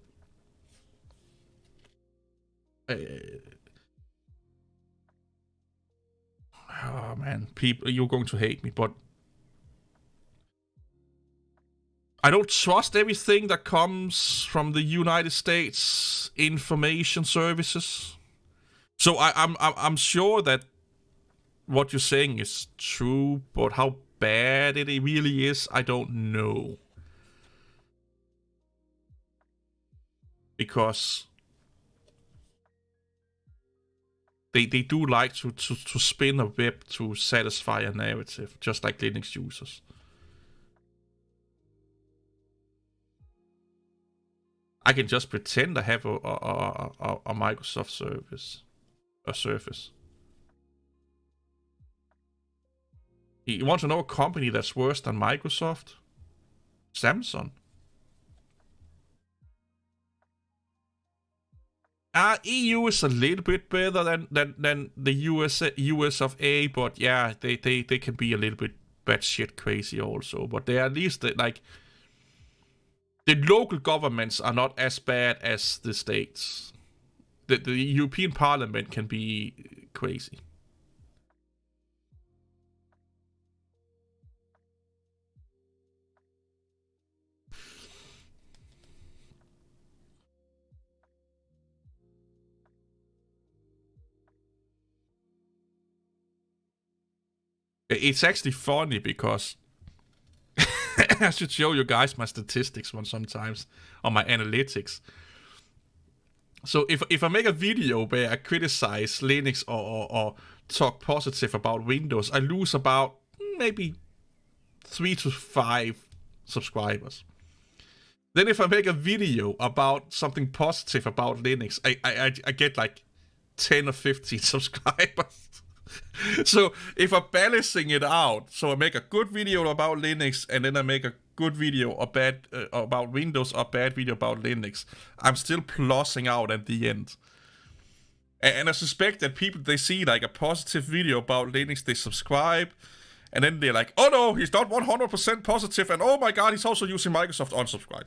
S1: Oh man, people, you're going to hate me, but I don't trust everything that comes from the United States information services. So I'm sure that what you're saying is true, but how bad it really is, I don't know. Because they do like to spin a web to satisfy a narrative, just like Linux users. I can just pretend I have a Microsoft service, a Surface. You want to know a company that's worse than Microsoft? Samsung. EU is a little bit better than the US of A, but yeah, they can be a little bit batshit crazy also. But they are at least like the local governments are not as bad as the states. The European Parliament can be crazy. It's actually funny because I should show you guys my statistics sometimes on my analytics. So if I make a video where I criticize Linux or talk positive about Windows, I lose about maybe 3 to 5 subscribers. Then if I make a video about something positive about Linux, I get like 10 or 15 subscribers. So if I'm balancing it out, so I make a good video about Linux and then I make a good video about Windows or bad video about Linux, I'm still plussing out at the end. And I suspect that people, they see like a positive video about Linux, they subscribe, and then they're like, oh no, he's not 100% positive, and oh my god, he's also using Microsoft, unsubscribe.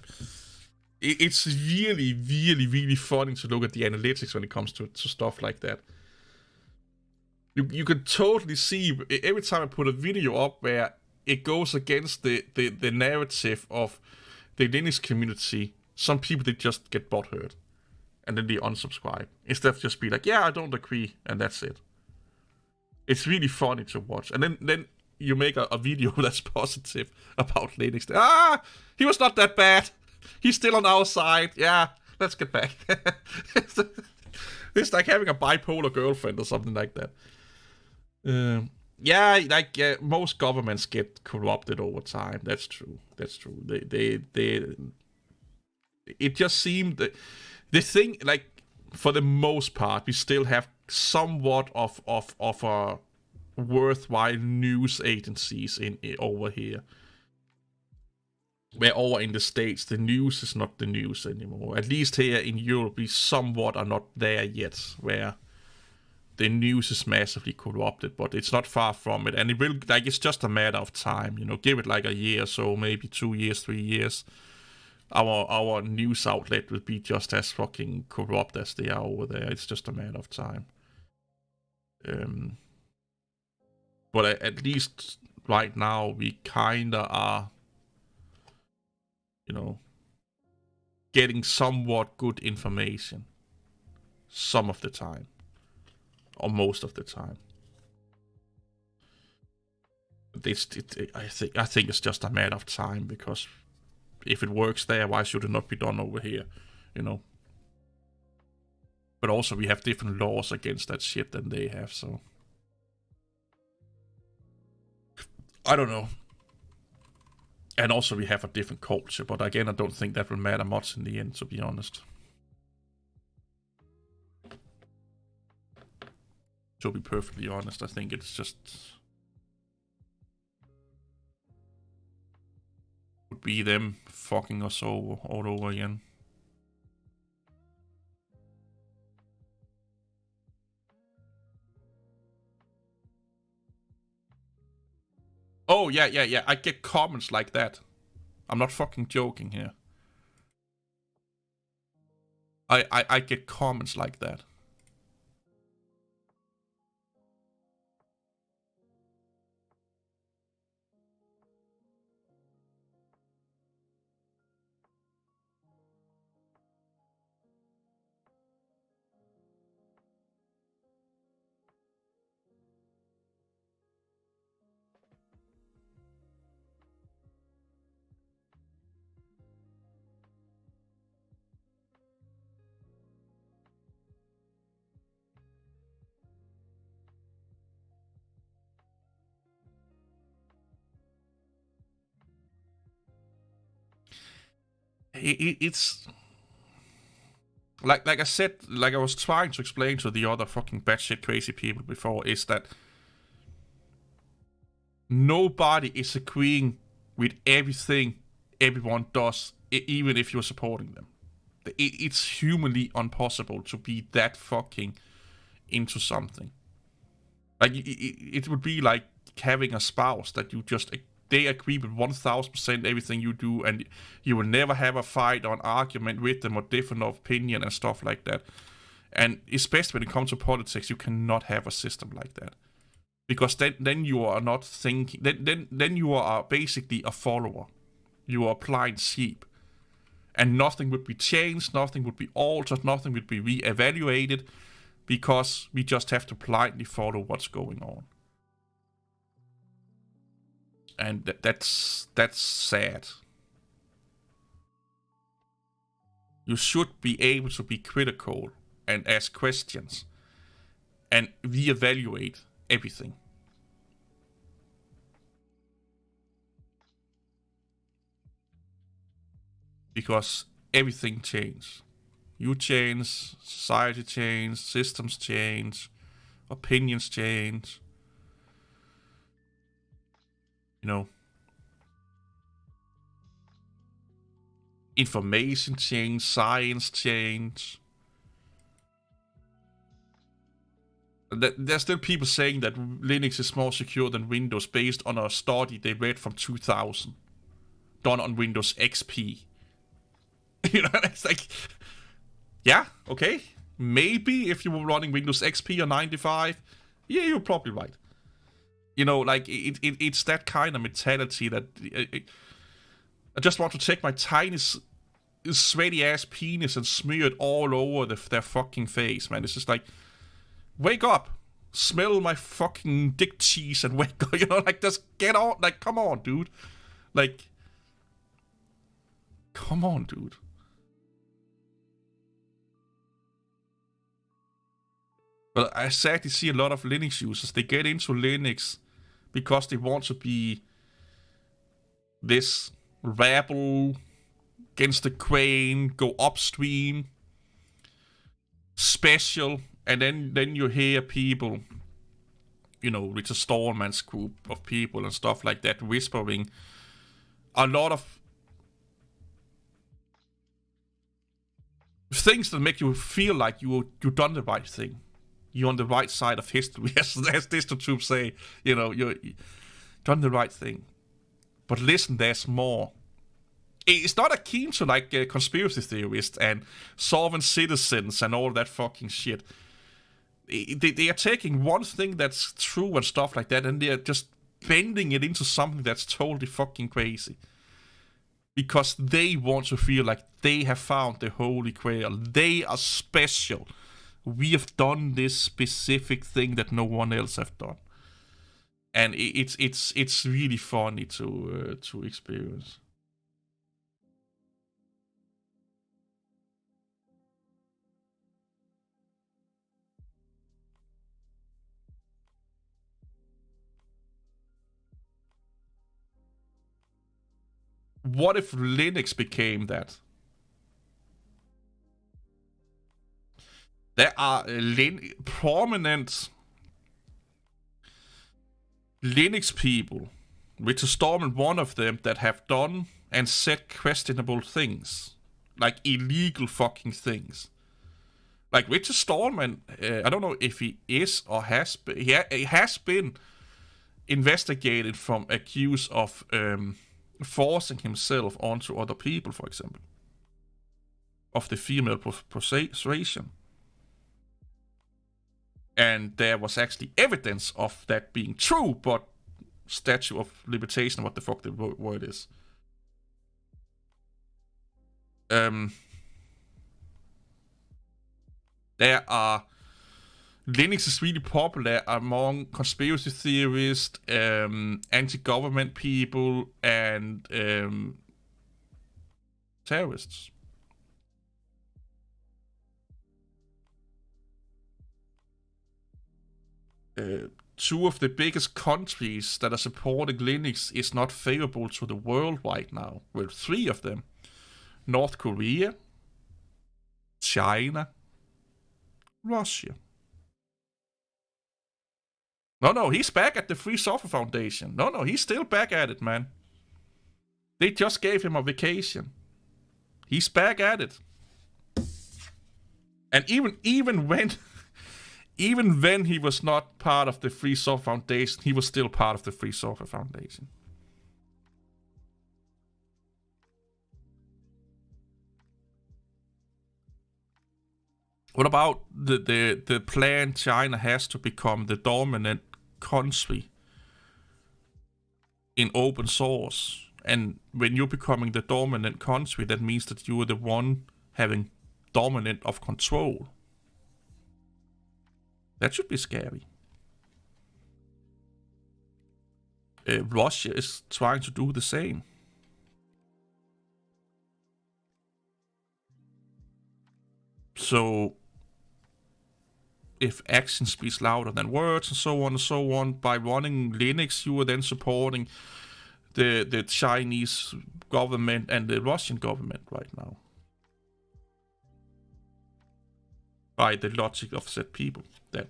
S1: It's really, really, really funny to look at the analytics when it comes to stuff like that. You can totally see every time I put a video up where it goes against the narrative of the Linux community, some people, they just get butthurt. And then they unsubscribe. Instead of just be like, yeah, I don't agree, and that's it. It's really funny to watch. And then you make a video that's positive about Linux. Ah, he was not that bad. He's still on our side. Yeah, let's get back. It's like having a bipolar girlfriend or something like that. Yeah, like most governments get corrupted over time. That's true. That's true. They it just seemed that the thing, like, for the most part, we still have somewhat of a worthwhile news agencies in over here. Where over in the States, the news is not the news anymore. At least here in Europe, we somewhat are not there yet, where the news is massively corrupted, but it's not far from it. And it will, like, it's just a matter of time, give it like a year or so, maybe 2 years, 3 years. Our news outlet will be just as fucking corrupt as they are over there. It's just a matter of time. But at least right now, we kinda are, getting somewhat good information. Some of the time. Or most of the time. I think it's just a matter of time, because if it works there, why should it not be done over here? But also, we have different laws against that shit than they have, so I don't know. And also, we have a different culture, but again, I don't think that will matter much in the end, to be honest. To be perfectly honest, I think it's just would be them fucking us over all over again. Oh, yeah. I get comments like that. I'm not fucking joking here. I get comments like that. It's like I said, like I was trying to explain to the other fucking batshit crazy people before, is that nobody is agreeing with everything everyone does, even if you're supporting them. It's humanly impossible to be that fucking into something. Like, it would be like having a spouse that you just, they agree with 1000% everything you do, and you will never have a fight or an argument with them or different opinion and stuff like that. And especially when it comes to politics, you cannot have a system like that. Because then you are not thinking, then you are basically a follower. You are a blind sheep. And nothing would be changed, nothing would be altered, nothing would be re-evaluated, because we just have to blindly follow what's going on. And that's sad. You should be able to be critical and ask questions and re-evaluate everything. Because everything changes. You change, society change, systems change, opinions change. Information change, science change. There's still people saying that Linux is more secure than Windows based on a study they read from 2000, done on Windows XP. It's like, yeah, okay. Maybe if you were running Windows XP or 95, yeah, you're probably right. It's that kind of mentality that I just want to take my tiny sweaty ass penis and smear it all over their fucking face, man. It's just like, wake up, smell my fucking dick cheese and wake up, just get on, come on, dude. Come on, dude. But I sadly see a lot of Linux users, they get into Linux because they want to be this rebel against the grain, go upstream, special, and then you hear people, Richard Stallman's group of people and stuff like that, whispering a lot of things that make you feel like you've done the right thing. You're on the right side of history, as distant troops say. You're done the right thing. But listen, there's more. It's not akin to conspiracy theorists and sovereign citizens and all that fucking shit. They are taking one thing that's true and stuff like that, and they're just bending it into something that's totally fucking crazy. Because they want to feel like they have found the Holy Grail. They are special. We have done this specific thing that no one else have done, and it's really funny to experience. What if Linux became that? There are prominent Linux people, Richard Stallman one of them, that have done and said questionable things. Like illegal fucking things. Like Richard Stallman, I don't know if he is or has been, he has been investigated from accused of forcing himself onto other people, for example. Of the female persuasion. And there was actually evidence of that being true, but statute of limitation, what the fuck the word is. There are... Linux is really popular among conspiracy theorists, anti-government people, and terrorists. Two of the biggest countries that are supporting Linux is not favorable to the world right now. Well, three of them. North Korea, China, Russia. No, he's back at the Free Software Foundation. No, he's still back at it, man. They just gave him a vacation. He's back at it. And even when he was not part of the Free Software Foundation, he was still part of the Free Software Foundation. What about the plan China has to become the dominant country in open source? And when you're becoming the dominant country, that means that you are the one having dominant of control. That should be scary. Russia is trying to do the same. So, if action speaks louder than words and so on, by running Linux, you are then supporting the Chinese government and the Russian government right now. By the logic of said people, that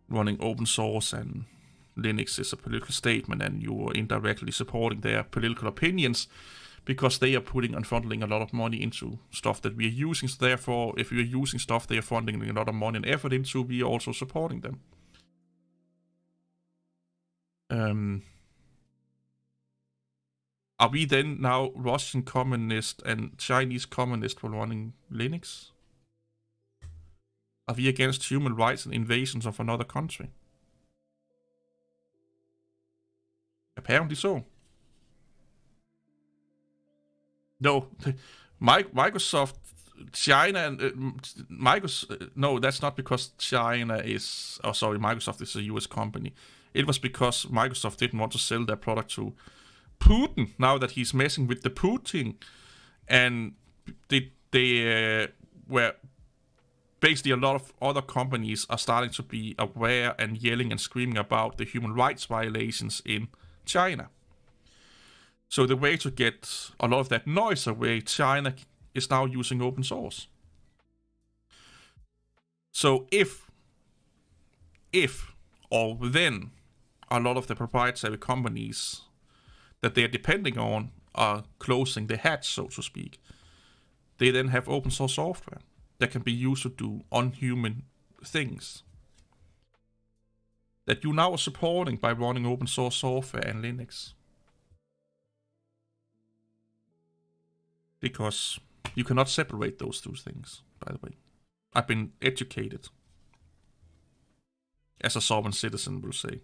S1: running open source and Linux is a political statement and you are indirectly supporting their political opinions because they are putting and funneling a lot of money into stuff that we are using. So therefore, if we are using stuff they are funneling a lot of money and effort into, we are also supporting them. Are we then now Russian communist and Chinese communist for running Linux? Are we against human rights and invasions of another country? Apparently so. No, Microsoft, China, and Microsoft. No, that's not because China is. Oh, sorry, Microsoft is a U.S. company. It was because Microsoft didn't want to sell their product to Putin. Now that he's messing with the Putin, and they were basically a lot of other companies are starting to be aware and yelling and screaming about the human rights violations in China. So the way to get a lot of that noise away, China is now using open source. So if or then a lot of the proprietary companies that they are depending on are closing the hatch, so to speak, they then have open source software that can be used to do unhuman things that you now are supporting by running open source software and Linux. Because you cannot separate those two things, by the way. I've been educated, as a sovereign citizen will say.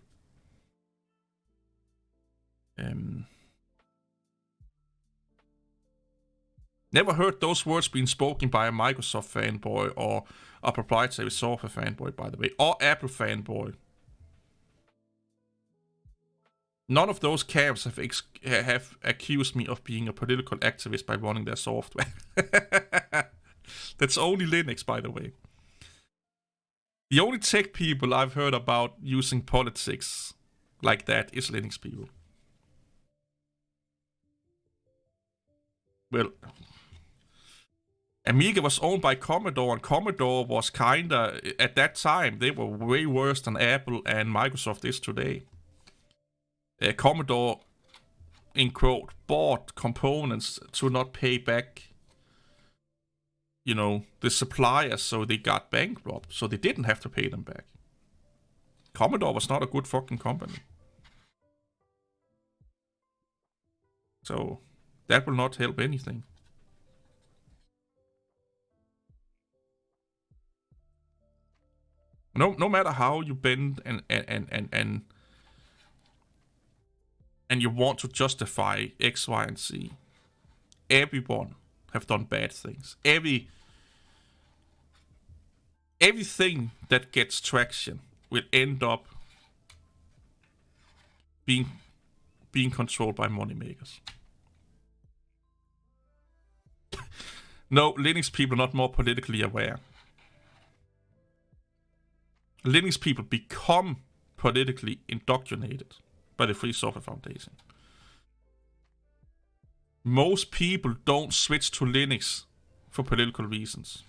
S1: Never heard those words being spoken by a Microsoft fanboy or a proprietary software fanboy, by the way, or Apple fanboy. None of those camps have accused me of being a political activist by running their software. That's only Linux, by the way. The only tech people I've heard about using politics like that is Linux people. Well, Amiga was owned by Commodore, and Commodore was kinda, at that time, they were way worse than Apple and Microsoft is today. Commodore, in quote, bought components to not pay back, the suppliers, so they got bankrupt, so they didn't have to pay them back. Commodore was not a good fucking company. So, that will not help anything. No matter how you bend and you want to justify X, Y, and Z, everyone have done bad things. Everything that gets traction will end up being controlled by moneymakers. No, Linux people are not more politically aware. Linux people become politically indoctrinated by the Free Software Foundation. Most people don't switch to Linux for political reasons.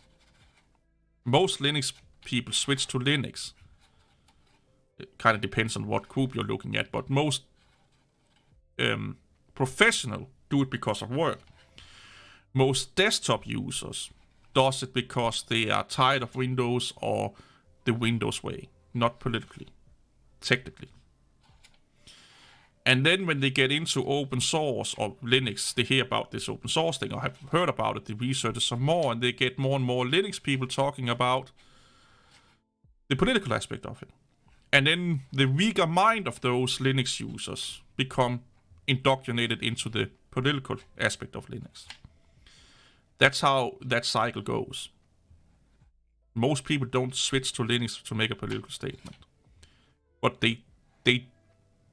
S1: Most Linux people switch to Linux. It kind of depends on what group you're looking at, but most professional do it because of work. Most desktop users does it because they are tired of Windows or the Windows way, not politically, technically. And then when they get into open source or Linux, they hear about this open source thing or have heard about it, they research some more, and they get more and more Linux people talking about the political aspect of it. And then the weaker mind of those Linux users become indoctrinated into the political aspect of Linux. That's how that cycle goes. Most people don't switch to Linux to make a political statement. But they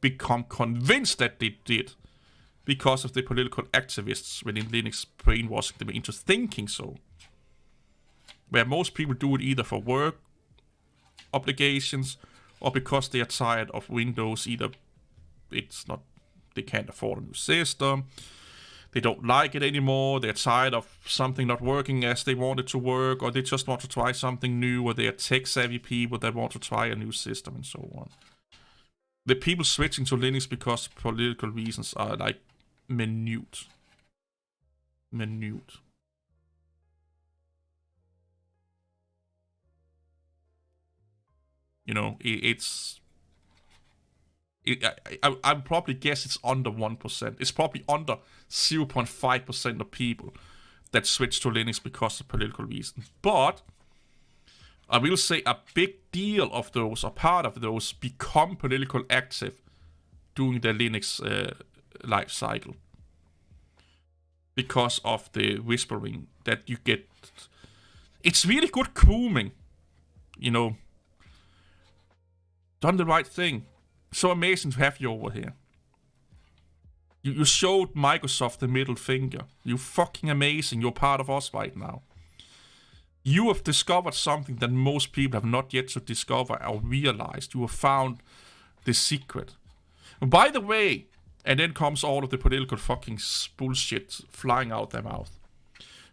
S1: become convinced that they did because of the political activists within Linux brainwashing them into thinking so. Where most people do it either for work obligations or because they are tired of Windows. Either they can't afford a new system, they don't like it anymore, they're tired of something not working as they want it to work, or they just want to try something new, or they are tech-savvy people that want to try a new system, and so on. The people switching to Linux because of political reasons are like minute. minute. You know, I would probably guess it's under 1%. It's probably under 0.5% of people that switch to Linux because of political reasons. But I will say a big deal of those, a part of those, become political active during their Linux life cycle because of the whispering that you get. It's really good grooming, you know. Done the right thing. So amazing to have you over here. You showed Microsoft the middle finger. You fucking amazing. You're part of us right now. You have discovered something that most people have not yet to discover or realized. You have found the secret. And by the way, and then comes all of the political fucking bullshit flying out their mouth.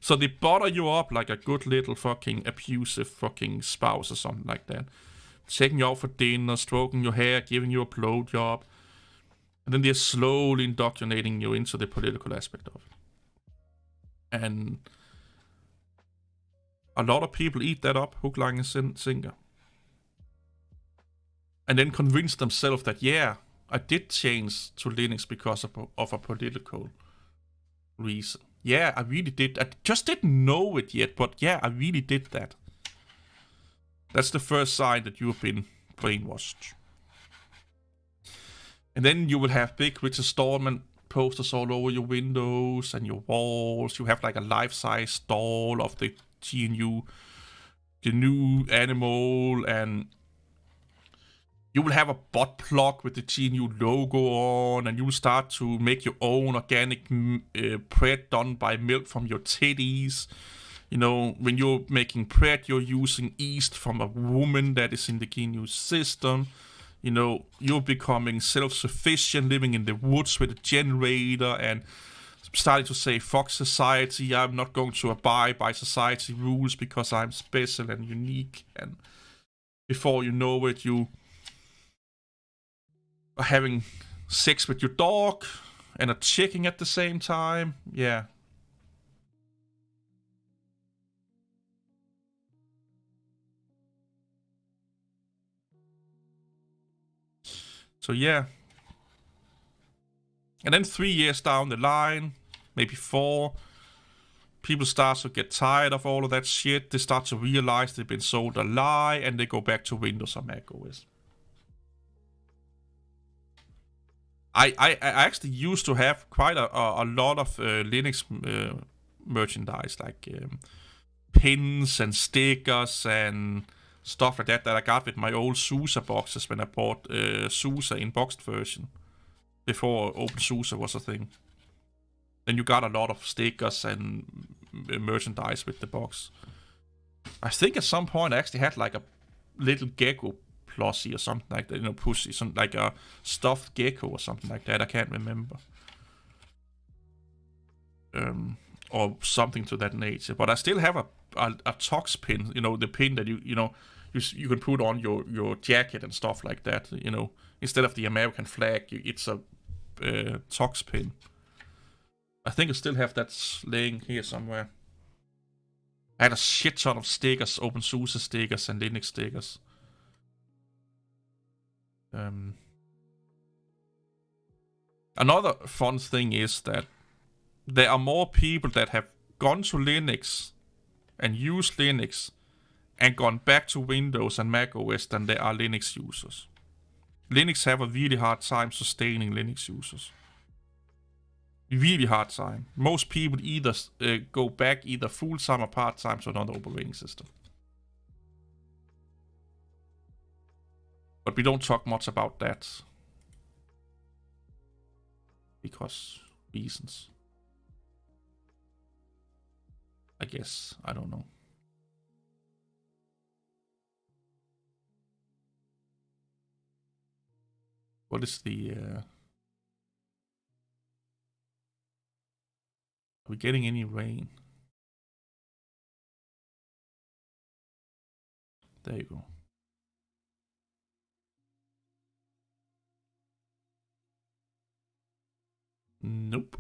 S1: So they butter you up like a good little fucking abusive fucking spouse or something like that. Taking you out for dinner, stroking your hair, giving you a blowjob. And then they're slowly indoctrinating you into the political aspect of it. And a lot of people eat that up, hook, line, and sinker. And then convince themselves that, yeah, I did change to Linux because of a political reason. Yeah, I really did. I just didn't know it yet, but yeah, I really did that. That's the first sign that you've been brainwashed. And then you will have big Richard Stallman posters all over your windows and your walls. You have like a life-size doll of the GNU, the new animal, and you will have a butt plug with the GNU logo on, and you will start to make your own organic bread done by milk from your titties. You know, when you're making bread, you're using yeast from a woman that is in the GNU system. You know, you're becoming self-sufficient, living in the woods with a generator, and starting to say, fuck society, I'm not going to abide by society rules because I'm special and unique. And before you know it, you are having sex with your dog and are checking at the same time. Yeah. So yeah. And then 3 years down the line, maybe 4, people start to get tired of all of that shit. They start to realize they've been sold a lie, and they go back to Windows or Mac OS. I actually used to have quite a lot of Linux merchandise, like pins and stickers and stuff like that I got with my old SUSE boxes when I bought SUSE in boxed version before OpenSUSE was a thing. Then you got a lot of stickers and merchandise with the box. I think at some point I actually had like a little gecko plushie or something like that, you know, pussy, something like a stuffed gecko or something like that. I can't remember. Or something to that nature. But I still have a Tox pin, you know, the pin that you can put on your jacket and stuff like that, you know. Instead of the American flag, it's a Tox pin. I think I still have that laying here somewhere. I had a shit ton of stickers, OpenSUSE stickers and Linux stickers. Another fun thing is that there are more people that have gone to Linux and used Linux and gone back to Windows and Mac OS than there are Linux users. Linux have a really hard time sustaining Linux users. Really hard time. Most people either go back either full-time or part-time to another operating system. But we don't talk much about that. Because reasons. I guess. I don't know. What is the... Are we getting any rain? There you go. Nope.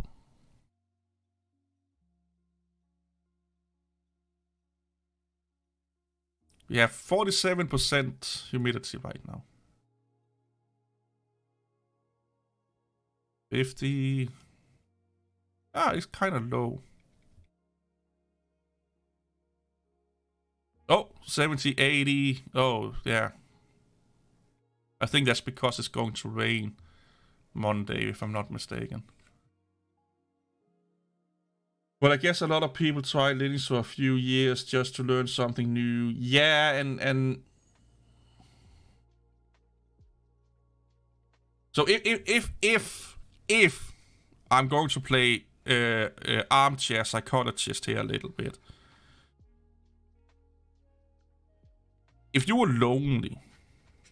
S1: We have 47% humidity right now. 50. It's kind of low. Oh, 70, 80. Oh, yeah. I think that's because it's going to rain Monday, if I'm not mistaken. Well, I guess a lot of people try Linux for a few years just to learn something new. Yeah, and so if I'm going to play armchair psychologist here a little bit. If you are lonely,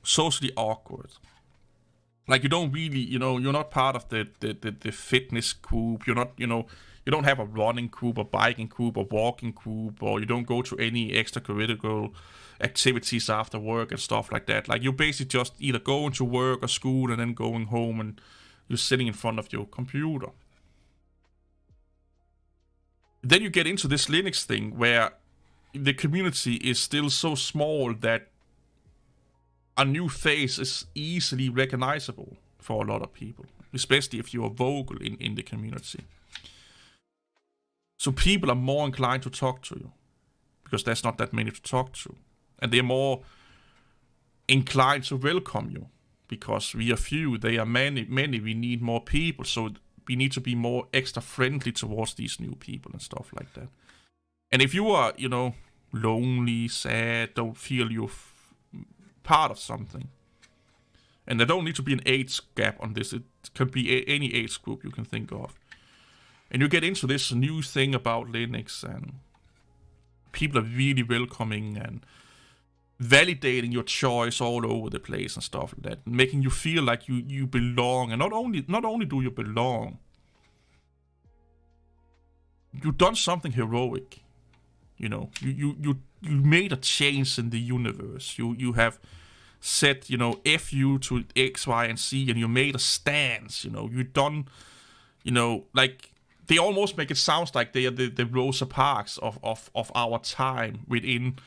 S1: socially awkward, like you don't really, you're not part of the fitness group, you're not, you don't have a running group, a biking group, a walking group, or you don't go to any extracurricular activities after work and stuff like that. Like you're basically just either going to work or school and then going home and you're sitting in front of your computer. Then you get into this Linux thing where the community is still so small that a new face is easily recognizable for a lot of people, especially if you are vocal in the community. So people are more inclined to talk to you because there's not that many to talk to. And they're more inclined to welcome you because we are few, they are many, we need more people. So we need to be more extra friendly towards these new people and stuff like that. And if you are, lonely, sad, don't feel you're part of something, and there don't need to be an age gap on this, it can be any age group you can think of, and you get into this new thing about Linux, and people are really welcoming and validating your choice all over the place and stuff like that, making you feel like you belong. And not only do you belong, you've done something heroic. You made a change in the universe. You have said, F you to X, Y, and Z, and you made a stance. You've done, like they almost make it sound like they are the Rosa Parks of our time within,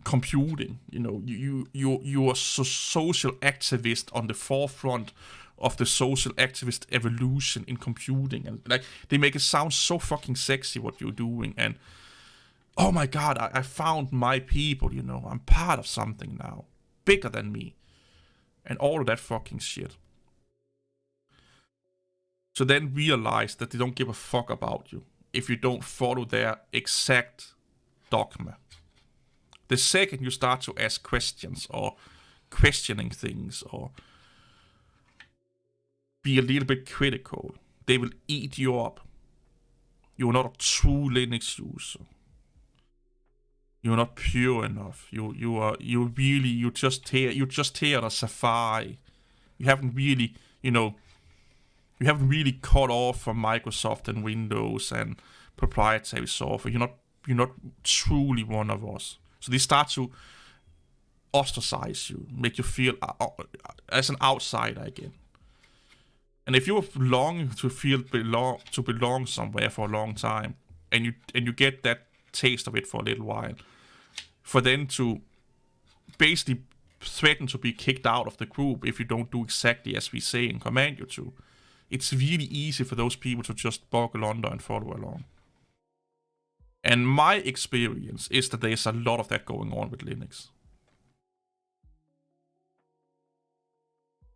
S1: computing. You are so social activist on the forefront of the social activist evolution in computing, and like they make it sound so fucking sexy what you're doing, and oh my god, I found my people, I'm part of something now bigger than me, and all of that fucking shit. So then realize that they don't give a fuck about you if you don't follow their exact dogma. The second you start to ask questions or questioning things or be a little bit critical, they will eat you up. You're not a true Linux user. You're not pure enough. You're just here on a safari. You haven't really, cut off from Microsoft and Windows and proprietary software. You're not truly one of us. So they start to ostracize you, make you feel as an outsider again. And if you're longing to belong somewhere for a long time, and you get that taste of it for a little while, for them to basically threaten to be kicked out of the group if you don't do exactly as we say and command you to, it's really easy for those people to just buckle under and follow along. And my experience is that there's a lot of that going on with Linux.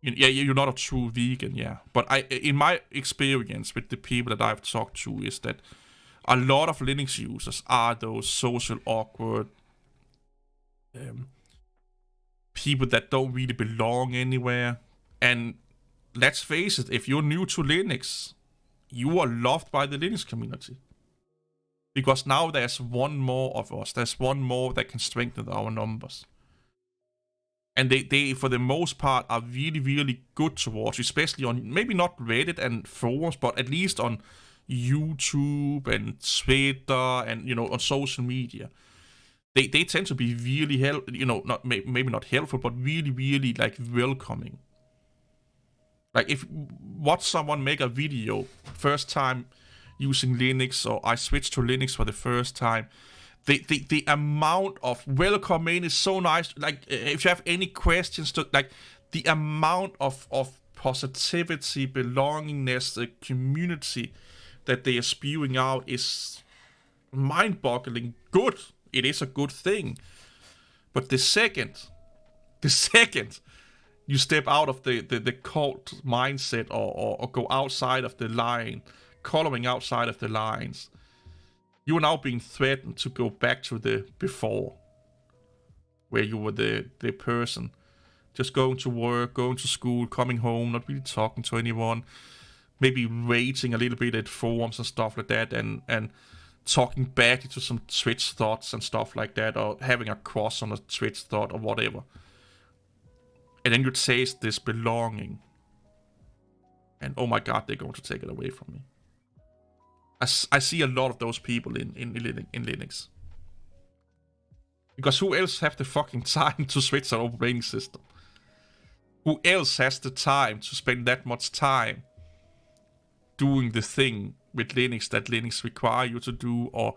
S1: Yeah, you're not a true vegan, yeah. But in my experience with the people that I've talked to, is that a lot of Linux users are those social awkward people that don't really belong anywhere. And let's face it, if you're new to Linux, you are loved by the Linux community. Because now there's one more of us. There's one more that can strengthen our numbers. And they, for the most part, are really, really good towards, especially on, maybe not Reddit and forums, but at least on YouTube and Twitter and, on social media. They tend to be really, maybe not helpful, but really, really, like, welcoming. Like, watch someone make a video, first time using Linux, or I switched to Linux for the first time, the amount of welcome in is so nice. Like, if you have any questions, to like the amount of positivity, belongingness, the community that they are spewing out is mind-boggling good. It is a good thing. But the second you step out of the cult mindset, or go outside of the line, coloring outside of the lines, you are now being threatened to go back to the before, where you were the person just going to work, going to school, coming home, not really talking to anyone, maybe rating a little bit at forums and stuff like that, and talking back to some Twitch thoughts and stuff like that, or having a cross on a Twitch thought or whatever. And then you taste this belonging. And oh my god, they're going to take it away from me. I see a lot of those people in Linux. Because who else have the fucking time to switch an operating system? Who else has the time to spend that much time doing the thing with Linux that Linux require you to do? Or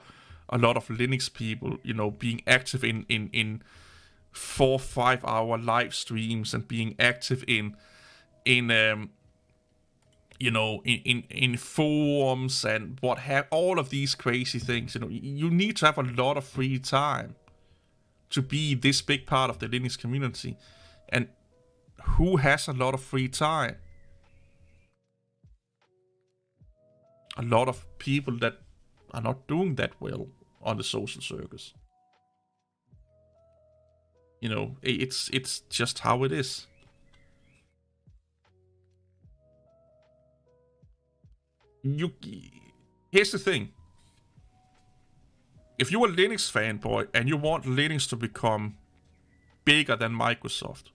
S1: a lot of Linux people, you know, being active in 4-5 hour live streams, and being active in forums and what have, all of these crazy things. You know, you need to have a lot of free time to be this big part of the Linux community. And who has a lot of free time? A lot of people that are not doing that well on the social circus. You know, it's just how it is. Here's the thing. If you're a Linux fanboy and you want Linux to become bigger than Microsoft,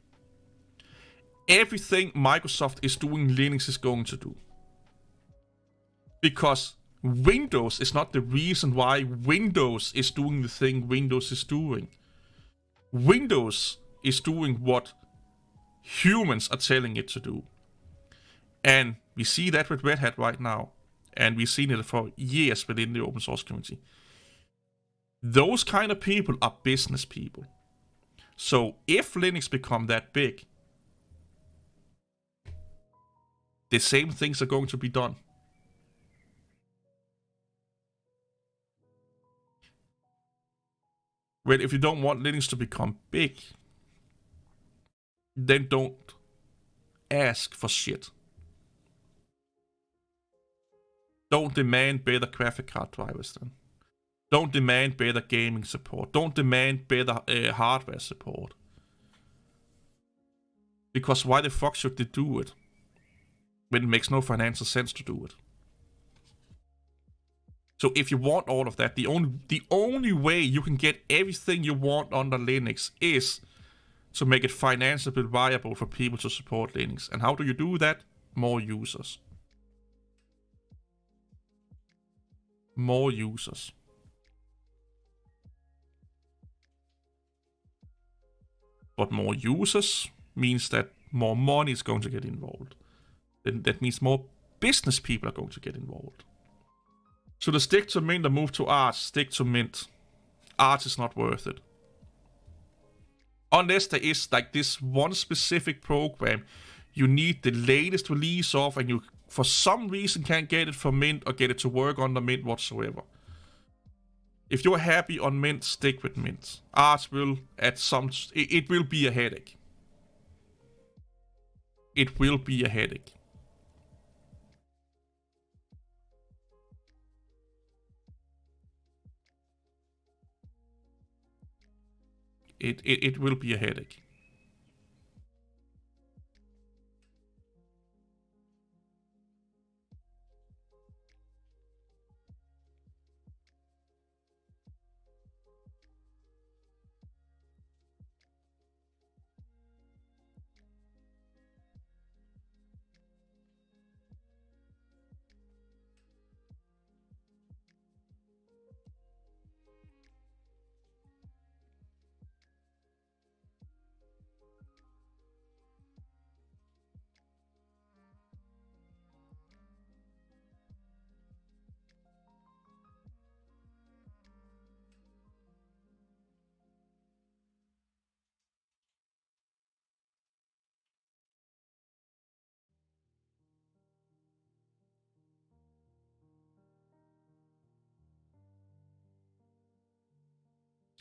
S1: everything Microsoft is doing, Linux is going to do. Because Windows is not the reason why Windows is doing the thing Windows is doing. Windows is doing what humans are telling it to do. And we see that with Red Hat right now. And we've seen it for years within the open source community. Those kind of people are business people. So if Linux become that big, the same things are going to be done. Well, if you don't want Linux to become big, then don't ask for shit. Don't demand better graphic card drivers then. Don't demand better gaming support. Don't demand better hardware support. Because why the fuck should they do it when it makes no financial sense to do it? So if you want all of that, the only way you can get everything you want under Linux is to make it financially viable for people to support Linux. And how do you do that? More users. More users. But more users means that more money is going to get involved. Then that means more business people are going to get involved. So the stick to Mint or move to Arch, stick to Mint. Arch is not worth it. Unless there is like this one specific program you need the latest release of, and you for some reason can't get it from Mint or get it to work on the Mint whatsoever. If you're happy on Mint, stick with Mint. Arch will it will be a headache. It will be a headache. It will be a headache.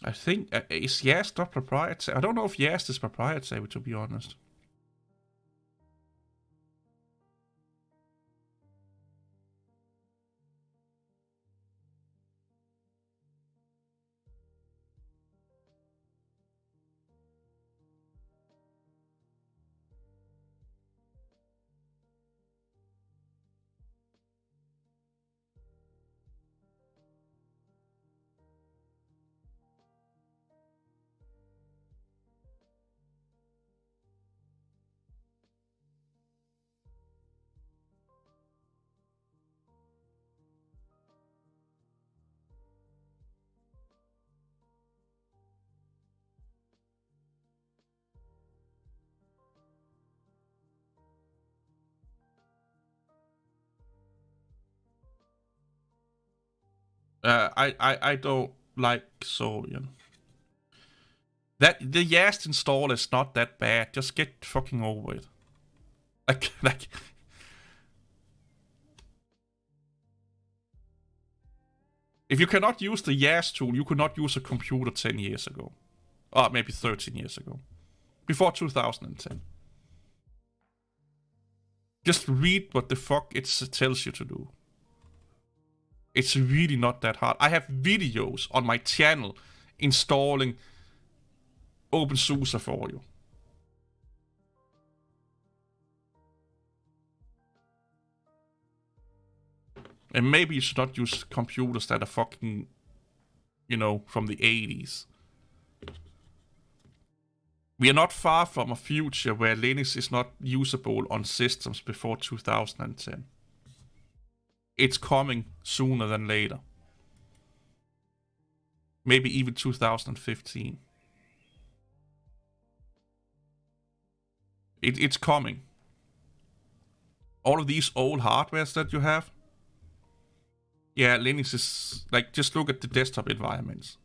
S1: I think is Yast not proprietary? I don't know if Yast is proprietary, to be honest. I don't like Saurian. That the Yast install is not that bad. Just get fucking over it. Like if you cannot use the Yast tool, you could not use a computer 10 years ago. Or maybe 13 years ago. Before 2010. Just read what the fuck it tells you to do. It's really not that hard. I have videos on my channel installing OpenSUSE for you. And maybe you should not use computers that are fucking, from the 80s. We are not far from a future where Linux is not usable on systems before 2010. It's coming sooner than later. Maybe even 2015. It's coming. All of these old hardwares that you have. Yeah, Linux is just look at the desktop environments.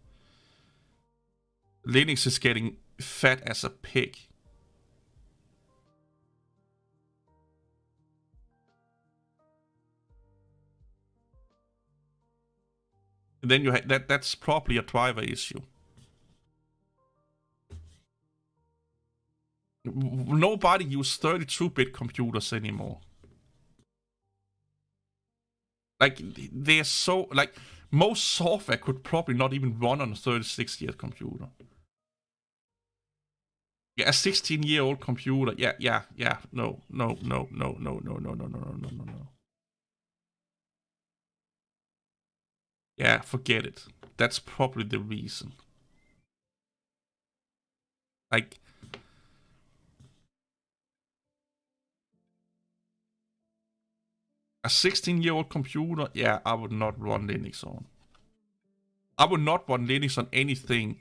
S1: Linux is getting fat as a pig. And then you that's probably a driver issue. Nobody uses 32-bit computers anymore. They're so most software could probably not even run on a 36-year computer. Yeah, a 16-year-old computer. Yeah. No. Yeah, forget it. That's probably the reason. Like, a 16-year-old computer, yeah, I would not run Linux on. I would not run Linux on anything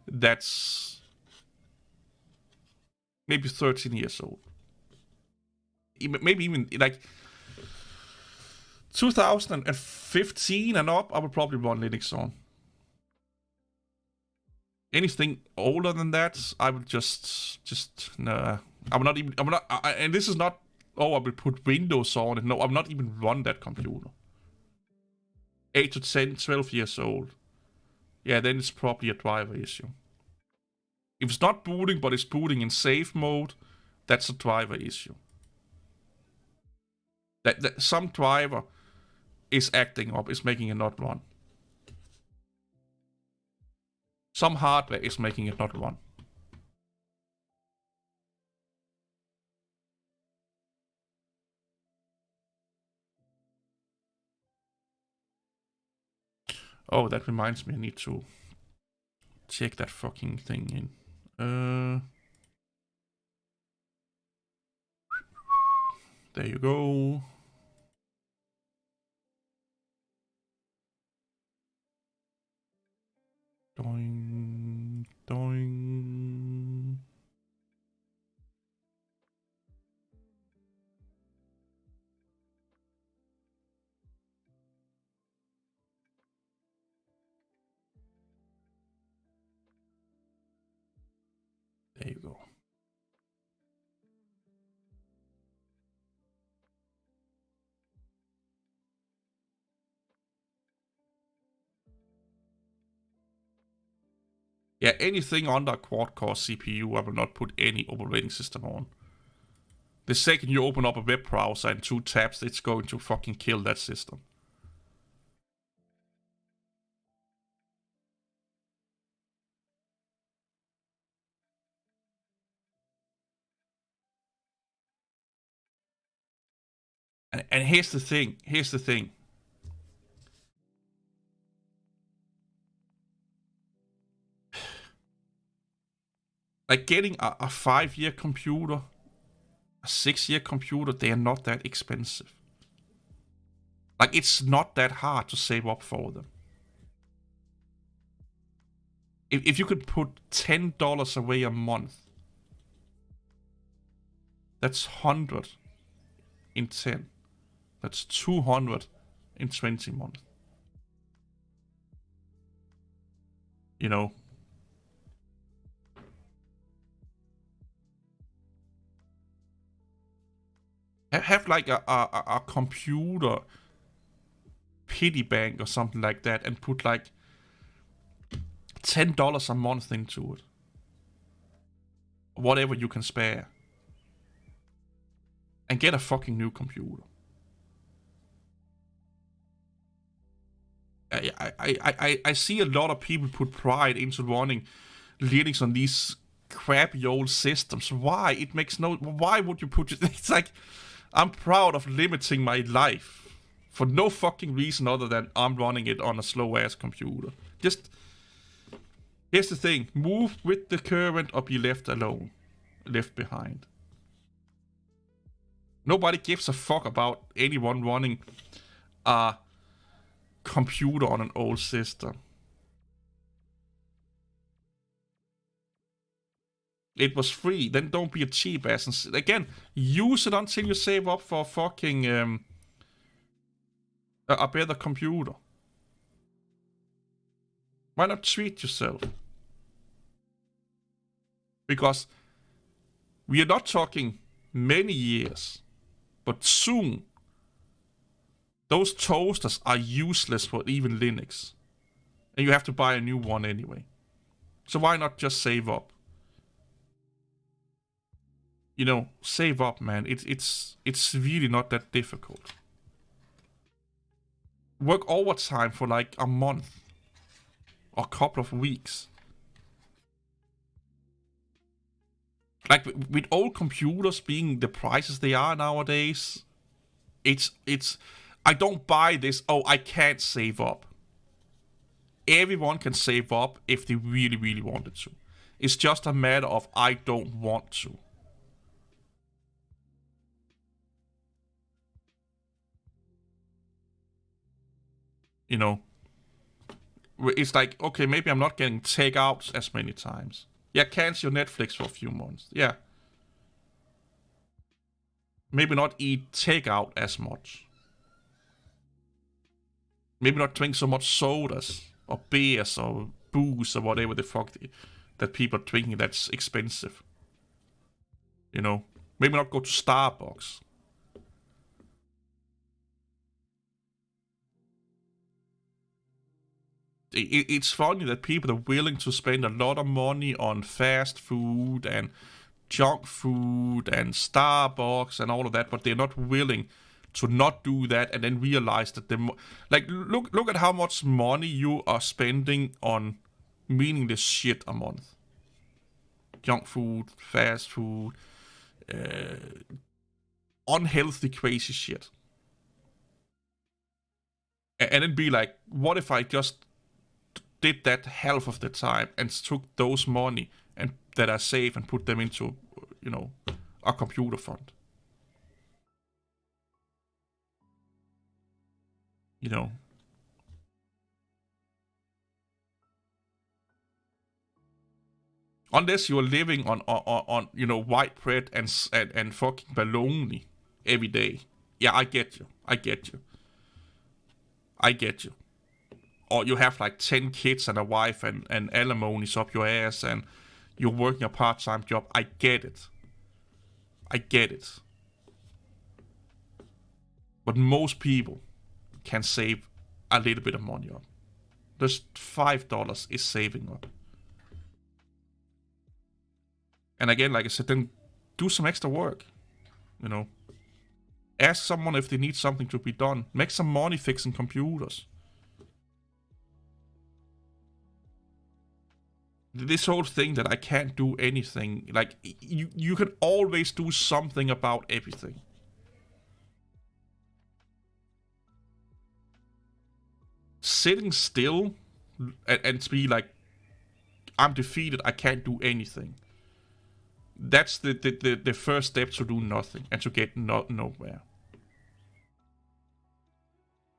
S1: that's maybe 13 years old. Maybe even 2015 and up, I would probably run Linux on. Anything older than that, I would just nah. I'm not. And this is not. Oh, I would put Windows on it. No, I'm not even run that computer. 8 to 10, 12 years old. Yeah, then it's probably a driver issue. If it's not booting, but it's booting in safe mode, that's a driver issue. That some driver is acting up, is making it not run. Some hardware is making it not run. Oh, that reminds me, I need to check that fucking thing in. There you go. Doing, doing. There you go. Yeah, anything under a quad-core CPU, I will not put any operating system on. The second you open up a web browser and 2 tabs, it's going to fucking kill that system. And here's the thing. Like getting a 5-year computer, a 6-year computer, they are not that expensive. Like, it's not that hard to save up for them. If you could put $10 away a month, that's 100 in 10. That's 200 in 20 months. You know? Have like a computer piggy bank or something like that and put like $10 a month into it. Whatever you can spare. And get a fucking new computer. I see a lot of people put pride into running Linux on these crappy old systems. Why? It makes no... Why would you put it... It's like... I'm proud of limiting my life. For no fucking reason other than I'm running it on a slow-ass computer. Just... Here's the thing. Move with the current or be left alone. Left behind. Nobody gives a fuck about anyone running a computer on an old system. It was free, then don't be a cheap ass. And again, use it until you save up for fucking a better computer. Why not treat yourself? Because we are not talking many years, but soon those toasters are useless for even Linux. And you have to buy a new one anyway. So why not just save up? You know, save up, man. It's really not that difficult. Work overtime for like a month. Or a couple of weeks. Like, with old computers being the prices they are nowadays, it's... I don't buy this, oh, I can't save up. Everyone can save up if they really, really wanted to. It's just a matter of I don't want to. You know? It's like, okay, maybe I'm not getting takeouts as many times. Yeah, cancel your Netflix for a few months. Yeah. Maybe not eat takeout as much. Maybe not drink so much sodas or beers or booze or whatever the fuck that people are drinking that's expensive. You know? Maybe not go to Starbucks. It's funny that people are willing to spend a lot of money on fast food and junk food and Starbucks and all of that, but they're not willing to not do that and then realize that like look at how much money you are spending on meaningless shit a month. Junk food, fast food, unhealthy crazy shit. And then be like, what if I just did that half of the time and took those money and that I save and put them into, you know, a computer fund. You know. Unless you're living on you know, white bread and fucking bologna every day. Yeah, I get you. I get you. Or you have like 10 kids and a wife and alimony's up your ass and you're working a part-time job. I get it. But most people can save a little bit of money up. Just $5 is saving up. And again, like I said, then do some extra work. You know, ask someone if they need something to be done. Make some money fixing computers. This whole thing that I can't do anything, like, you can always do something about everything. Sitting still and be like, I'm defeated, I can't do anything. That's the first step to do nothing and to get nowhere.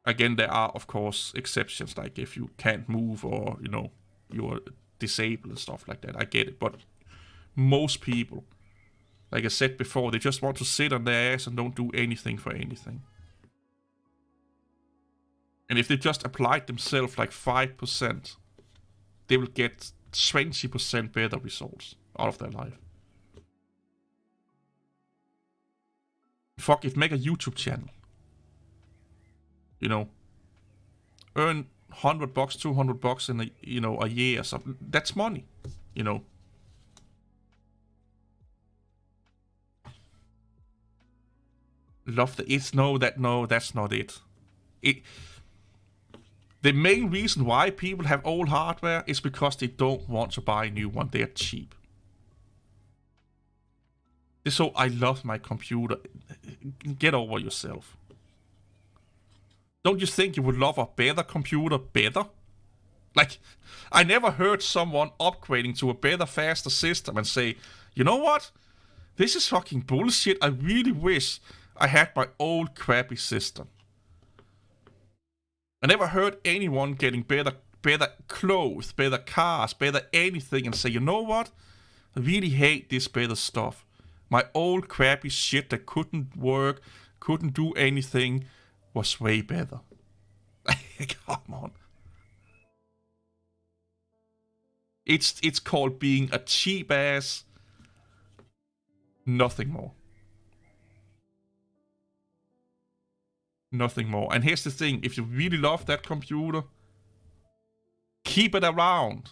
S1: Again, there are, of course, exceptions, like if you can't move or, you know, you're disabled and stuff like that. I get it, but most people, like I said before, they just want to sit on their ass and don't do anything for anything. And if they just applied themselves like 5%, they will get 20% better results out of their life. Fuck it, make a YouTube channel. You know, earn $100, $200 in a year or something. That's money, you know. Love the it's no, that's not it. The main reason why people have old hardware is because they don't want to buy a new one. They're cheap. So I love my computer. Get over yourself. Don't you think you would love a better computer better? Like, I never heard someone upgrading to a better, faster system and say, you know what? This is fucking bullshit. I really wish I had my old crappy system. I never heard anyone getting better clothes, better cars, better anything and say, you know what? I really hate this better stuff. My old crappy shit that couldn't work, couldn't do anything, was way better. Come on. It's called being a cheap ass. Nothing more. Nothing more. And here's the thing, if you really love that computer, keep it around.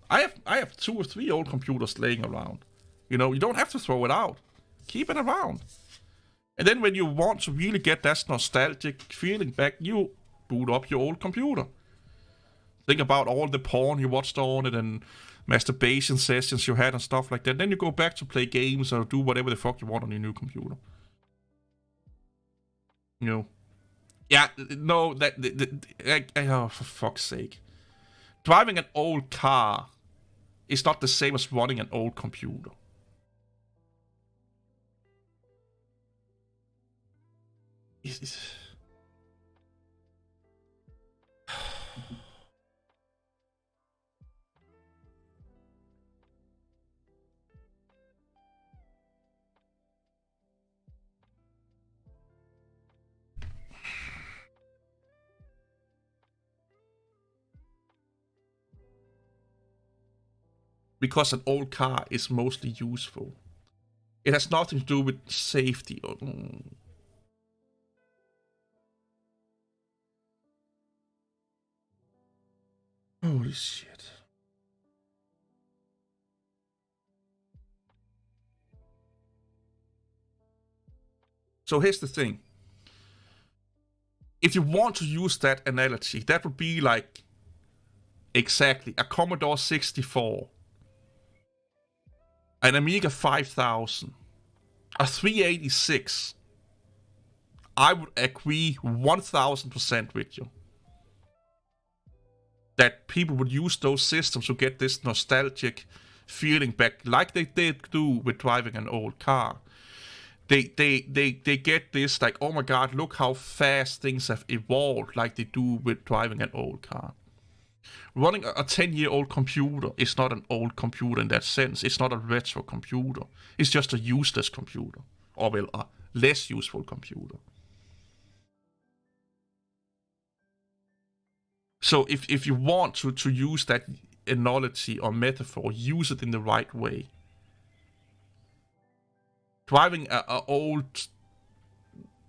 S1: I have 2 or 3 old computers laying around. You know, you don't have to throw it out. Keep it around. And then when you want to really get that nostalgic feeling back, you boot up your old computer. Think about all the porn you watched on it and masturbation sessions you had and stuff like that. Then you go back to play games or do whatever the fuck you want on your new computer. You know. Yeah, no, oh, for fuck's sake. Driving an old car is not the same as running an old computer. Because an old car is mostly useful. It has nothing to do with safety. Holy shit. So here's the thing. If you want to use that analogy, that would be like exactly a Commodore 64, an Amiga 5000, a 386. I would agree 1000% with you that people would use those systems to get this nostalgic feeling back, like they did do with driving an old car. They get this like, oh my god, look how fast things have evolved, like they do with driving an old car. Running a 10-year-old computer is not an old computer in that sense. It's not a retro computer. It's just a useless computer. Or, well, a less useful computer. So if you want to use that analogy or metaphor, use it in the right way. Driving a old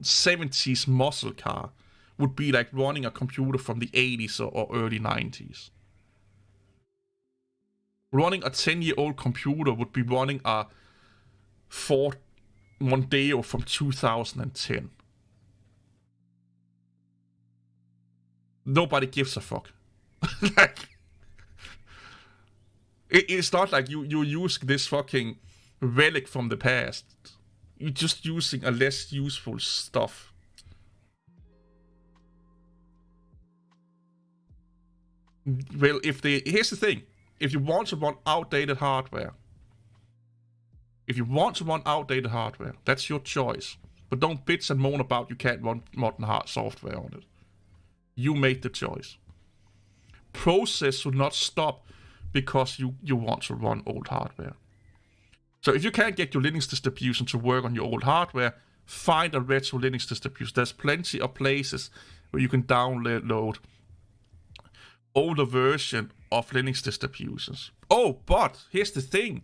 S1: 70s muscle car would be like running a computer from the 80s or early 90s. Running a 10-year-old computer would be running a Ford Mondeo from 2010. Nobody gives a fuck. Like, it's not like you use this fucking relic from the past. You're just using a less useful stuff. Well, here's the thing. If you want to run outdated hardware, that's your choice. But don't bitch and moan about you can't run modern hard software on it. You made the choice. Process should not stop because you want to run old hardware. So if you can't get your Linux distribution to work on your old hardware, find a retro Linux distribution. There's plenty of places where you can download older version of Linux distributions. Oh, but here's the thing.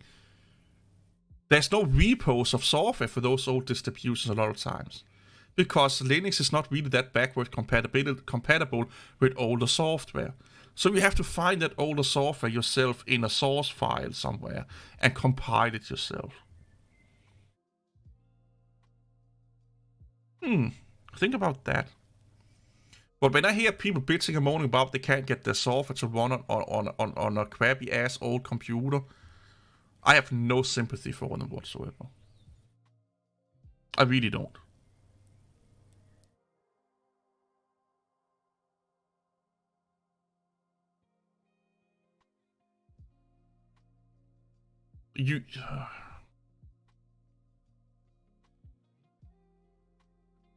S1: There's no repos of software for those old distributions a lot of times. Because Linux is not really that backward compatible with older software. So you have to find that older software yourself in a source file somewhere and compile it yourself. Think about that. But when I hear people bitching and moaning about they can't get their software to run on a crappy ass old computer, I have no sympathy for them whatsoever. I really don't.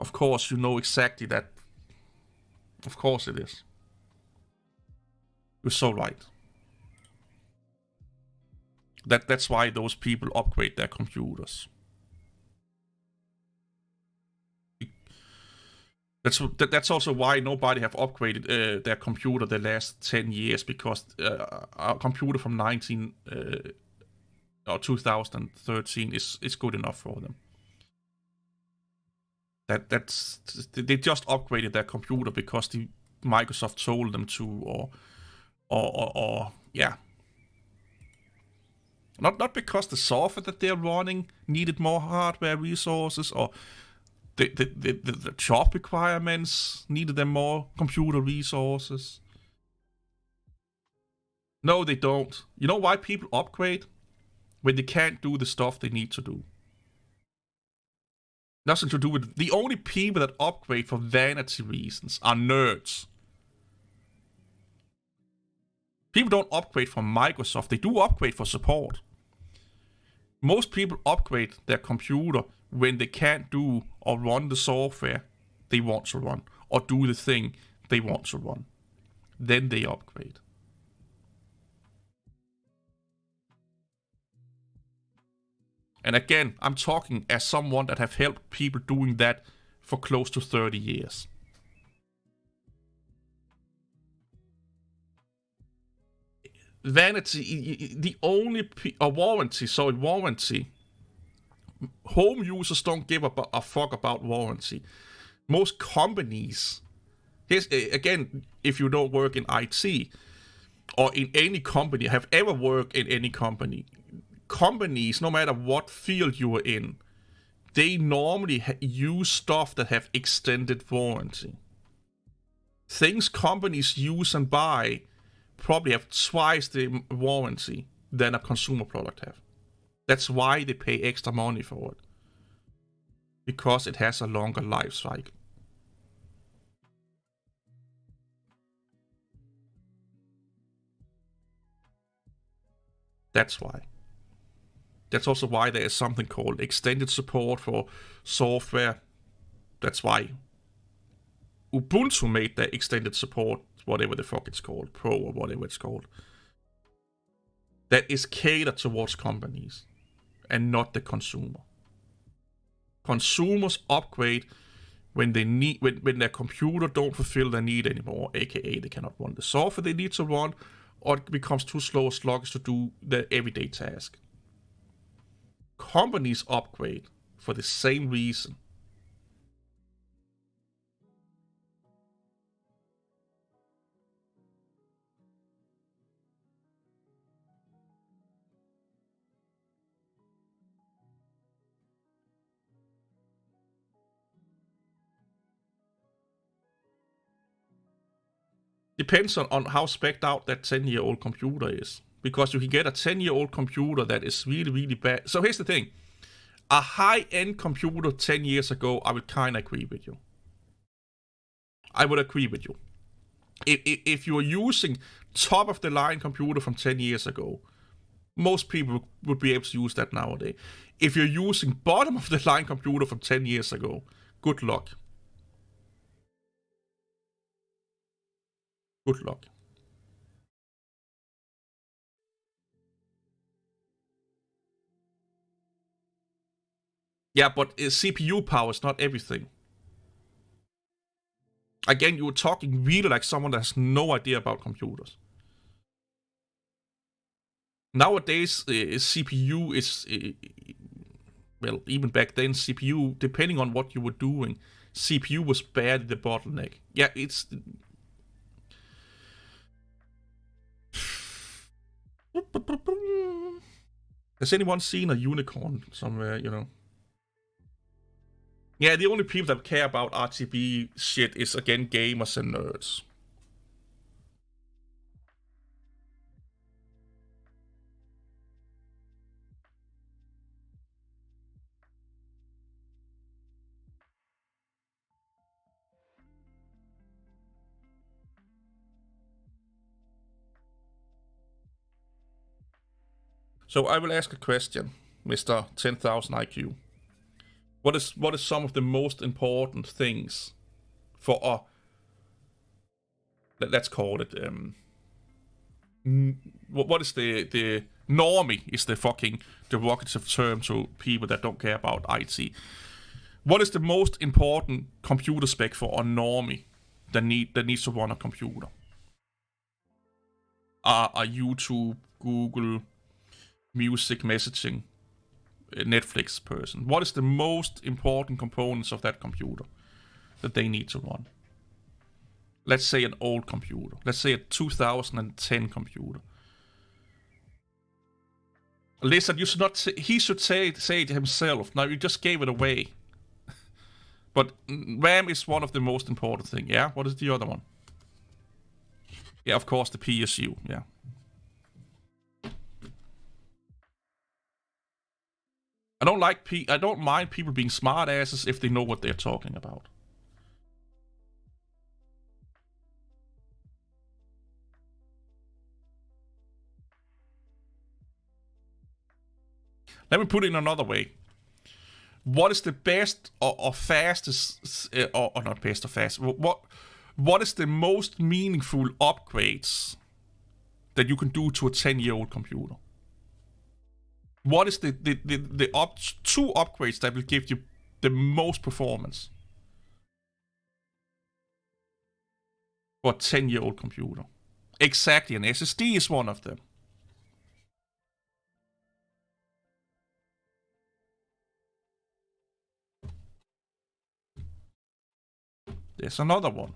S1: Of course, you know exactly that. Of course it is. You're so right. That's why those people upgrade their computers. That's also why nobody have upgraded their computer the last 10 years, because a computer from 2013 is good enough for them. They just upgraded their computer because Microsoft told them to, or yeah. Not because the software that they're running needed more hardware resources, or the job requirements needed them more computer resources. No, they don't. You know why people upgrade? When they can't do the stuff they need to do. Nothing to do with it. The only people that upgrade for vanity reasons are nerds. People don't upgrade for Microsoft. They do upgrade for support. Most people upgrade their computer when they can't do or run the software they want to run, or do the thing they want to run. Then they upgrade. And again, I'm talking as someone that have helped people doing that for close to 30 years. Vanity, the only warranty. Home users don't give a fuck about warranty. Most companies, again, if you don't work in IT or in any company, have ever worked in any company, companies, no matter what field you are in, they normally use stuff that have extended warranty. Things companies use and buy probably have twice the warranty than a consumer product have. That's why they pay extra money for it. Because it has a longer life cycle. That's why. That's also why there is something called extended support for software. That's why Ubuntu made their extended support, whatever the fuck it's called, Pro or whatever it's called. That is catered towards companies and not the consumer. Consumers upgrade when they need when their computer don't fulfill their need anymore, aka they cannot run the software they need to run, or it becomes too slow or sluggish to do their everyday task. Companies upgrade for the same reason. Depends on how spec'd out that 10-year-old computer is. Because you can get a 10-year-old computer that is really, really bad. So here's the thing. A high-end computer 10 years ago, I would kind of agree with you. I would agree with you. If you're using top-of-the-line computer from 10 years ago, most people would be able to use that nowadays. If you're using bottom-of-the-line computer from 10 years ago, good luck. Good luck. Yeah, but CPU power is not everything. Again, you're talking really like someone that has no idea about computers. Nowadays, CPU is, well, even back then, CPU, depending on what you were doing, CPU was barely the bottleneck. Yeah, it's... Has anyone seen a unicorn somewhere, you know? Yeah, the only people that care about RGB shit is, again, gamers and nerds. So I will ask a question, Mr. 10,000 IQ. What is some of the most important things for a, let's call it, what is the normie is the fucking derogative term to people that don't care about IT. What is the most important computer spec for a normie that needs to run a computer? A YouTube, Google, music, messaging, Netflix person. What is the most important components of that computer that they need to run? Let's say an old computer. Let's say a 2010 computer. Listen, you should not. He should say it himself. Now you just gave it away. But RAM is one of the most important things. Yeah. What is the other one? Yeah, of course, the PSU. Yeah. I don't mind people being smart asses if they know what they're talking about. Let me put it in another way. What is the best or fastest, or not best or fast? What is the most meaningful upgrades that you can do to a 10-year-old computer? What is the two upgrades that will give you the most performance for a 10-year-old computer? Exactly, an SSD is one of them. There's another one.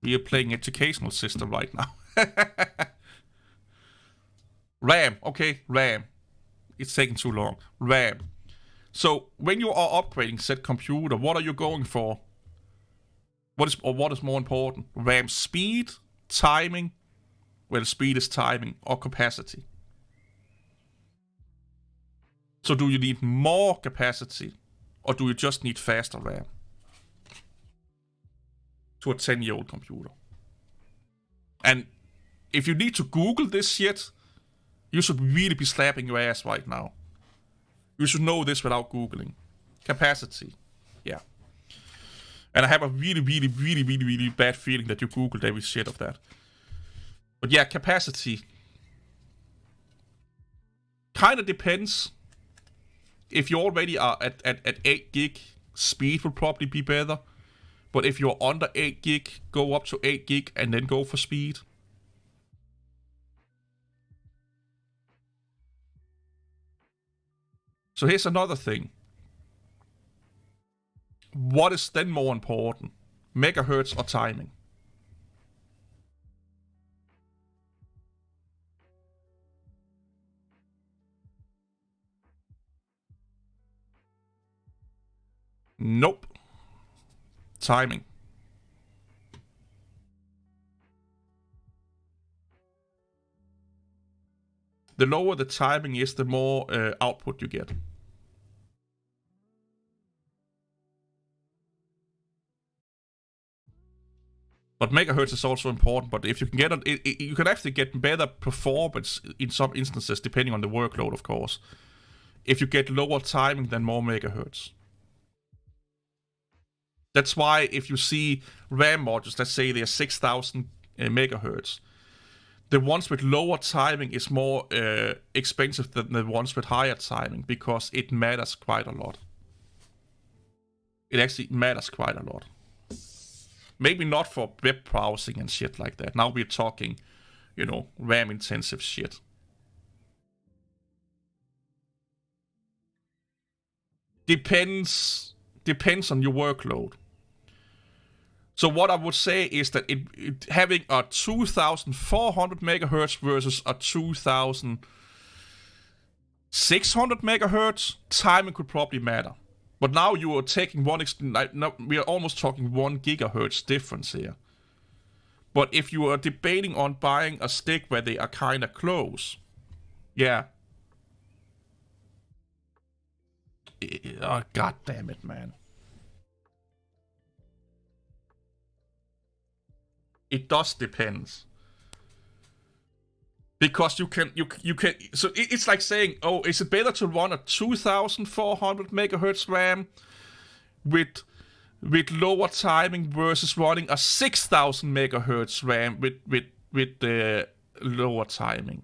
S1: We are playing educational system right now. RAM, okay, RAM. It's taking too long. RAM. So when you are upgrading said computer, what are you going for? What is more important? RAM speed, timing, well, speed is timing, or capacity. So do you need more capacity, or do you just need faster RAM to a 10-year-old computer? And if you need to Google this shit, you should really be slapping your ass right now. You should know this without Googling. Capacity. Yeah. And I have a really, really, really, really, really bad feeling that you Googled every shit of that. But yeah, capacity. Kind of depends. If you already are at 8 gig, speed will probably be better. But if you're under 8 gig, go up to 8 gig and then go for speed. So here's another thing. What is then more important? Megahertz or timing? Nope. Timing. The lower the timing is, the more output you get. But megahertz is also important. But if you can get you can actually get better performance in some instances, depending on the workload, of course, if you get lower timing than more megahertz. That's why if you see RAM modules, let's say they're 6,000 megahertz, the ones with lower timing is more expensive than the ones with higher timing, because it matters quite a lot. It actually matters quite a lot. Maybe not for web browsing and shit like that. Now we're talking, RAM-intensive shit. Depends on your workload. So what I would say is that having a 2,400 megahertz versus a 2,600 megahertz, timing could probably matter. But now you are taking we are almost talking 1 gigahertz difference here. But if you are debating on buying a stick where they are kind of close, yeah. Oh, god damn it, man. It does depend. Because you can, so it's like saying, oh, is it better to run a 2,400 megahertz RAM with lower timing versus running a 6,000 megahertz RAM with the lower timing?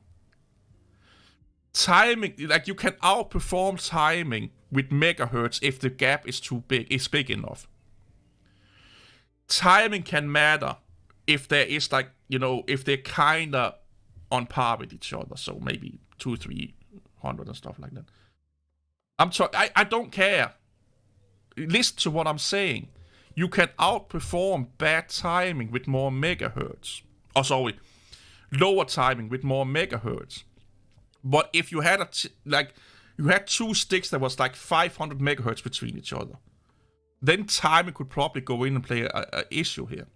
S1: Timing, like, you can outperform timing with megahertz if the gap is big enough. Timing can matter if there is, like, if they're kinda on par with each other, so maybe 200-300 and stuff like that. I don't care. Listen to what I'm saying. You can outperform bad timing with more megahertz. Oh, sorry, lower timing with more megahertz. But if you had you had two sticks that was like 500 megahertz between each other, then timing could probably go in and play a issue here,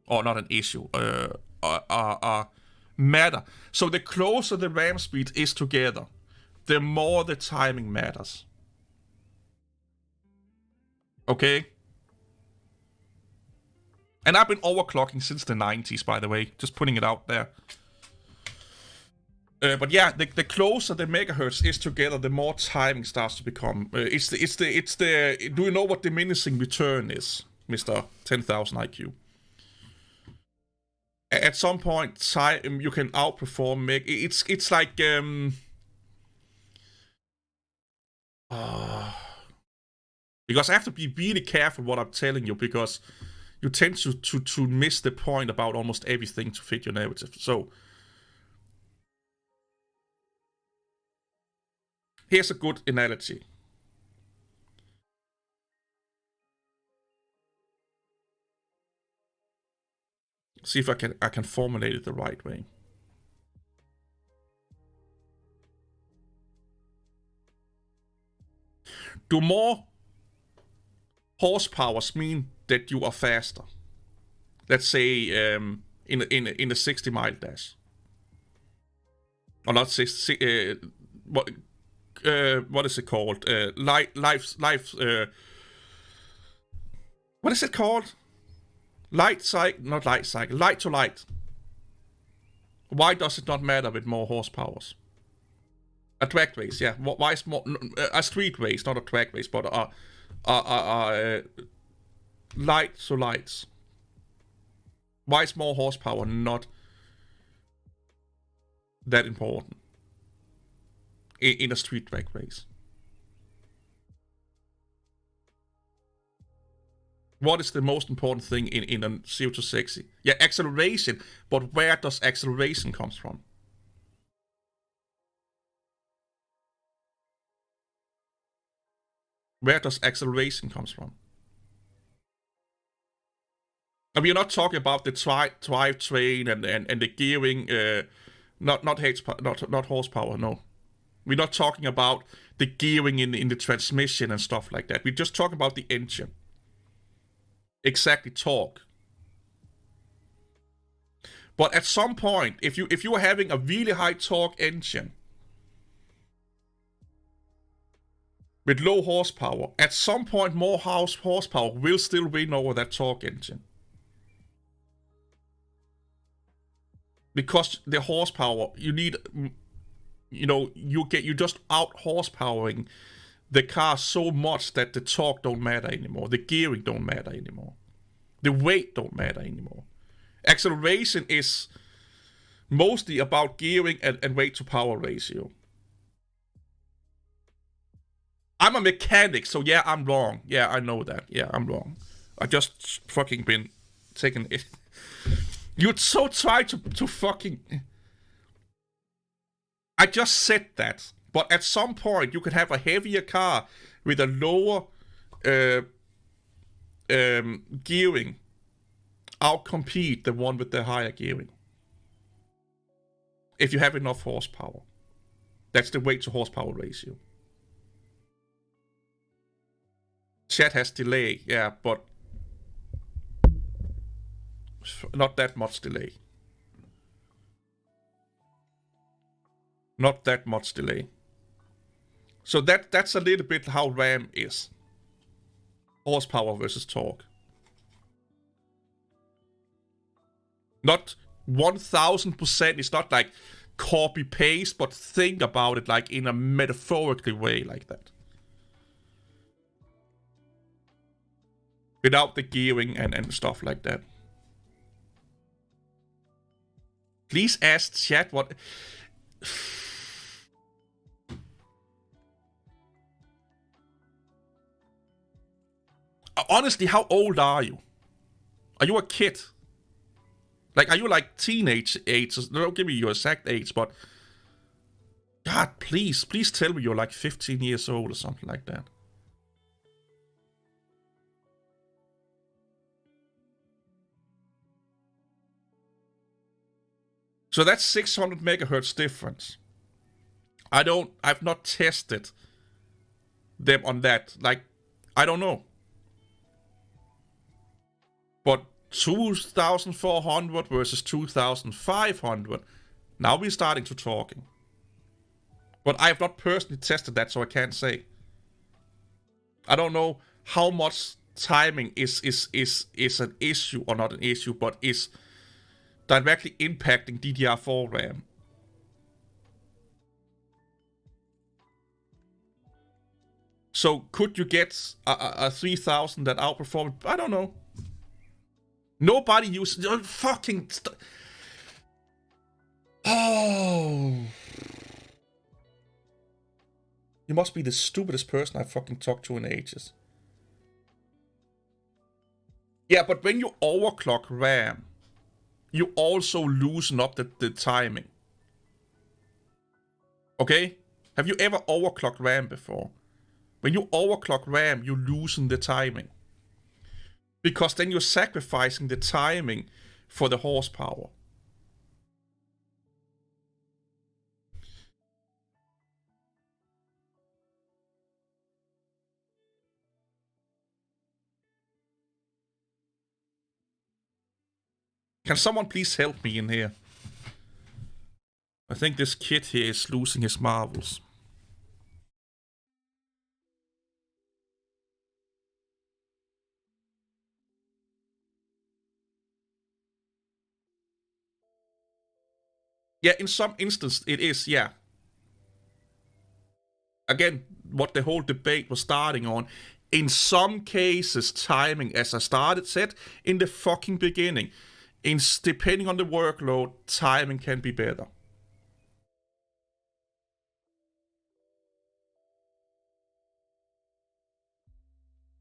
S1: or not an issue, matter. So the closer the RAM speed is together, the more the timing matters. Okay? And I've been overclocking since the 90s, by the way. Just putting it out there. But yeah, the closer the megahertz is together, the more timing starts to become. It's the. Do you know what diminishing return is, Mr. 10,000 IQ? At some point, time you can outperform it's like because I have to be really careful what I'm telling you, because you tend to miss the point about almost everything to fit your narrative. So here's a good analogy. See if I can formulate it the right way. Do more horsepowers mean that you are faster? Let's say in a 60-mile dash, or not 60. What is it called? What is it called? Light to light. Why does it not matter with more horsepowers? A track race, yeah. Why is more a street race, not a track race, but light to lights? Why is more horsepower not that important in a street track race? What is the most important thing in a 0 to 60? Yeah, acceleration. But where does acceleration comes from? Where does acceleration comes from? And we are not talking about the drivetrain and the gearing, not horsepower, no. We're not talking about the gearing in the transmission and stuff like that. We're just talking about the engine. Exactly, torque. But at some point, if you are having a really high torque engine with low horsepower, at some point more horsepower will still win over that torque engine. Because the horsepower, you need, you just out horsepowering the car so much that the torque don't matter anymore, the gearing don't matter anymore, the weight don't matter anymore. Acceleration is mostly about gearing and weight to power ratio. I'm a mechanic, so yeah, I'm wrong. Yeah, I know that. Yeah, I'm wrong. I just fucking been taking it. You'd so try to fucking... I just said that. But at some point, you could have a heavier car with a lower gearing outcompete the one with the higher gearing. If you have enough horsepower. That's the weight to horsepower ratio. Chat has delay, yeah, but not that much delay. Not that much delay. So that's a little bit how RAM is. Horsepower versus torque. Not 1000%, it's not like copy paste, but think about it like in a metaphorically way like that. Without the gearing and stuff like that. Please ask chat what... Honestly, how old are you? Are you a kid? Like, are you like teenage age? Don't give me your exact age, but... God, please tell me you're like 15 years old or something like that. So that's 600 megahertz difference. I've not tested them on that. Like, I don't know. But 2,400 versus 2,500. Now we're starting to talking. But I have not personally tested that, so I can't say. I don't know how much timing is an issue or not an issue, but is directly impacting DDR4 RAM. So could you get a 3000 that outperformed? I don't know. Nobody uses fucking. Oh, you must be the stupidest person I fucking talked to in ages. Yeah, but when you overclock RAM, you also loosen up the timing. Okay? Have you ever overclocked RAM before? When you overclock RAM, you loosen the timing. Because then you're sacrificing the timing for the horsepower. Can someone please help me in here? I think this kid here is losing his marbles. Yeah, in some instance it is, yeah. Again, what the whole debate was starting on. In some cases, timing, as I said in the fucking beginning, depending on the workload, timing can be better.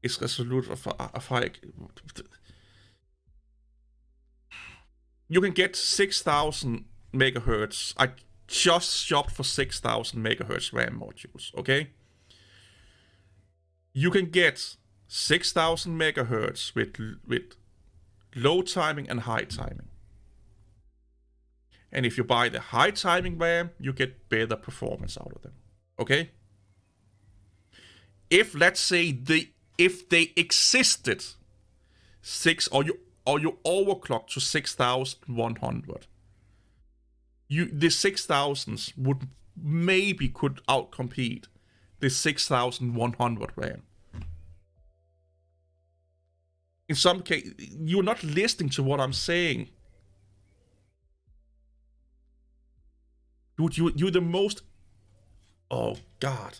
S1: It's resolute of high. You can get 6,000 megahertz. I just shopped for 6,000 megahertz RAM modules, okay? You can get 6,000 megahertz with low timing and high timing. And if you buy the high timing RAM, you get better performance out of them. Okay? If, let's say, if they existed, or you overclock to 6,100, the 6,000s would maybe could outcompete the 6,100 RAM. In some case, you're not listening to what I'm saying. Dude, you're the most... Oh, God.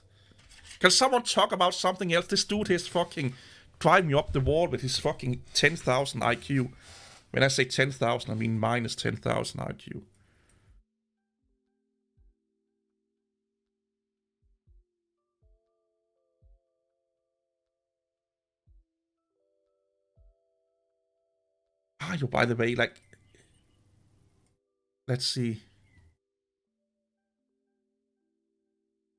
S1: Can someone talk about something else? This dude is fucking driving me up the wall with his fucking 10,000 IQ. When I say 10,000, I mean minus 10,000 IQ. You, by the way, like... Let's see.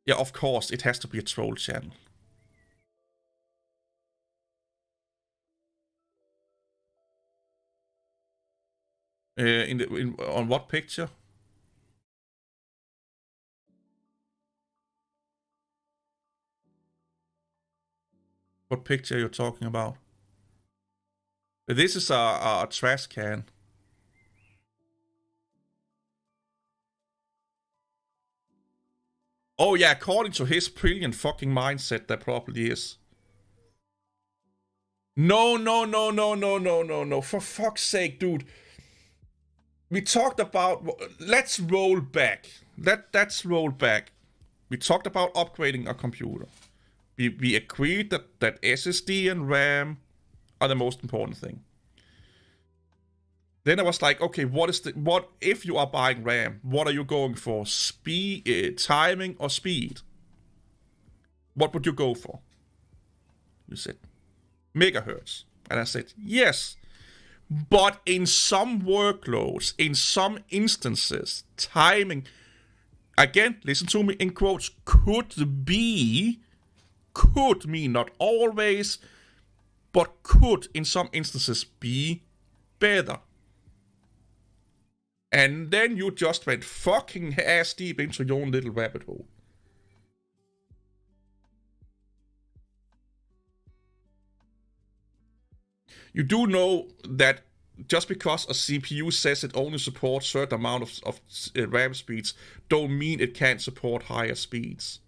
S1: Yeah, of course, it has to be a troll channel. On what picture? What picture are you talking about? This is a trash can. Oh yeah, according to his brilliant fucking mindset, that probably is. No. For fuck's sake, dude. We talked about... Let's roll back. Let's roll back. We talked about upgrading a computer. We agreed that SSD and RAM are the most important thing. Then I was like, okay, what if you are buying RAM? What are you going for? Speed, timing, or speed? What would you go for? You said megahertz, and I said yes. But in some workloads, in some instances, timing, again, listen to me in quotes, could mean not always, but could in some instances be better. And then you just went fucking ass deep into your own little rabbit hole. You do know that just because a CPU says it only supports certain amount of RAM speeds, don't mean it can't support higher speeds.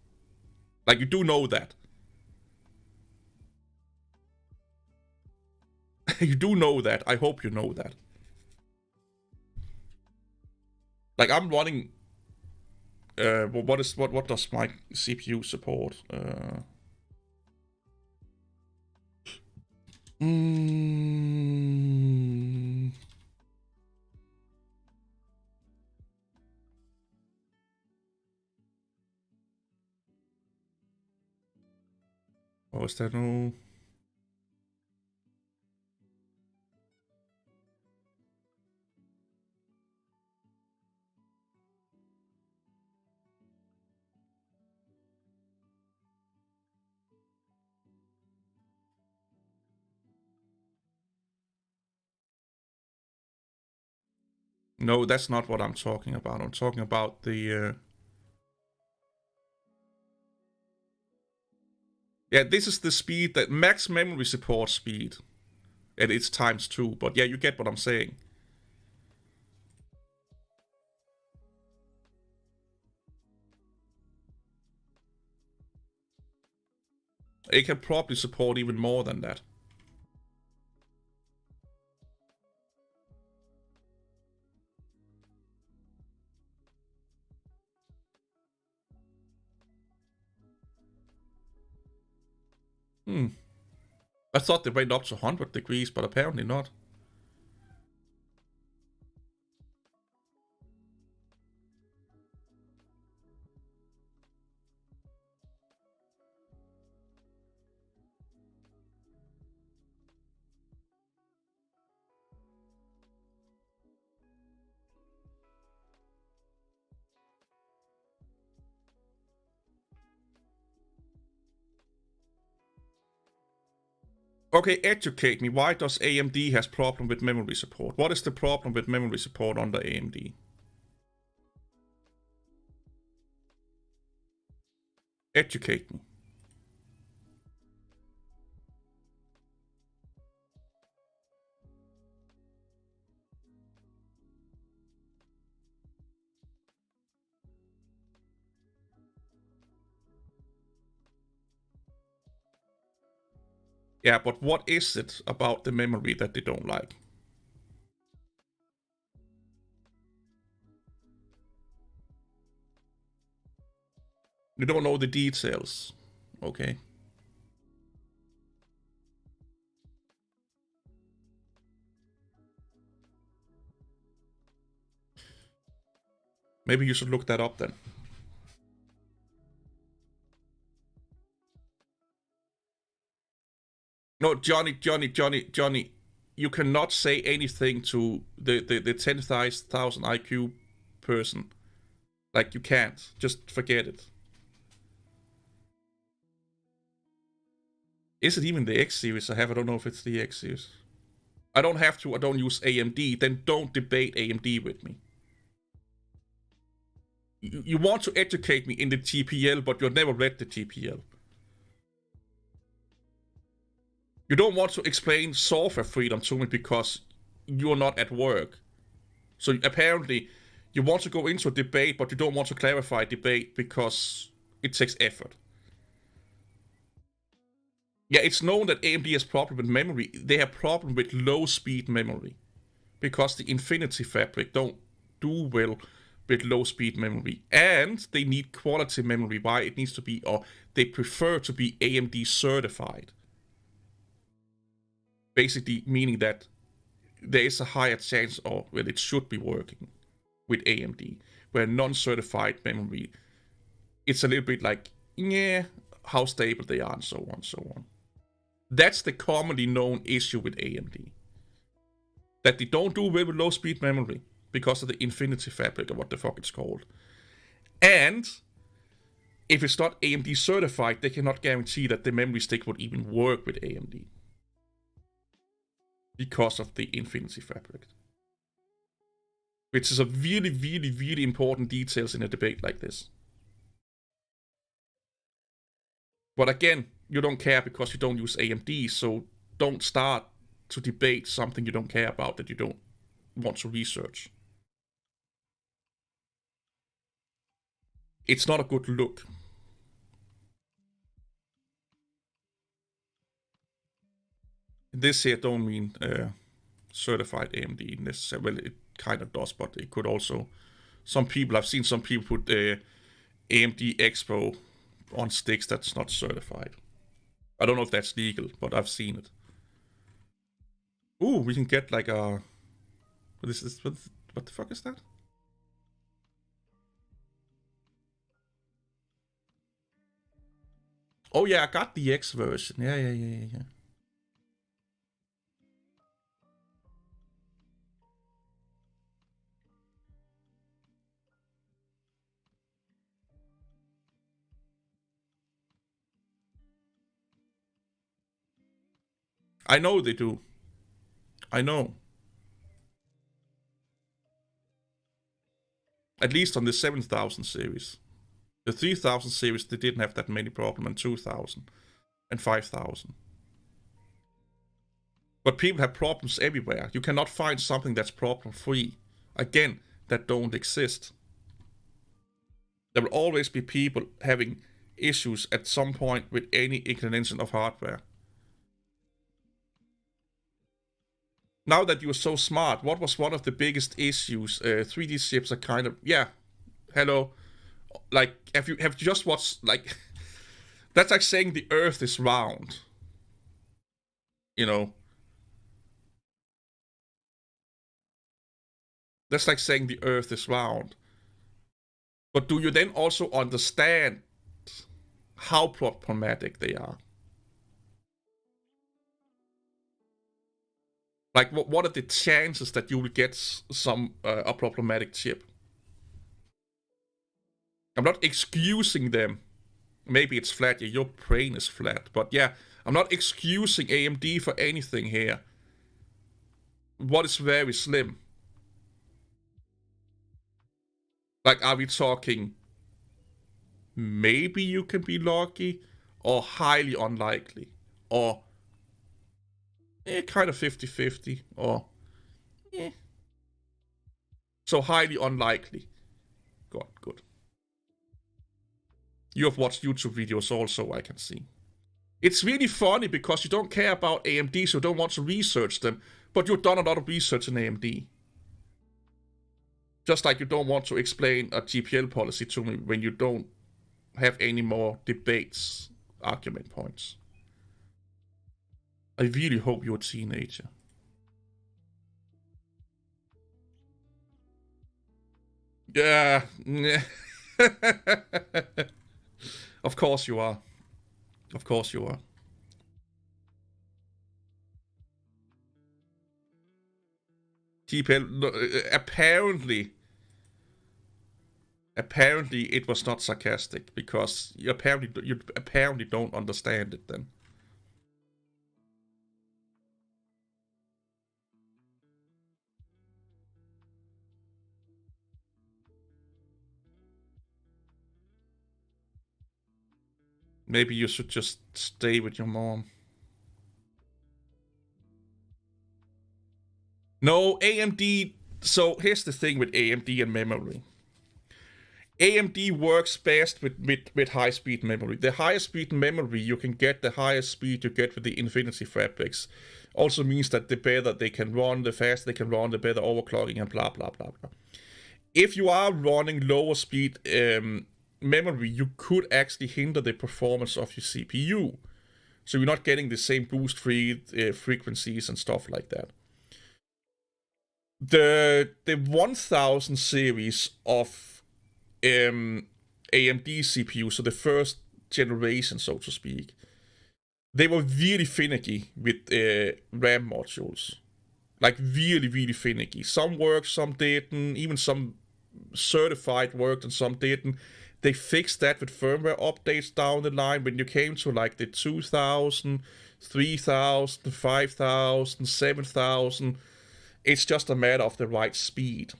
S1: Like, you do know that. You do know that. I hope you know that. Like, I'm running... what does my CPU support? Oh, is that no... No, that's not what I'm talking about. I'm talking about the... Yeah, this is the speed that max memory support speed. And it's ×2. But yeah, you get what I'm saying. It can probably support even more than that. I thought they went up to 100 degrees, but apparently not. Okay, educate me. Why does AMD has problem with memory support? What is the problem with memory support under AMD? Educate me. Yeah, but what is it about the memory that they don't like? You don't know the details. Okay. Maybe you should look that up then. No, Johnny. You cannot say anything to the 10,000 IQ person. Like, you can't. Just forget it. Is it even the X series I have? I don't know if it's the X series. I don't have to. I don't use AMD. Then don't debate AMD with me. You want to educate me in the TPL, but you've never read the TPL. You don't want to explain software freedom to me because you're not at work. So apparently, you want to go into a debate, but you don't want to clarify debate because it takes effort. Yeah, it's known that AMD has problem with memory. They have problem with low-speed memory because the Infinity Fabric don't do well with low-speed memory, and they need quality memory. Why it needs to be, or they prefer to be AMD certified. Basically, meaning that there is a higher chance, or well, it should be working with AMD, where non-certified memory, it's a little bit like, yeah, how stable they are, and so on, so on. That's the commonly known issue with AMD. That they don't do well with low-speed memory because of the Infinity Fabric, or what the fuck it's called. And if it's not AMD certified, they cannot guarantee that the memory stick would even work with AMD. Because of the Infinity Fabric. Which is a really, really, really important details in a debate like this. But again, you don't care because you don't use AMD, so don't start to debate something you don't care about, that you don't want to research. It's not a good look. This here don't mean certified AMD necessarily. Well, it kind of does, but it could also. Some people, I've seen some people put AMD Expo on sticks that's not certified. I don't know if that's legal, but I've seen it. Ooh, we can get like a. What the fuck is that? Oh yeah, I got the X version. Yeah. I know they do. I know. At least on the 7000 series. The 3000 series, they didn't have that many problems, and 2000 and 5000. But people have problems everywhere. You cannot find something that's problem free. Again, that don't exist. There will always be people having issues at some point with any inclination of hardware. Now that you're so smart, what was one of the biggest issues? 3D chips are kind of, yeah, hello. Like, have you just watched, like, that's like saying the Earth is round. You know, that's like saying the Earth is round. But do you then also understand how problematic they are? Like, what are the chances that you will get some a problematic chip? I'm not excusing them. Maybe it's flat. Yeah, your brain is flat. But yeah, I'm not excusing AMD for anything here. What is very slim? Like, are we talking maybe you can be lucky, or highly unlikely, or kind of 50-50, or so highly unlikely. Good. You have watched YouTube videos also, I can see. It's really funny because you don't care about AMD, so you don't want to research them, but you've done a lot of research in AMD. Just like you don't want to explain a GPL policy to me when you don't have any more debates, argument points. I really hope you're a teenager. Yeah. Of course you are. Of course you are. GPL, apparently it was not sarcastic, because you apparently don't understand it then. Maybe you should just stay with your mom. No, AMD. So here's the thing with AMD and memory. AMD works best with high-speed memory. The higher speed memory you can get, the higher speed you get with the Infinity fabrics. Also means that the better they can run, the faster they can run, the better overclocking, and blah blah blah blah. If you are running lower speed memory, you could actually hinder the performance of your CPU. So you're not getting the same boost frequencies and stuff like that. The 1000 series of AMD CPU, so the first generation, so to speak, they were really finicky with RAM modules. Like really finicky. Some worked, some didn't. Even some certified worked and some didn't. They fixed that with firmware updates down the line. When you came to like the 2000, 3000, 5000, 7000, it's just a matter of the right speed.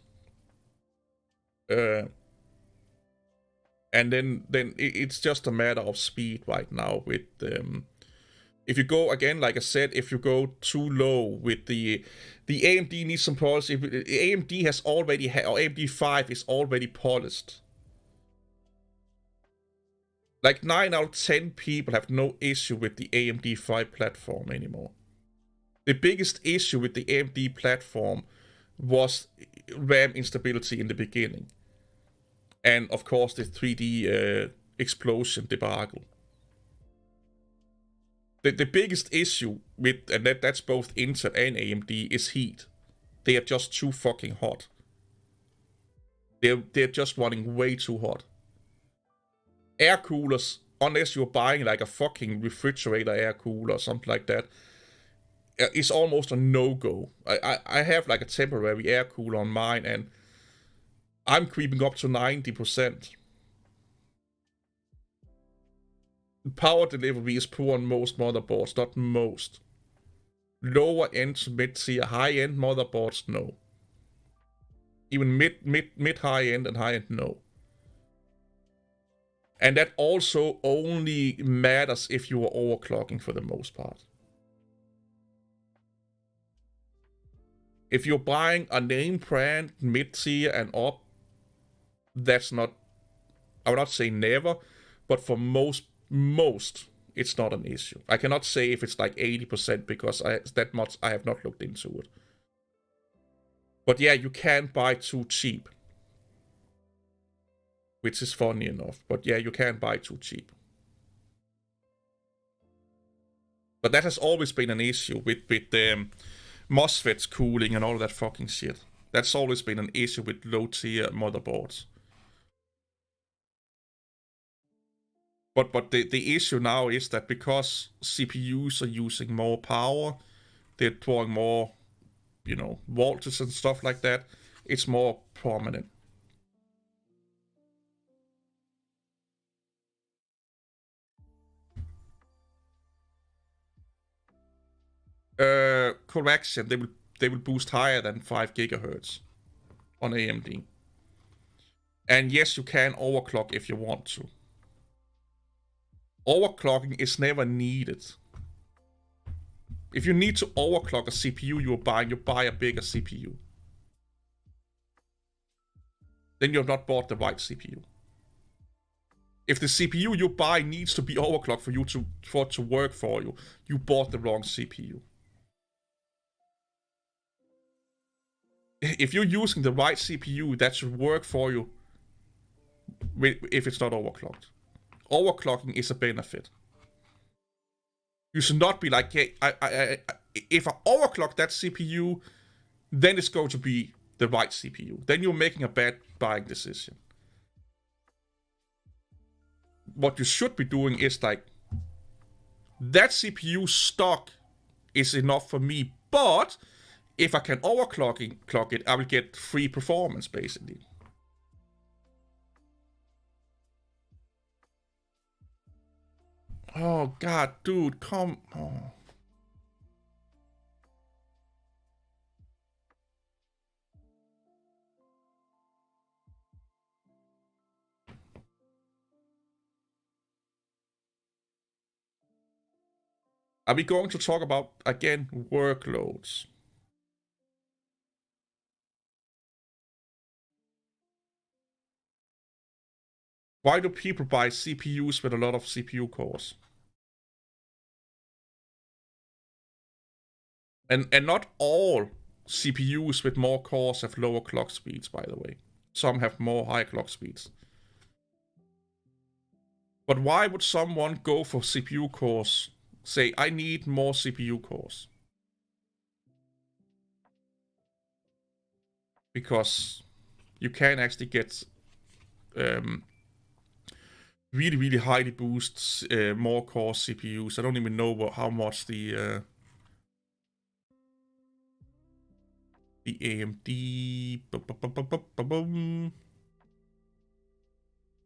S1: And then it's just a matter of speed right now with if you go again, like I said, if you go too low with the AMD needs some polish. AMD has already or AMD 5 is already polished. Like 9 out of 10 people have no issue with the AMD 5 platform anymore. The biggest issue with the AMD platform was RAM instability in the beginning. And of course the 3D explosion debacle. The biggest issue with, and that's both Intel and AMD, is heat. They are just too fucking hot. They're just running way too hot. Air coolers, unless you're buying like a fucking refrigerator air cooler or something like that, is almost a no-go. I have like a temporary air cooler on mine, and I'm creeping up to 90%. Power delivery is poor on most motherboards, not most. Lower end to mid-tier, high-end motherboards, no. Even mid-high end and high-end, no. And that also only matters if you are overclocking for the most part. If you're buying a name brand, mid-tier and up, that's not, I would not say never, but for most, it's not an issue. I cannot say if it's like 80% because that much I have not looked into it. But yeah, you can buy too cheap, which is funny enough. But yeah, you can buy too cheap. But that has always been an issue with MOSFETs cooling and all that fucking shit. That's always been an issue with low-tier motherboards. But the issue now is that because CPUs are using more power, they're drawing more, voltage and stuff like that, it's more prominent. Correction, they will boost higher than 5 gigahertz on AMD. And yes, you can overclock if you want to. Overclocking is never needed. If you need to overclock a CPU you buy a bigger CPU. Then you have not bought the right CPU. If the CPU you buy needs to be overclocked for it to work for you, you bought the wrong CPU. If you're using the right CPU, that should work for you if it's not overclocked. Overclocking is a benefit. You should not be like, hey, if I overclock that CPU, then it's going to be the right CPU. Then you're making a bad buying decision. What you should be doing is like, that CPU stock is enough for me, but if I can overclock it, I will get free performance, basically. Oh god, dude, come on. Are we going to talk about, again, workloads? Why do people buy CPUs with a lot of CPU cores? And not all CPUs with more cores have lower clock speeds, by the way. Some have more high clock speeds. But why would someone go for CPU cores? Say, I need more CPU cores. Because you can actually get really, really highly boost more core CPUs. I don't even know how much the AMD.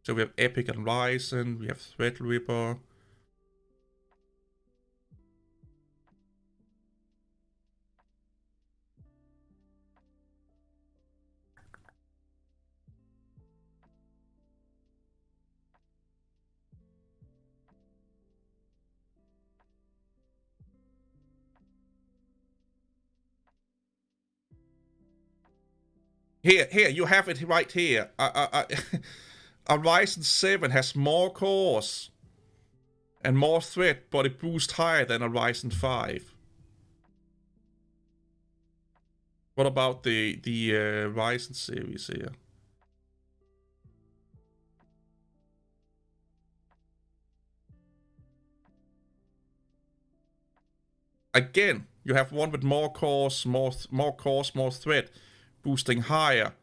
S1: So we have Epic and Ryzen. We have Threadripper. Here, you have it right here. A Ryzen 7 has more cores and more thread, but it boosts higher than a Ryzen 5. What about the Ryzen series here? Again, you have one with more cores, more thread, boosting higher.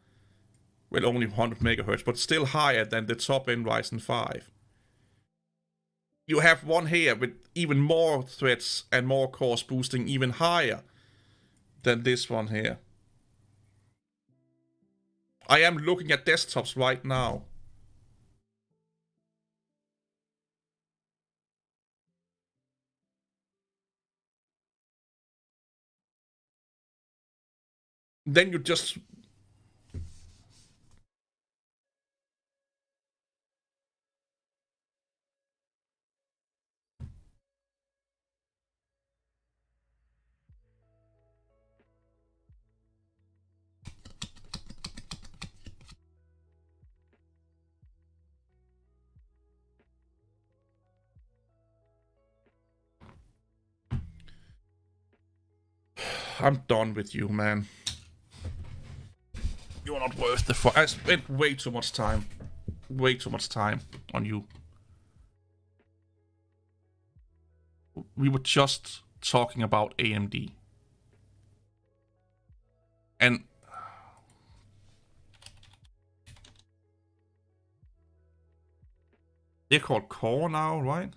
S1: Well, only 100 megahertz, but still higher than the top-end Ryzen 5. You have one here with even more threads and more cores boosting even higher than this one here. I am looking at desktops right now. Then you just... I'm done with you, man. You're not worth the fight. I spent way too much time. Way too much time on you. We were just talking about AMD. And they're called Core now, right?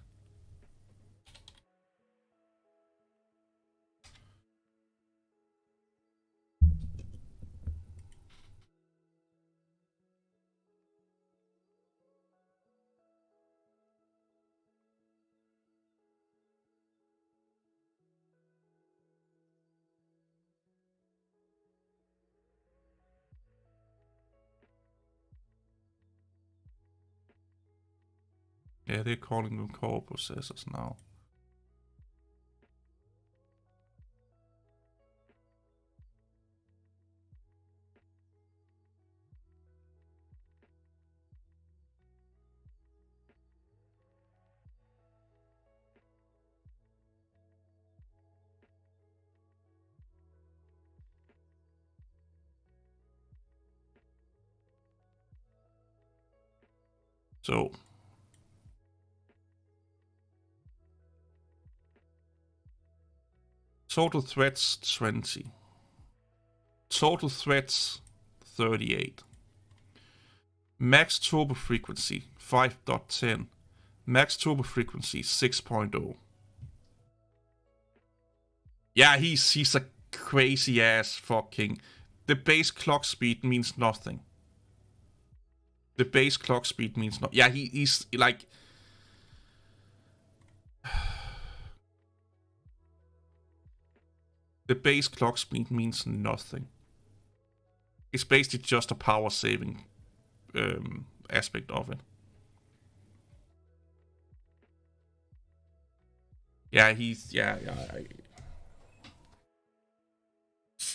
S1: Yeah, they're calling them core processors now. So total threats 20. Total threats 38. Max turbo frequency 5.10. Max turbo frequency 6.0. Yeah, he's a crazy ass fucking. The base clock speed means nothing. The base clock speed means nothing. Yeah, he's like. The base clock speed means nothing. It's basically just a power saving aspect of it. Yeah,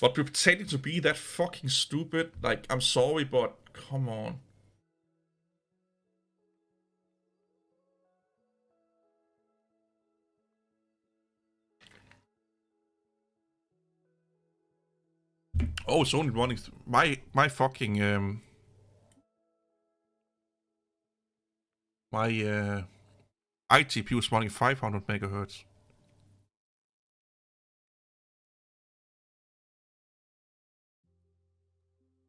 S1: but pretending to be that fucking stupid, like, I'm sorry, but come on. Oh, it's only running my fucking my iTPU is running 500 megahertz.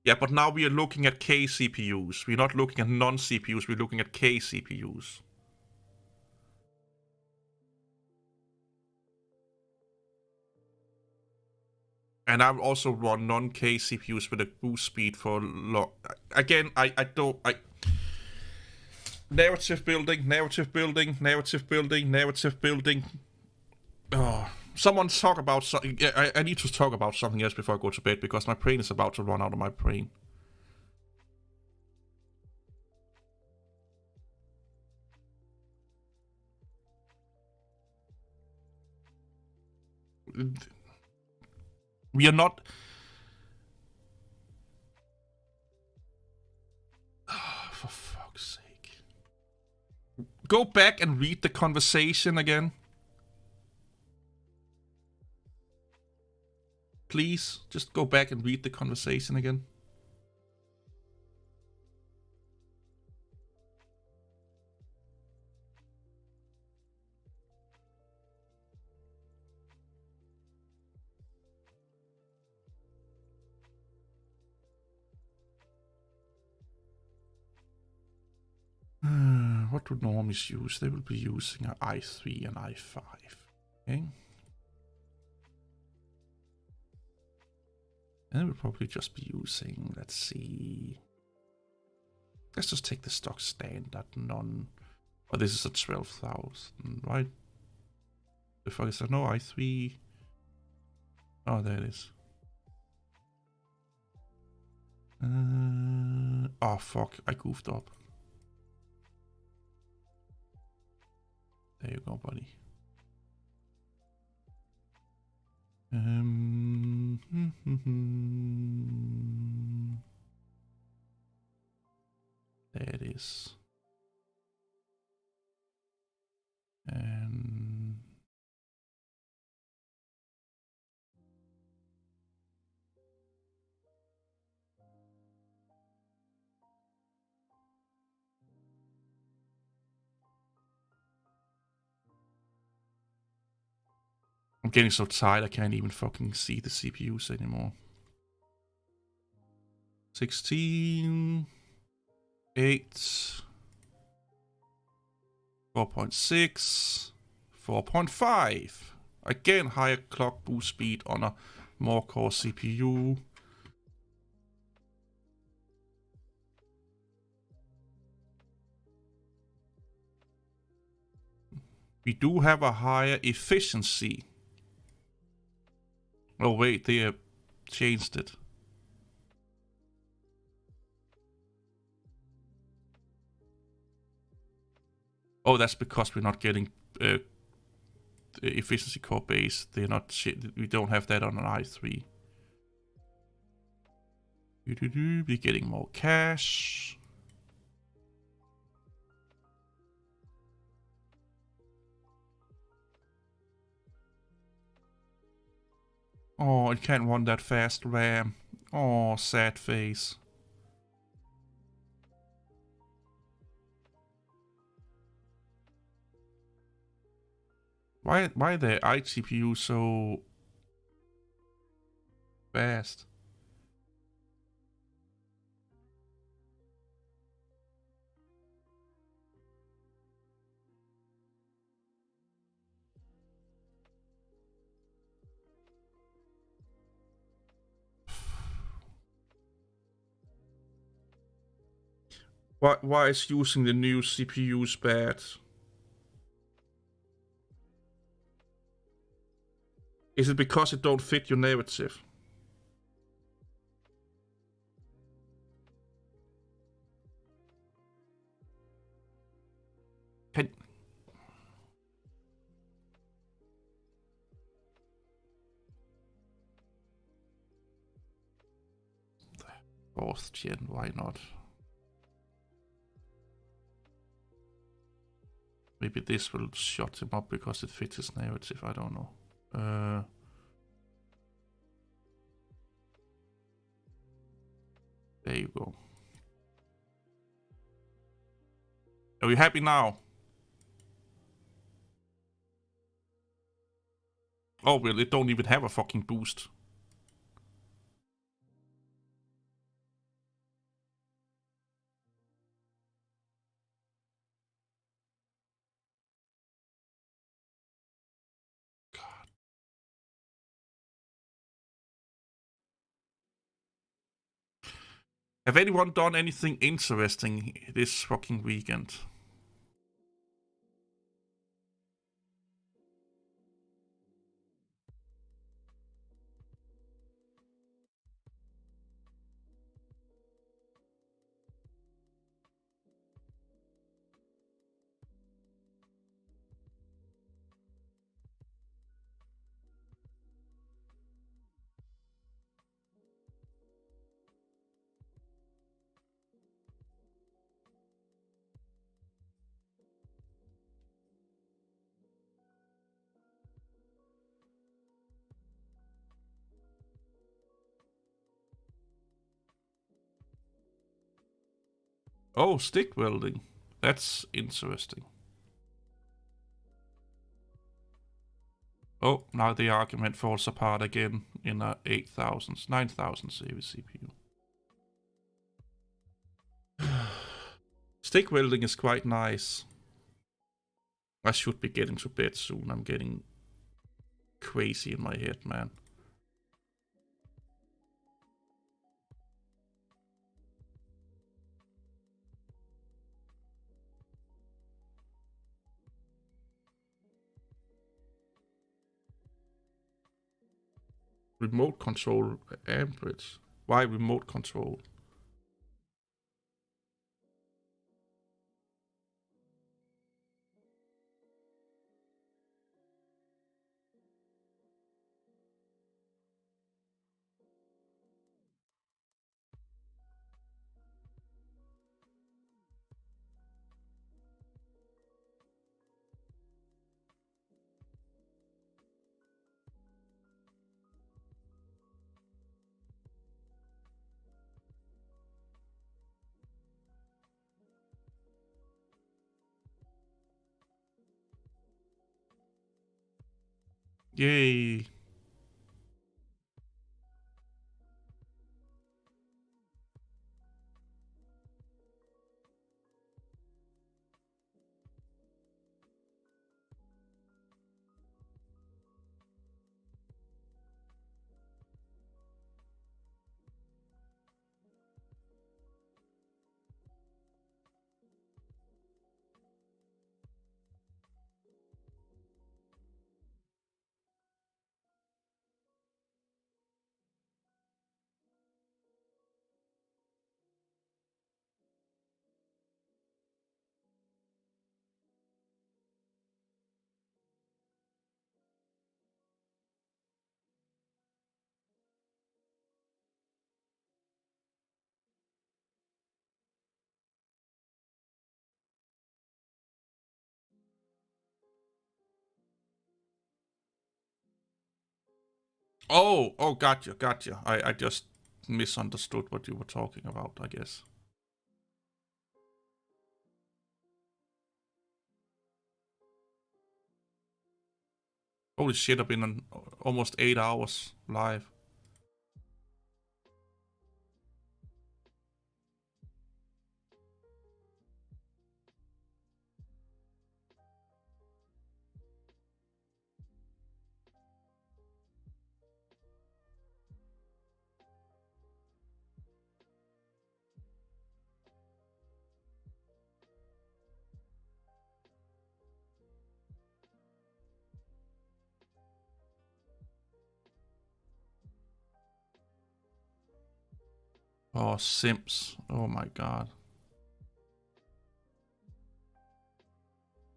S1: Yeah, but now we are looking at K CPUs. We're not looking at non-CPUs, we're looking at K CPUs. And I've also run non-K CPUs with a boost speed for again, I don't. Narrative building. Oh, someone talk about something. I need to talk about something else before I go to bed because my brain is about to run out of my brain. We are not. Oh, for fuck's sake. Go back and read the conversation again. Please, just go back and read the conversation again. What do normies use? They will be using an i3 and i5. Okay. And they will probably just be using, let's see. Let's just take the stock standard non. Oh, this is a 12,000, right? The fuck is there? No, i3. Oh, there it is. Oh, fuck. I goofed up. There you go, buddy. There it is. And I'm getting so tired I can't even fucking see the CPUs anymore. 16, 8, 4.6, 4.5. Again, higher clock boost speed on a more core CPU. We do have a higher efficiency. Oh wait, they have changed it. Oh, that's because we're not getting efficiency core base. They're not shit. We don't have that on an i3. We're getting more cash. Oh, it can't run that fast RAM. Oh, sad face. Why the iGPU so fast? Why is using the new CPUs bad? Is it because it don't fit your narrative? Can... Fourth gen, why not? Maybe this will shut him up because it fits his narrative, I don't know. There you go. Are you happy now? Oh, well, it don't even have a fucking boost. God. Have anyone done anything interesting this fucking weekend? Oh, stick welding. That's interesting. Oh, now the argument falls apart again in a 8000, 9000 series CPU. Stick welding is quite nice. I should be getting to bed soon. I'm getting crazy in my head, man. Remote control amperage. Why remote control? Yay. Oh, gotcha. I just misunderstood what you were talking about, I guess. Holy shit, I've been on almost 8 hours live. Oh, Sims. Oh my god.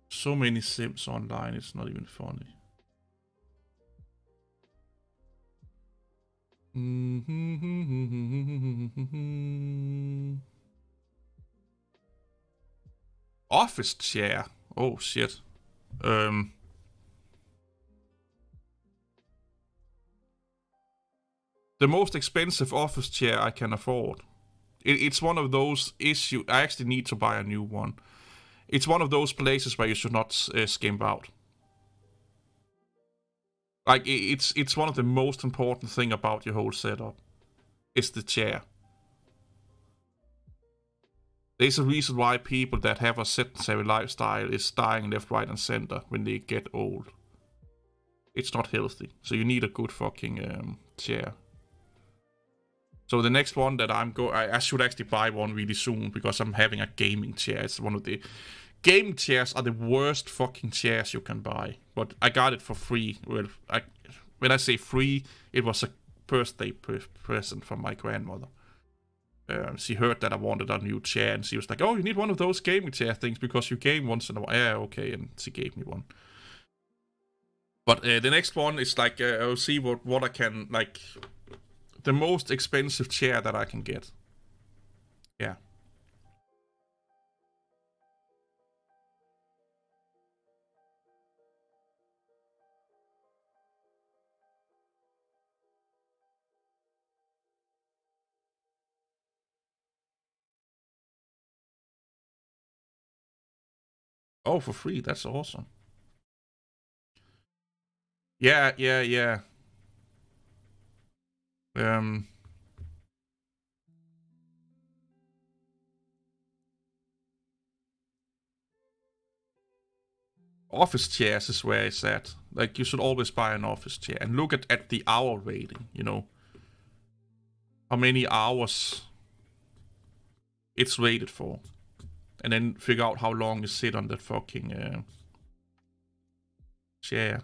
S1: So many Sims online, it's not even funny. Office chair. Oh shit. Um, the most expensive office chair I can afford. It's one of those issues. I actually need to buy a new one. It's one of those places where you should not skimp out. Like it's one of the most important thing about your whole setup. Is the chair. There's a reason why people that have a sedentary lifestyle is dying left, right, and center when they get old. It's not healthy. So you need a good fucking chair. So the next one that I should actually buy one really soon because I'm having a gaming chair. It's one of the gaming chairs are the worst fucking chairs you can buy. But I got it for free. Well, when I say free, it was a birthday present from my grandmother. She heard that I wanted a new chair, and she was like, "Oh, you need one of those gaming chair things because you game once in a while." Yeah, okay, and she gave me one. But the next one is like I'll see what I can like. The most expensive chair that I can get. Yeah. Oh, for free. That's awesome. Yeah. Um, office chairs is where it's at. Like you should always buy an office chair and look at the hour rating. You know how many hours it's rated for, and then figure out how long you sit on that fucking chair.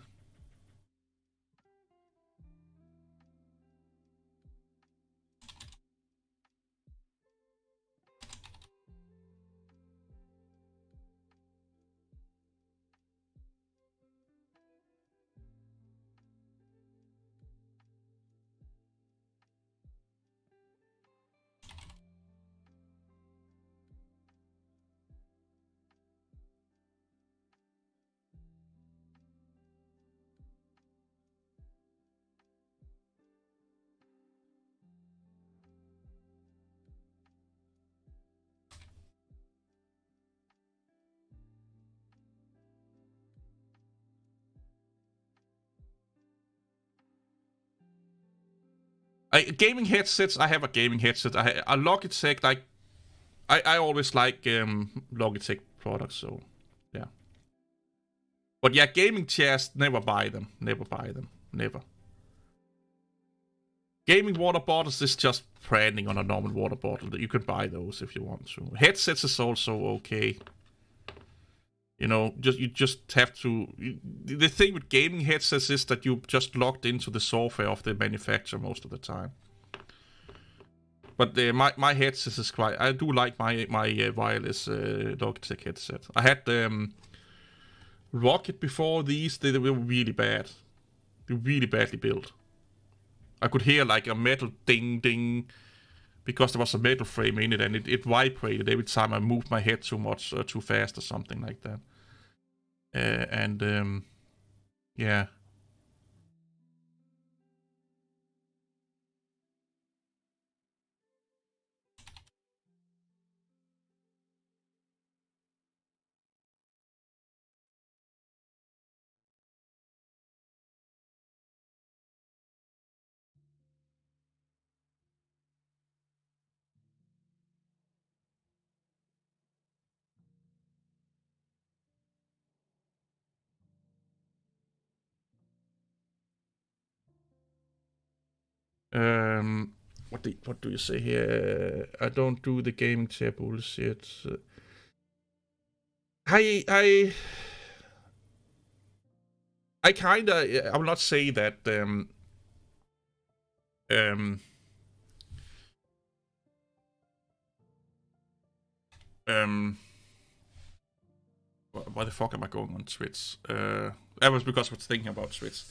S1: Gaming headsets. I have a gaming headset. A Logitech. Like I always like Logitech products. So yeah. But yeah, gaming chairs. Never buy them. Never buy them. Never. Gaming water bottles is just branding on a normal water bottle. You can buy those if you want to. Headsets is also okay. You know, you just have to. The thing with gaming headsets is that you just locked into the software of the manufacturer most of the time. But my headset is quite. I do like my wireless Logitech headset. I had the Rocket before these. They were really bad. They were really badly built. I could hear like a metal ding ding because there was a metal frame in it, and it vibrated every time I moved my head too much, too fast, or something like that. And yeah. What do you say here? I don't do the gaming chair bullshit. I kinda, I will not say that um um why the fuck am I going on Twitch? That was because I was thinking about Twitch.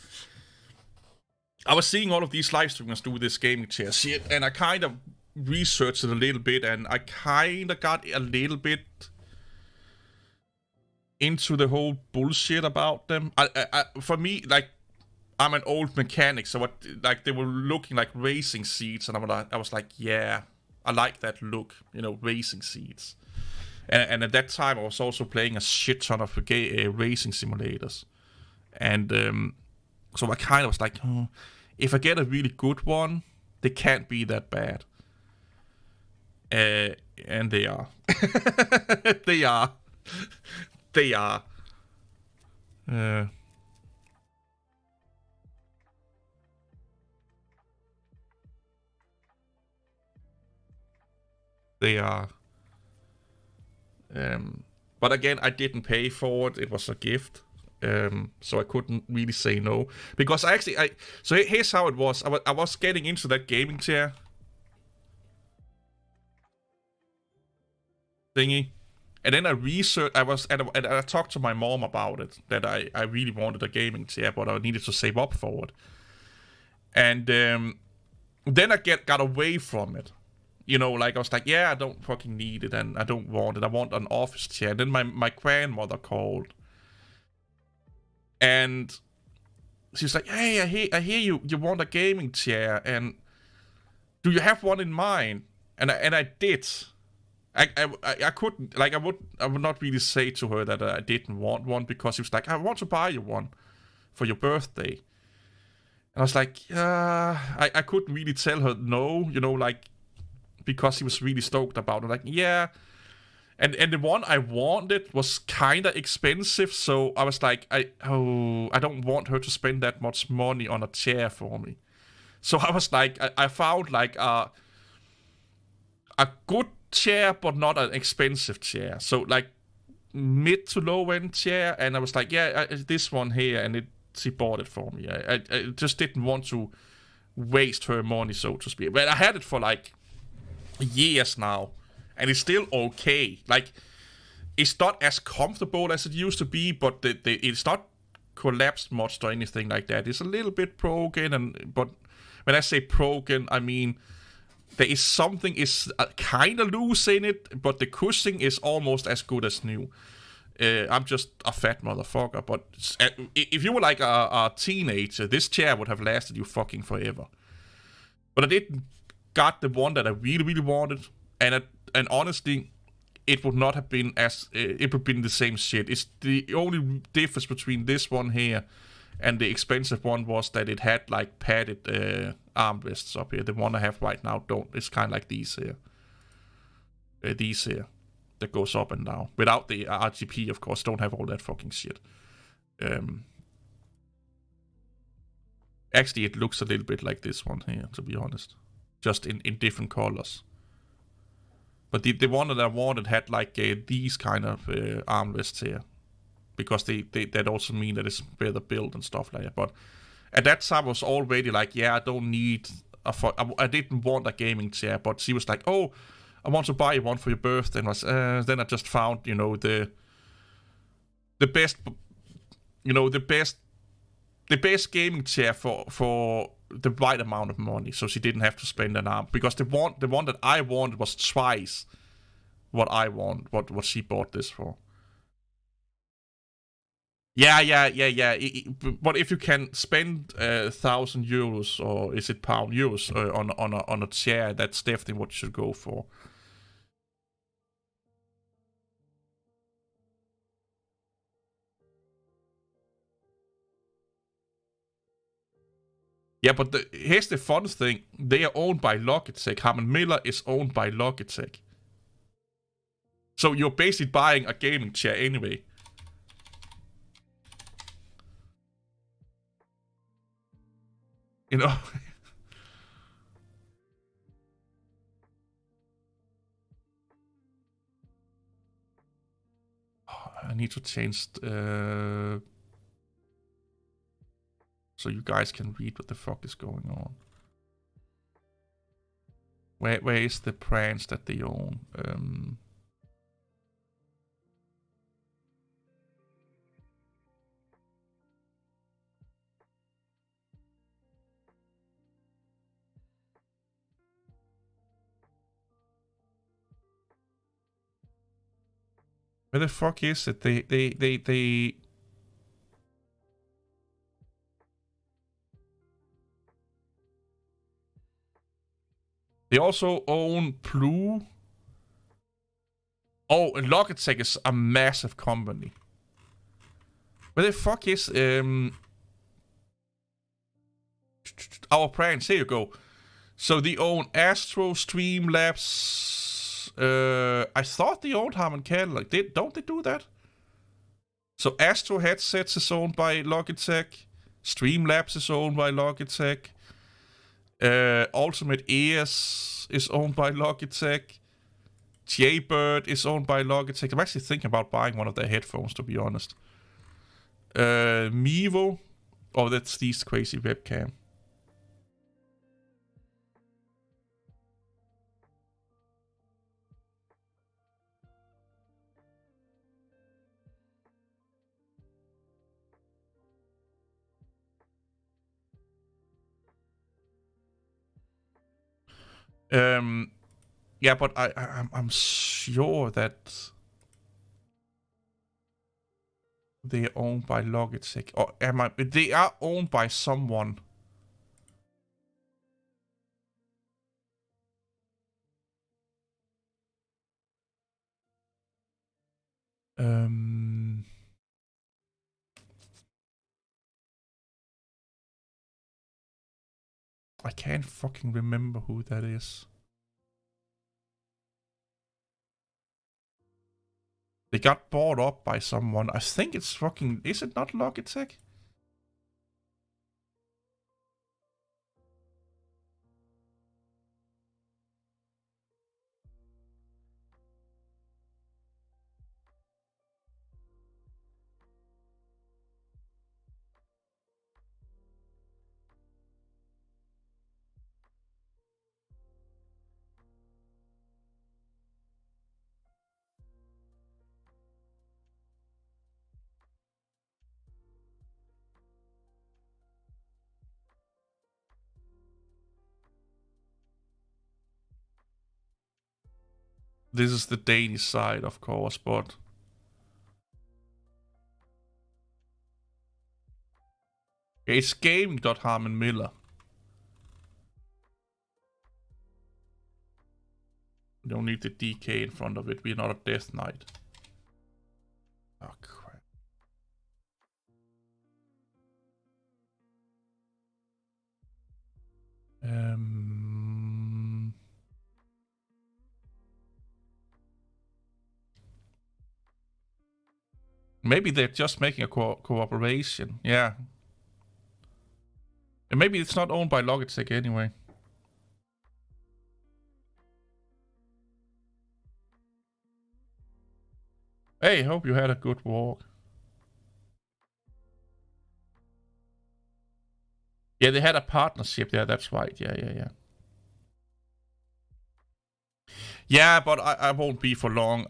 S1: I was seeing all of these live streamers do this gaming chair shit, and I kind of researched it a little bit, and I kind of got a little bit into the whole bullshit about them. For me, like, I'm an old mechanic, so what, like, they were looking like racing seats, and I was like, yeah, I like that look, you know, racing seats. And at that time, I was also playing a shit ton of racing simulators, and so I kind of was like, if I get a really good one, they can't be that bad. And they are. They are. They are. They are. But again, I didn't pay for it. It was a gift. So I couldn't really say no. Because so here's how it was. I was getting into that gaming chair thingy. And then I researched, and I talked to my mom about it, that I really wanted a gaming chair, but I needed to save up for it. And then I got away from it. You know, like, I was like, yeah, I don't fucking need it, and I don't want it. I want an office chair. And then my grandmother called. And she's like, hey, I hear you want a gaming chair, and do you have one in mind? And I did. I couldn't, like, I would not really say to her that I didn't want one, because she was like, I want to buy you one for your birthday. And I was like, I couldn't really tell her no, you know, like, because he was really stoked about it. Like, yeah. And the one I wanted was kind of expensive, so I was like, I don't want her to spend that much money on a chair for me. So I was like, I found like a good chair, but not an expensive chair. So like mid to low end chair, and I was like, yeah, this one here, and she bought it for me. I just didn't want to waste her money, so to speak. But I had it for like years now, and it's still okay. Like, it's not as comfortable as it used to be, but it's not collapsed much or anything like that. It's a little bit broken, but when I say broken, I mean there is something is kind of loose in it, but the cushioning is almost as good as new. I'm just a fat motherfucker, but if you were like a teenager, this chair would have lasted you fucking forever. But I didn't got the one that I really, really wanted, and honestly, it would not have been it would have been the same shit. It's the only difference between this one here and the expensive one was that it had like padded armrests up here. The one I have right now don't. It's kind of like these here. These here that goes up and down without the RGB, of course. Don't have all that fucking shit. Actually, it looks a little bit like this one here, to be honest, just in different colors. But the one that I wanted had like these kind of armrests here, because that also mean that it's better built and stuff like that. But at that time, I was already like, yeah, I don't need I didn't want a gaming chair. But she was like, oh, I want to buy you one for your birthday. And then I just found, you know, the best, you know, the best gaming chair for the right amount of money, so she didn't have to spend an arm, because the one that I wanted was twice what I want, what she bought this for. Yeah. But if you can spend €1,000, or is it €1,000 on a chair, that's definitely what you should go for. Yeah, but here's the fun thing: they are owned by Logitech. Harman Miller is owned by Logitech. So you're basically buying a gaming chair anyway. You know? I need to change so you guys can read what the fuck is going on. Where is the branch that they own? Where the fuck is it? They also own Blue. Oh, and Logitech is a massive company. Where the fuck is our branch? Here you go. So they own Astro, Streamlabs. I thought they owned Harman Kardon. Don't they do that? So Astro headsets is owned by Logitech. Streamlabs is owned by Logitech. Ultimate Ears is owned by Logitech. Jaybird is owned by Logitech. I'm actually thinking about buying one of their headphones, to be honest. Mevo. Oh, that's Steve's crazy webcam. Yeah, but I'm sure that they're owned by Logitech. Or am I? They are owned by someone. I can't fucking remember who that is. They got bought up by someone. I think it's fucking... Is it not Logitech? This is the Danish side, of course, but... It's gaming.Harman Miller. We don't need the DK in front of it. We're not a Death Knight. Oh, crap. Maybe they're just making a cooperation. Yeah. And maybe it's not owned by Logitech anyway. Hey, hope you had a good walk. Yeah, they had a partnership. Yeah, that's right. Yeah. Yeah, but I won't be for long.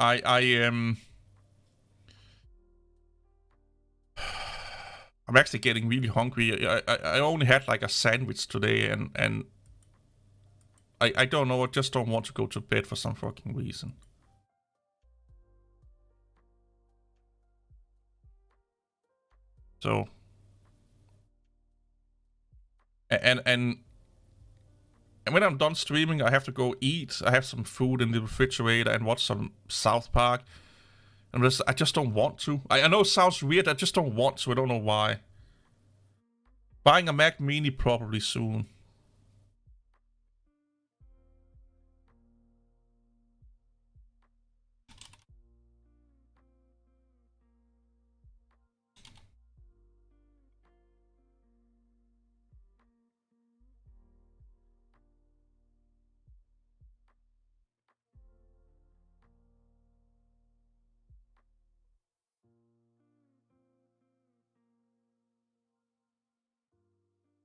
S1: I'm actually getting really hungry. I only had like a sandwich today, and I don't know. I just don't want to go to bed for some fucking reason. So, and when I'm done streaming, I have to go eat. I have some food in the refrigerator and watch some South Park. And I just don't want to. I know it sounds weird. I just don't want to. I don't know why. Buying a Mac Mini probably soon.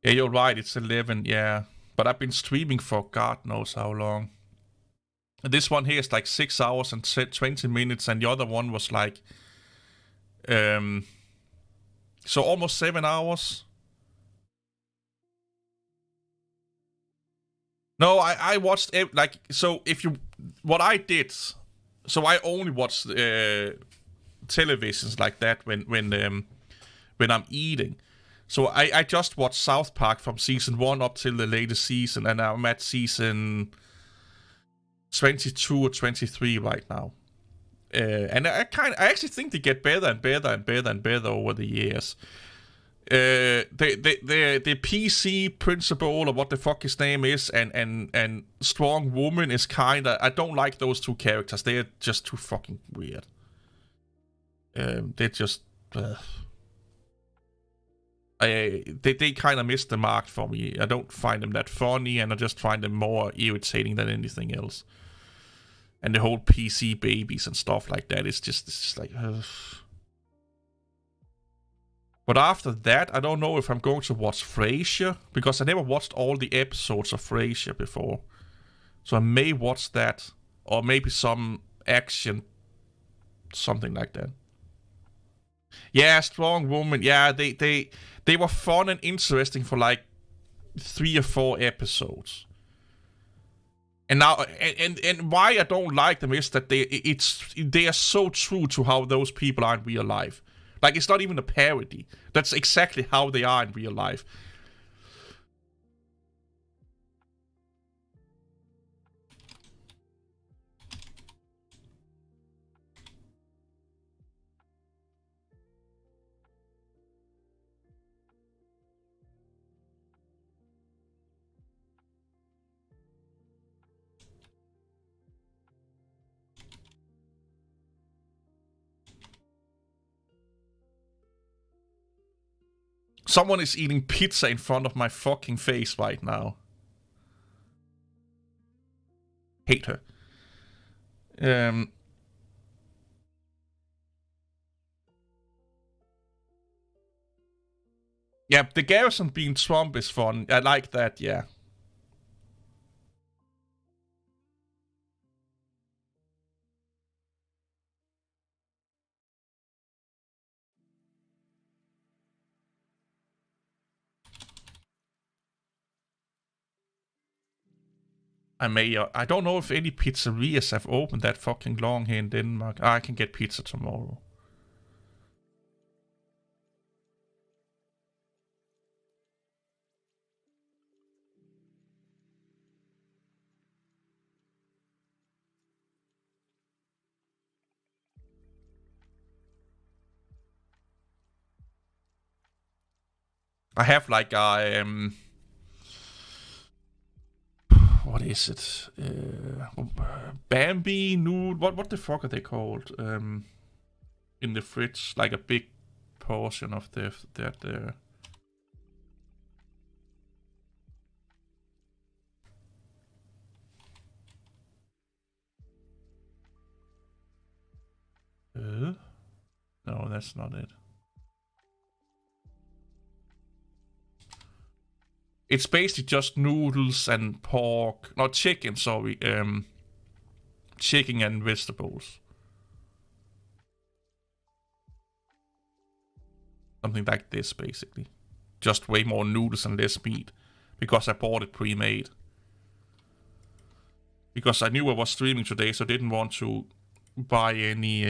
S1: Yeah, you're right. It's 11. Yeah, but I've been streaming for God knows how long. This one here is like 6 hours and 20 minutes, and the other one was like, um, so almost 7 hours. No, I watched like, so if you what I did, so I only watched televisions like that when I'm eating. So I just watched South Park from season 1 up till the latest season, and I'm at season 22 or 23 right now. And I actually think they get better and better and better and better over the years. The PC principal, or what the fuck his name is, and Strong Woman is kinda. I don't like those two characters. They're just too fucking weird. They're just. They kind of missed the mark for me. I don't find them that funny, and I just find them more irritating than anything else. And the whole PC babies and stuff like that is just, it's just like. But after that, I don't know if I'm going to watch Frasier, because I never watched all the episodes of Frasier before. So I may watch that, or maybe some action, something like that. Yeah, Strong Woman. Yeah, they were fun and interesting for like 3 or 4 episodes. And now, and why I don't like them is that they are so true to how those people are in real life. Like, it's not even a parody. That's exactly how they are in real life. Someone is eating pizza in front of my fucking face right now. Hate her. Yeah, the Garrison being Trump is fun. I like that, yeah. I don't know if any pizzerias have opened that fucking long here in Denmark. I can get pizza tomorrow. I have like a what is it? Bambi noodle. What the fuck are they called? In the fridge, like a big portion of that. No, that's not it. It's basically just noodles and pork, not chicken. Sorry, chicken and vegetables. Something like this, basically. Just way more noodles and less meat, because I bought it pre-made. Because I knew I was streaming today, so I didn't want to buy any.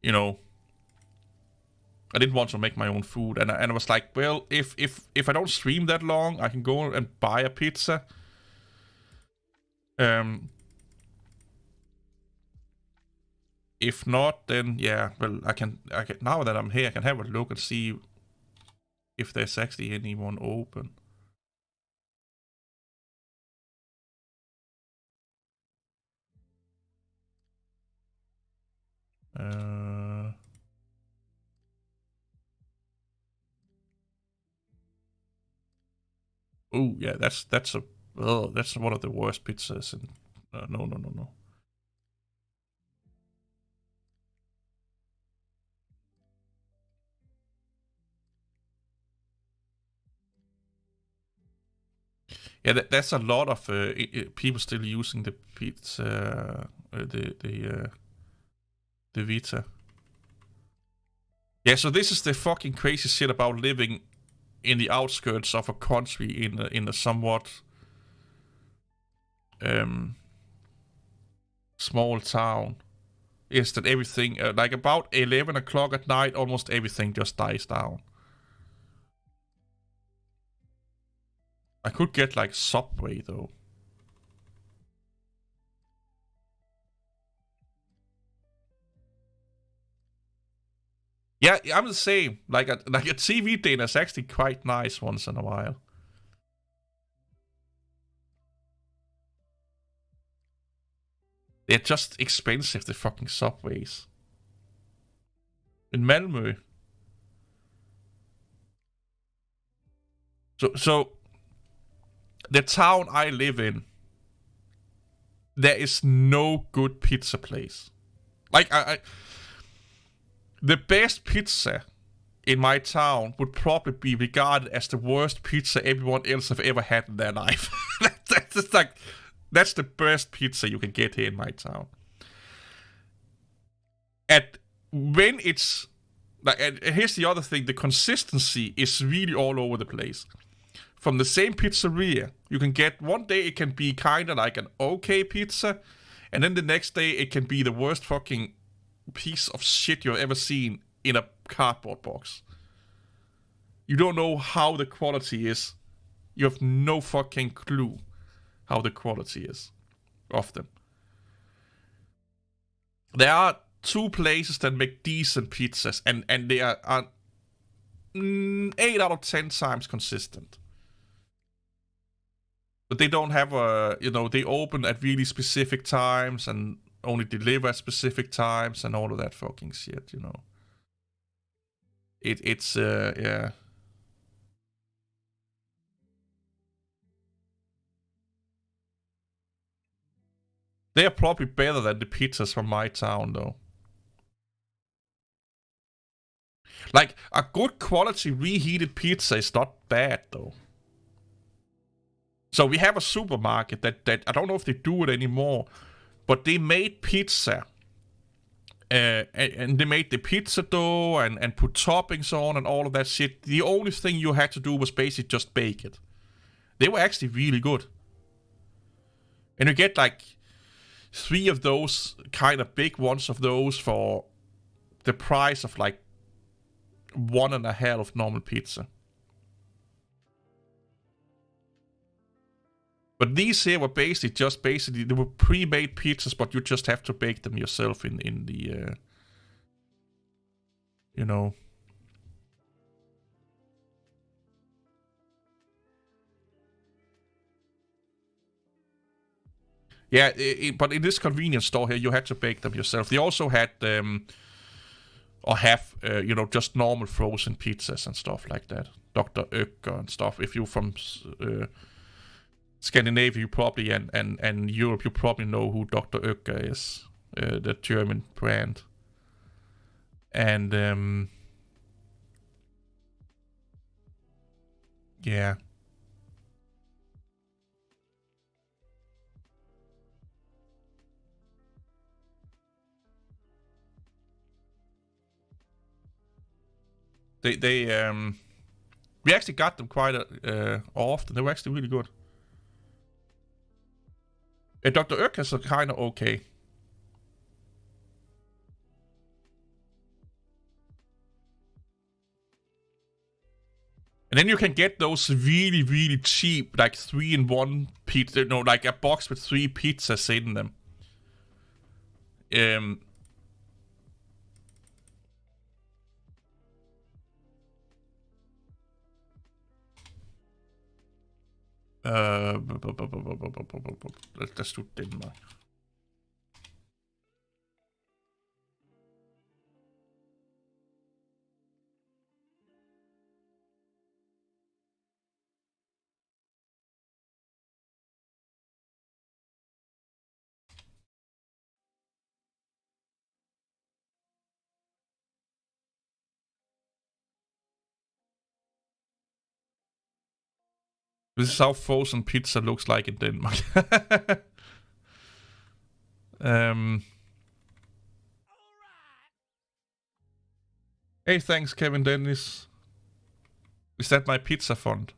S1: You know, I didn't want to make my own food, and I was like, well, if I don't stream that long, I can go and buy a pizza. If not, then yeah, well, I can now that I'm here, I can have a look and see if there's actually anyone open. Oh yeah, that's one of the worst pizzas. And no. Yeah, there's a lot of people still using the pizza, the Vita. Yeah, so this is the fucking crazy shit about living in the outskirts of a country in a somewhat small town. Is that everything like about 11 o'clock at night, almost everything just dies down. I could get like Subway though. Yeah, I'm the same. Like a TV dinner is actually quite nice once in a while. They're just expensive, the fucking Subways. In Malmö. So the town I live in, there is no good pizza place. Like the best pizza in my town would probably be regarded as the worst pizza everyone else have ever had in their life. That's the best pizza you can get here in my town. And when it's like, and here's the other thing: the consistency is really all over the place. From the same pizzeria, you can get one day it can be kind of like an okay pizza, and then the next day it can be the worst fucking piece of shit you've ever seen in a cardboard box. You don't know how the quality is. You have no fucking clue how the quality is of them. There are two places that make decent pizzas, and they are 8 out of 10 times consistent. But they don't have they open at really specific times and only deliver at specific times and all of that fucking shit. It's yeah. They are probably better than the pizzas from my town, though. Like, a good quality reheated pizza is not bad, though. So we have a supermarket that I don't know if they do it anymore, but they made pizza. And they made the pizza dough and put toppings on and all of that shit. The only thing you had to do was basically just bake it. They were actually really good. And you get like 3 of those kind of big ones of those for the price of like 1.5 of normal pizza. But these here were basically they were pre-made pizzas, but you just have to bake them yourself in the you know. Yeah, but in this convenience store here, you had to bake them yourself. They also had or have just normal frozen pizzas and stuff like that. Dr. Oetker and stuff. If you're from Scandinavia, you probably and Europe, you probably know who Dr. Oetker is, the German brand. And yeah, they we actually got them quite often. They were actually really good. Dr. Oetker's are kind of okay. And then you can get those really, really cheap, like 3-in-1 pizza, like a box with 3 pizzas in them. Um, der stod Danmark. This is how frozen pizza looks like in Denmark. Hey, thanks, Kevin Dennis. Is that my pizza font?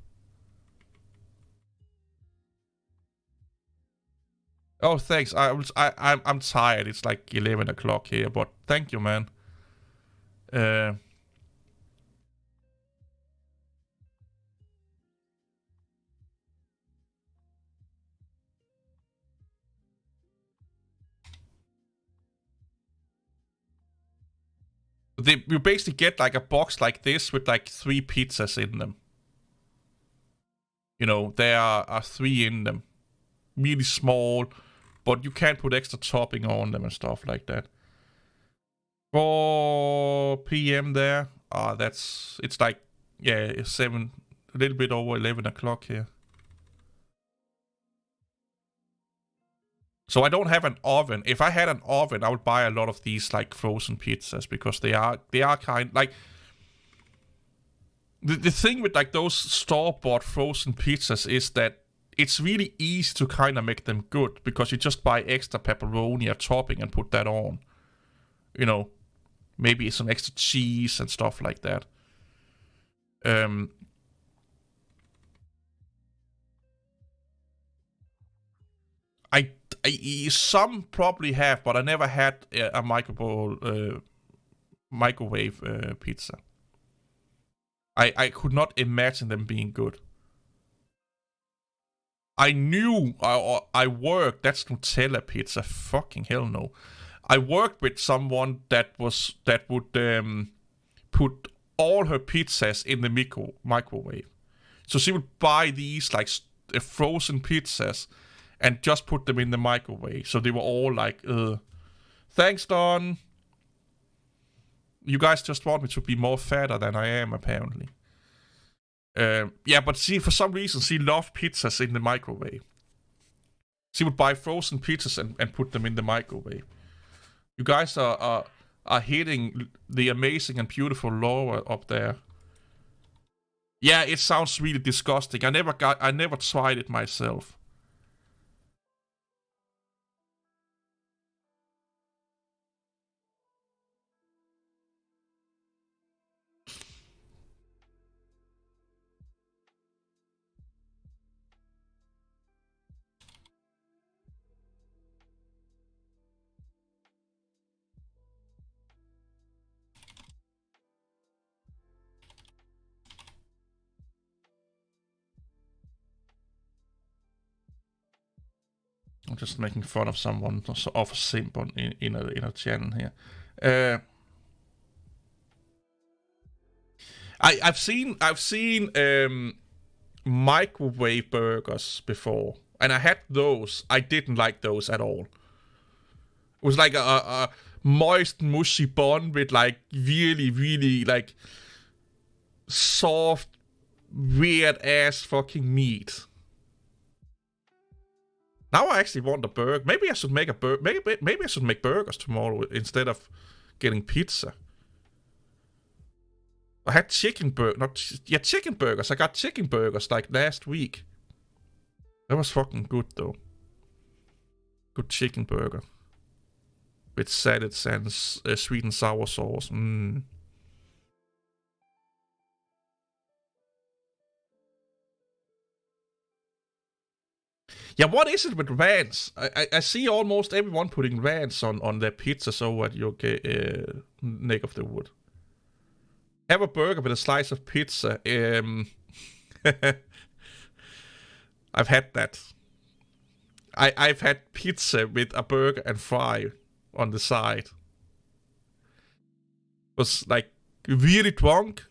S1: Oh, thanks. I'm tired. It's like 11 o'clock here, but thank you, man. You basically get like a box like this with like 3 pizzas in them. You know, there are 3 in them. Really small, but you can put extra topping on them and stuff like that. 4 p.m. there. It's like, yeah, 7, a little bit over 11 o'clock here. So I don't have an oven. If I had an oven, I would buy a lot of these like frozen pizzas because they are kind like the thing with like those store-bought frozen pizzas is that it's really easy to kind of make them good because you just buy extra pepperoni or topping and put that on. You know, maybe some extra cheese and stuff like that. I some probably have, but I never had a microwave pizza. I could not imagine them being good. I knew I worked. That's Nutella pizza. Fucking hell no. I worked with someone that would put all her pizzas in the microwave. So she would buy these like frozen pizzas and just put them in the microwave. So they were all like, thanks, Don. You guys just want me to be more fatter than I am, apparently. Yeah, but see, for some reason, she loved pizzas in the microwave. She would buy frozen pizzas and put them in the microwave. You guys are hitting the amazing and beautiful Laura up there. Yeah, it sounds really disgusting. I never tried it myself. I'm just making fun of someone of a simp in a channel here. I've seen microwave burgers before, and I had those. I didn't like those at all. It was like a moist, mushy bun with like really, really like soft, weird ass fucking meat. Now I actually want a burger. Maybe I should make a burger. Maybe I should make burgers tomorrow instead of getting pizza. I had chicken burgers. Chicken burgers. I got chicken burgers like last week. That was fucking good though. Good chicken burger with salads and sweet and sour sauce. Yeah, what is it with ranch? I see almost everyone putting ranch on their pizzas over at your neck of the wood. Have a burger with a slice of pizza. I've had that. I've had pizza with a burger and fry on the side. Was like really drunk,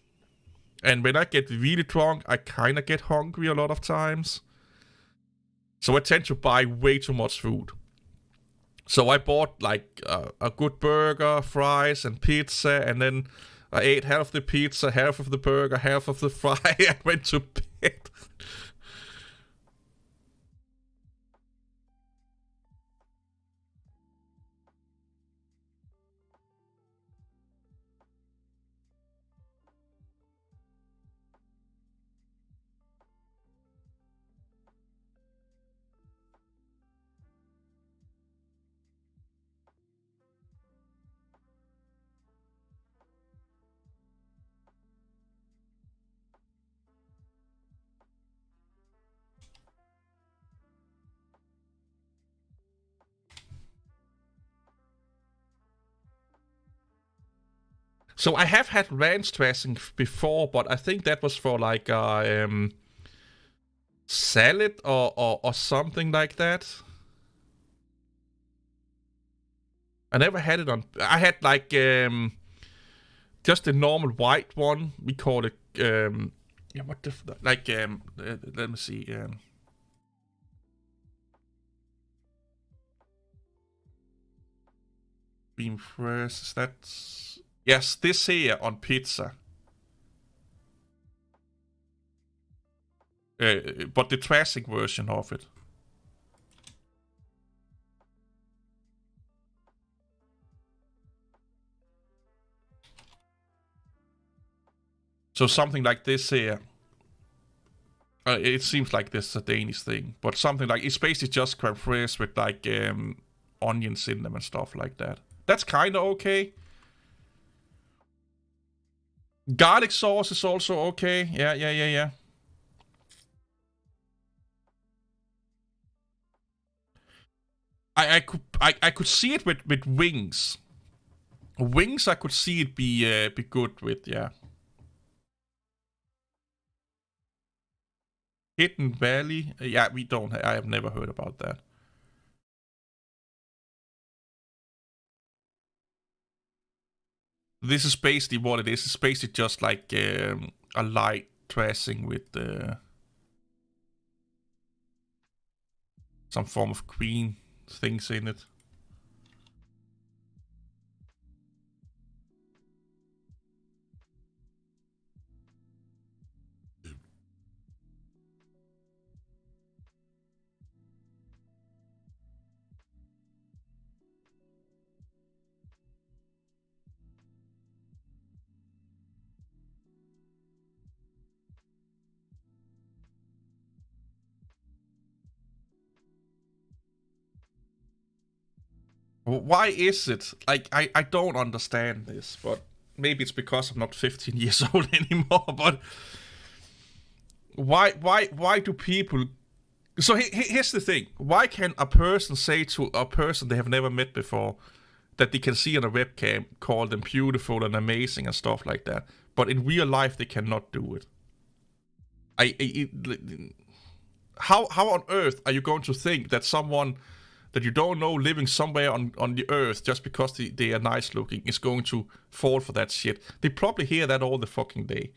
S1: and when I get really drunk, I kind of get hungry a lot of times. So I tend to buy way too much food. So I bought like a good burger, fries, and pizza, and then I ate half the pizza, half of the burger, half of the fry, and went to bed. So I have had ranch dressing before, but I think that was for like salad or something like that. I never had it on. I had like just the normal white one. We call it yeah. What the like let me see. Cream fresh. Is that? Yes, this here on pizza. But the dressing version of it. So something like this here. It seems like this is a Danish thing, but something like it's basically just creme fraiche with like onions in them and stuff like that. That's kind of okay. Garlic sauce is also okay. Yeah. I could see it with wings. Wings, I could see it be good with, yeah. Hidden Valley, yeah, we don't. I have never heard about that. This is basically what it is. It's basically just like a light dressing with some form of green things in it. Why is it? Like, I don't understand this, but maybe it's because I'm not 15 years old anymore, but why do people... So here's the thing. Why can a person say to a person they have never met before that they can see on a webcam, call them beautiful and amazing and stuff like that, but in real life they cannot do it? How on earth are you going to think that someone that you don't know living somewhere on the earth just because they are nice looking is going to fall for that shit? They probably hear that all the fucking day.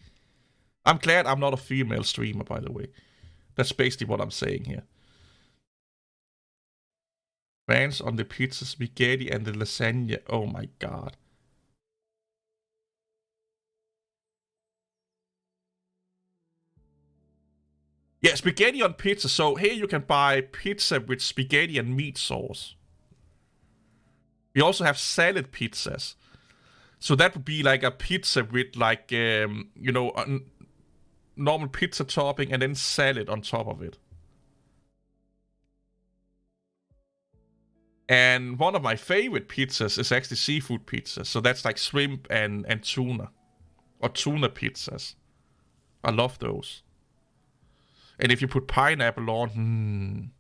S1: I'm glad I'm not a female streamer, by the way. That's basically what I'm saying here. Ranch on the pizza, spaghetti, and the lasagna. Oh my god. Yeah, spaghetti on pizza. So here you can buy pizza with spaghetti and meat sauce. We also have salad pizzas. So that would be like a pizza with like, you know, a normal pizza topping and then salad on top of it. And one of my favorite pizzas is actually seafood pizza. So that's like shrimp and tuna. Or tuna pizzas. I love those. And if you put pineapple on,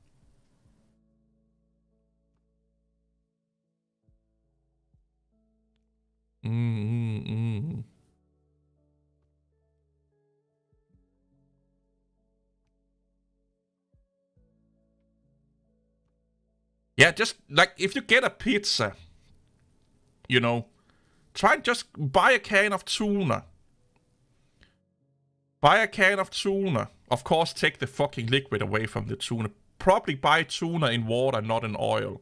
S1: Yeah, just like if you get a pizza, you know, try and just buy a can of tuna. Buy a can of tuna. Of course, take the fucking liquid away from the tuna. Probably buy tuna in water, not in oil.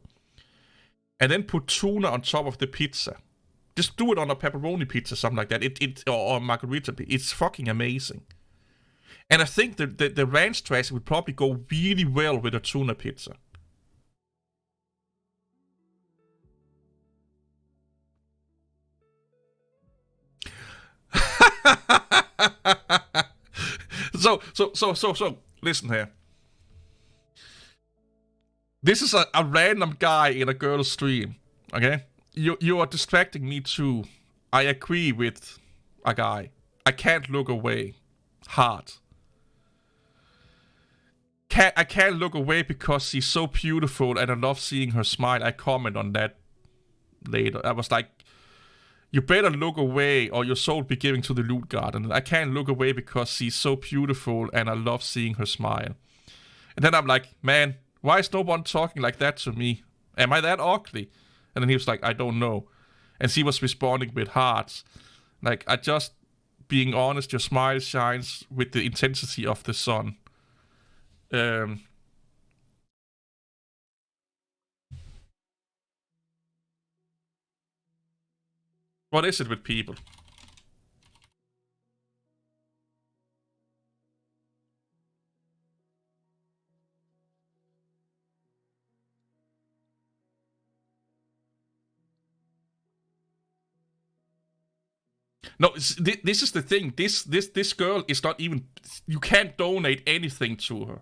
S1: And then put tuna on top of the pizza. Just do it on a pepperoni pizza, something like that. Or margarita. It's fucking amazing. And I think the ranch dressing would probably go really well with a tuna pizza. So, listen here. This is a random guy in a girl's stream, okay? You are distracting me too. I agree with a guy. I can't look away. Hard. I can't look away because she's so beautiful and I love seeing her smile. I comment on that later. I was like, You better look away, or your soul be given to the loot garden. I can't look away because she's so beautiful, and I love seeing her smile. And then I'm like, man, why is no one talking like that to me? Am I that ugly? And then he was like, I don't know. And she was responding with hearts. Like, I just, being honest, your smile shines with the intensity of the sun. Um, what is it with people? No, this is the thing. This girl is not even. You can't donate anything to her.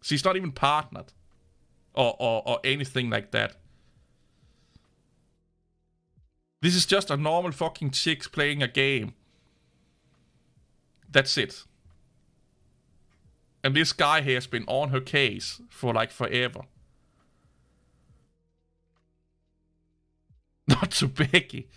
S1: She's not even partnered, or anything like that. This is just a normal fucking chick playing a game. That's it. And this guy here has been on her case for like forever. Not to Becky.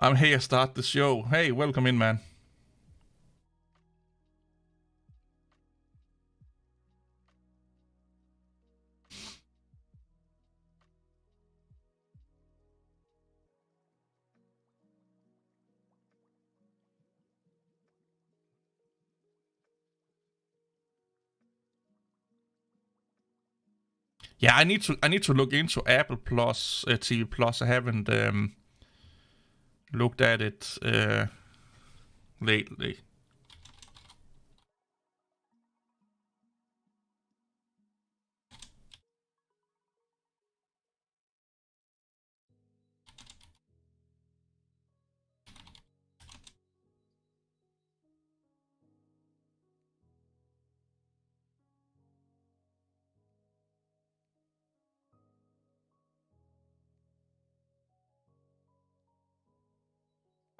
S1: I'm here to start the show. Hey, welcome in, man. Yeah, I need to look into Apple Plus, TV Plus. I haven't looked at it lately.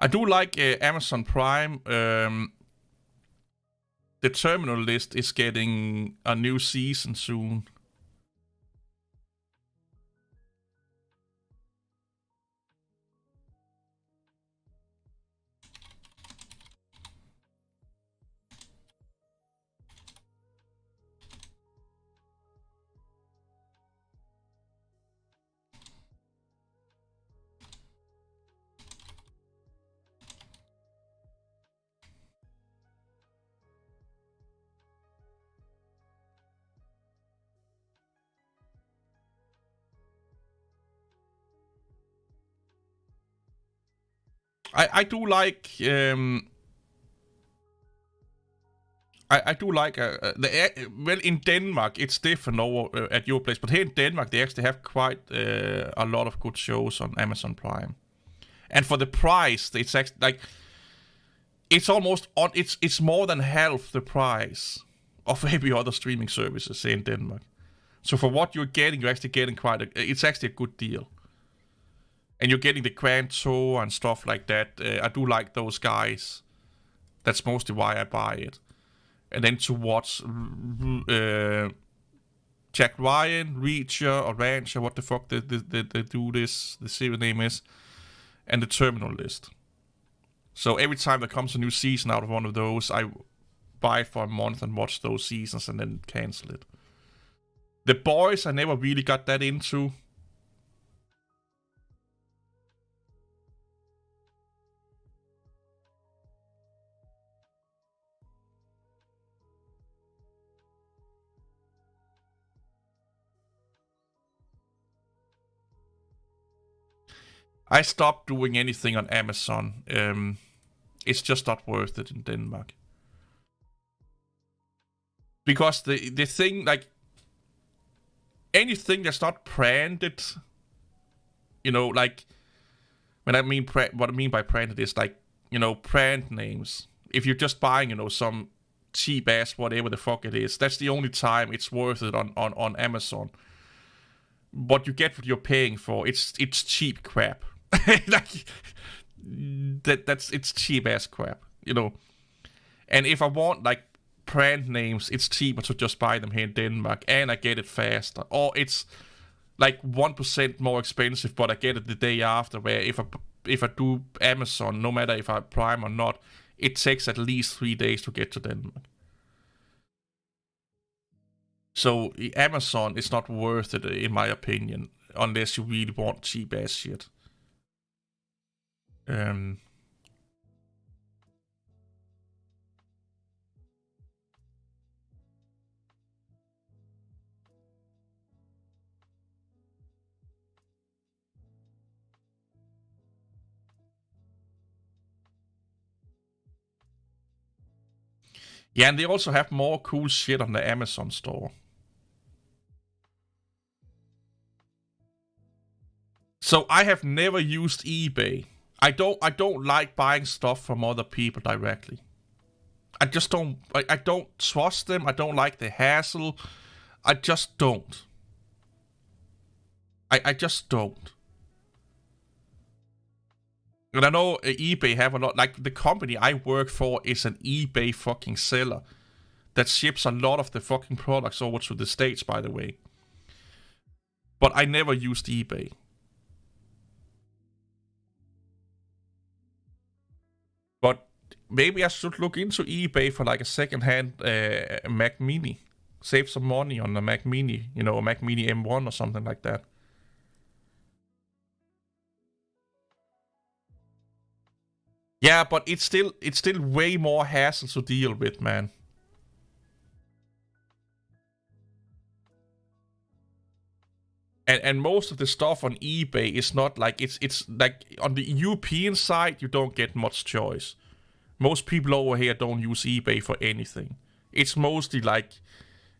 S1: I do like Amazon Prime. The Terminal List is getting a new season soon. I do like I do like well, in Denmark it's different over at your place, but here in Denmark they actually have quite a lot of good shows on Amazon Prime, and for the price it's actually like it's almost on it's more than half the price of every other streaming services in Denmark. So for what you're actually getting it's actually a good deal, and you're getting the Grand Tour and stuff like that. I do like those guys. That's mostly why I buy it. And then to watch Jack Ryan, Reacher, or Rancher, what the fuck they do this, the series name is, and the Terminal List. So every time there comes a new season out of one of those, I buy for a month and watch those seasons and then cancel it. The Boys, I never really got that into. I stopped doing anything on Amazon. It's just not worth it in Denmark. Because the thing, like, anything that's not branded, like, what I mean by branded is like, brand names. If you're just buying, some cheap ass whatever the fuck it is, that's the only time it's worth it on Amazon. What you get, what you're paying for, it's cheap crap. Like it's cheap ass crap. And if I want like brand names, it's cheaper to just buy them here in Denmark, and I get it faster. Or it's like 1% more expensive, but I get it the day after. Where if I do Amazon, no matter if I Prime or not, it takes at least 3 days to get to Denmark. So Amazon is not worth it, in my opinion, unless you really want cheap ass shit. Um, yeah, and they also have more cool shit on the Amazon store. So I have never used eBay. I don't like buying stuff from other people directly. I just don't. I don't trust them. I don't like the hassle. I just don't. I just don't. And I know eBay have a lot. Like the company I work for is an eBay fucking seller that ships a lot of the fucking products over to the States, by the way. But I never used eBay. But maybe I should look into eBay for like a second-hand Mac Mini. Save some money on a Mac Mini, a Mac Mini M1 or something like that. Yeah, but it's still way more hassle to deal with, man. And most of the stuff on eBay is not like it's like on the European side you don't get much choice. Most people over here don't use eBay for anything. It's mostly like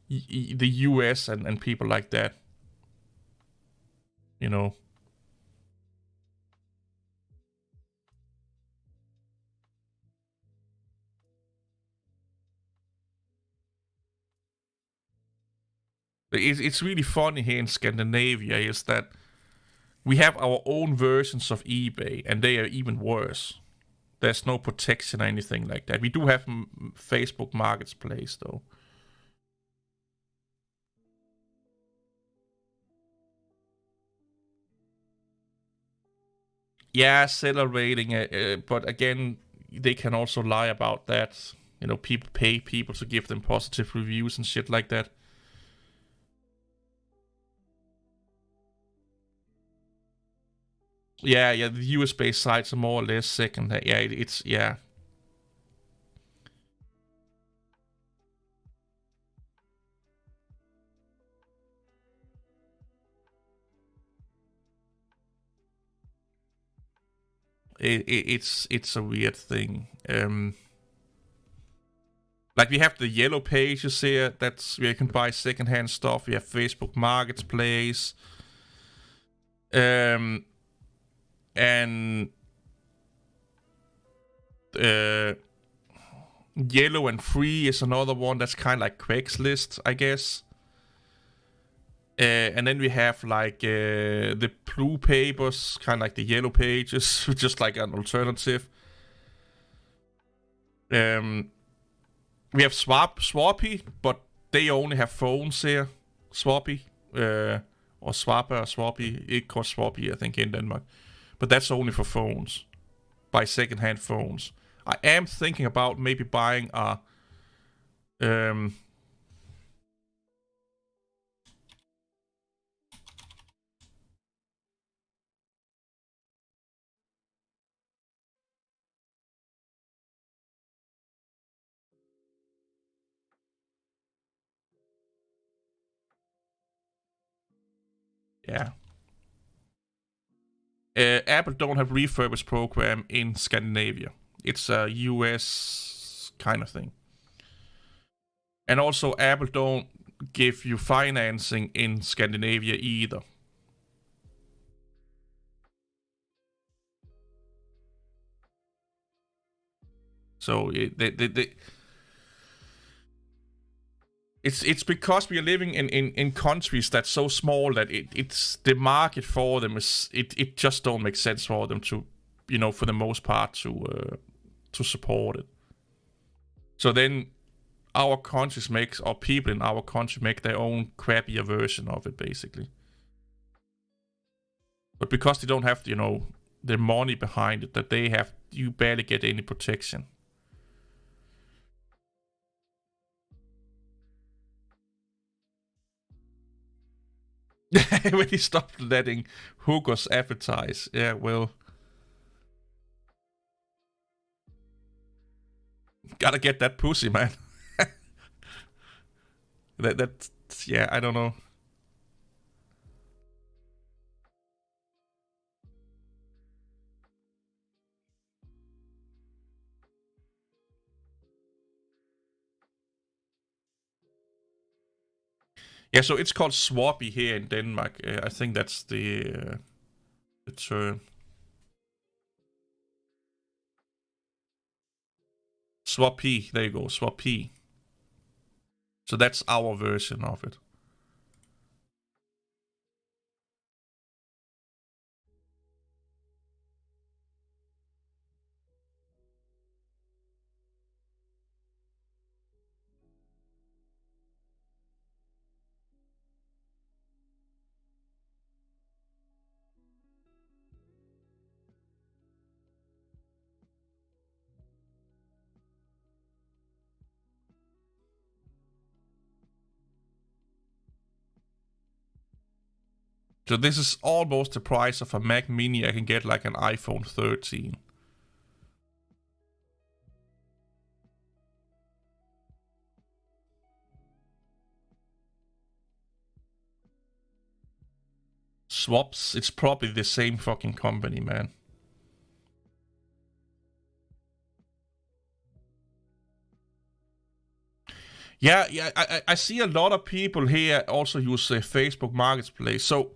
S1: the US and people like that. You know. It's really funny here in Scandinavia is that we have our own versions of eBay, and they are even worse. There's no protection or anything like that. We do have Facebook Marketplace though. Yeah, seller rating, but again, they can also lie about that. People pay people to give them positive reviews and shit like that. Yeah, the US-based sites are more or less second. Yeah, it's yeah. It's a weird thing. Like we have the yellow pages here. That's where you can buy secondhand stuff. We have Facebook Marketplace. Um, and uh, yellow and free is another one that's kind of like Craigslist, I guess. And then we have like the blue papers, kind of like the yellow pages, just like an alternative. Um, we have Swappy, but they only have phones here. Swappy, or Swapper or Swappy. It costs Swappy, I think, in Denmark. But that's only for phones. Buy secondhand phones. I am thinking about maybe buying a um yeah. Apple don't have refurbished program in Scandinavia. It's a US kind of thing. And also, Apple don't give you financing in Scandinavia either. So it's because we are living in countries that's so small that it's the market for them is it just don't make sense for them to, for the most part to support it. So then our countries or people in our country make their own crappier version of it, basically. But because they don't have, the money behind it, that you barely get any protection. When he stopped letting hookers advertise. Yeah, well. Gotta get that pussy, man. That's, yeah, I don't know. Yeah, so it's called swappy here in Denmark. I think that's the term. Swappy, there you go, swappy. So that's our version of it. So this is almost the price of a Mac Mini. I can get like an iPhone 13. Swaps, it's probably the same fucking company, man. Yeah, I see a lot of people here also use Facebook Marketplace. So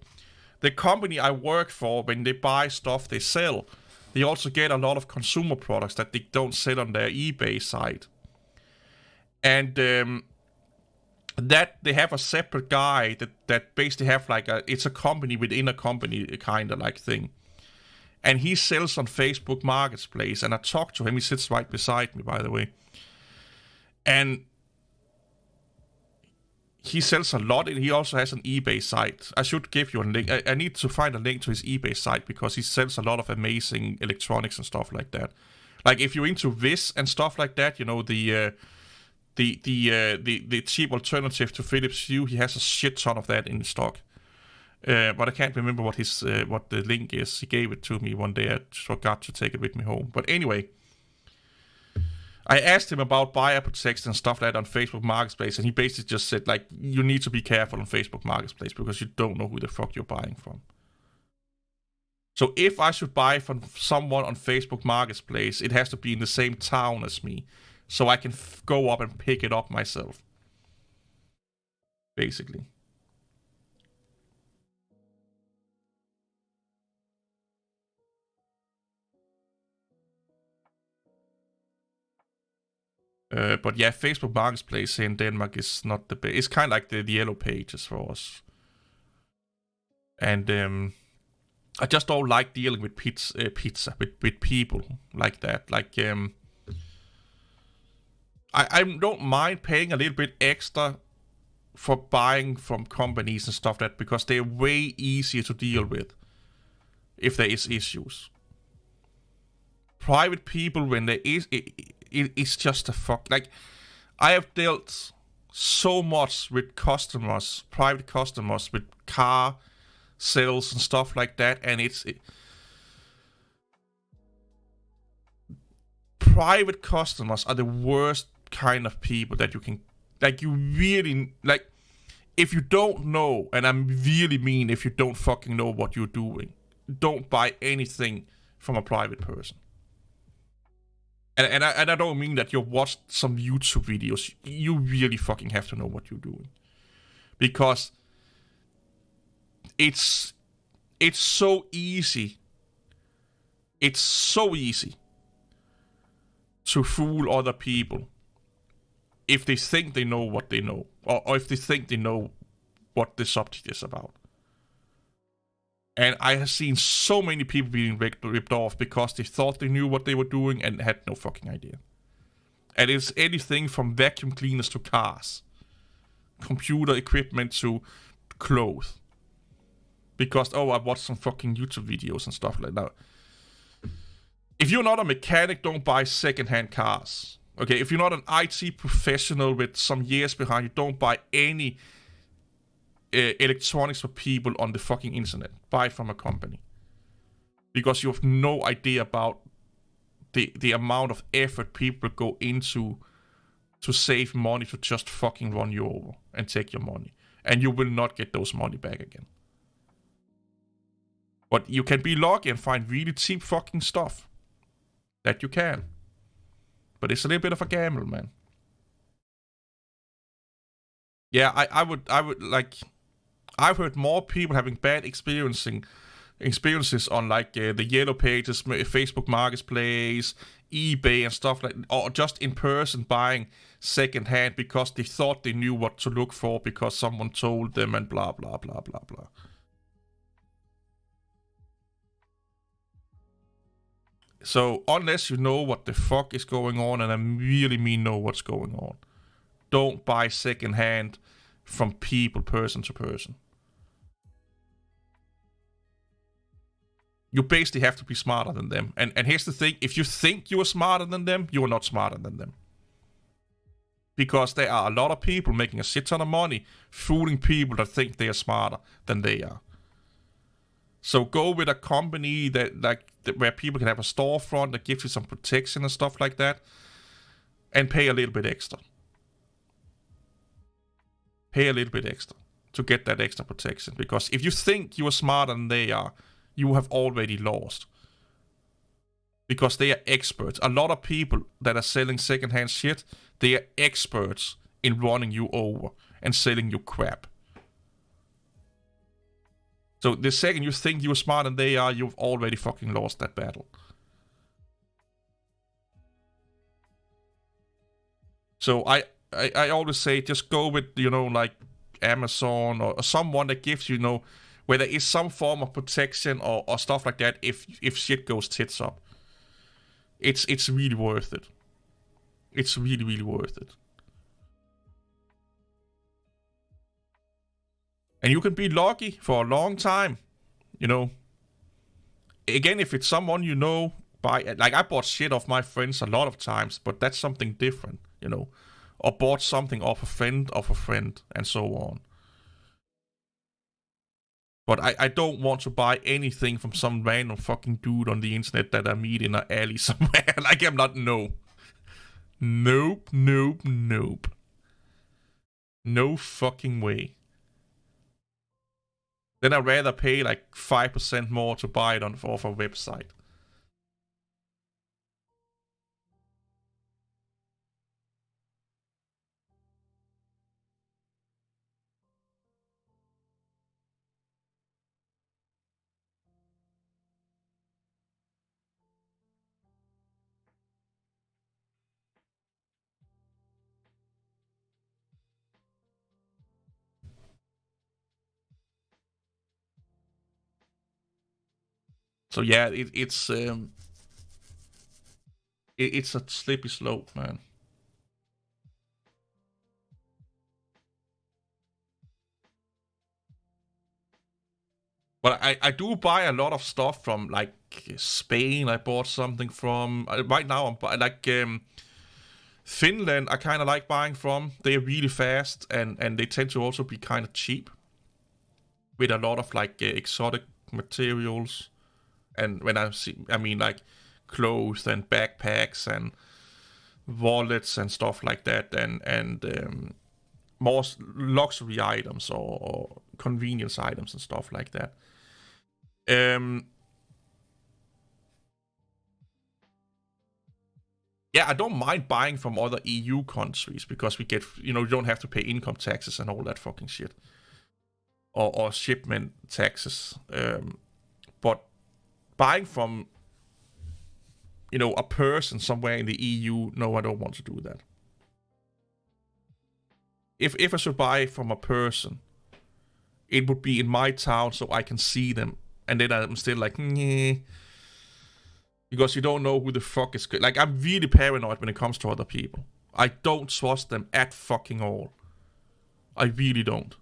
S1: the company I work for, when they buy stuff they sell, they also get a lot of consumer products that they don't sell on their eBay site. And that they have a separate guy that basically have like it's a company within a company kind of like thing. And he sells on Facebook Marketplace, and I talked to him. He sits right beside me, by the way. And he sells a lot, and he also has an eBay site. I should give you a link. I need to find a link to his eBay site because he sells a lot of amazing electronics and stuff like that. Like if you're into Viz and stuff like that, the cheap alternative to Philips Hue, he has a shit ton of that in stock. But I can't remember what the link is. He gave it to me one day. I forgot to take it with me home. But anyway, I asked him about buyer protection and stuff like that on Facebook Marketplace, and he basically just said, like, you need to be careful on Facebook Marketplace because you don't know who the fuck you're buying from. So if I should buy from someone on Facebook Marketplace, it has to be in the same town as me, so I can go up and pick it up myself. Basically. But yeah, Facebook Marketplace in Denmark is not the best. It's kind of like the yellow pages for us. And I just don't like dealing with pizza with people like that. Like I don't mind paying a little bit extra for buying from companies and stuff like that because they're way easier to deal with if there is issues. Private people, when there is, it's just a fuck. Like, I have dealt so much with customers, private customers, with car sales and stuff like that, and private customers are the worst kind of people that you can, like, you really, like, if you don't know, and I really mean if you don't fucking know what you're doing, don't buy anything from a private person. And I don't mean that you watched some YouTube videos. You really fucking have to know what you're doing. Because it's so easy. It's so easy to fool other people if they think they know what they know. Or if they think they know what the subject is about. And I have seen so many people being ripped off because they thought they knew what they were doing and had no fucking idea. And it's anything from vacuum cleaners to cars, computer equipment to clothes. Because, I watched some fucking YouTube videos and stuff like that. If you're not a mechanic, don't buy secondhand cars. Okay, if you're not an IT professional with some years behind you, don't buy any electronics for people on the fucking internet. Buy from a company. Because you have no idea about the amount of effort people go into to save money to just fucking run you over and take your money. And you will not get those money back again. But you can be lucky and find really cheap fucking stuff. That you can. But it's a little bit of a gamble, man. Yeah, I would like... I've heard more people having bad experiences on like the Yellow Pages, Facebook Marketplace, eBay and stuff like, or just in person buying secondhand because they thought they knew what to look for because someone told them and blah blah blah blah blah. So unless you know what the fuck is going on, and I really mean know what's going on, don't buy secondhand from people person to person. You basically have to be smarter than them. And here's the thing, if you think you are smarter than them, you are not smarter than them. Because there are a lot of people making a shit ton of money fooling people that think they are smarter than they are. So go with a company where people can have a storefront that gives you some protection and stuff like that. And pay a little bit extra. Pay a little bit extra to get that extra protection. Because if you think you are smarter than they are, you have already lost. Because they are experts. A lot of people that are selling secondhand shit, they are experts in running you over and selling you crap. So the second you think you're smarter than they are, you've already fucking lost that battle. So I always say just go with, like Amazon or someone that gives you, where there is some form of protection or stuff like that if shit goes tits up. It's really worth it. It's really, really worth it. And you can be lucky for a long time, Again, if it's someone like I bought shit off my friends a lot of times, but that's something different, Or bought something off a friend, and so on. But I don't want to buy anything from some random fucking dude on the internet that I meet in an alley somewhere. Like, I'm not, no. Nope. No fucking way. Then I'd rather pay like 5% more to buy it off a website. So yeah, it's a slippery slope, man. But I do buy a lot of stuff from like Spain. I bought something from right now. I'm like Finland. I kind of like buying from. They're really fast and they tend to also be kind of cheap with a lot of like exotic materials. And when I mean like clothes and backpacks and wallets and stuff like that, and more luxury items or convenience items and stuff like that. Yeah, I don't mind buying from other EU countries because we get, you don't have to pay income taxes and all that fucking shit. Or shipment taxes. But buying from, a person somewhere in the EU, no, I don't want to do that. If I should buy from a person, it would be in my town so I can see them. And then I'm still like, nah. Because you don't know who the fuck is... Like, I'm really paranoid when it comes to other people. I don't trust them at fucking all. I really don't.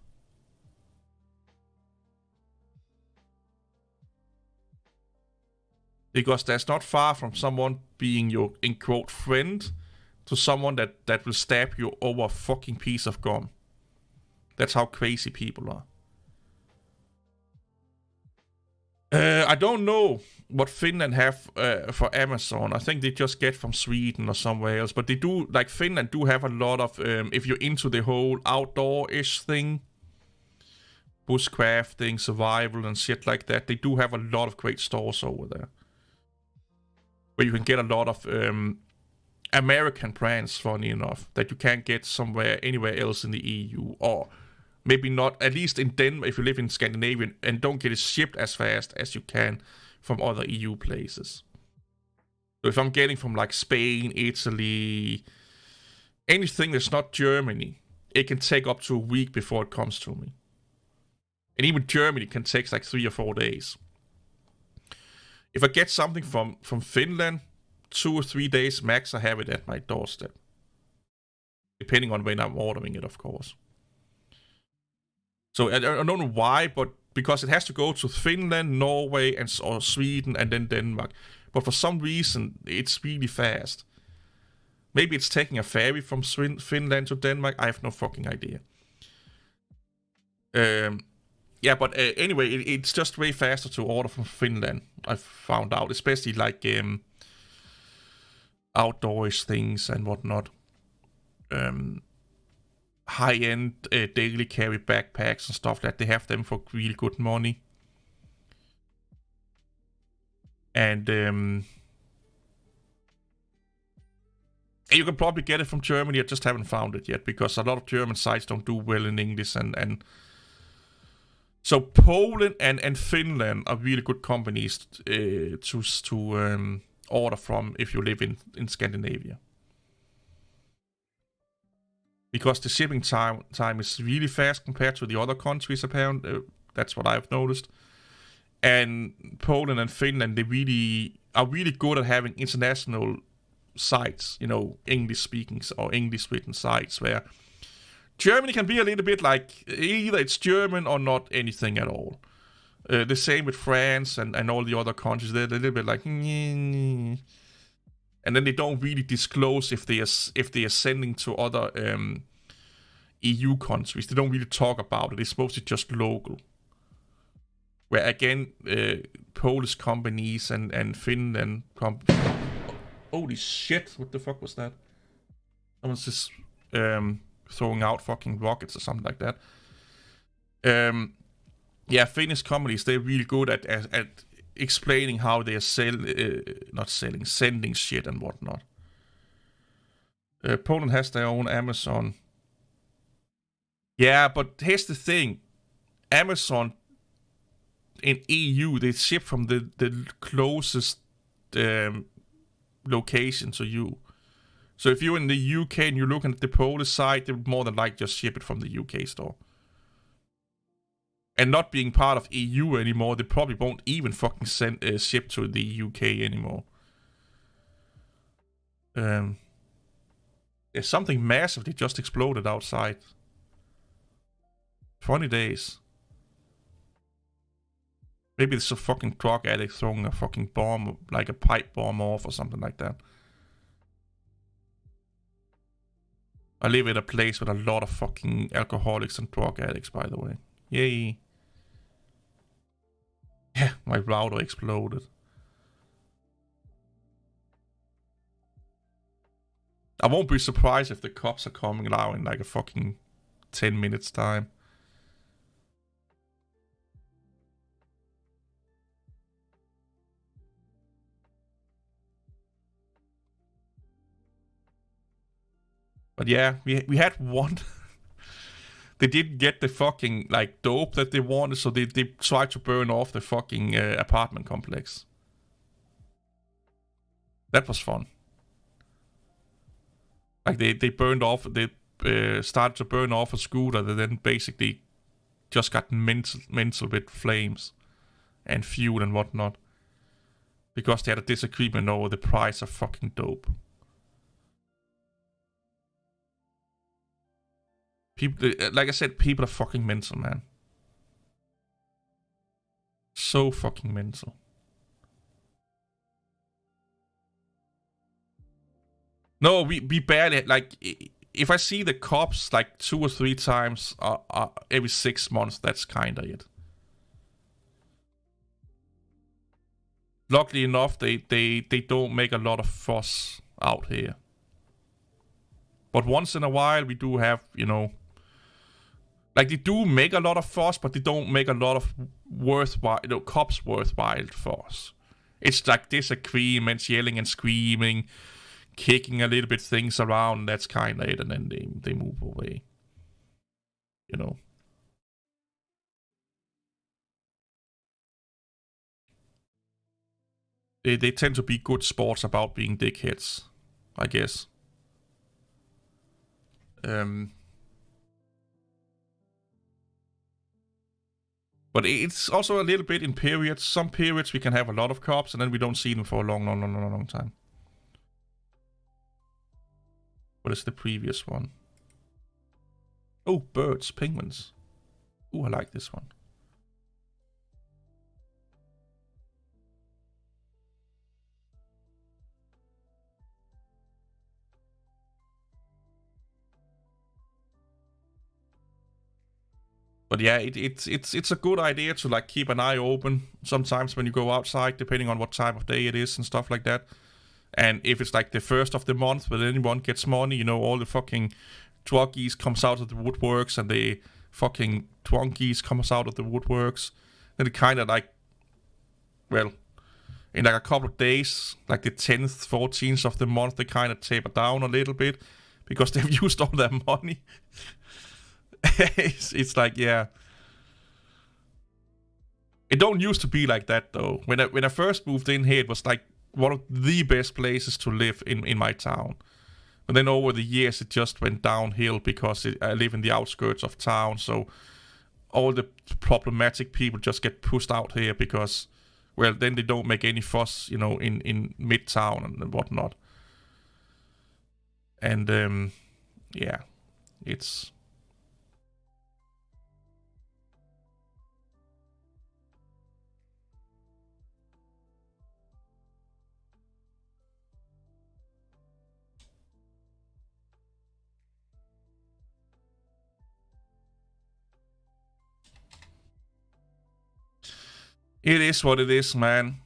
S1: Because that's not far from someone being your, in quote, friend to someone that will stab you over a fucking piece of gum. That's how crazy people are. I don't know what Finland have for Amazon. I think they just get from Sweden or somewhere else. But they do, like Finland do have a lot of, if you're into the whole outdoor-ish thing, bushcrafting, survival and shit like that, they do have a lot of great stores over there. Where you can get a lot of American brands, funny enough, that you can't get anywhere else in the EU. Or maybe not, at least in Denmark, if you live in Scandinavia, and don't get it shipped as fast as you can from other EU places. So if I'm getting from like Spain, Italy, anything that's not Germany, it can take up to a week before it comes to me. And even Germany can take like 3 or 4 days. If I get something from Finland, 2 or 3 days max, I have it at my doorstep. Depending on when I'm ordering it, of course. So I don't know why, but because it has to go to Finland, Norway, or Sweden, and then Denmark. But for some reason, it's really fast. Maybe it's taking a ferry from Finland to Denmark. I have no fucking idea. Yeah, but anyway, it's just way faster to order from Finland, I've found out. Especially like outdoors things and whatnot. High-end daily carry backpacks and stuff like that. They have them for really good money. And you can probably get it from Germany. I just haven't found it yet because a lot of German sites don't do well in English. And so Poland and Finland are really good companies to order from if you live in Scandinavia. Because the shipping time is really fast compared to the other countries, apparently. That's what I've noticed. And Poland and Finland, they are really good at having international sites, English-speaking or English-written sites, where Germany can be a little bit like, either it's German or not anything at all. The same with France and all the other countries. They're a little bit like, and then they don't really disclose if they are sending to other EU countries. They don't really talk about it. It's mostly just local. Where again, Polish companies and Finland holy shit! What the fuck was that? Someone's just throwing out fucking rockets or something like that. Yeah, Finnish companies, they're really good at explaining how they are sending shit and whatnot. Poland has their own Amazon. Yeah, but here's the thing. Amazon in EU, they ship from the closest location to you. So if you're in the UK and you're looking at the Polish site, they would more than likely just ship it from the UK store. And not being part of EU anymore, they probably won't even fucking ship to the UK anymore. There's something massive that just exploded outside. Funny days. Maybe it's a fucking drug addict throwing a fucking bomb, like a pipe bomb off or something like that. I live in a place with a lot of fucking alcoholics and drug addicts, by the way. Yay. Yeah, my router exploded. I won't be surprised if the cops are coming now in like a fucking 10 minutes time. But yeah, we had one. They didn't get the fucking like dope that they wanted, so they tried to burn off the fucking apartment complex. That was fun. Like they burned off. They started to burn off a scooter that then basically just got mental with flames and fuel and whatnot because they had a disagreement over the price of fucking dope. People, like I said, people are fucking mental, man. So fucking mental. No, we barely, like, if I see the cops like 2 or 3 times every 6 months, that's kinda it. Luckily enough, they don't make a lot of fuss out here. But once in a while, we do have, you know, like they do make a lot of fuss, but they don't make a lot of worthwhile, you know, cops worthwhile fuss. It's like disagreements, yelling and screaming, kicking a little bit things around. That's kind of it, and then they move away. You know. They tend to be good sports about being dickheads, I guess. But it's also a little bit in periods. Some periods we can have a lot of cops, and then we don't see them for a long time. What is the previous one? Oh, birds, penguins. Ooh, I like this one. But yeah, it's a good idea to like keep an eye open sometimes when you go outside, depending on what time of day it is and stuff like that. And if it's like the first of the month when anyone gets money, you know, all the fucking druggies comes out of the woodworks and the fucking twonkies comes out of the woodworks. Then it kind of like, well, in like a couple of days, like the 10th, 14th of the month, they kind of taper down a little bit because they've used all their money. It's like, yeah. It don't used to be like that though. When I first moved in here, it was like one of the best places to live in my town. But then over the years, it just went downhill because I live in the outskirts of town. So all the problematic people just get pushed out here because, well, then they don't make any fuss, you know, in midtown and whatnot. And yeah, it's. It is what it is, man.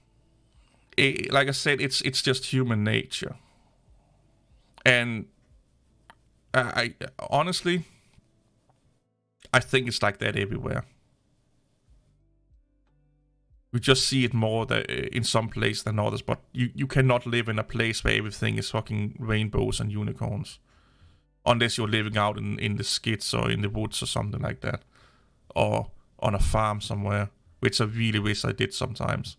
S1: Like I said, it's just human nature, and I honestly, I think it's like that everywhere. We just see it more in some places than others, but you cannot live in a place where everything is fucking rainbows and unicorns, unless you're living out in the skids or in the woods or something like that, or on a farm somewhere, which I really wish I did sometimes.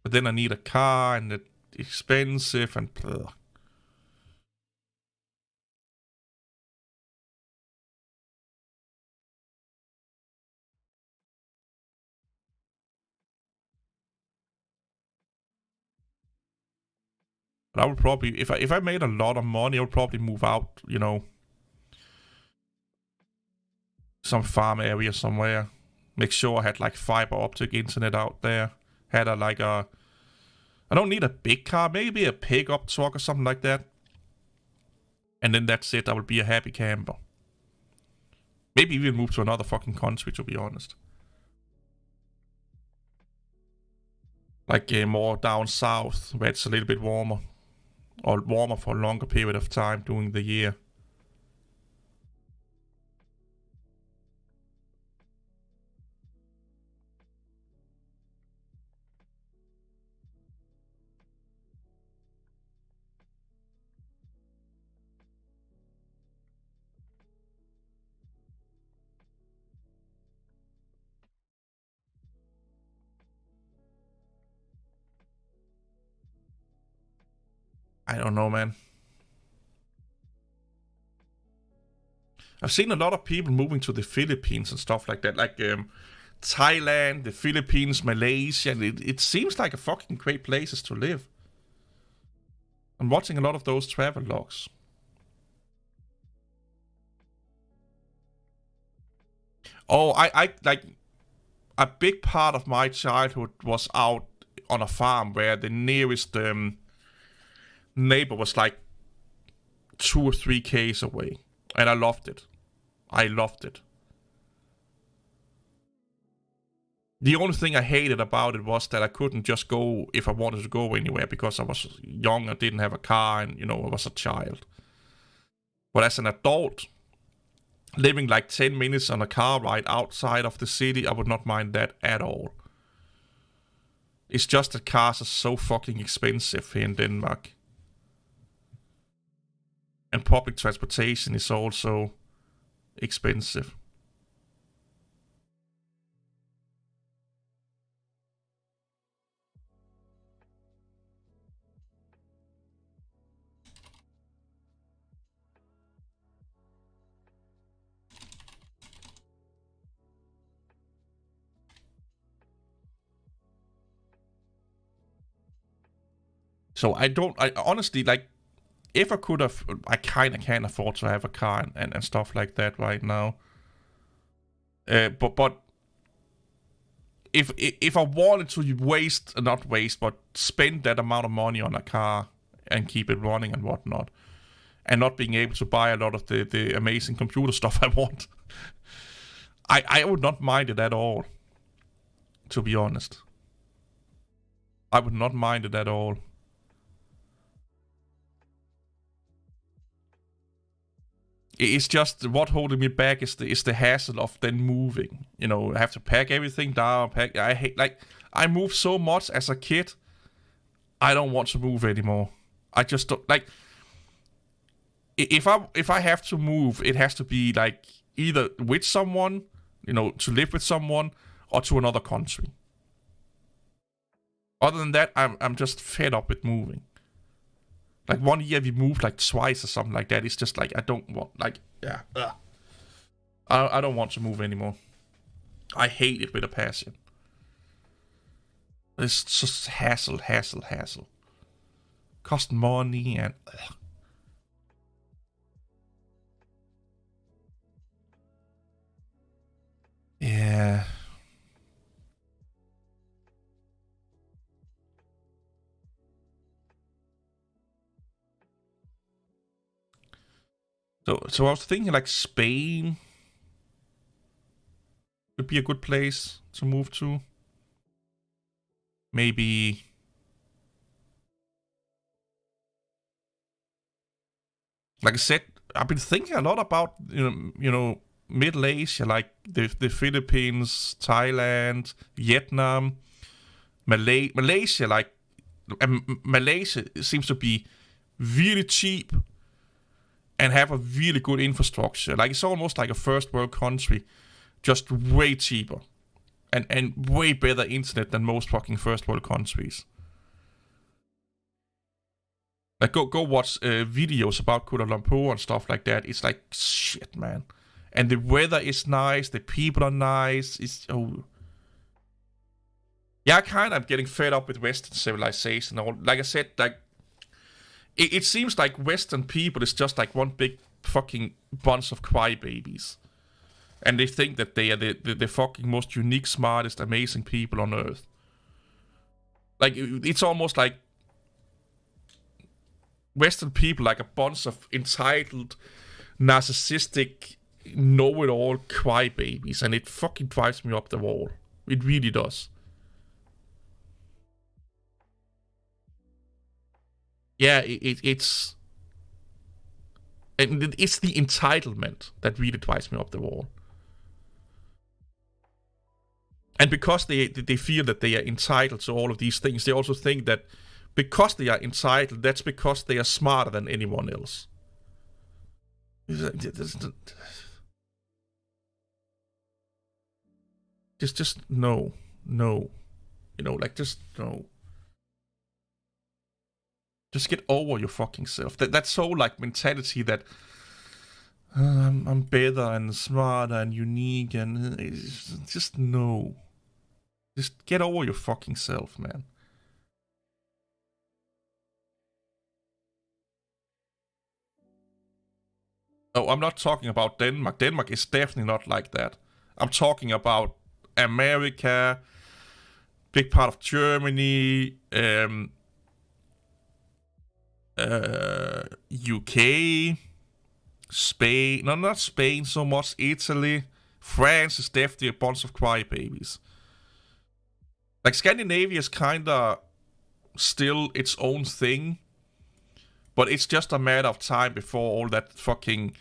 S1: But then I need a car and it's expensive and blah. But I would probably, if I made a lot of money, I would probably move out, you know, some farm area somewhere. Make sure I had like fiber optic internet out there. Had a like a, I don't need a big car, maybe a pickup truck or something like that. And then that's it. I would be a happy camper. Maybe even move to another fucking country, to be honest. Like more down south, where it's a little bit warmer. Or warmer for a longer period of time during the year. I don't know, man. I've seen a lot of people moving to the Philippines and stuff like that, like Thailand, the Philippines, Malaysia. It seems like a fucking great places to live. I'm watching a lot of those travel logs. Oh, I like a big part of my childhood was out on a farm where the nearest neighbor was like 2 or 3 k's away, and I loved it. I loved it. The only thing I hated about it was that I couldn't just go if I wanted to go anywhere because I was young and didn't have a car and, I was a child. But as an adult, living like 10 minutes on a car ride outside of the city, I would not mind that at all. It's just that cars are so fucking expensive here in Denmark. And public transportation is also expensive. So I honestly, like, if I could have, I kind of can't afford to have a car and stuff like that right now. But if I wanted to not waste, but spend that amount of money on a car and keep it running and whatnot, and not being able to buy a lot of the amazing computer stuff I want, I would not mind it at all, to be honest. I would not mind it at all. It's just what holding me back is the hassle of then moving. I have to pack everything down. I hate, like, I moved so much as a kid. I don't want to move anymore. I just don't like. If I have to move, it has to be like either with someone, to live with someone, or to another country. Other than that, I'm just fed up with moving. Like, 1 year we moved like twice or something like that. It's just like, I don't want, like, yeah. I don't want to move anymore. I hate it with a passion. It's just hassle. Cost money and... Yeah. So I was thinking like Spain would be a good place to move to. Maybe like I said, I've been thinking a lot about Middle Asia, like the Philippines, Thailand, Vietnam, Malaysia. Like Malaysia seems to be really cheap and have a really good infrastructure. Like, it's almost like a first world country, just way cheaper and way better internet than most fucking first world countries. Like, go watch videos about Kuala Lumpur and stuff like that. It's like, shit, man. And the weather is nice, the people are nice. Yeah, kind of getting fed up with Western civilization. Like I said, like, it seems like Western people is just like one big fucking bunch of crybabies. And they think that they are the fucking most unique, smartest, amazing people on Earth. Like, it's almost like Western people like a bunch of entitled, narcissistic, know-it-all crybabies. And it fucking drives me up the wall. It really does. Yeah, it's... And it's the entitlement that really drives me up the wall. And because they feel that they are entitled to all of these things, they also think that because they are entitled, that's because they are smarter than anyone else. Just no. Like, just no. Just get over your fucking self. That's so like mentality that I'm better and smarter and unique and just no. Just get over your fucking self, man. Oh, I'm not talking about Denmark. Denmark is definitely not like that. I'm talking about America, big part of Germany, UK, Spain. No, not Spain so much. Italy, France is definitely a bunch of crybabies. Like Scandinavia is kinda still its own thing, but it's just a matter of time before all that fucking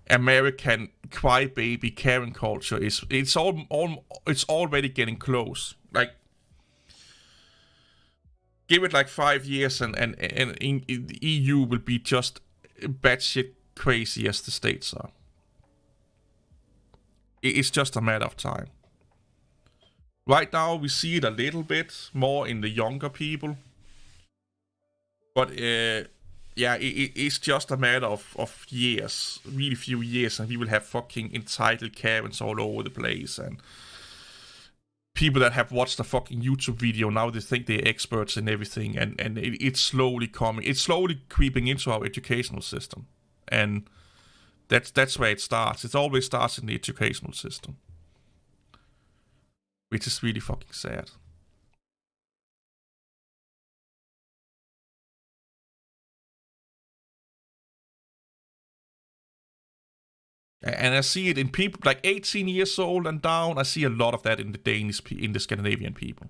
S1: American crybaby Karen culture is it's already getting close. Like give it like 5 years and the EU will be just batshit crazy as the States are. It's just a matter of time. Right now we see it a little bit more in the younger people. But yeah, it's just a matter of years, really few years, and we will have fucking entitled Karens all over the place, and people that have watched a fucking YouTube video now they think they're experts in everything, and it's slowly coming, it's slowly creeping into our educational system, and that's where it starts. It always starts in the educational system, which is really fucking sad. And I see it in people like 18 years old and down. I see a lot of that in the Scandinavian people.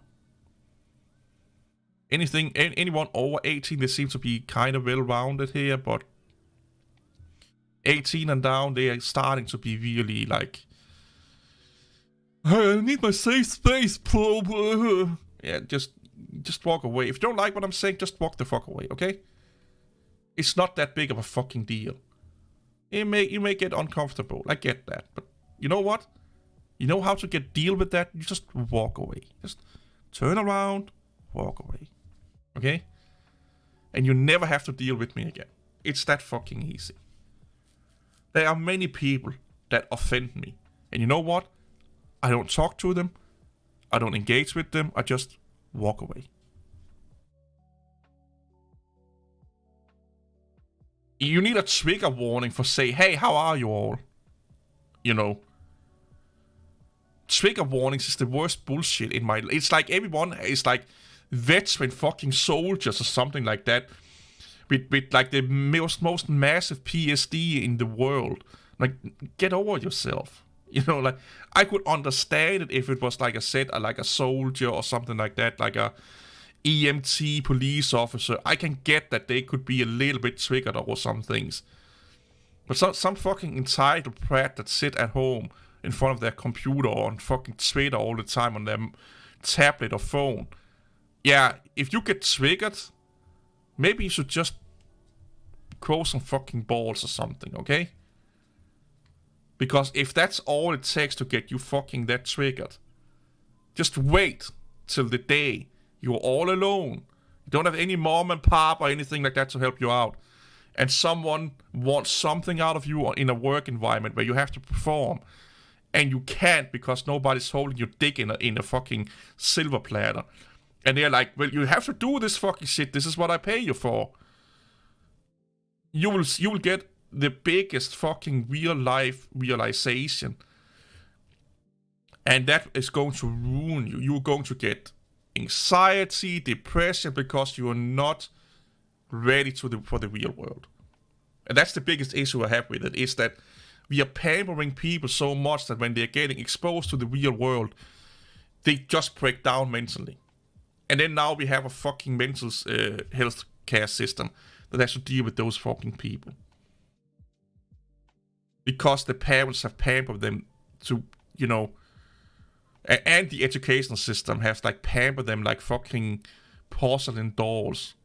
S1: Anyone over 18, they seem to be kind of well-rounded here, but 18 and down, they are starting to be really like, hey, I need my safe space, bro. Yeah, just walk away. If you don't like what I'm saying, just walk the fuck away, okay? It's not that big of a fucking deal. You may get uncomfortable. I get that, but you know what? You know how to deal with that. You just walk away. Just turn around, walk away. Okay? And you never have to deal with me again. It's that fucking easy. There are many people that offend me, and you know what? I don't talk to them. I don't engage with them. I just walk away. You need a trigger warning for say, hey, how are you all? You know. Trigger warnings is the worst bullshit in my... It's like everyone is like veteran fucking soldiers or something like that. With like the most massive PSD in the world. Like, get over yourself. You know, like, I could understand it if it was like I said, like a soldier or something like that, like a EMT police officer. I can get that they could be a little bit triggered over some things. But some fucking entitled prat that sit at home in front of their computer or on fucking Twitter all the time on their tablet or phone. Yeah, if you get triggered, maybe you should just grow some fucking balls or something, okay? Because if that's all it takes to get you fucking that triggered, just wait till the day you're all alone. You don't have any mom and pop or anything like that to help you out. And someone wants something out of you in a work environment where you have to perform. And you can't because nobody's holding your dick in a fucking silver platter. And they're like, well, you have to do this fucking shit. This is what I pay you for. You will get the biggest fucking real life realization. And that is going to ruin you. You're going to get anxiety, depression, because you are not ready for the real world. And that's the biggest issue I have with it, is that we are pampering people so much that when they're getting exposed to the real world, they just break down mentally. And then now we have a fucking mental health care system that has to deal with those fucking people. Because the parents have pampered them to, you know, and the educational system has like pampered them like fucking porcelain dolls.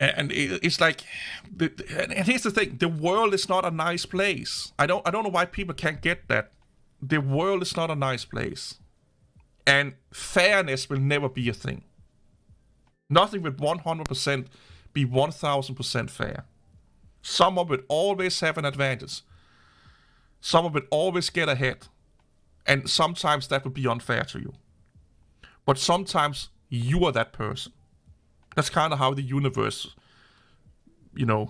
S1: And it's like, and here's the thing: the world is not a nice place. I don't know why people can't get that. The world is not a nice place, and fairness will never be a thing. Nothing will 100% be 1000% fair. Someone will always have an advantage. Someone will always get ahead, and sometimes that will be unfair to you. But sometimes you are that person. That's kind of how the universe,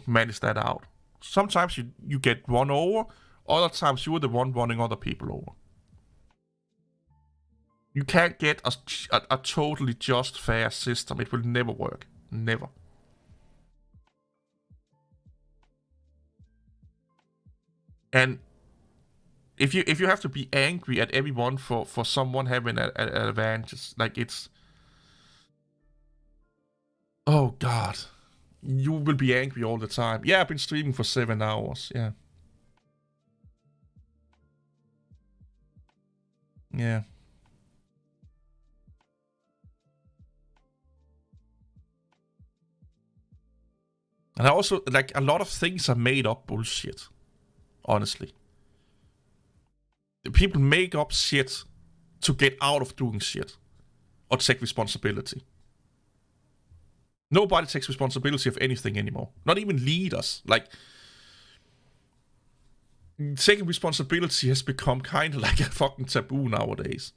S1: manage that out. Sometimes you get run over, other times you're the one running other people over. You can't get a totally just, fair system. It will never work. Never. And if you have to be angry at everyone for someone having an advantage, like it's... Oh, God. You will be angry all the time. Yeah, I've been streaming for 7 hours. Yeah. Yeah. And I also, like, a lot of things are made up bullshit. Honestly. People make up shit to get out of doing shit. Or take responsibility. Nobody takes responsibility of anything anymore. Not even leaders. Like, taking responsibility has become kind of like a fucking taboo nowadays.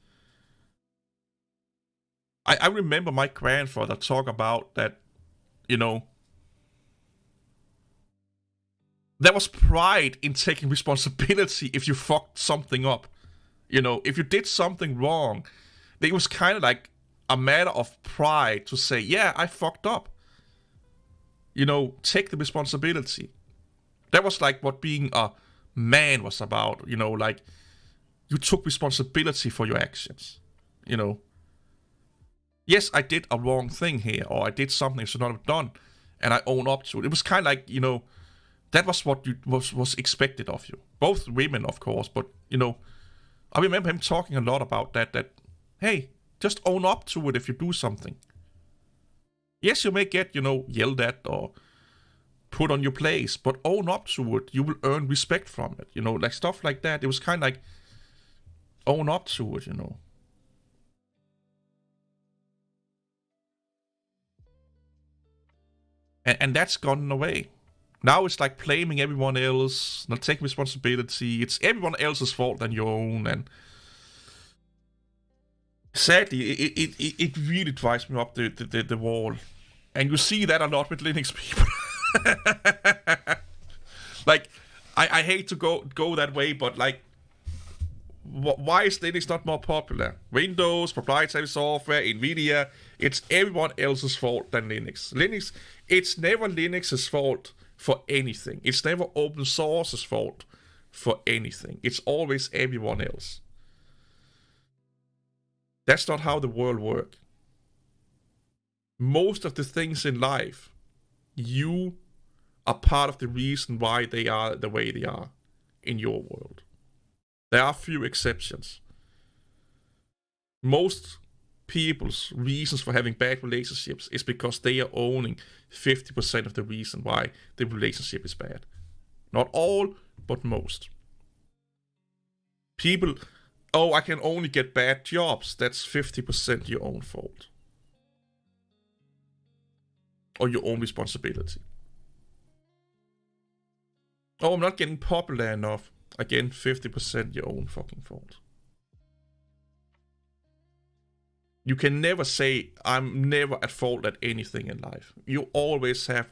S1: I remember my grandfather talk about that, there was pride in taking responsibility if you fucked something up. If you did something wrong, it was kind of like a matter of pride to say, yeah, I fucked up. Take the responsibility. That was like what being a man was about, like you took responsibility for your actions, Yes, I did a wrong thing here, or I did something I should not have done, and I own up to it. It was kind of like, that was what was expected of you. Both women, of course, but, I remember him talking a lot about that, hey, just own up to it if you do something. Yes, you may get, yelled at or put on your place, but own up to it. You will earn respect from it, like stuff like that. It was kind of like, own up to it, And that's gone away. Now it's like blaming everyone else, not taking responsibility. It's everyone else's fault than your own, and sadly, it really drives me up the wall. And you see that a lot with Linux people. Like, I hate to go that way, but like, why is Linux not more popular? Windows, proprietary software, Nvidia, it's everyone else's fault than Linux. It's never Linux's fault for anything. It's never open source's fault for anything. It's always everyone else. That's not how the world works. Most of the things in life, you are part of the reason why they are the way they are in your world. There are few exceptions. Most people's reasons for having bad relationships is because they are owning 50% of the reason why the relationship is bad. Not all, but most. People, I can only get bad jobs. That's 50% your own fault. Or your own responsibility. I'm not getting popular enough. Again, 50% your own fucking fault. You can never say, I'm never at fault at anything in life. You always have,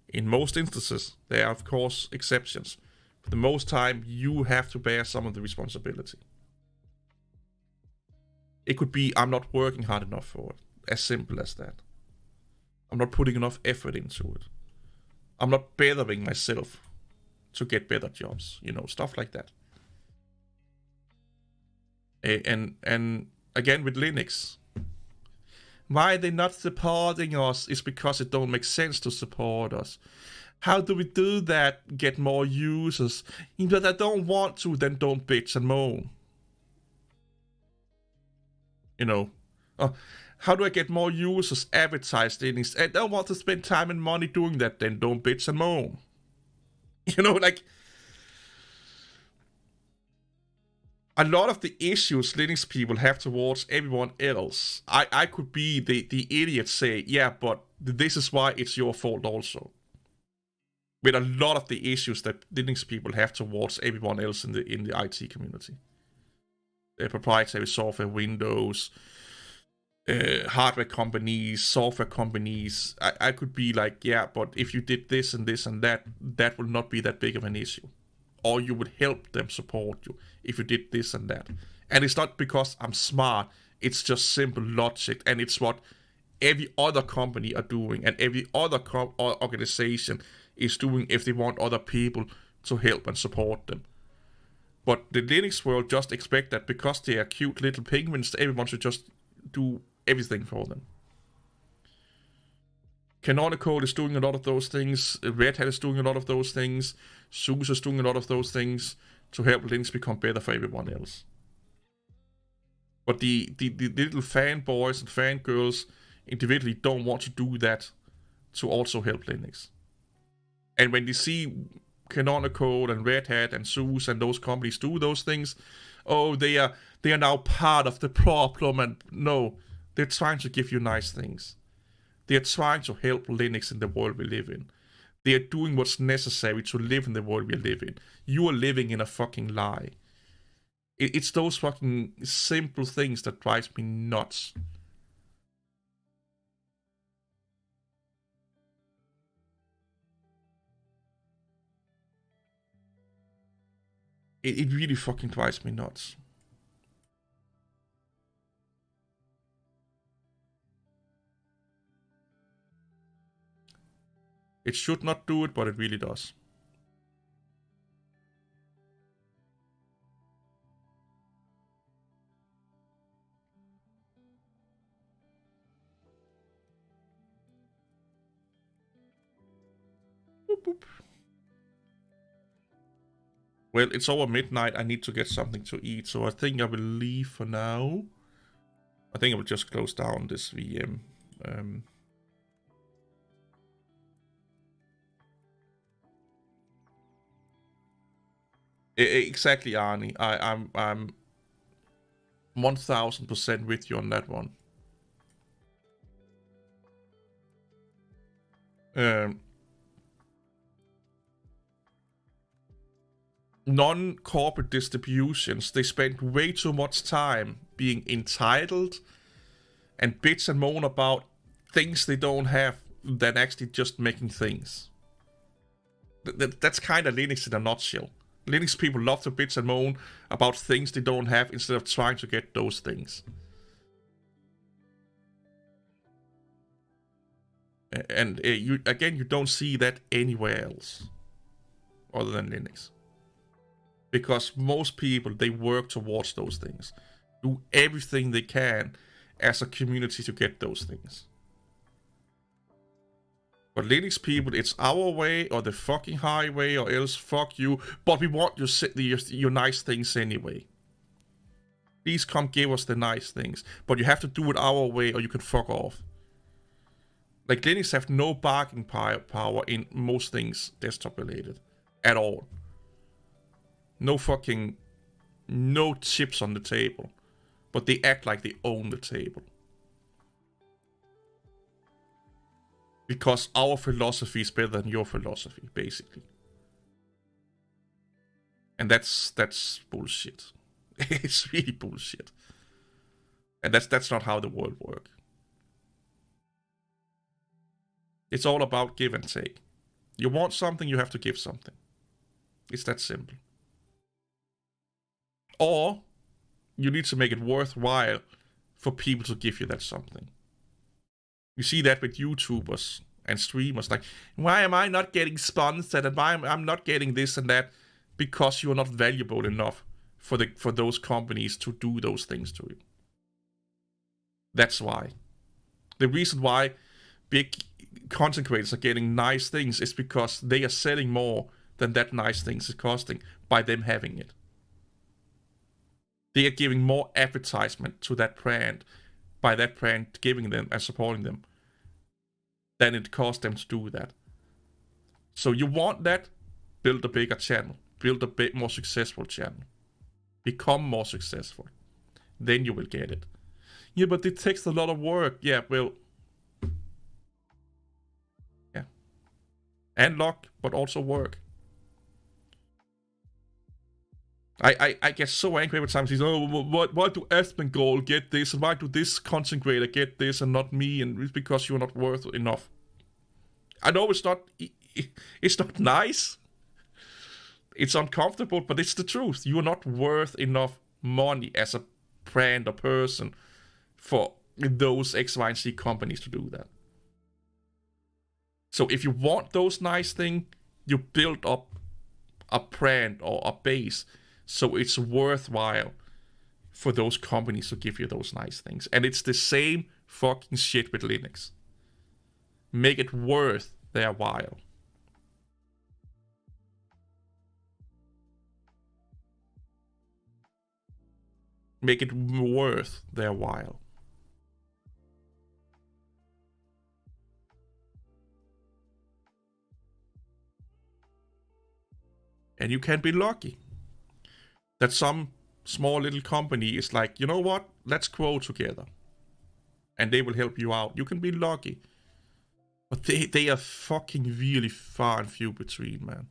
S1: in most instances, there are of course exceptions. But the most time, you have to bear some of the responsibility. It could be, I'm not working hard enough for it. As simple as that. I'm not putting enough effort into it. I'm not bettering myself to get better jobs. Stuff like that. And again with Linux, why they're not supporting us is because it don't make sense to support us. How do we do that? Get more users. If I don't want to, then don't bitch and moan. How do I get more users advertised Linux? I don't want to spend time and money doing that. Then don't bitch and moan. You know, like, a lot of the issues Linux people have towards everyone else, I could be the idiot say, yeah, but this is why it's your fault also. With a lot of the issues that Linux people have towards everyone else in the IT community. Proprietary software, Windows, hardware companies, software companies. I could be like, yeah, but if you did this and this and that, that will not be that big of an issue. Or you would help them support you if you did this and that. And it's not because I'm smart, it's just simple logic, and it's what every other company are doing, and every other organization is doing if they want other people to help and support them. But the Linux world just expect that because they are cute little penguins, everyone should just do everything for them. Canonical is doing a lot of those things. Red Hat is doing a lot of those things. SUSE is doing a lot of those things to help Linux become better for everyone else. But the little fanboys and fangirls individually don't want to do that to also help Linux. And when they see Canonical and Red Hat and SUSE and those companies do those things, oh, they are now part of the problem. And no, they're trying to give you nice things. They're trying to help Linux in the world we live in. They are doing what's necessary to live in the world we live in. You are living in a fucking lie. It's those fucking simple things that drives me nuts. It really fucking drives me nuts. It should not do it, but it really does. Boop, boop. Well, it's over midnight. I need to get something to eat, so I think I will leave for now. I think I will just close down this VM. Exactly, Arnie. I'm 1000% with you on that one. Non-corporate distributions, they spend way too much time being entitled and bitch and moan about things they don't have than actually just making things. That's kind of Linux in a nutshell. Linux people love to bitch and moan about things they don't have instead of trying to get those things. And you don't see that anywhere else other than Linux. Because most people, they work towards those things. Do everything they can as a community to get those things. But Linux people, it's our way or the fucking highway, or else fuck you. But we want your nice things anyway. Please come give us the nice things. But you have to do it our way or you can fuck off. Like, Linux have no bargaining power in most things desktop related. At all. No chips on the table. But they act like they own the table. Because our philosophy is better than your philosophy, basically. And that's bullshit. It's really bullshit. And that's not how the world works. It's all about give and take. You want something, you have to give something. It's that simple. Or you need to make it worthwhile for people to give you that something. You see that with YouTubers and streamers, like, why am I not getting sponsored and why I'm not getting this and that? Because you are not valuable enough for those companies to do those things to you. That's why. The reason why big content creators are getting nice things is because they are selling more than that nice things is costing by them having it. They are giving more advertisement to that brand by that brand giving them and supporting them than it costs them to do that. So you want that, build a bigger channel, build a bit more successful channel, become more successful. Then you will get it. Yeah, but it takes a lot of work. Yeah, well, yeah. And luck, but also work. I get so angry every time he's, oh, why do Asmongold get this, and why do this content creator get this and not me, and it's because you're not worth enough. I know it's not nice, it's uncomfortable, but it's the truth. You're not worth enough money as a brand or person for those X, Y, and Z companies to do that. So if you want those nice things, you build up a brand or a base so it's worthwhile for those companies to give you those nice things. And it's the same fucking shit with Linux. Make it worth their while. Make it worth their while. And you can be lucky that some small little company is like, you know what, let's grow together. And they will help you out. You can be lucky. But they are fucking really far and few between, man.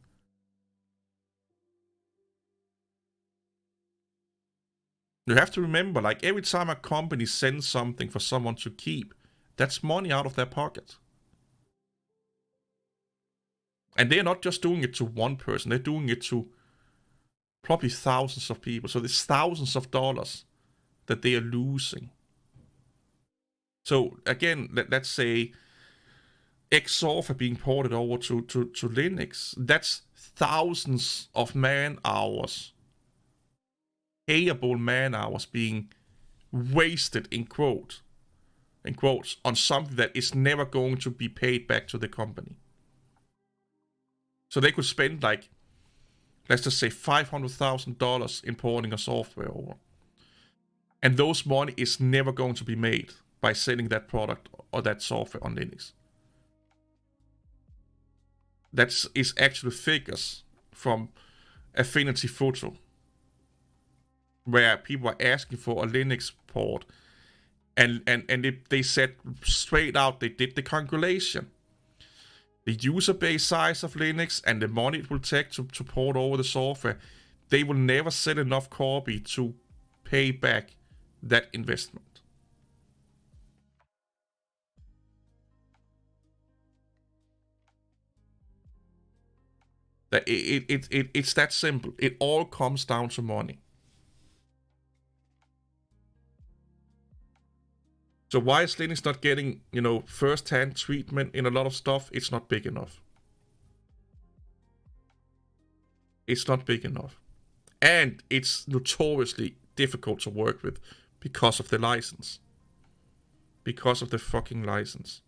S1: You have to remember, like, every time a company sends something for someone to keep, that's money out of their pocket. And they're not just doing it to one person, they're doing it to probably thousands of people. So there's thousands of dollars that they are losing. So again, let's say Xsoftware being ported over to Linux, that's thousands of man hours, payable man hours being wasted in quotes on something that is never going to be paid back to the company. So they could spend, like, let's just say $500,000 importing a software over. And those money is never going to be made by selling that product or that software on Linux. That is actually figures from Affinity Photo, where people are asking for a Linux port, and they said straight out, they did the calculation. The user base size of Linux and the money it will take to port over the software, they will never sell enough copy to pay back that investment. It's that simple. It all comes down to money. So why is Linux not getting, first-hand treatment in a lot of stuff? It's not big enough. It's not big enough. And it's notoriously difficult to work with because of the license. Because of the fucking license.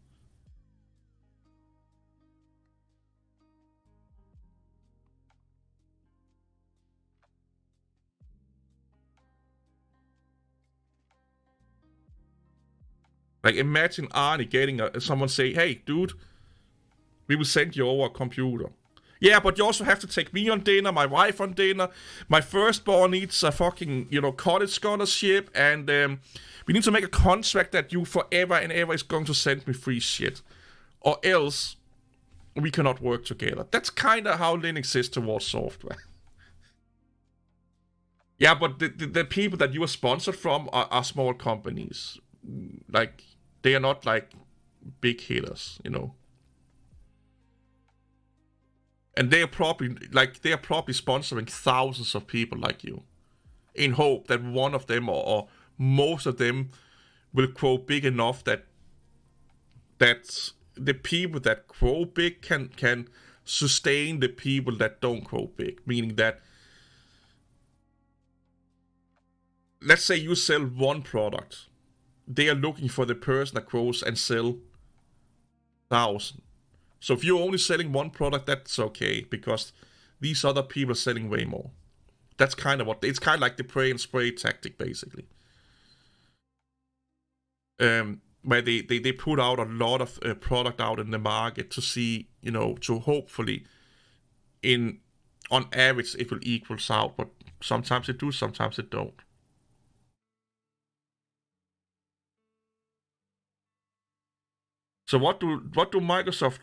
S1: Like, imagine Arnie getting someone say, hey, dude, we will send you over a computer. Yeah, but you also have to take me on dinner, my wife on dinner. My firstborn needs a fucking, college scholarship. And we need to make a contract that you forever and ever is going to send me free shit. Or else we cannot work together. That's kind of how Linux is towards software. Yeah, but the people that you are sponsored from are small companies. Like, they are not like big hitters, And they are probably sponsoring thousands of people like you, in hope that one of them or most of them will grow big enough that the people that grow big can sustain the people that don't grow big. Meaning that, let's say you sell one product, they are looking for the person that grows and sell 1,000. So if you're only selling one product, that's okay, because these other people are selling way more. That's kind of it's kind of like the pray and spray tactic, basically. where they put out a lot of product out in the market to see, to hopefully on average it will equals out, but sometimes it do, sometimes it don't. So what do Microsoft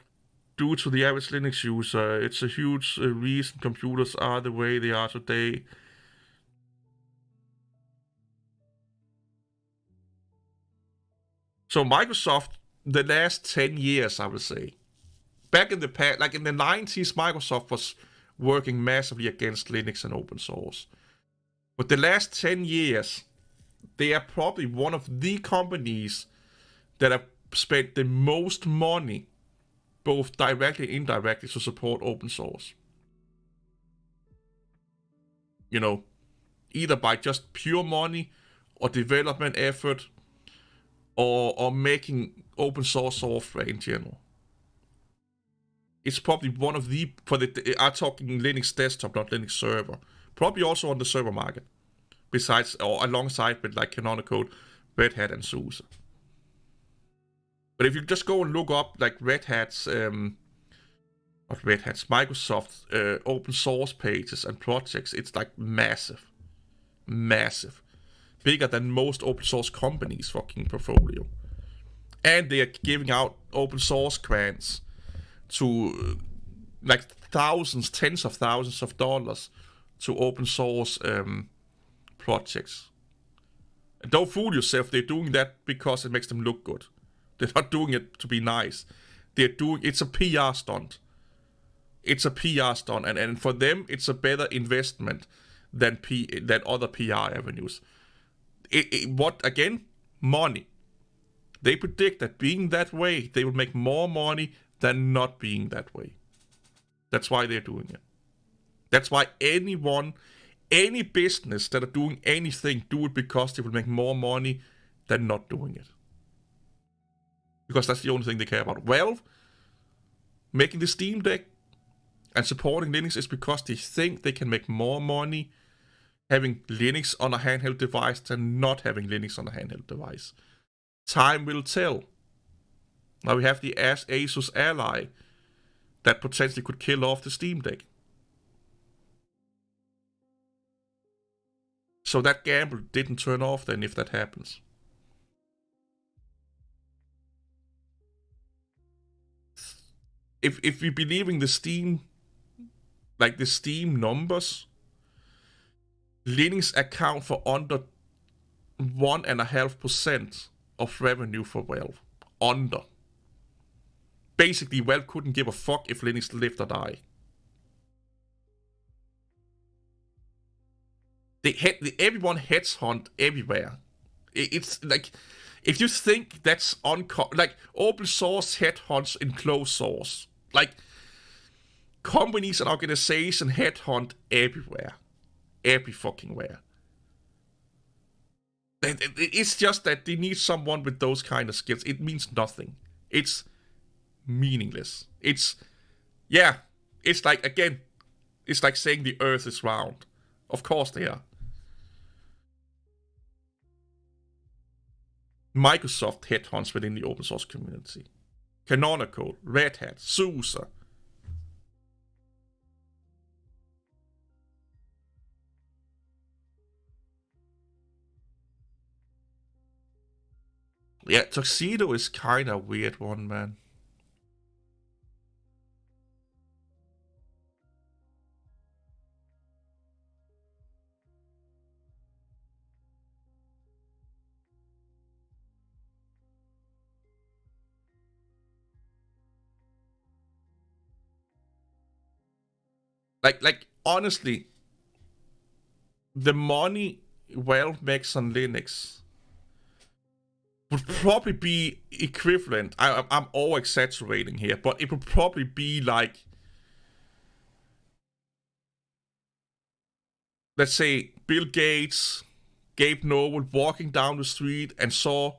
S1: do to the average Linux user? It's a huge reason computers are the way they are today. So Microsoft, the last 10 years, I would say, back in the past, like in the 90s, Microsoft was working massively against Linux and open source. But the last 10 years, they are probably one of the companies that have spent the most money, both directly and indirectly, to support open source. Either by just pure money or development effort or making open source software in general. It's probably one of the, I'm talking Linux desktop, not Linux server. Probably also on the server market. Besides, or alongside with like Canonical, Red Hat, and SUSE. But if you just go and look up like Microsoft open source pages and projects, it's like massive. Massive. Bigger than most open source companies' fucking portfolio. And they are giving out open source grants to like thousands, tens of thousands of dollars to open source projects. And don't fool yourself, they're doing that because it makes them look good. They're not doing it to be nice. It's a PR stunt. It's a PR stunt, and for them, it's a better investment than other PR avenues. What again? Money. They predict that being that way, they will make more money than not being that way. That's why they're doing it. That's why any business that are doing anything, do it because they will make more money than not doing it. Because that's the only thing they care about. Valve making the Steam Deck and supporting Linux is because they think they can make more money having Linux on a handheld device than not having Linux on a handheld device. Time will tell. Now we have the Asus Ally that potentially could kill off the Steam Deck. So that gamble didn't turn off then if that happens. If we believe in the Steam numbers, Linux account for under 1.5% of revenue for Valve. Under. Basically, Valve couldn't give a fuck if Linux lived or died. Everyone headhunt everywhere. It's like, if you think that's like open source headhunts in closed source, like companies and organizations headhunt everywhere, every fucking where. It's just that they need someone with those kind of skills. It means nothing. It's meaningless. It's like, again, it's like saying the earth is round. Of course they are. Microsoft headhunts within the open source community. Canonical, Red Hat, SUSE. Yeah, Tuxedo is kind of weird one, man. Like honestly, the money Valve makes on Linux would probably be equivalent. I'm all exaggerating here, but it would probably be like, let's say Bill Gates, Gabe Newell walking down the street and saw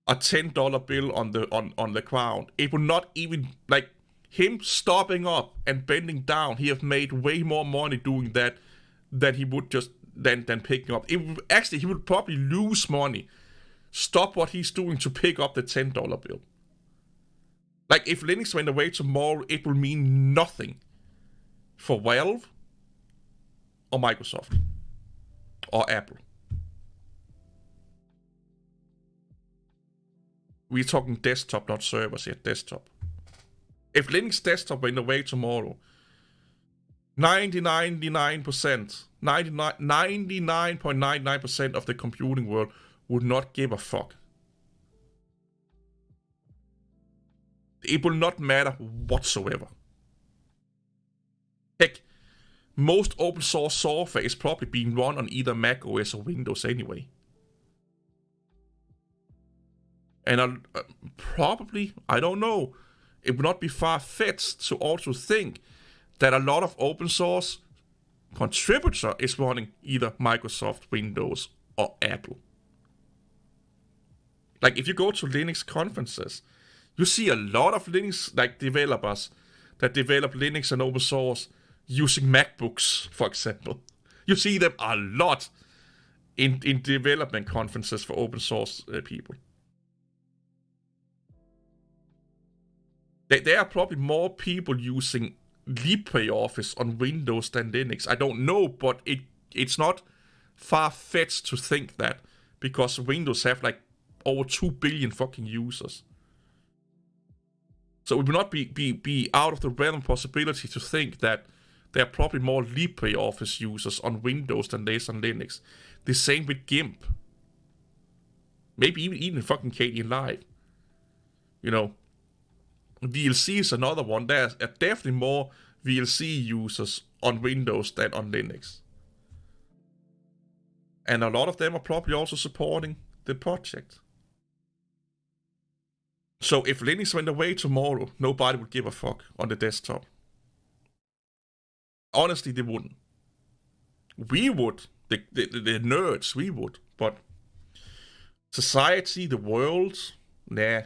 S1: a $10 bill on the ground. It would not even, like, him stopping up and bending down, he have made way more money doing that than he would just than picking up. He would probably lose money stop what he's doing to pick up the $10 bill. Like, if Linux went away tomorrow, it will mean nothing for Valve or Microsoft or Apple. We're talking desktop, not servers here, desktop. If Linux desktop went away tomorrow, 99.99% of the computing world would not give a fuck. It will not matter whatsoever. Heck, most open source software is probably being run on either Mac OS or Windows anyway. And probably, I don't know, it would not be far-fetched to also think that a lot of open source contributor is running either Microsoft, Windows, or Apple. Like, if you go to Linux conferences, you see a lot of Linux developers that develop Linux and open source using MacBooks, for example. You see them a lot in development conferences for open source people. There are probably more people using LibreOffice on Windows than Linux. I don't know, but it's not far-fetched to think that, because Windows have like over 2 billion fucking users. So it would not be out of the realm possibility to think that there are probably more LibreOffice users on Windows than there is on Linux. The same with GIMP. Maybe even fucking KDE Live. You know, VLC is another one. There are definitely more VLC users on Windows than on Linux. And a lot of them are probably also supporting the project. So if Linux went away tomorrow, nobody would give a fuck on the desktop. Honestly, they wouldn't. We would. The nerds, we would. But society, the world, nah.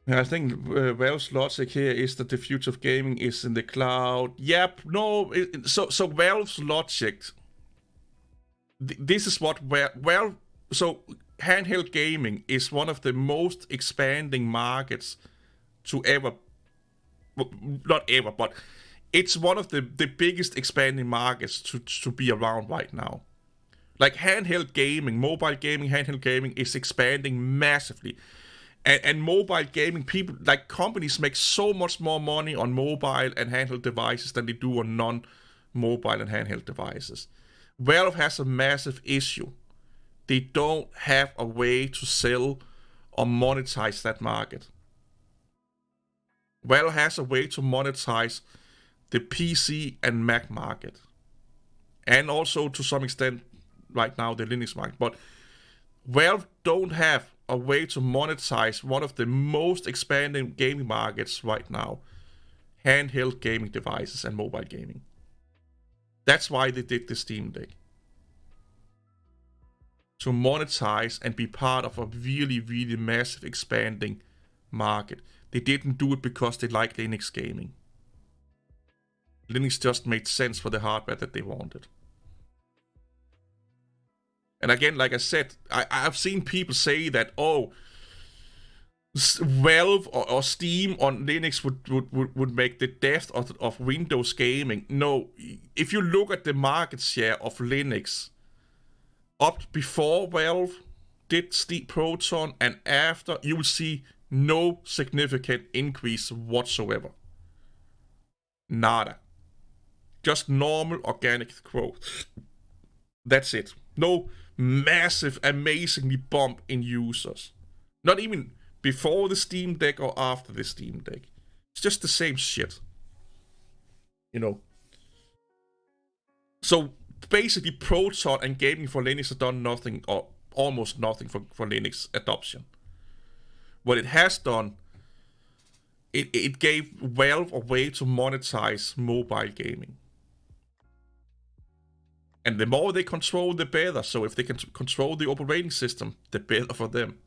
S1: I think Valve's logic here is that the future of gaming is in the cloud. Yep, no. So Valve's logic. This is what Valve. So handheld gaming is one of the most expanding markets to ever. Not ever, but it's one of the biggest expanding markets to be around right now. Like handheld gaming, mobile gaming, handheld gaming is expanding massively. And mobile gaming, people, like companies make so much more money on mobile and handheld devices than they do on non-mobile and handheld devices. Valve has a massive issue. They don't have a way to sell or monetize that market. Valve has a way to monetize the PC and Mac market. And also, to some extent, right now, the Linux market. But Valve don't have a way to monetize one of the most expanding gaming markets right now, handheld gaming devices and mobile gaming. That's why they did the Steam Deck. To monetize and be part of a really, really massive expanding market. They didn't do it because they like Linux gaming. Linux just made sense for the hardware that they wanted. And again, like I said, I've seen people say that, oh, Valve or Steam on Linux would make the death of Windows gaming. No, if you look at the market share of Linux, up before Valve did Steam Proton and after, you will see no significant increase whatsoever. Nada. Just normal organic growth. That's it. No massive, amazingly bump in users. Not even before the Steam Deck or after the Steam Deck. It's just the same shit. You know. So basically Proton and gaming for Linux have done nothing or almost nothing for Linux adoption. What it has done, it gave Valve a way to monetize mobile gaming. And the more they control, the better. So if they can control the operating system, the better for them.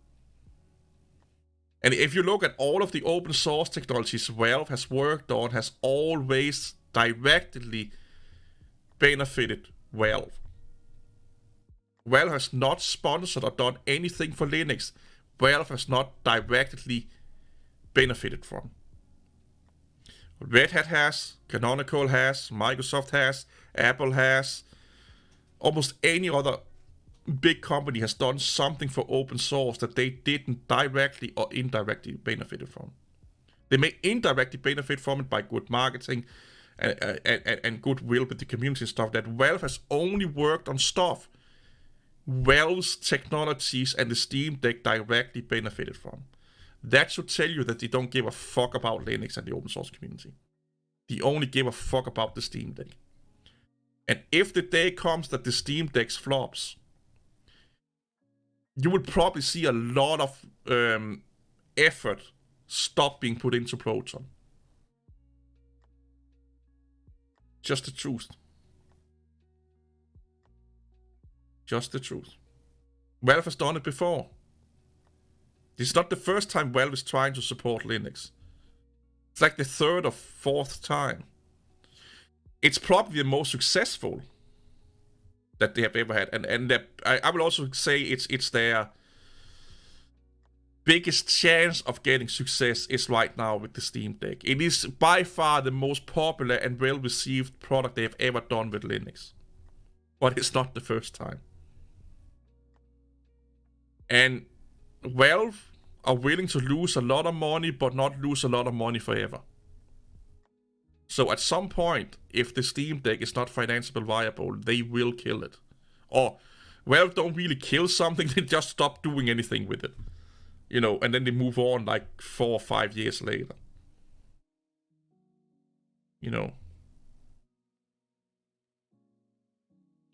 S1: And if you look at all of the open source technologies Valve has worked on, has always directly benefited Valve. Valve has not sponsored or done anything for Linux Valve has not directly benefited from. Red Hat has, Canonical has, Microsoft has, Apple has, almost any other big company has done something for open source that they didn't directly or indirectly benefited from. They may indirectly benefit from it by good marketing and goodwill with the community and stuff. That Valve has only worked on stuff Valve's technologies and the Steam Deck directly benefited from. That should tell you that they don't give a fuck about Linux and the open source community. They only give a fuck about the Steam Deck. And if the day comes that the Steam Deck flops, you will probably see a lot of effort stop being put into Proton. Just the truth. Just the truth. Valve has done it before. This is not the first time Valve is trying to support Linux. It's like the third or fourth time. It's probably the most successful that they have ever had. And I will also say it's their biggest chance of getting success is right now with the Steam Deck. It is by far the most popular and well-received product they have ever done with Linux. But it's not the first time. And Valve are willing to lose a lot of money, but not lose a lot of money forever. So at some point, if the Steam Deck is not financially viable, they will kill it. Or Valve don't really kill something, they just stop doing anything with it. You know, and then they move on like 4 or 5 years later. You know.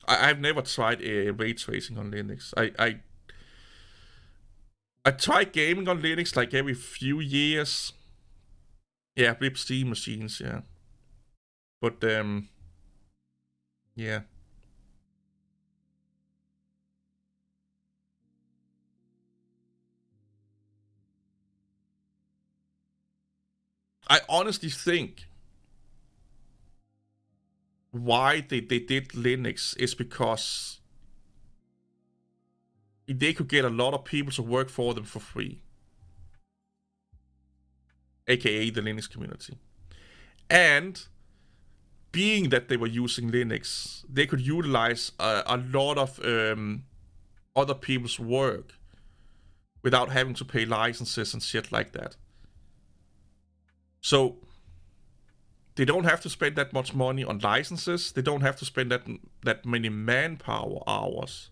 S1: I've never tried ray tracing on Linux. I try gaming on Linux like every few years. Yeah, rip Steam machines, yeah. But, yeah. I honestly think why they did Linux is because they could get a lot of people to work for them for free. AKA the Linux community. And being that they were using Linux, they could utilize a lot of other people's work without having to pay licenses and shit like that. So they don't have to spend that much money on licenses. They don't have to spend that many manpower hours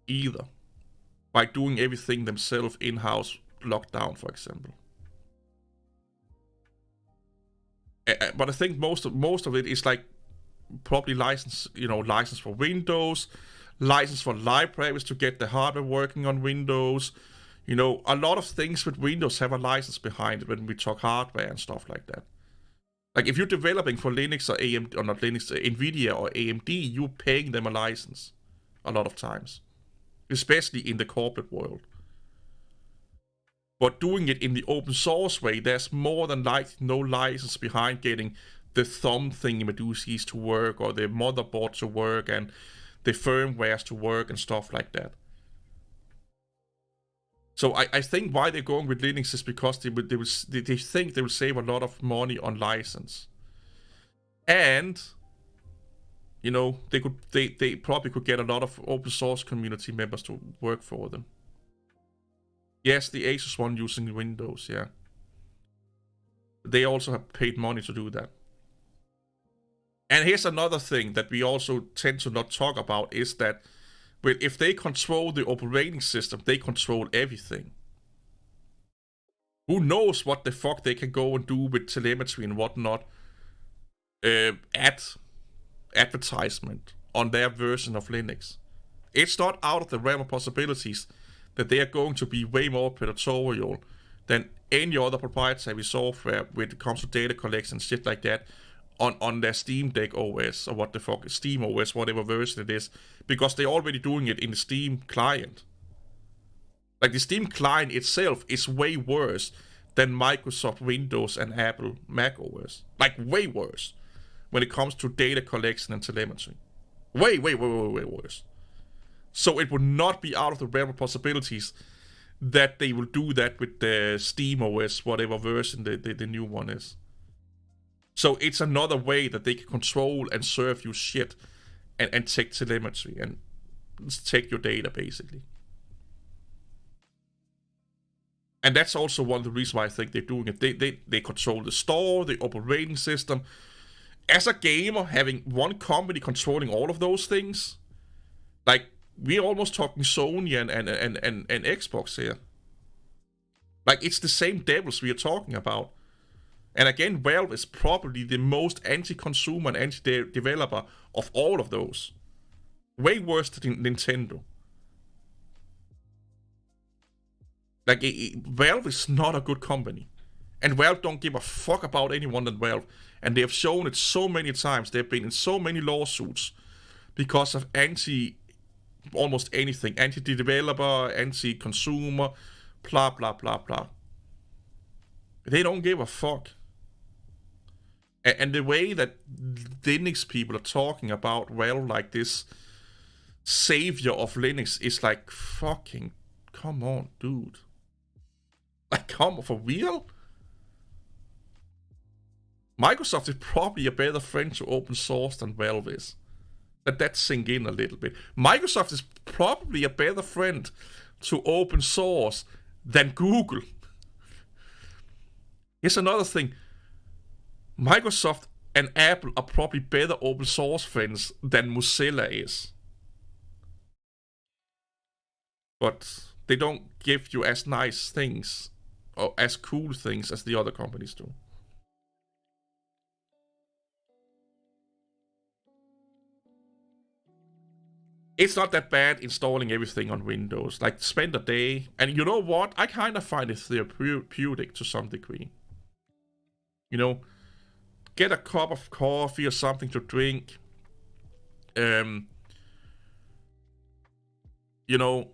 S1: either by doing everything themselves in-house, locked down, for example. But I think most of it is like probably license for Windows, license for libraries to get the hardware working on Windows. You know, a lot of things with Windows have a license behind it when we talk hardware and stuff like that. Like if you're developing for Linux or AMD, or not Linux, Nvidia or AMD, you're paying them a license a lot of times. Especially in the corporate world. But doing it in the open source way, there's more than like no license behind getting the thumb thingy-majiggies to work, or the motherboard to work, and the firmwares to work and stuff like that. So I think why they're going with Linux is because they think they will save a lot of money on license. And you know, they probably could get a lot of open source community members to work for them. Yes, the Asus one using Windows, yeah. They also have paid money to do that. And here's another thing that we also tend to not talk about is that if they control the operating system, they control everything. Who knows what the fuck they can go and do with telemetry and whatnot at advertisement on their version of Linux. It's not out of the realm of possibilities that they are going to be way more predatory than any other proprietary software when it comes to data collection and shit like that on their Steam Deck OS, or what the fuck, Steam OS, whatever version it is, because they're already doing it in the Steam client. Like, the Steam client itself is way worse than Microsoft Windows and Apple Mac OS. Like, way worse when it comes to data collection and telemetry. Way worse. So it would not be out of the realm of possibilities that they will do that with the Steam OS, whatever version the new one is. So it's another way that they can control and serve you shit and take telemetry and take your data, basically. And that's also one of the reasons why I think they're doing it. They control the store, the operating system. As a gamer, having one company controlling all of those things, like, we're almost talking Sony and Xbox here. Like, it's the same devils we are talking about. And again, Valve is probably the most anti-consumer and anti-developer of all of those. Way worse than Nintendo. Like, Valve is not a good company. And Valve don't give a fuck about anyone than Valve. And they have shown it so many times. They've been in so many lawsuits because of almost anything. Anti-developer, anti-consumer, blah, blah, blah, blah. They don't give a fuck. And the way that Linux people are talking about Valve like this savior of Linux is like, fucking, come on, dude. Like, come on, for real? Microsoft is probably a better friend to open source than Valve is. Let that sink in a little bit. Microsoft is probably a better friend to open source than Google. Here's another thing. Microsoft and Apple are probably better open source friends than Mozilla is. But they don't give you as nice things or as cool things as the other companies do. It's not that bad installing everything on Windows. Like, spend a day. And you know what? I kind of find it therapeutic to some degree. You know, get a cup of coffee or something to drink. You know,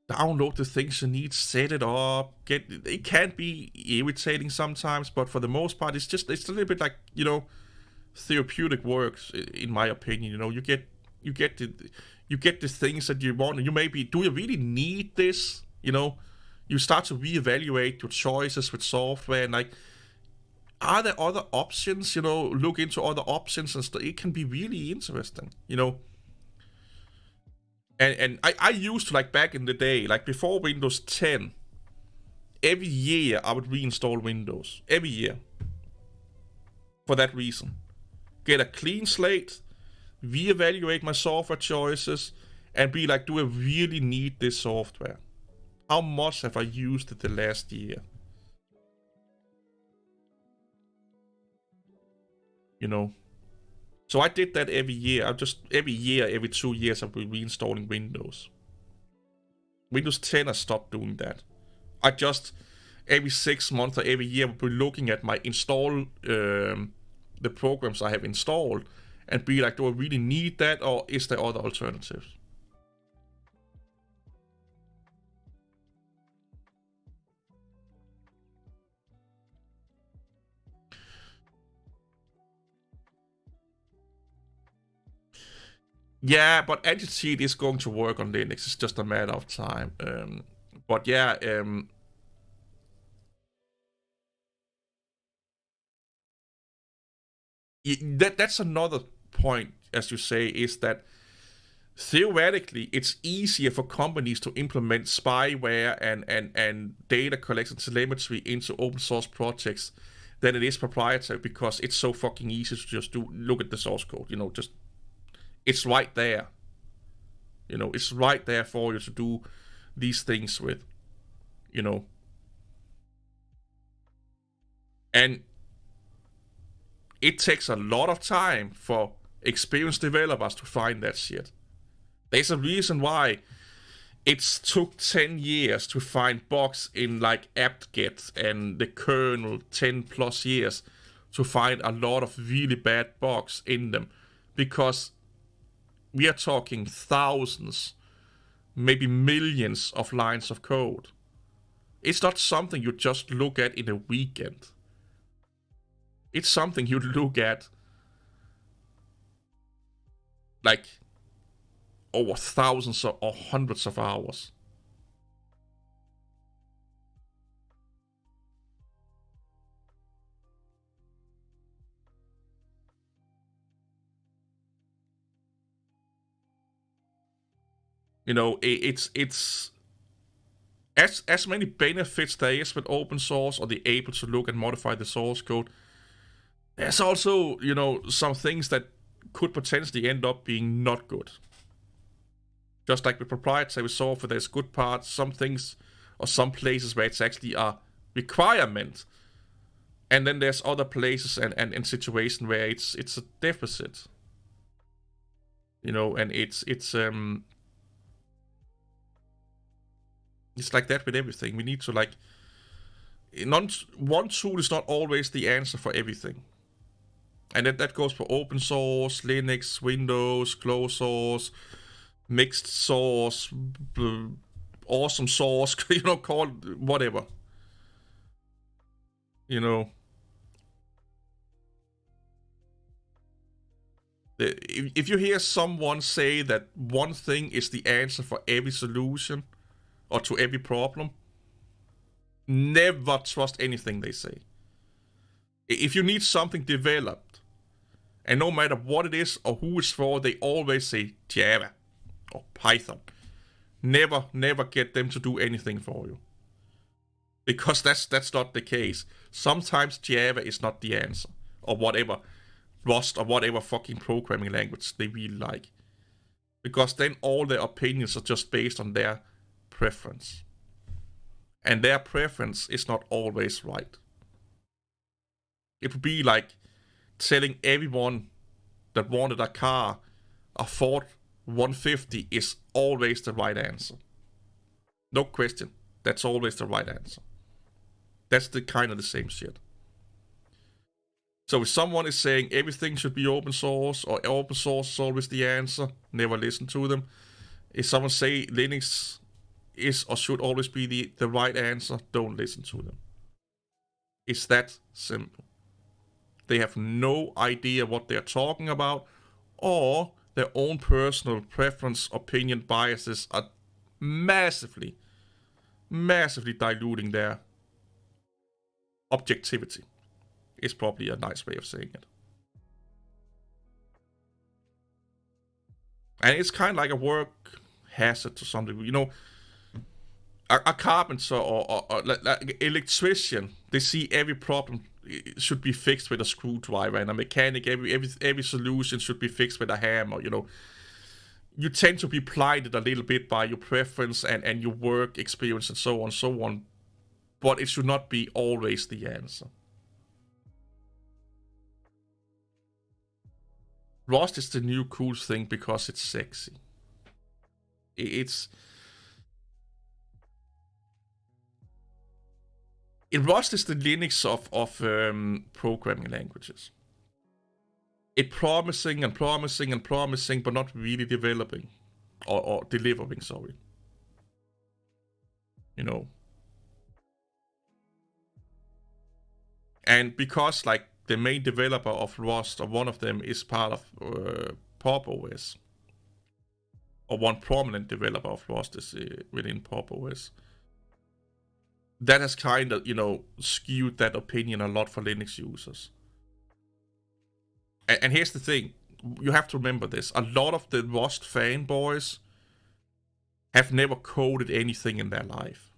S1: download the things you need, set it up. It can be irritating sometimes, but for the most part, it's a little bit like, you know, therapeutic works, in my opinion. You know, you get the things that you want, and you maybe, do you really need this? You know, you start to reevaluate your choices with software, and like, are there other options? You know, look into other options and stuff. It can be really interesting, you know. And I used to, like, back in the day, like before Windows 10, every year I would reinstall Windows. Every year. For that reason. Get a clean slate, reevaluate my software choices, and be like, do I really need this software? How much have I used it the last year? You know? So I did that every year. Every 2 years, I'll be reinstalling Windows. Windows 10, I stopped doing that. I just, every 6 months or every year, will be looking at my install, the programs I have installed, and be like, do I really need that, or is there other alternatives? Yeah, but anti-cheat is going to work on Linux. It's just a matter of time. But yeah, that's another point, as you say, is that theoretically it's easier for companies to implement spyware and data collection telemetry into open source projects than it is proprietary, because it's so fucking easy to just look at the source code. You know, just, it's right there. You know, it's right there for you to do these things with. You know. And it takes a lot of time for experienced developers to find that shit. There's a reason why it took 10 years to find bugs in like apt-get and the kernel, 10 plus years to find a lot of really bad bugs in them, because we are talking thousands, maybe millions of lines of code. It's not something you just look at in a weekend. It's something you look at like over thousands or hundreds of hours. You know, it's as many benefits there is with open source, or the able to look and modify the source code. There's also, you know, some things that could potentially end up being not good. Just like with proprietary software, there's good parts, some things, or some places where it's actually a requirement, and then there's other places and situations where it's a deficit. You know, and it's like that with everything. We need to like, one tool is not always the answer for everything. And that goes for open source, Linux, Windows, closed source, mixed source, awesome source, you know, call it whatever. You know, if you hear someone say that one thing is the answer for every solution or to every problem, never trust anything they say. If you need something developed, and no matter what it is or who it's for, they always say Java or Python. Never get them to do anything for you, because that's not the case. Sometimes Java is not the answer, or whatever, Rust or whatever fucking programming language they really like, because then all their opinions are just based on their preference, and their preference is not always right. It would be like telling everyone that wanted a car, a Ford 150 is always the right answer. No question, that's always the right answer. That's the kind of the same shit. So if someone is saying everything should be open source, or open source is always the answer, never listen to them. If someone say Linux is or should always be the right answer, don't listen to them. It's that simple. They have no idea what they're talking about, or their own personal preference, opinion, biases are massively diluting their objectivity. Is probably a nice way of saying it. And it's kind of like a work hazard to some degree. You know, a carpenter or like electrician, they see every problem should be fixed with a screwdriver, and a mechanic, every solution should be fixed with a hammer. You know, you tend to be blinded a little bit by your preference and your work experience and so on, but it should not be always the answer. Rust is the new cool thing because it's sexy. Rust is the Linux of programming languages. It's promising, but not really developing or delivering. Sorry. You know. And because like the main developer of Rust, or one of them, is part of Pop OS, or one prominent developer of Rust is within Pop OS. That has kind of, you know, skewed that opinion a lot for Linux users. And here's the thing, you have to remember this: a lot of the Rust fanboys have never coded anything in their life.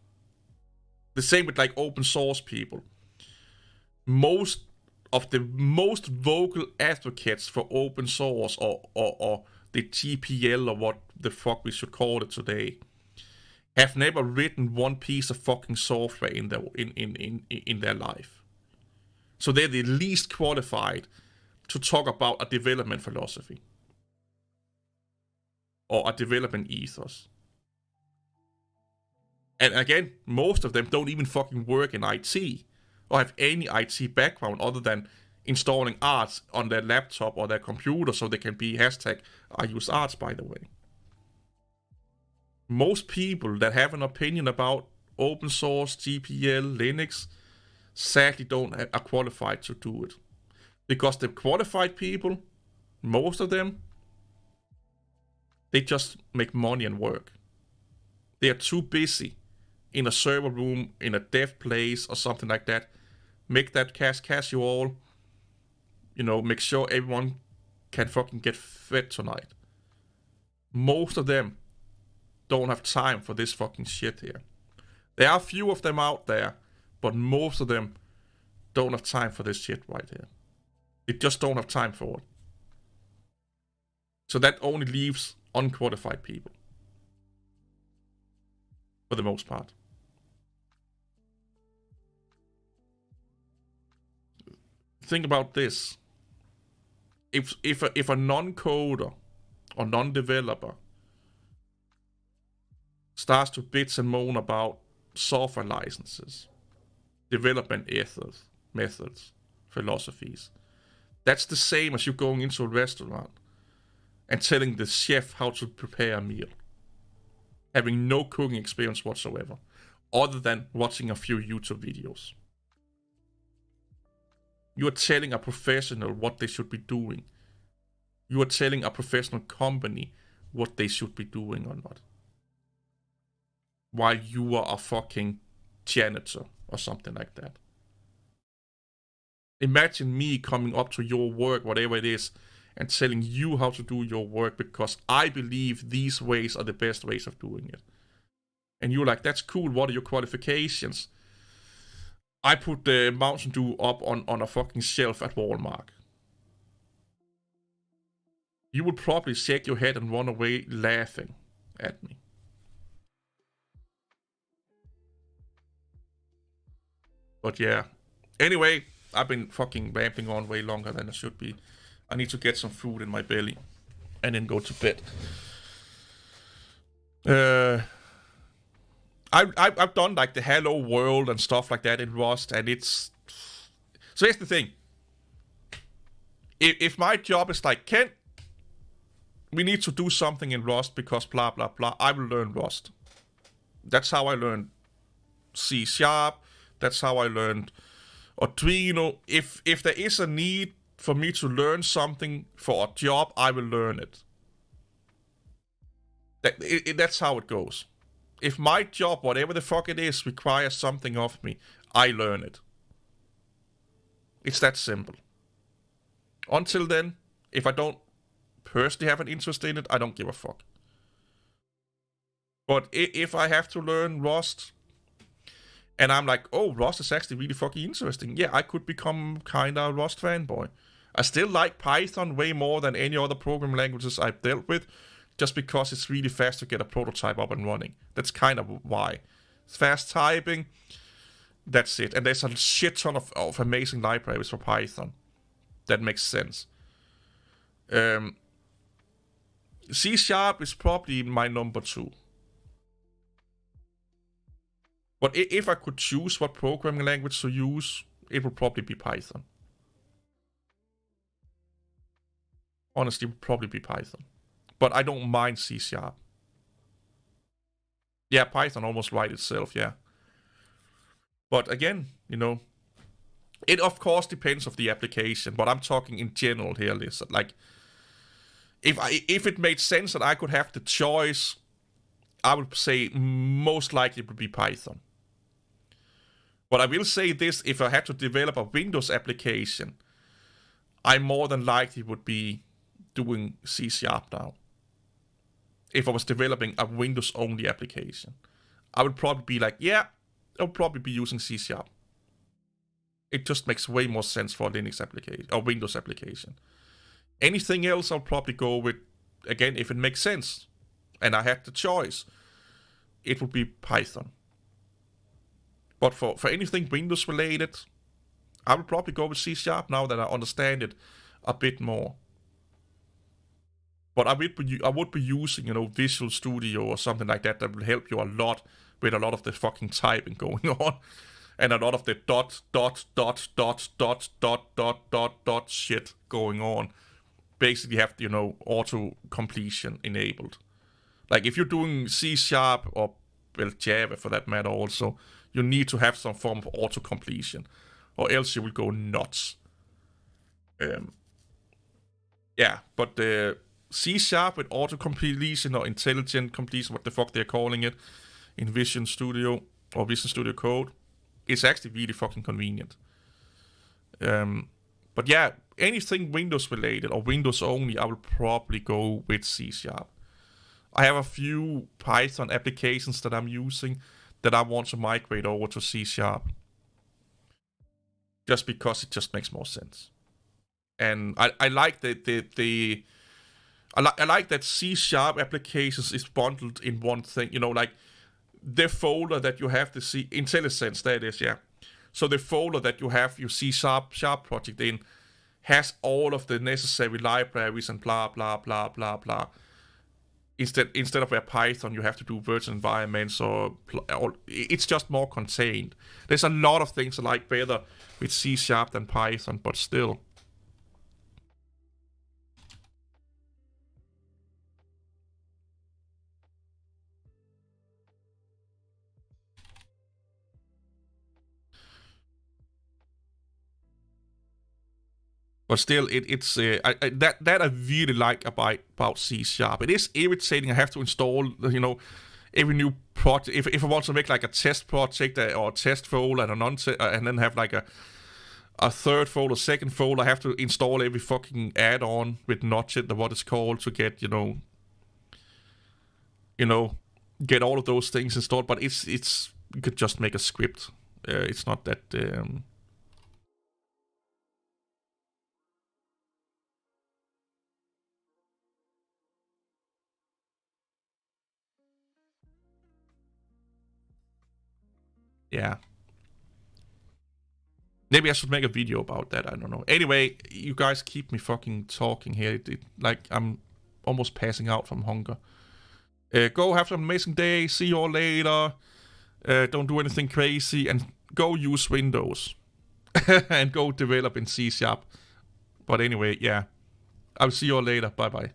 S1: The same with like open source people. Most of the most vocal advocates for open source, or the GPL, or what the fuck we should call it today, have never written one piece of fucking software in their life. So they're the least qualified to talk about a development philosophy or a development ethos. And again, most of them don't even fucking work in IT or have any IT background other than installing arts on their laptop or their computer so they can be hashtag I use arts, by the way. Most people that have an opinion about open source, GPL, Linux, sadly are qualified to do it. Because the qualified people, most of them, they just make money and work. They are too busy in a server room, in a dev place or something like that. Make that casual, make sure everyone can fucking get fed tonight. Most of them don't have time for this fucking shit here. There are a few of them out there, but most of them don't have time for this shit right here. They just don't have time for it. So that only leaves unqualified people. For the most part. Think about this. If a non-coder or non-developer starts to bitch and moan about software licenses, development methods, philosophies, that's the same as you going into a restaurant and telling the chef how to prepare a meal, having no cooking experience whatsoever, other than watching a few YouTube videos. You are telling a professional what they should be doing. You are telling a professional company what they should be doing or not. While you are a fucking janitor or something like that. Imagine me coming up to your work, whatever it is, and telling you how to do your work because I believe these ways are the best ways of doing it. And you're like, that's cool, what are your qualifications? I put the Mountain Dew up on a fucking shelf at Walmart. You would probably shake your head and run away laughing at me. But yeah. Anyway, I've been fucking rambling on way longer than I should be. I need to get some food in my belly and then go to bed. I've done like the Hello World and stuff like that in Rust, and it's... So here's the thing. If my job is like, Ken, we need to do something in Rust because blah, blah, blah, I will learn Rust. That's how I learned C#. That's how I learned Arduino. If there is a need for me to learn something for a job, I will learn it. That's how it goes. If my job, whatever the fuck it is, requires something of me, I learn it. It's that simple. Until then, if I don't personally have an interest in it, I don't give a fuck. But if I have to learn Rust, and I'm like, oh, Rust is actually really fucking interesting, yeah, I could become kinda a Rust fanboy. I still like Python way more than any other programming languages I've dealt with, just because it's really fast to get a prototype up and running. That's kind of why. It's fast typing, that's it. And there's a shit ton of amazing libraries for Python. That makes sense. C# is probably my number 2. But if I could choose what programming language to use, it would probably be Python. Honestly, it would probably be Python. But I don't mind C#. Yeah, Python almost writes itself, yeah. But again, it of course depends on the application, but I'm talking in general here, listen. Like, if it made sense that I could have the choice, I would say most likely it would be Python. But I will say this, if I had to develop a Windows application, I more than likely would be doing C# now. If I was developing a Windows-only application, I would probably be like, yeah, I would probably be using C#. It just makes way more sense for a Linux application or Windows application. Anything else, I'll probably go with, again, if it makes sense, and I had the choice, it would be Python. But for anything Windows related, I would probably go with C# now that I understand it a bit more. But I would be using, Visual Studio or something like that will help you a lot with a lot of the fucking typing going on. And a lot of the dot shit going on. Basically have, auto completion enabled. Like if you're doing C# or Java for that matter also, you need to have some form of auto completion. Or else you will go nuts. But the C# with auto completion or intelligent completion, what the fuck they're calling it, in Visual Studio or Visual Studio Code, is actually really fucking convenient. But yeah, anything Windows related or Windows only, I will probably go with C#. I have a few Python applications that I'm using that I want to migrate over to C#. Just because it just makes more sense. And I like I like that C# applications is bundled in one thing. Like the folder that you have the C IntelliSense, that is, yeah. So the folder that you have your C# project in has all of the necessary libraries and blah blah blah blah blah. Instead of where Python you have to do virtual environments or it's just more contained. There's a lot of things I like better with C# than Python, but still. But still, it's that I really like about C#. It is irritating. I have to install, every new project. If I want to make like a test project or a test folder and and then have like a third folder, second folder, I have to install every fucking add-on with Notch-it or what it's called to get get all of those things installed. But it's you could just make a script. It's not that. Yeah. Maybe I should make a video about that. I don't know. Anyway, you guys keep me fucking talking here. Like I'm almost passing out from hunger. Go have an amazing day. See you all later. Don't do anything crazy and go use Windows and go develop in C#. But anyway, yeah. I'll see you all later. Bye bye.